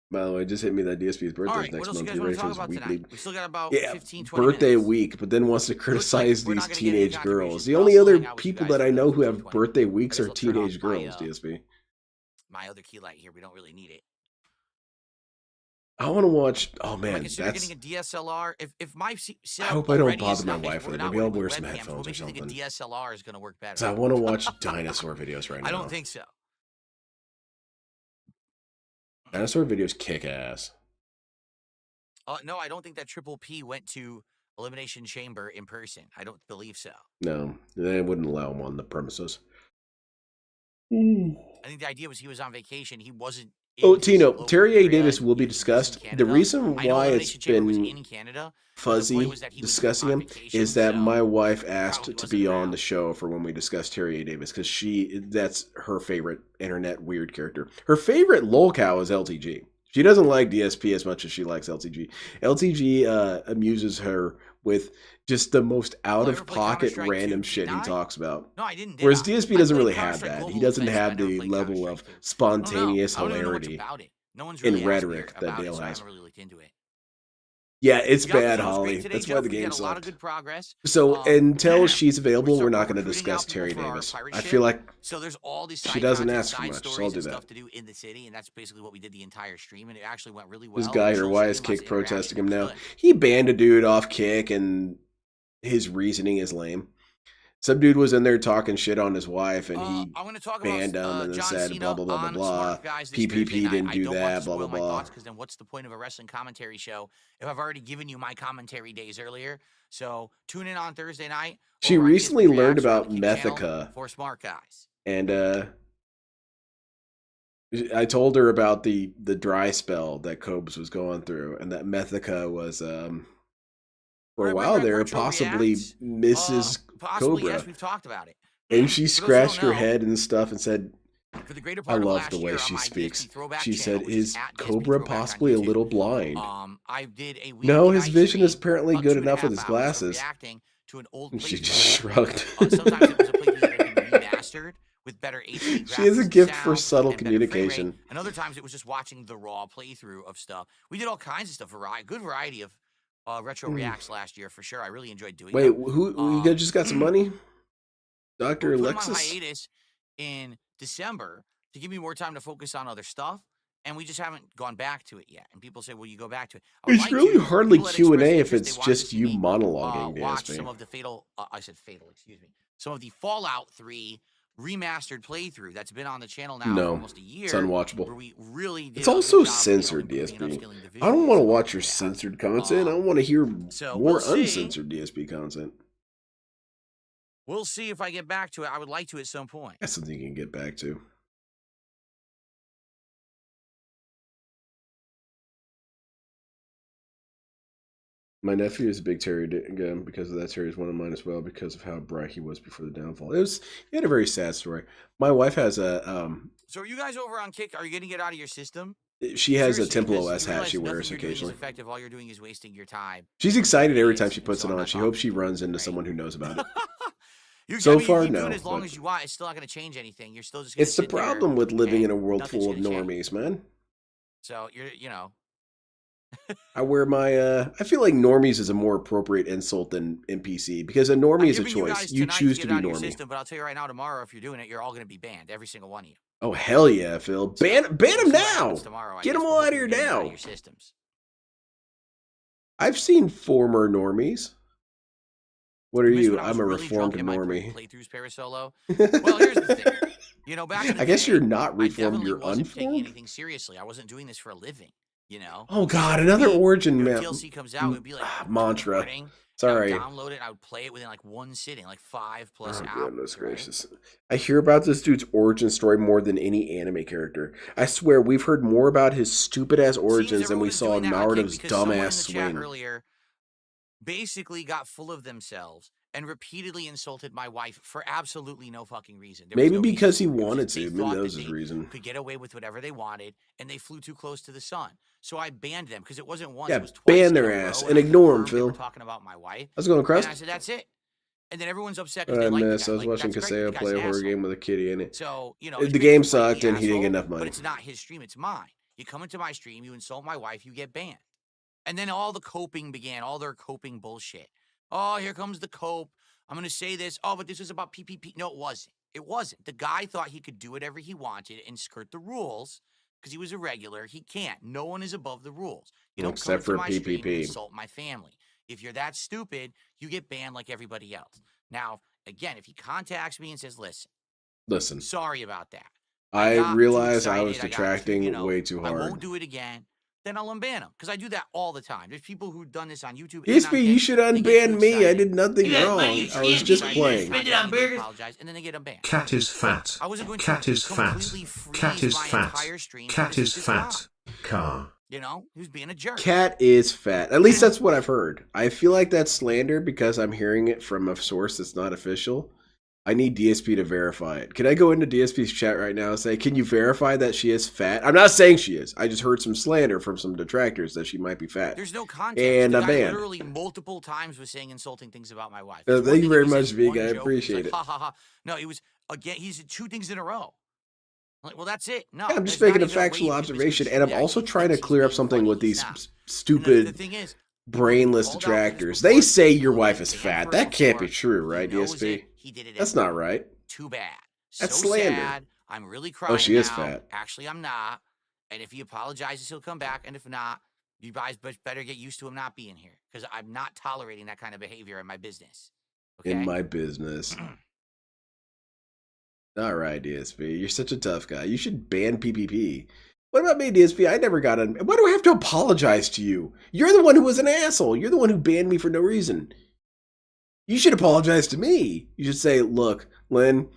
By the way, just hit me that DSP's birthday All right, next what else you month. guys Be want ready to for talk his about weekly. tonight? We still got about Yeah, 15, 20 birthday minutes. week, but then wants to criticize we're these not gonna get into teenage contributions, girls. The but I'll only still other hang out with you people guys that I for the know who 15, have 20 birthday minutes. weeks I are guess I'll turn teenage off my, girls, DSP. my other key light here. We don't really need it. I want to watch. Oh Am I man, consider that's. getting a DSLR? If my I setup hope I don't already is bother my not- wife we're with it. not Maybe I'll working wear with some webcams, headphones what or makes you think a something. DSLR is going to work better? 'Cause I want to watch dinosaur videos right now. I don't think so. Dinosaur videos kick ass. No, I don't think that Triple P went to Elimination Chamber in person. I don't believe so. No, they wouldn't allow him on the premises. I think the idea was he was on vacation. He wasn't. Oh, in his Tino, local Terry A. area. Davis will be He was in discussed. The Canada. reason I know why it's Elimination Chamber was been in Canada. fuzzy was that he was discussing on him vacation, is that so my wife asked probably to wasn't be on around. the show for when we discuss Terry A. Davis because that's her favorite internet weird character. Her favorite lol cow is LTG. She doesn't like DSP as much as she likes LTG. LTG amuses her with just the most out you of ever play pocket Counter-Strike random 2? shit he Did I? talks about. No, I didn't. Did Whereas I? DSP I doesn't played really have Counter-Strike that. He Global doesn't Offensive. have I never the played level of Counter-Strike 2. spontaneous I don't know much hilarity about it. No one's and really asked me rhetoric that about it, Dale so I has. haven't really looked into it. Yeah, it's Yakuza bad, was Holly. great today, That's why Jeff. the We game got a lot of sucked. good progress. So until she's we available, we're start not going to recruiting out discuss people Terry for our Davis. pirate I ship. feel like So there's all these she side doesn't content, ask for side much, so I'll stories do and that. stuff to do in the city, and that's basically what we did the entire stream, and it actually went really well. This guy here, Lots why of is interaction, Kick protesting him it was now? good. He banned a dude off Kick, and his reasoning is lame. Some dude was in there talking shit on his wife, and he I'm going to talk banned him about and then John said Cena blah blah blah blah on blah. Smart Guys this PPP Thursday night. didn't I do don't that. want to Blah blah spoil my blah. thoughts because then what's the point of a wrestling commentary show if I've already given you my commentary days earlier? So tune in on Thursday night. She over on recently ESPN learned Reacts on about the Kick channel Methica, for Smart Guys. and I told her about the dry spell that Cobes was going through, and that Methica was for a while there possibly Mrs. Possibly, Cobra. yes, we've talked about it. And she For those who don't scratched her know, head and stuff and said, For the greater I part of love last the way year she on my speaks. DSP Throwback She channel, said, which is "Is at DSP Cobra Throwback on possibly a YouTube, little blind?" I did a No, weekly his night vision is stream, apparently about good 2.5 enough with his hours of glasses. reacting to an old And she playthrough. just shrugged. Sometimes it was a playthrough that had been remastered with better HD graphics She has a and gift for sound subtle and better frame rate, communication. and other times it was just watching the raw playthrough of stuff. We did all kinds of stuff, good variety of retro reacts last year for sure. I really enjoyed doing Wait, them. who you guys just got some money? Dr. We put them on Alexis? hiatus in December to give me more time to focus on other stuff, and we just haven't gone back to it yet. And people say, "Will you go back to it?" I would It's like really to. hardly People that Q&A expressed if interest, it's they wanted to just see you me, monologuing, watch DSP. some of the excuse me, some of the Fallout 3 remastered playthrough that's been on the channel now for No, almost a year. it's unwatchable. Where we really did It's a good also job of, censored, improving and DSP. upskilling the I don't want to visuals watch your of that. censored content. I want to hear So more we'll see. uncensored DSP content. We'll see if I get back to it. I would like to at some point. That's something you can get back to. My nephew is a big Terry again because of that. Terry is one of mine as well because of how bright he was before the downfall. He had a very sad story. My wife has a So are you guys over on Kick? Are you getting it out of your system? she has Seriously, a Temple because OS you hat realize she nothing wears you're doing is occasionally. effective. All you're doing is wasting your time. She's excited every time Idiots, she puts so it I'm on. not She talking hoops to she you, runs into right? someone who knows about it. So far, you do no, it as long but- as you want. It's still not going to change anything. You're still just going to It's the sit there problem with living in a and world nothing's full of gonna change. normies, man. So you know. I wear my I feel like normies is a more appropriate insult than NPC because a I'm normie is a giving you choice. guys You tonight choose to to get be it out of your normie. system, but I'll tell you right now, tomorrow, if you're doing it, you're all going to be banned. Every single one of you. Oh hell yeah, Phil! So, Ban we'll them see what now! happens tomorrow, I Get guess, them but all out of hopefully here you're getting it out now! of your systems. I've seen former normies. What are You miss you? when I was I'm a really drunk reformed in my normie. playthroughs, Parasolo. Well, here's the thing. You know, back in the I guess day, you're not I reformed. definitely You're wasn't taking unformed. anything seriously. I wasn't doing this for a living. You know. Oh god, So another for me, origin you know, map. DLC comes out, it would be like 2 in the Mantra. morning, It's and I would alright. download it. And I would play it within like one sitting, like 5+ Oh hours. goodness Right? gracious! I hear about this dude's origin story more than any anime character. I swear we've heard more about his stupid ass origins than we everyone's saw doing in that on Kick Naruto's because someone in dumbass the chat swing. earlier basically got full of themselves and repeatedly insulted my wife for absolutely no fucking reason. There was Maybe no because he reason. It was wanted just they to. Maybe thought that that was his they reason. could get away with whatever they wanted, and they flew too close to the sun. So I banned them because it wasn't once, Yeah, it was twice ban in their a row, ass and and I ignore 'em, confirmed they were Phil. talking about my wife. How's it going, And Crust? I said, that's it. And then everyone's upset I because they like the missed. guy. I was Like, watching that's great, but Kaseo the play guy's a an horror asshole. game with a kitty in it. So, you know, The it's game basically like sucked the and he didn't get asshole, enough money. but it's not his stream, it's mine. You come into my stream, you insult my wife, you get banned. And then all the coping began, all their coping bullshit. Oh, here comes the cope. I'm going to say this. Oh, but this is about PPP. No, it wasn't. It wasn't. The guy thought he could do whatever he wanted and skirt the rules because he was a regular. He can't. No one is above the rules. You don't Except come for into my stream and PPP. insult my family. If you're that stupid, you get banned like everybody else. Now, again, if he contacts me and says, Listen, sorry about that. I got too realized I excited, was I got too, detracting you know, way too I hard. won't do it again. Then I'll unban them because I do that all the time. There's people who've done this on YouTube. and on DSP, you Kick. should They get too unban me. I excited. did nothing You got wrong. money, you I was scam just people, you playing. spend it on burgers. Apologize, and then they get unbanned. Cat is fat. I wasn't going to Cat is fat. completely freeze Cat is my fat. entire stream Cat because is this fat. guy, Car. you know, who's being a jerk. Cat is fat. At least that's what I've heard. I feel like that's slander because I'm hearing it from a source that's not official. I need DSP to verify it. Can I go into DSP's chat right now and say, can you verify that she is fat? I'm not saying she is. I just heard some slander from some detractors that she might be fat. There's no context. And the I'm guy banned. literally multiple times was saying insulting things about my wife. Thank you very much, Vig. I appreciate it. Ha ha ha. No, it was again. He said 2 things in a row. I'm like, well, that's it. No, Yeah, I'm just there's making a not even way factual you can observation, and I'm misconstrue that. also He trying to thinks he's clear up being something funny. with He's these not. stupid, The thing is, brainless called out for this detractors. before. They say your He's wife been is banned fat. for it That can't be before. true, right, He knows DSP? it. He did it. That's anyway. not right. Too bad. That's So slander. sad. I'm really crying. Oh, she is now. fat. Actually, I'm not. And if he apologizes, he'll come back. And if not, you guys better get used to him not being here because I'm not tolerating that kind of behavior in my business. Okay? In my business. All right, DSP. You're such a tough guy. You should ban PPP. What about me, DSP? I never got on. Why do I have to apologize to you? You're the one who was an asshole. You're the one who banned me for no reason. You should apologize to me. You should say, look, Lynn,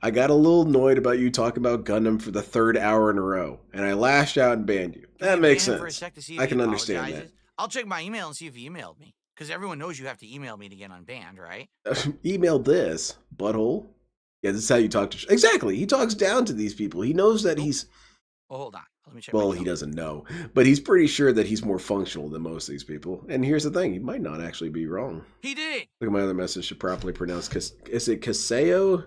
I got a little annoyed about you talking about Gundam for the 3rd hour in a row, and I lashed out and banned you. That makes sense. I can understand that. I'll check my email and see if he emailed me. Because everyone knows you have to email me to get unbanned, right? Email this, butthole. Yeah, this is how you talk to... Exactly. He talks down to these people. He knows that he's... Oh, hold on. Let me check. Well, he doesn't know. But he's pretty sure that he's more functional than most of these people. And here's the thing. He might not actually be wrong. He did. Look at my other message to properly pronounce... Is it Caseo?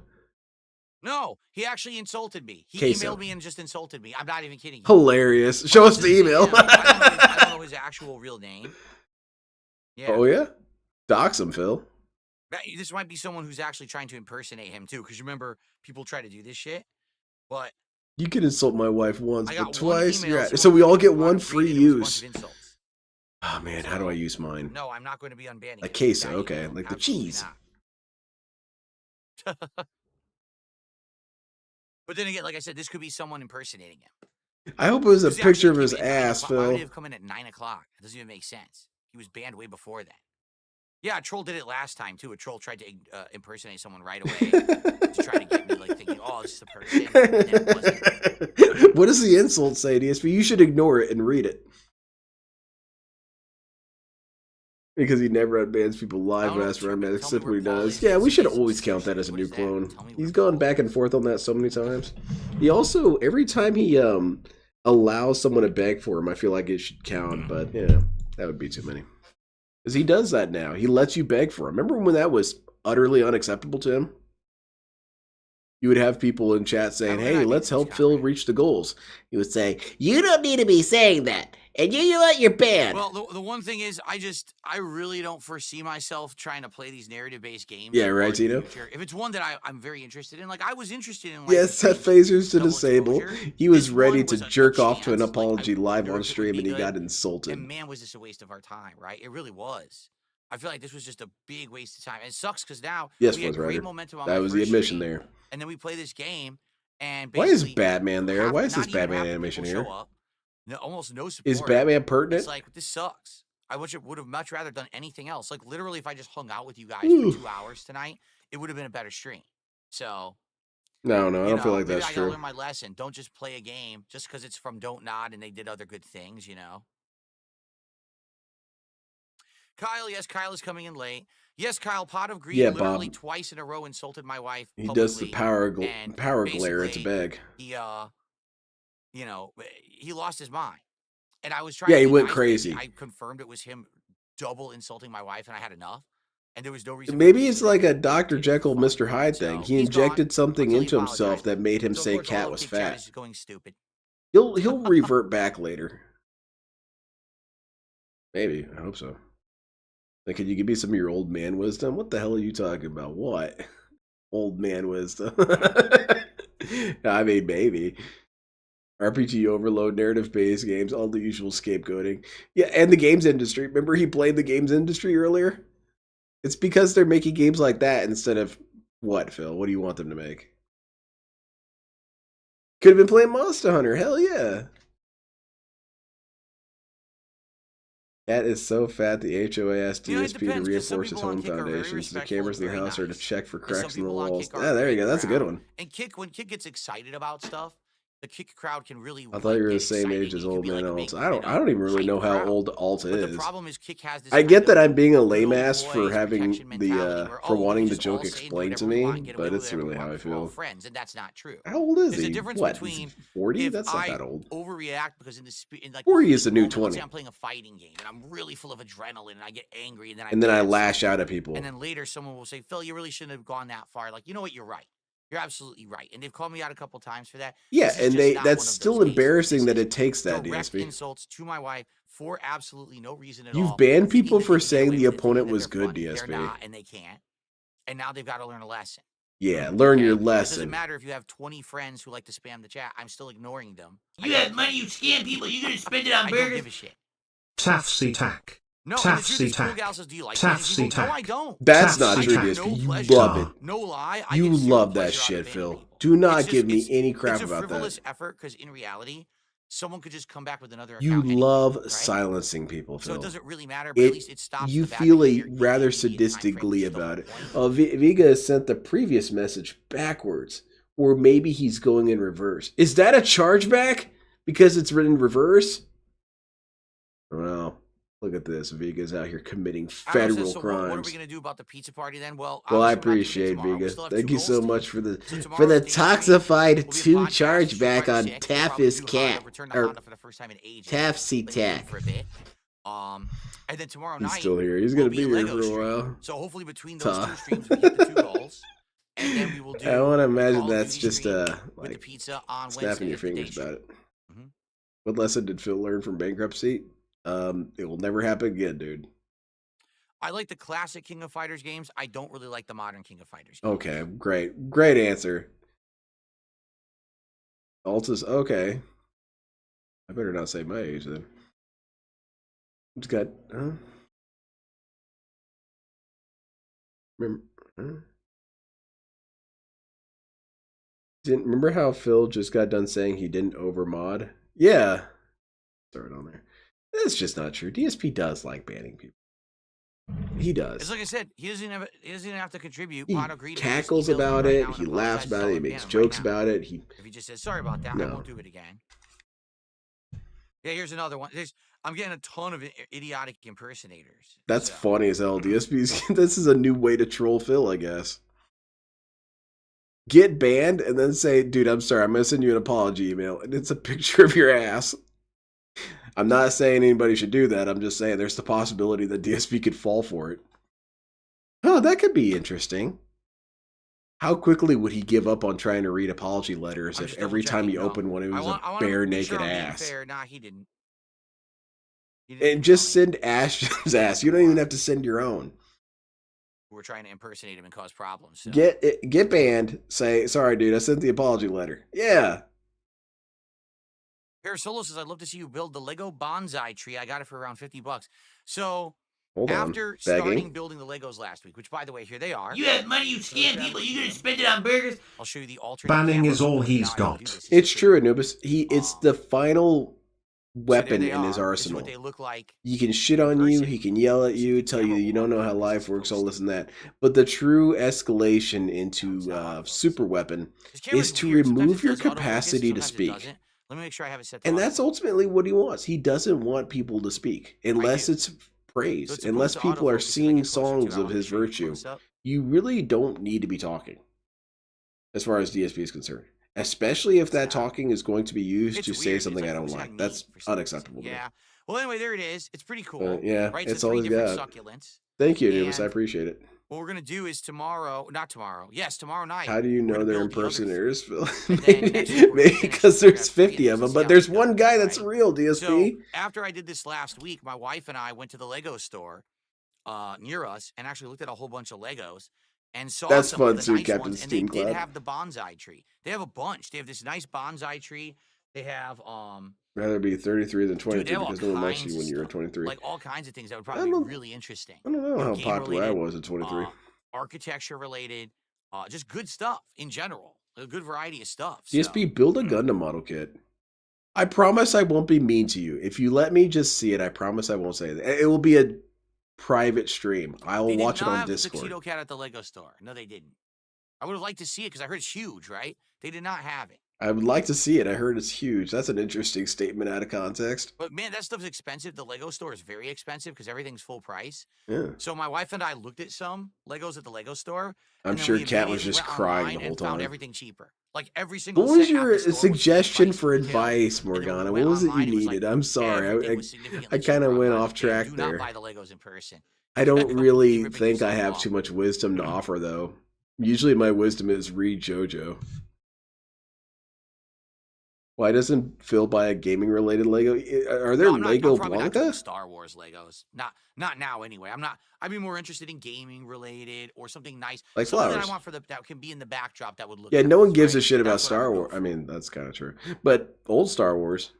No, he actually insulted me. He Queso. emailed me and just insulted me. I'm not even kidding you. Hilarious. Show us the email. I don't know his actual real name. Yeah. Oh, yeah? Dox him, Phil. This might be someone who's actually trying to impersonate him, too. Because remember, people try to do this shit. But... You can insult my wife once, but twice. Email, so we all get one free use. Oh, man. How do I use mine? No, I'm not going to be unbanning. Like queso. Okay. Like the cheese. But then again, like I said, this could be someone impersonating him. I hope it was a picture of his ass, Phil. Why would he have come in at 9 o'clock? It doesn't even make sense. He was banned way before that. Yeah, a troll did it last time, too. A troll tried to impersonate someone right away to try to get me, like, thinking, oh, this is the person. And it wasn't. What does the insult say, DSP? You should ignore it and read it. Because he never unbans people live, but that's right, man. Except what he does. Yeah, we should always count that as a new clone. He's gone back and forth on that so many times. He also, every time he allows someone to beg for him, I feel like it should count, but yeah, that would be too many. Because he does that now. He lets you beg for him. Remember when that was utterly unacceptable to him? You would have people in chat saying, hey, let's help Phil reach the goals. He would say, you don't need to be saying that. And you know what? You're banned. Well, the one thing is, I really don't foresee myself trying to play these narrative-based games. Yeah, right, Tito? If it's one that I'm very interested in, like, I was interested in, like... Yes, set phasers to disable. He was ready to jerk off to an apology live on stream, and he got insulted. And man, was this a waste of our time, right? It really was. I feel like this was just a big waste of time. And it sucks, because now we had great momentum on that was the admission there. And then we play this game, and why is Batman there? Why is this Batman animation here? No, almost no support. Is Batman pertinent? It's like, this sucks. I would have much rather done anything else. Like, literally, if I just hung out with you guys for 2 hours tonight, it would have been a better stream. So... No, I don't feel like that's true. I gotta learn my lesson. Don't just play a game just because it's from Don't Nod and they did other good things, you know? Kyle, yes, Kyle is coming in late. Yes, Kyle, Pot of Greed literally twice in a row insulted my wife. He does the power glare. It's a bag. He, you know, he lost his mind. And I was trying to... Yeah, he went crazy. I confirmed it was him double insulting my wife, and I had enough. And there was no reason... Maybe it's like a Dr. Jekyll, Mr. Hyde thing. He injected something into himself that made him say Cat was fat. Is going stupid. He'll revert back later. Maybe. I hope so. Like, could you give me some of your old man wisdom? What the hell are you talking about? What? Old man wisdom. I mean, maybe. RPG overload, narrative-based games, all the usual scapegoating. Yeah, and the games industry. Remember he played the games industry earlier? It's because they're making games like that instead of... What, Phil? What do you want them to make? Could have been playing Monster Hunter. Hell yeah. Cat is so fat the HOA asked DSP to reinforce his home foundations. The cameras in the house are to check for cracks in the walls. Ah, there you go. That's a good one. And when Kick gets excited about stuff, the Kick crowd can really... I thought you were the same age as old man Alt. I don't even really know how old Alt is. The problem is Kick has this... I get that I'm being a lame ass for having the for wanting the joke explained to me, but it's really how I feel. Friends, and that's not true. How old is he? There's a difference between 40? That's not that old. Overreact because in like 40 is the new 20. I'm playing a fighting game and I'm really full of adrenaline and I get angry and then I lash out at people. And then later someone will say, "Phil, you really shouldn't have gone that far." Like, you know what? You're right. You're absolutely right. And they've called me out a couple times for that. Yeah, and that's still embarrassing that it takes that, DSP. Insults to my wife for absolutely no reason at all. You've banned people for saying the opponent was good, DSP. They're not, and they can't. And now they've got to learn a lesson. Yeah, learn your lesson. It doesn't matter if you have 20 friends who like to spam the chat. I'm still ignoring them. You have money, you scam people. You're going to spend it on burgers? I don't give a shit. Tafsy tack. No, Tafsy tack. Tafsy tack. No, I don't. That's not true, DSP. You love it. No lie. You love that shit, Phil. Do not give me any crap about that. It's a frivolous effort because in reality, someone could just come back with another You account love right? silencing people, Phil. So it doesn't really matter, but at least it stops You the bad feel behavior rather sadistically about it. Viga sent the previous message backwards, or maybe he's going in reverse. Is that a chargeback? Because it's written in reverse? I don't know. Look at this. Vega's out here committing Adam federal says, so crimes. what are we going to do about the pizza party then? Well, Well, I obviously we're not doing appreciate it tomorrow. We Vega. still have Thank two you so goals. much for So the tomorrow's day toxified will be a 2 podcast chargeback on 256. We'll Taff probably is do cat Honda, return to or Honda for the first time in ages. Taffsy Like, we've been Tack. for a bit. And then tomorrow He's night still here. He's will gonna be here Lego for a stream. while. So hopefully between those Tough. 2 streams we hit the 2 goals, and then we will do. I want to a imagine Call of that's Duty just stream with the like pizza on snapping Wednesday your at the day fingers stream. about it. Mhm. What lesson did Phil learn from Bankruptcy? It will never happen again, dude. I like the classic King of Fighters games. I don't really like the modern King of Fighters games. Okay, great answer. Altus, okay. I better not say my age then. It's got, remember, remember how Phil just got done saying he didn't overmod? Yeah. Throw it on there. That's just not true. DSP does like banning people. He does. It's like I said, he doesn't even have to contribute. He Pot Greed cackles emails me about right it. now and He laughs apologizes. about I'll it. He ban makes him right jokes now. about it. If he just says sorry about that, I No. won't do it again. Yeah, here's another one. I'm getting a ton of idiotic impersonators. That's so. funny as hell. DSP's. This is a new way to troll Phil, I guess. Get banned and then say, dude, I'm sorry, I'm going to send you an apology email. And it's a picture of your ass. I'm not saying anybody should do that. I'm just saying there's the possibility that DSP could fall for it. Oh, that could be interesting. How quickly would he give up on trying to read apology letters if every time he opened one, it was a bare naked ass? Nah, he didn't. And just send Ashton's ass. You don't even have to send your own. We're trying to impersonate him and cause problems. So. Get banned. Say, sorry, dude, I sent the apology letter. Yeah. Parasolo says, I'd love to see you build the Lego bonsai tree. I got it for around $50. So Hold on. after starting building the Legos last week, which by the way, here they are. You have money, you scam people. You gonna spend it on burgers? I'll show you the alternate. Banning is all he's got. It's true, Anubis. It's the final weapon so in his arsenal. This is what they look like. He can shit on you, he can yell at you, tell you you don't know how life works, all this and that. But the true escalation into super weapon is to remove your capacity to speak. Let me make sure I have it set to And auto. that's ultimately what he wants. He doesn't want people to speak unless it's praise, So it's unless supposed to people are autofocus as I singing get closer to it. songs I of wanna his show you virtue. close up. You really don't need to be talking, as far as DSP is concerned. Especially if that talking is going to be used It's to say weird. something It's I don't like like. me That's for some unacceptable. reason. to me. Yeah. Well, anyway, there it is. It's pretty cool. Yeah, Right? it's So all 3 he's different got. succulents. Thank you, Anubis. I And appreciate it. what we're gonna do is tomorrow, not tomorrow. Yes, tomorrow night. How do you we're know gonna they're build the other impersonators, Phil? And then next week we're gonna Maybe finish because the there's 50 of them, but there's one guy that's real, DSP. So after I did this last week, my wife and I went to the Lego store near us and actually looked at a whole bunch of Legos and saw That's some fun of the too, nice Captain ones. And they Steam did Club. have the bonsai tree. They have a bunch. They have this nice bonsai tree. They have Rather be 33 than 22 they have all because no one likes kinds you when of you're stuff. 23. Like all kinds of things that would I probably be don't- really interesting. I don't know how popular I game-related, was at 23. Architecture related, just good stuff in general. A good variety of stuff. DSP, build a Gundam model kit. I promise I won't be mean to you. If you let me just see it, I promise I won't say it. It will be a private stream. I will They did watch it not on have the Discord. Tuxedo Cat at the Lego store. No, they didn't. I would have liked to see it because I heard it's huge, right? They did not have it. I would like to see it. I heard it's huge. That's an interesting statement out of context. But man, that stuff's expensive. The Lego store is very expensive because everything's full price. Yeah. So my wife and I looked at some Legos at the Lego store. I'm and then sure we Kat was immediately just went crying online the whole and found time. everything cheaper. Like every single What was set at your the store was suggestion priced for retail. advice, And then when we Morgana? went What was it you online, was needed? like I'm sorry. everything was I significantly kind of cheaper went online. off track Do there. not buy the Legos in person. I don't You'll really be ripping think I yourself have off. too much wisdom to offer, though. Usually my wisdom is read JoJo. Why doesn't Phil buy a gaming-related Lego? Are there No, Lego I'm probably not doing Blanca? Star Wars Legos. Not now anyway. I'd be more interested in gaming related or something nice. Like something flowers. that I want that can be in the backdrop that would look Yeah, nice, no one gives right? a shit about That's what I Star would go Wars. I for. mean, that's kind of true. But old Star Wars,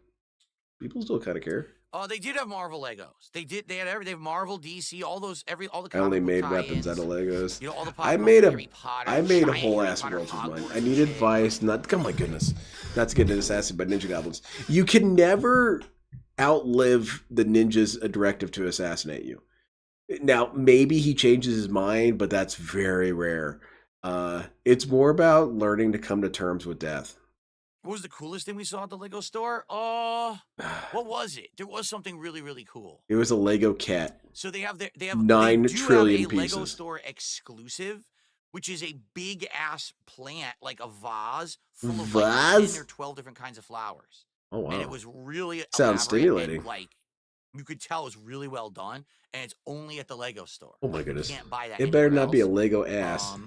people still kind of care. Oh, they did have Marvel Legos. They have Marvel, DC, all the I only comic book made tie-ins. weapons out of Legos. You know, all the I pop made a Harry Potter, I made a giant whole Harry ass Potter world with mine. Hogwarts I need shit. advice. Not, oh my goodness, not to get into assassin by ninja goblins. You can never outlive the ninja's directive to assassinate you. Now, maybe he changes his mind, but that's very rare. It's more about learning to come to terms with death. What was the coolest thing we saw at the Lego store? What was it? There was something really, really cool. It was a Lego cat. So they have 9 they trillion have a Lego pieces. store exclusive, which is a big ass plant, like a vase full of like 10 or 12 different kinds of flowers. Oh wow! And it was really sounds stimulating. and, like you could tell it was really well done, and it's only at the Lego store. Oh my goodness! You can't buy that. It better not else. be a Lego ass.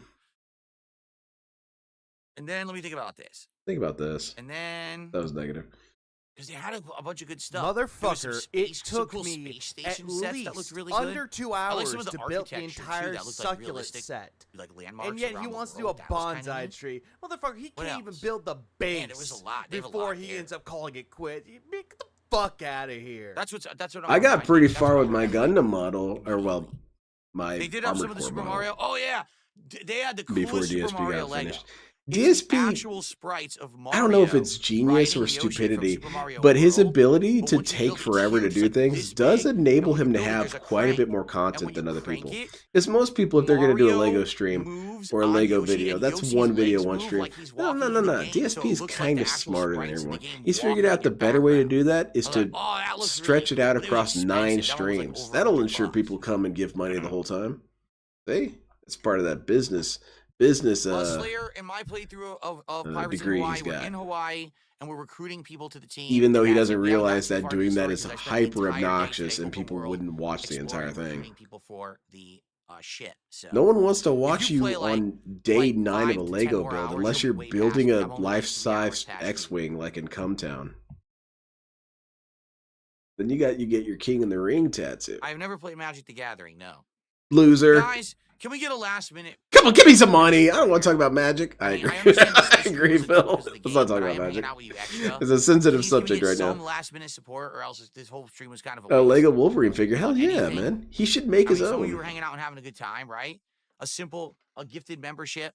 And then let me think about this. Think about this. And then that was negative. Because they had a bunch of good stuff. Motherfucker, it took cool me space station at sets least that looked really under good. 2 I like hours some of the to build the architecture, too, entire that looked, like, succulent realistic, set. Like landmarks And yet around he the wants to do world. a That was kinda bonsai neat. tree. Motherfucker, he What can't even else? build the base Man, there was a lot. They have a before lot he there. ends up calling it quit. Get the fuck out of here. That's what I got pretty far with my Gundam model, or well, my They did have some of the Super Mario. Oh yeah, they had the coolest before Super DSP Mario got Lego. finished. DSP, actual sprites of Mario. I don't know if it's genius or stupidity, but his ability to take forever to do things does enable him to have quite a bit more content than other people. Because most people, if they're going to do a Lego stream or a Lego video, that's one video, one stream. No. DSP is kind of smarter than everyone. He's figured out the better way to do that is to stretch it out across 9 streams. That'll ensure people come and give money the whole time. See? It's part of that business Slayer, in my playthrough of Pirates in Hawaii, we're in Hawaii and we're recruiting people to the team. Even though he doesn't realize that doing that is hyper obnoxious and people wouldn't watch the entire thing. People for the shit. So no one wants to watch you on day 9 of a Lego build unless you're building a life-size X-Wing like in Cumtown. Then you get your King in the Ring tattoo. I've never played Magic the Gathering, no. Loser. Guys, can we get a last minute? Come on, give me some money. I don't want to talk about magic. I agree. I agree, Phil. Let's not talk about magic. It's a sensitive subject right now. Some last minute support, or else this whole stream was kind of a Lego Wolverine figure. Hell yeah, man. He should make his own. Some of you were hanging out and having a good time, right? A gifted membership.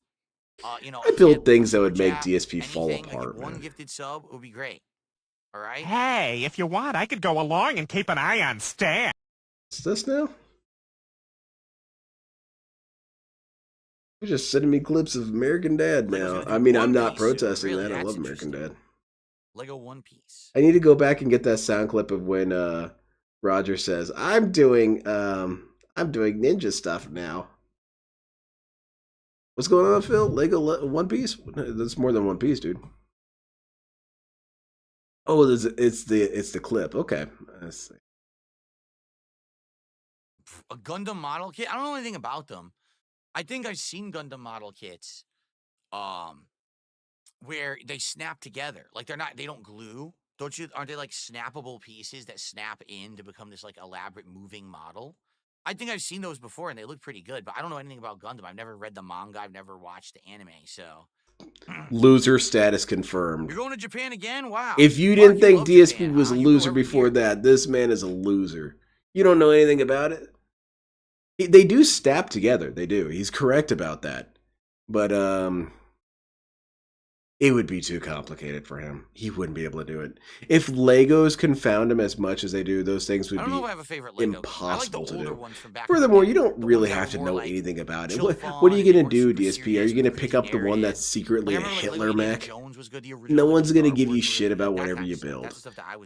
I build things that would make DSP fall apart. One gifted sub would be great. All right. Hey, if you want, I could go along and keep an eye on Stan. What's this now? You're just sending me clips of American Dad now. I mean, I'm not protesting that. I love American Dad. Lego One Piece. I need to go back and get that sound clip of when Roger says, I'm doing ninja stuff now. What's going on, Phil? Lego One Piece? That's more than One Piece, dude. Oh, it's the clip. Okay. Let's see. A Gundam model kit? I don't know anything about them. I think I've seen Gundam model kits where they snap together. Like they don't glue. Aren't they like snappable pieces that snap in to become this like elaborate moving model? I think I've seen those before and they look pretty good, but I don't know anything about Gundam. I've never read the manga. I've never watched the anime, so. Loser status confirmed. You're going to Japan again? Wow. If you didn't think DSP was a loser before that, this man is a loser. You don't know anything about it? They do snap together. They do. He's correct about that. But it would be too complicated for him. He wouldn't be able to do it. If Legos confound him as much as they do, those things would be impossible to do. Furthermore, you don't really have to know anything about it. What are you going to do, DSP? Are you going to pick up the one that's secretly a Hitler mech? No one's going to give you shit about whatever you build.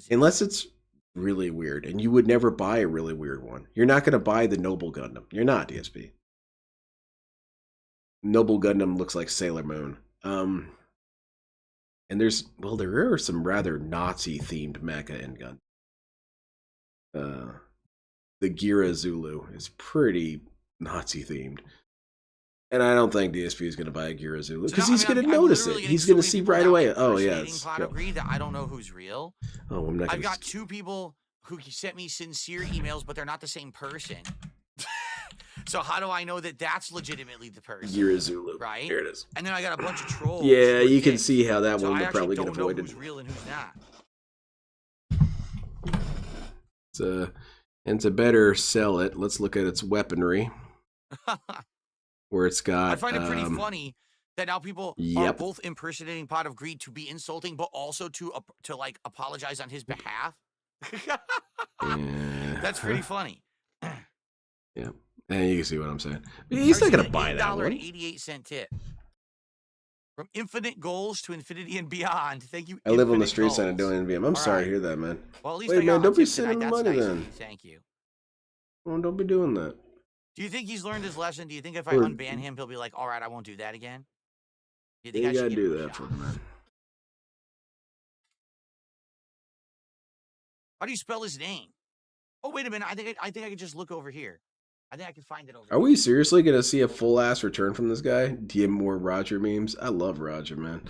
Unless it's really weird, and you would never buy a really weird one. You're not going to buy the Noble Gundam. You're not, DSP. Noble Gundam looks like Sailor Moon. And there are some rather Nazi-themed mecha in Gundam. The Gira Zulu is pretty Nazi-themed. And I don't think DSP is going to buy a Gira Zulu because he's going to notice it. He's going to see right away. Oh, yeah. I don't know who's real. Oh, I'm not. I've got 2 people who sent me sincere emails, but they're not the same person. So how do I know that that's legitimately the person? Gira Zulu. Right? Here it is. And then I got a bunch of trolls. Yeah, you can see how that one will probably get avoided. Who's real and who's not. And to better sell it, let's look at its weaponry. Where it's got. I find it pretty funny that now people are both impersonating Pot of Greed to be insulting, but also to like apologize on his behalf. That's pretty funny. Yeah, and you can see what I'm saying. He's not gonna buy that one. $88 tip. From infinite goals to infinity and beyond. Thank you. I live on the Infinite street side of Goals. doing NVM. I'm sorry to hear that, man. Well, at least Wait, I got man, don't be a tip sending tonight. the That's money nice of then. you. Thank you. Well, don't be doing that. Do you think he's learned his lesson? Do you think if I Or- unban him, he'll be like, all right, I won't do that again? Do you think You I should gotta give him do a that shot? for me, man. How do you spell his name? Oh, wait a minute. I think I could just look over here. I think I can find it over Are we seriously gonna see a full ass return from this guy? DM more Roger memes. I love Roger, man.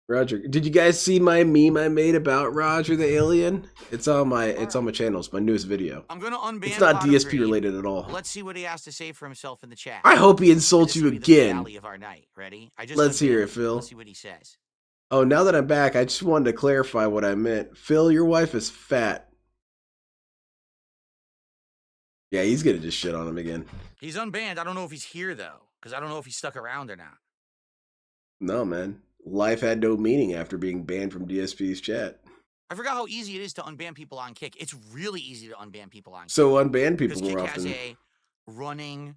Roger, did you guys see my meme I made about Roger the alien? It's on my channel. It's my newest video. I'm gonna unban. It's not Pot of DSP Greed. related at all. Let's see what he has to say for himself in the chat. I hope he insults This you will be the again. finale of our night. Ready? I just Let's hear unbanned it, Phil. Let's see what he says. Oh, now that I'm back, I just wanted to clarify what I meant. Phil, your wife is fat. Yeah, he's gonna just shit on him again. He's unbanned. I don't know if he's here though, because I don't know if he's stuck around or not. No, man. Life had no meaning after being banned from DSP's chat. I forgot how easy it is to unban people on Kick. It's really easy to unban people on Kick. So unban people Because more Kick often. has a running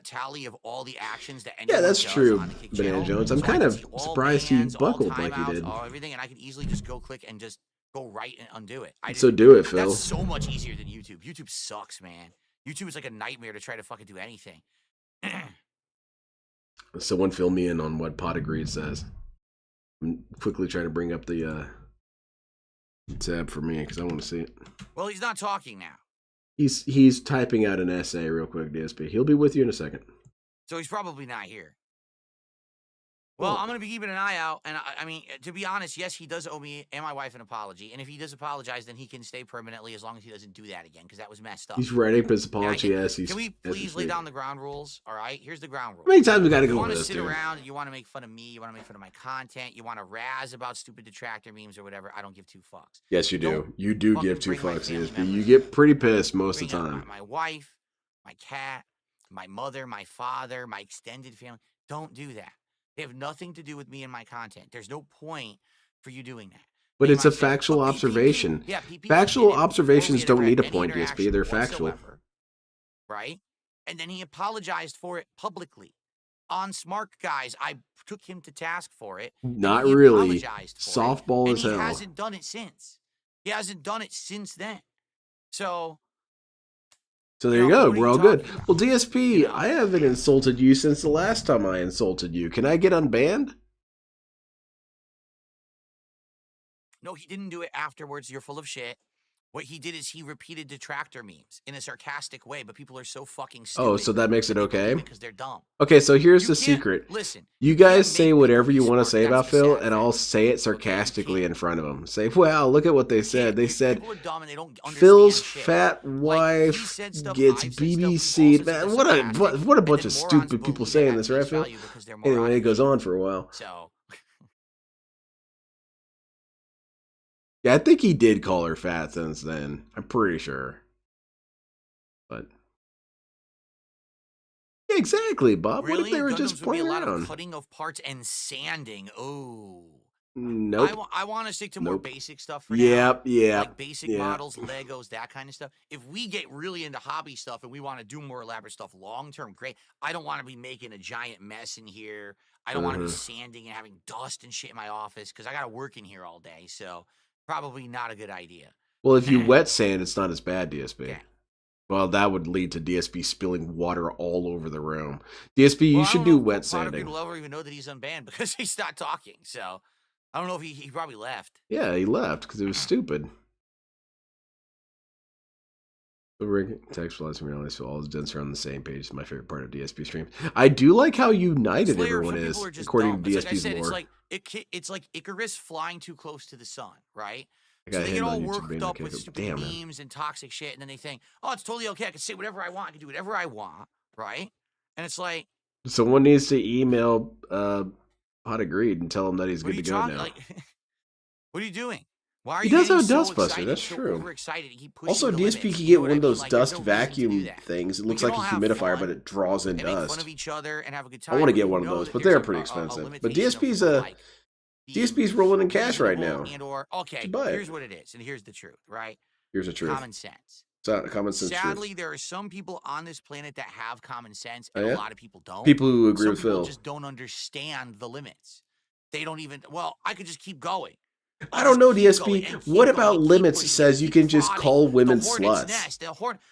tally of all the actions that anyone Yeah, that's does true, on the Kick Banana channel. Jones. I'm So I kind can of see all surprised he bans, all buckled like he timeouts, did. all everything, and I can easily just go click and just go right and undo it. So do it, Phil. That's so much easier than YouTube. YouTube sucks, man. YouTube is like a nightmare to try to fucking do anything. Someone fill me in on what Pot of Greed says. I'm quickly trying to bring up the tab for me because I want to see it. Well, he's not talking now. He's typing out an essay real quick, DSP. He'll be with you in a second. So he's probably not here. Well, I'm going to be keeping an eye out. And I mean, to be honest, yes, he does owe me and my wife an apology. And if he does apologize, then he can stay permanently as long as he doesn't do that again, because that was messed up. He's writing his apology as he's. Can we please lay down the ground rules? All right, here's the ground rules. How many times we got to go You over want to this, sit dude? around and you want to make fun of me, you want to make fun of my content, you want to razz about stupid detractor memes or whatever. I don't give two fucks. Yes, you do. Don't You do fucking give two bring my fucks, family DSP. members You get pretty pissed most of the Bring up time. my wife, my cat, my mother, my father, my extended family. Don't do that. They have nothing to do with me and my content. There's no point for you doing that. But Me it's a and my family- factual Well, observation. Yeah, PP Factual did it observations before we don't need a had point, any DSP. They're interaction factual. whatsoever, right? And then he apologized for it publicly. On Smart Guys, I took him to task for it. and Not he really. apologized for it, Softball and as he hell. hasn't done it since. He hasn't done it since then. So So there you know, go. what are We're you all good. talking about? Well, DSP, I haven't insulted you since the last time I insulted you. Can I get unbanned? No, he didn't do it afterwards. You're full of shit. What he did is he repeated detractor memes in a sarcastic way, but people are so fucking stupid. Oh, so that makes it okay? Because they're dumb. Okay, so here's You the can't- secret. listen, You guys say whatever you want to say about Phil, and I'll say it sarcastically in front of him. Say, well, look at what they said. They said People are dumb and they don't understand Phil's shit. fat wife said stuff, gets I've said stuff, we've BBC'd. also said Man, stuff what a and bunch then of morons stupid people believe saying it this, at right, face Phil? value because they're Anyway, it moronic. goes on for a while. So Yeah, I think he did call her fat since then. I'm pretty sure. But yeah, exactly, Bob. really, What if they were Gundams just would be playing a lot around? of cutting of parts and sanding. Oh. Nope. I want to stick to more Nope. basic stuff for now. Yep, Like basic yeah. models, Legos, that kind of stuff. If we get really into hobby stuff and we want to do more elaborate stuff long term, great. I don't want to be making a giant mess in here. I don't want to be sanding and having dust and shit in my office because I got to work in here all day. So probably not a good idea. Well, if you wet sand, it's not as bad, DSP. Yeah. Well, that would lead to DSP spilling water all over the room. DSP, you Well, I should don't do know if wet a lot of sanding. people ever even know that he's unbanned because he's not talking. So I don't know if he probably left. Yeah, he left because it was stupid. The rig text flies from reality, so all his dents are on the same page. It's my favorite part of DSP streams. I do like how united Slayer, everyone some is, people are just according dumb. to It's like I DSP's said, lore. it's like Icarus flying too close to the sun, right? I So got they hit get on all YouTube worked being up okay, with but stupid damn, man. memes and toxic shit, and then they think, "Oh, it's totally okay. I can say whatever I want. I can do whatever I want." Right? And it's like, Someone needs to email Pot of Greed and tell him that he's what are good you to go talking? now. Like, what are you doing? Why are He you does have getting a so dust buster, excited, that's so true. overexcited, and keep pushing Also, the DSP limits? can You get know what one I of mean? those Like, dust there's no reason to do vacuum that. things. It We looks can like a all have humidifier, fun but it draws in and make fun dust. of each other and have a good I time. want to but get you one of know those, that but there's they're a pretty expensive. But limitation of DSP's like, DSP's rolling in cash right now. and or okay, buy it. here's what it is, and here's the truth, right? Here's the truth. Common sense. Common sense. Sadly, truth. there are some people on this planet that have common sense, Oh, and yeah? a lot of people don't. People who agree some with people Phil. just don't understand the limits. They don't even. Well, I could just keep going. I don't know, DSP. What about limits says you can just call women sluts? Nest,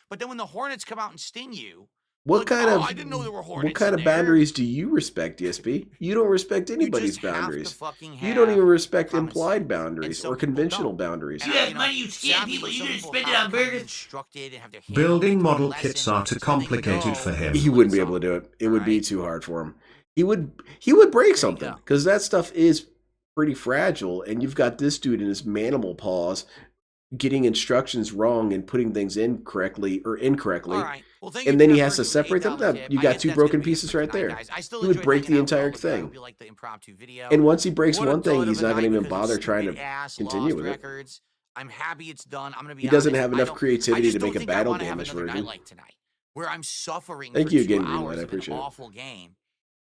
but then when the hornets come out and sting you, What kind of I didn't know there were hornets what kind in of there. boundaries do you respect, DSP? You don't respect anybody's have to boundaries. fucking You don't have even respect common implied boundaries or conventional boundaries. You have money, you scam people. You gonna spend it on burgers? Instructed and have their Building model kits are too complicated for him. He wouldn't be able to do it. It would be too hard for him. He would break something because that stuff is pretty fragile, and you've got this dude in his manimal paws getting instructions wrong and putting things in correctly or incorrectly. All right. Well, and then he has to separate them. You got two broken pieces right there. He would break the entire thing. And once he breaks one thing, he's not going to even bother trying to continue with it. I'm happy it's done. I'm going to be. He doesn't have enough creativity to make a battle damage version. Like tonight, where I'm suffering. Thank for you 2 again, hours Greenlight. I of appreciate an it. awful game,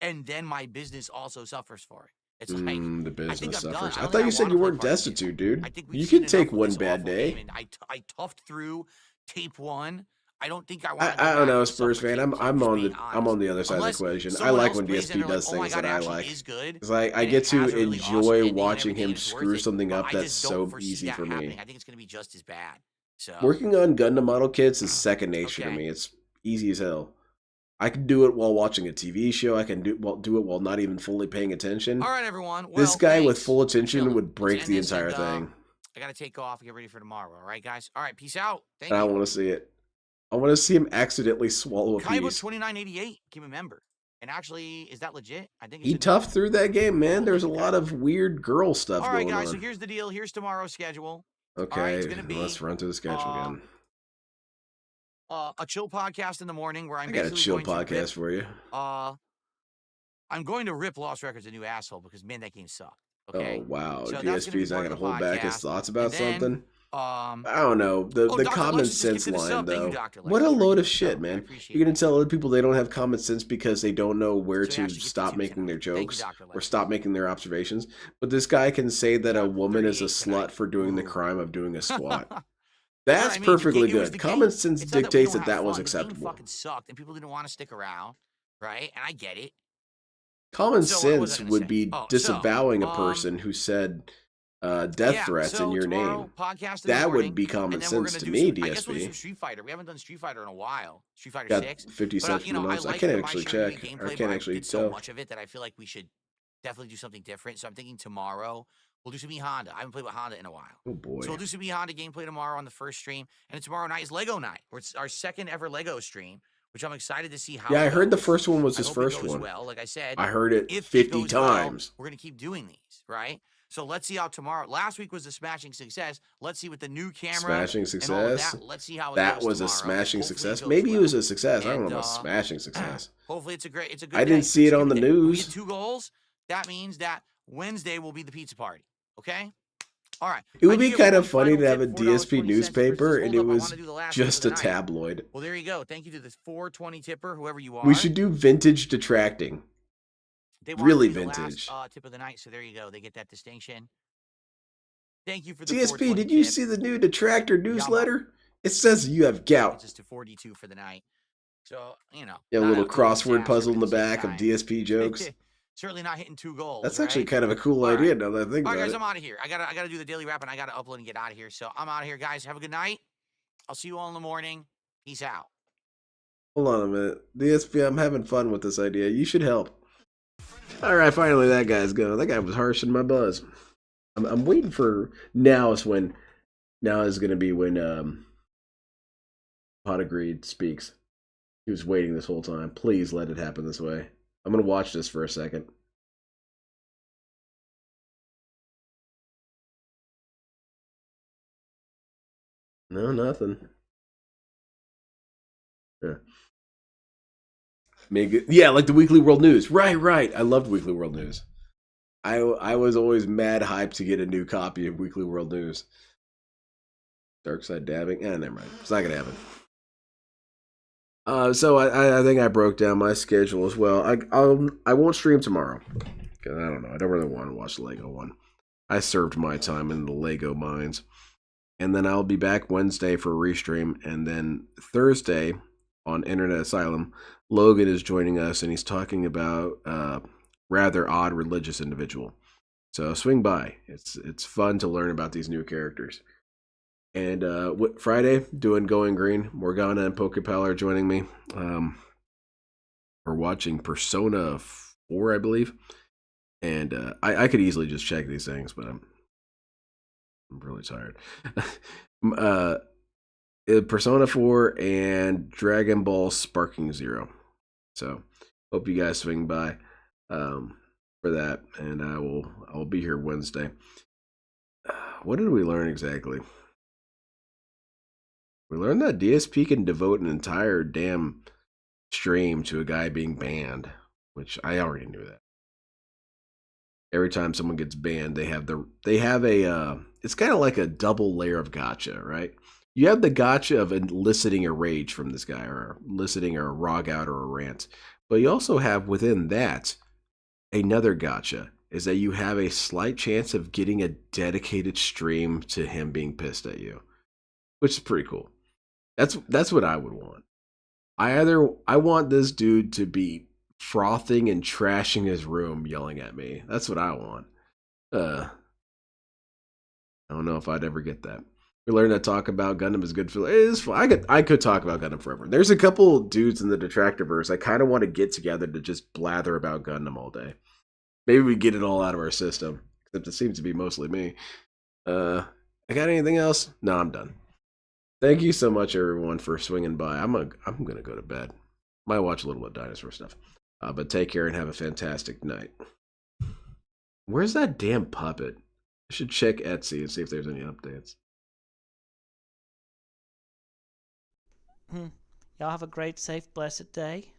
and then my business also suffers for it. It's like the business suffers. I I thought you said you weren't destitute, dude. You can take one bad day. I toughed through tape 1. I don't think I want. I don't know, Spurs fan. I'm on the other side of the equation. I like when DSP does things that I like. Because I get to enjoy watching him screw something up that's so easy for me. I think it's going to be just as bad. So working on Gundam model kits is second nature to me. It's easy as hell. I can do it while watching a TV show. I can do it while not even fully paying attention. All right, everyone. Well, this guy with full attention would break the entire thing. I got to take off and get ready for tomorrow. All right, guys. All right, peace out. Thank you. I want to see it. I want to see him accidentally swallow a piece. Kaiba 2988, became a member. And actually, is that legit? I think it's he toughed through that game, man. There's a lot of weird girl stuff going on. All right, guys. So here's the deal. Here's tomorrow's schedule. Okay, right, it's gonna be, let's run through the schedule again. A chill podcast in the morning where I got a chill podcast for you. I'm going to rip Lost Records a new asshole because man, that game sucked. Okay? Oh wow, so DSP's not gonna hold back his thoughts about something. I don't know the common sense line though. What a load of shit, man! You're gonna tell other people they don't have common sense because they don't know where to stop making their jokes or stop making their observations. But this guy can say that a woman is a slut for doing the crime of doing a squat. That's perfectly good. Common sense dictates that was acceptable. The game fucking sucked, and people didn't want to stick around, right? And I get it. Common sense would be disavowing a person who said death threats in your name. That would be common sense to me, DSP. I guess we'll do some Street Fighter. We haven't done Street Fighter in a while. Street Fighter got 6. 50 cents from the notes. I can't actually check. I can't actually tell. So much of it that I feel like we should definitely do something different. So I'm thinking tomorrow we'll do some E-Honda. I haven't played with Honda in a while. Oh, boy. So we'll do some E-Honda gameplay tomorrow on the first stream. And tomorrow night is Lego night, where it's our second ever Lego stream, which I'm excited to see how I heard the first one was his first one. Well, like I said, I heard it 50 times. Well, we're going to keep doing these, right? So let's see how tomorrow. Last week was a smashing success. Let's see with the new camera. Smashing success. Let's see how it that goes was tomorrow. A smashing Hopefully success. Maybe it was a success. I don't know about smashing success. Hopefully it's a good. I didn't see it on the news. We get 2 goals. That means that Wednesday will be the pizza party. Okay. All right. It would be kind of funny to have a DSP newspaper and it was just a tabloid. Well, there you go. Thank you to this 420 tipper, whoever you are. We should do vintage detracting. Really vintage. Tip of the night. So there you go. They get that distinction. Thank you for the DSP. Did you see the new Detractor newsletter? It says you have gout. Just to 42 for the night. So you know. Yeah, a little crossword puzzle in the back of DSP jokes. Certainly not hitting 2 goals. That's actually kind of a cool idea. Now that I think about it. All right, guys, I'm out of here. I gotta do the daily wrap and I gotta upload and get out of here. So I'm out of here, guys. Have a good night. I'll see you all in the morning. Peace out. Hold on a minute, DSP. I'm having fun with this idea. You should help. All right, finally that guy's going. That guy was harshing my buzz. I'm waiting for now is going to be when Pot Agreed speaks. He was waiting this whole time. Please let it happen this way. I'm going to watch this for a second. No, nothing. Yeah. Yeah, like the Weekly World News. Right. I loved Weekly World News. I was always mad hyped to get a new copy of Weekly World News. Dark Side dabbing? Never mind. It's not going to happen. So I think I broke down my schedule as well. I won't stream tomorrow because I don't know. I don't really want to watch the Lego one. I served my time in the Lego mines. And then I'll be back Wednesday for Restream. And then Thursday on Internet Asylum, Logan is joining us, and he's talking about rather odd religious individual. So swing by. It's fun to learn about these new characters. And Friday, doing Going Green. Morgana and Pokepal are joining me. We're watching Persona 4, I believe. And I could easily just check these things, but I'm really tired. Persona 4 and Dragon Ball Sparking Zero. So hope you guys swing by for that, and I'll be here Wednesday. What did we learn exactly? We learned that DSP can devote an entire damn stream to a guy being banned, which I already knew that. Every time someone gets banned, they have a it's kind of like a double layer of gotcha, right? You have the gotcha of eliciting a rage from this guy, or eliciting a rog out or a rant. But you also have within that another gotcha, is that you have a slight chance of getting a dedicated stream to him being pissed at you, which is pretty cool. That's what I would want. I want this dude to be frothing and trashing his room, yelling at me. That's what I want. I don't know if I'd ever get that. We learned that talk about Gundam is good for it is fun. I could talk about Gundam forever. There's a couple dudes in the Detractorverse I kind of want to get together to just blather about Gundam all day. Maybe we get it all out of our system, except it seems to be mostly me. I got anything else? No, I'm done. Thank you so much, everyone, for swinging by. I'm gonna go to bed. Might watch a little bit of dinosaur stuff. But take care and have a fantastic night. Where's that damn puppet? I should check Etsy and see if there's any updates. Y'all have a great, safe, blessed day.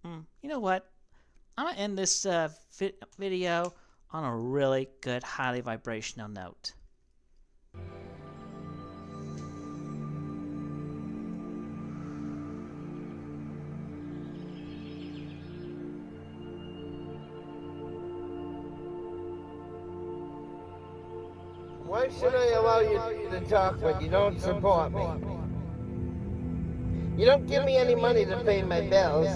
You know what? I'm going to end this video on a really good, highly vibrational note. Why should I allow you to talk when you don't support me? You don't give me any money to pay my bills,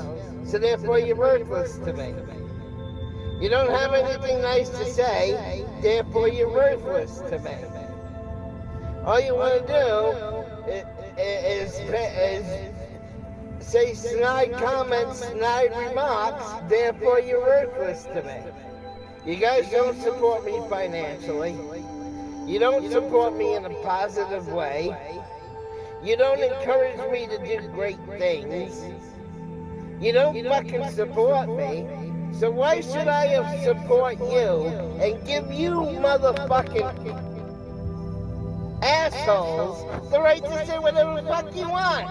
so therefore you're worthless to me. You don't have anything nice to say, therefore you're worthless to me. All you want to do is say snide comments, snide remarks, therefore you're worthless to me. You guys don't support me financially. You don't support me in a positive way. You don't encourage me to do great things. You don't fucking support me. So why should I support you and give you motherfucking assholes the right to say whatever the fuck you want?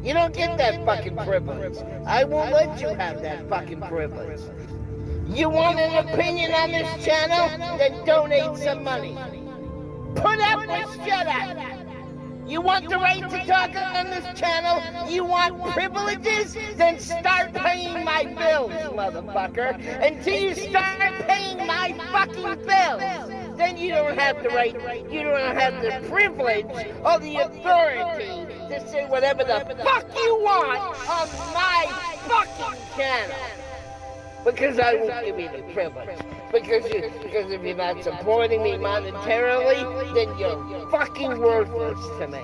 You don't get that fucking privilege. I won't let you have that fucking privilege. You want an opinion on this channel? Then donate some money. Put up or shut up. You want the right to talk on this channel? You want privileges? Then start paying my bills, motherfucker. Until you start paying my fucking bills, then you don't have the right, you don't have the privilege or the authority to say whatever the fuck you want on my fucking channel. Because I won't give you the privilege. Because if you're not supporting me monetarily, then you're fucking worthless to me.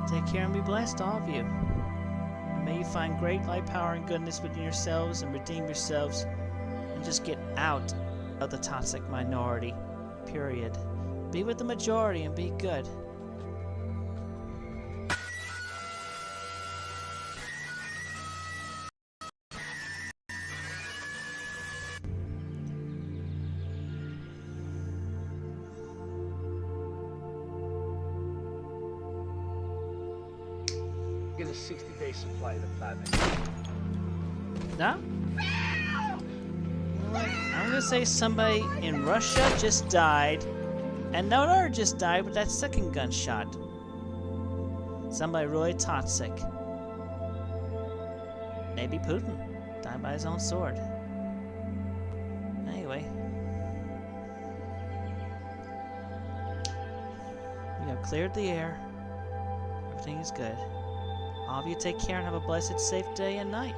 Take care and be blessed, all of you. And may you find great light, power, and goodness within yourselves and redeem yourselves and just get out of the toxic minority. Period. Be with the majority and be good. Get a 60-day supply of platinum. No? I'm gonna say somebody in Russia just died, and no, just died with that second gunshot. Somebody really toxic. Maybe Putin died by his own sword. Anyway. We have cleared the air. Everything is good. All of you take care and have a blessed, safe day and night.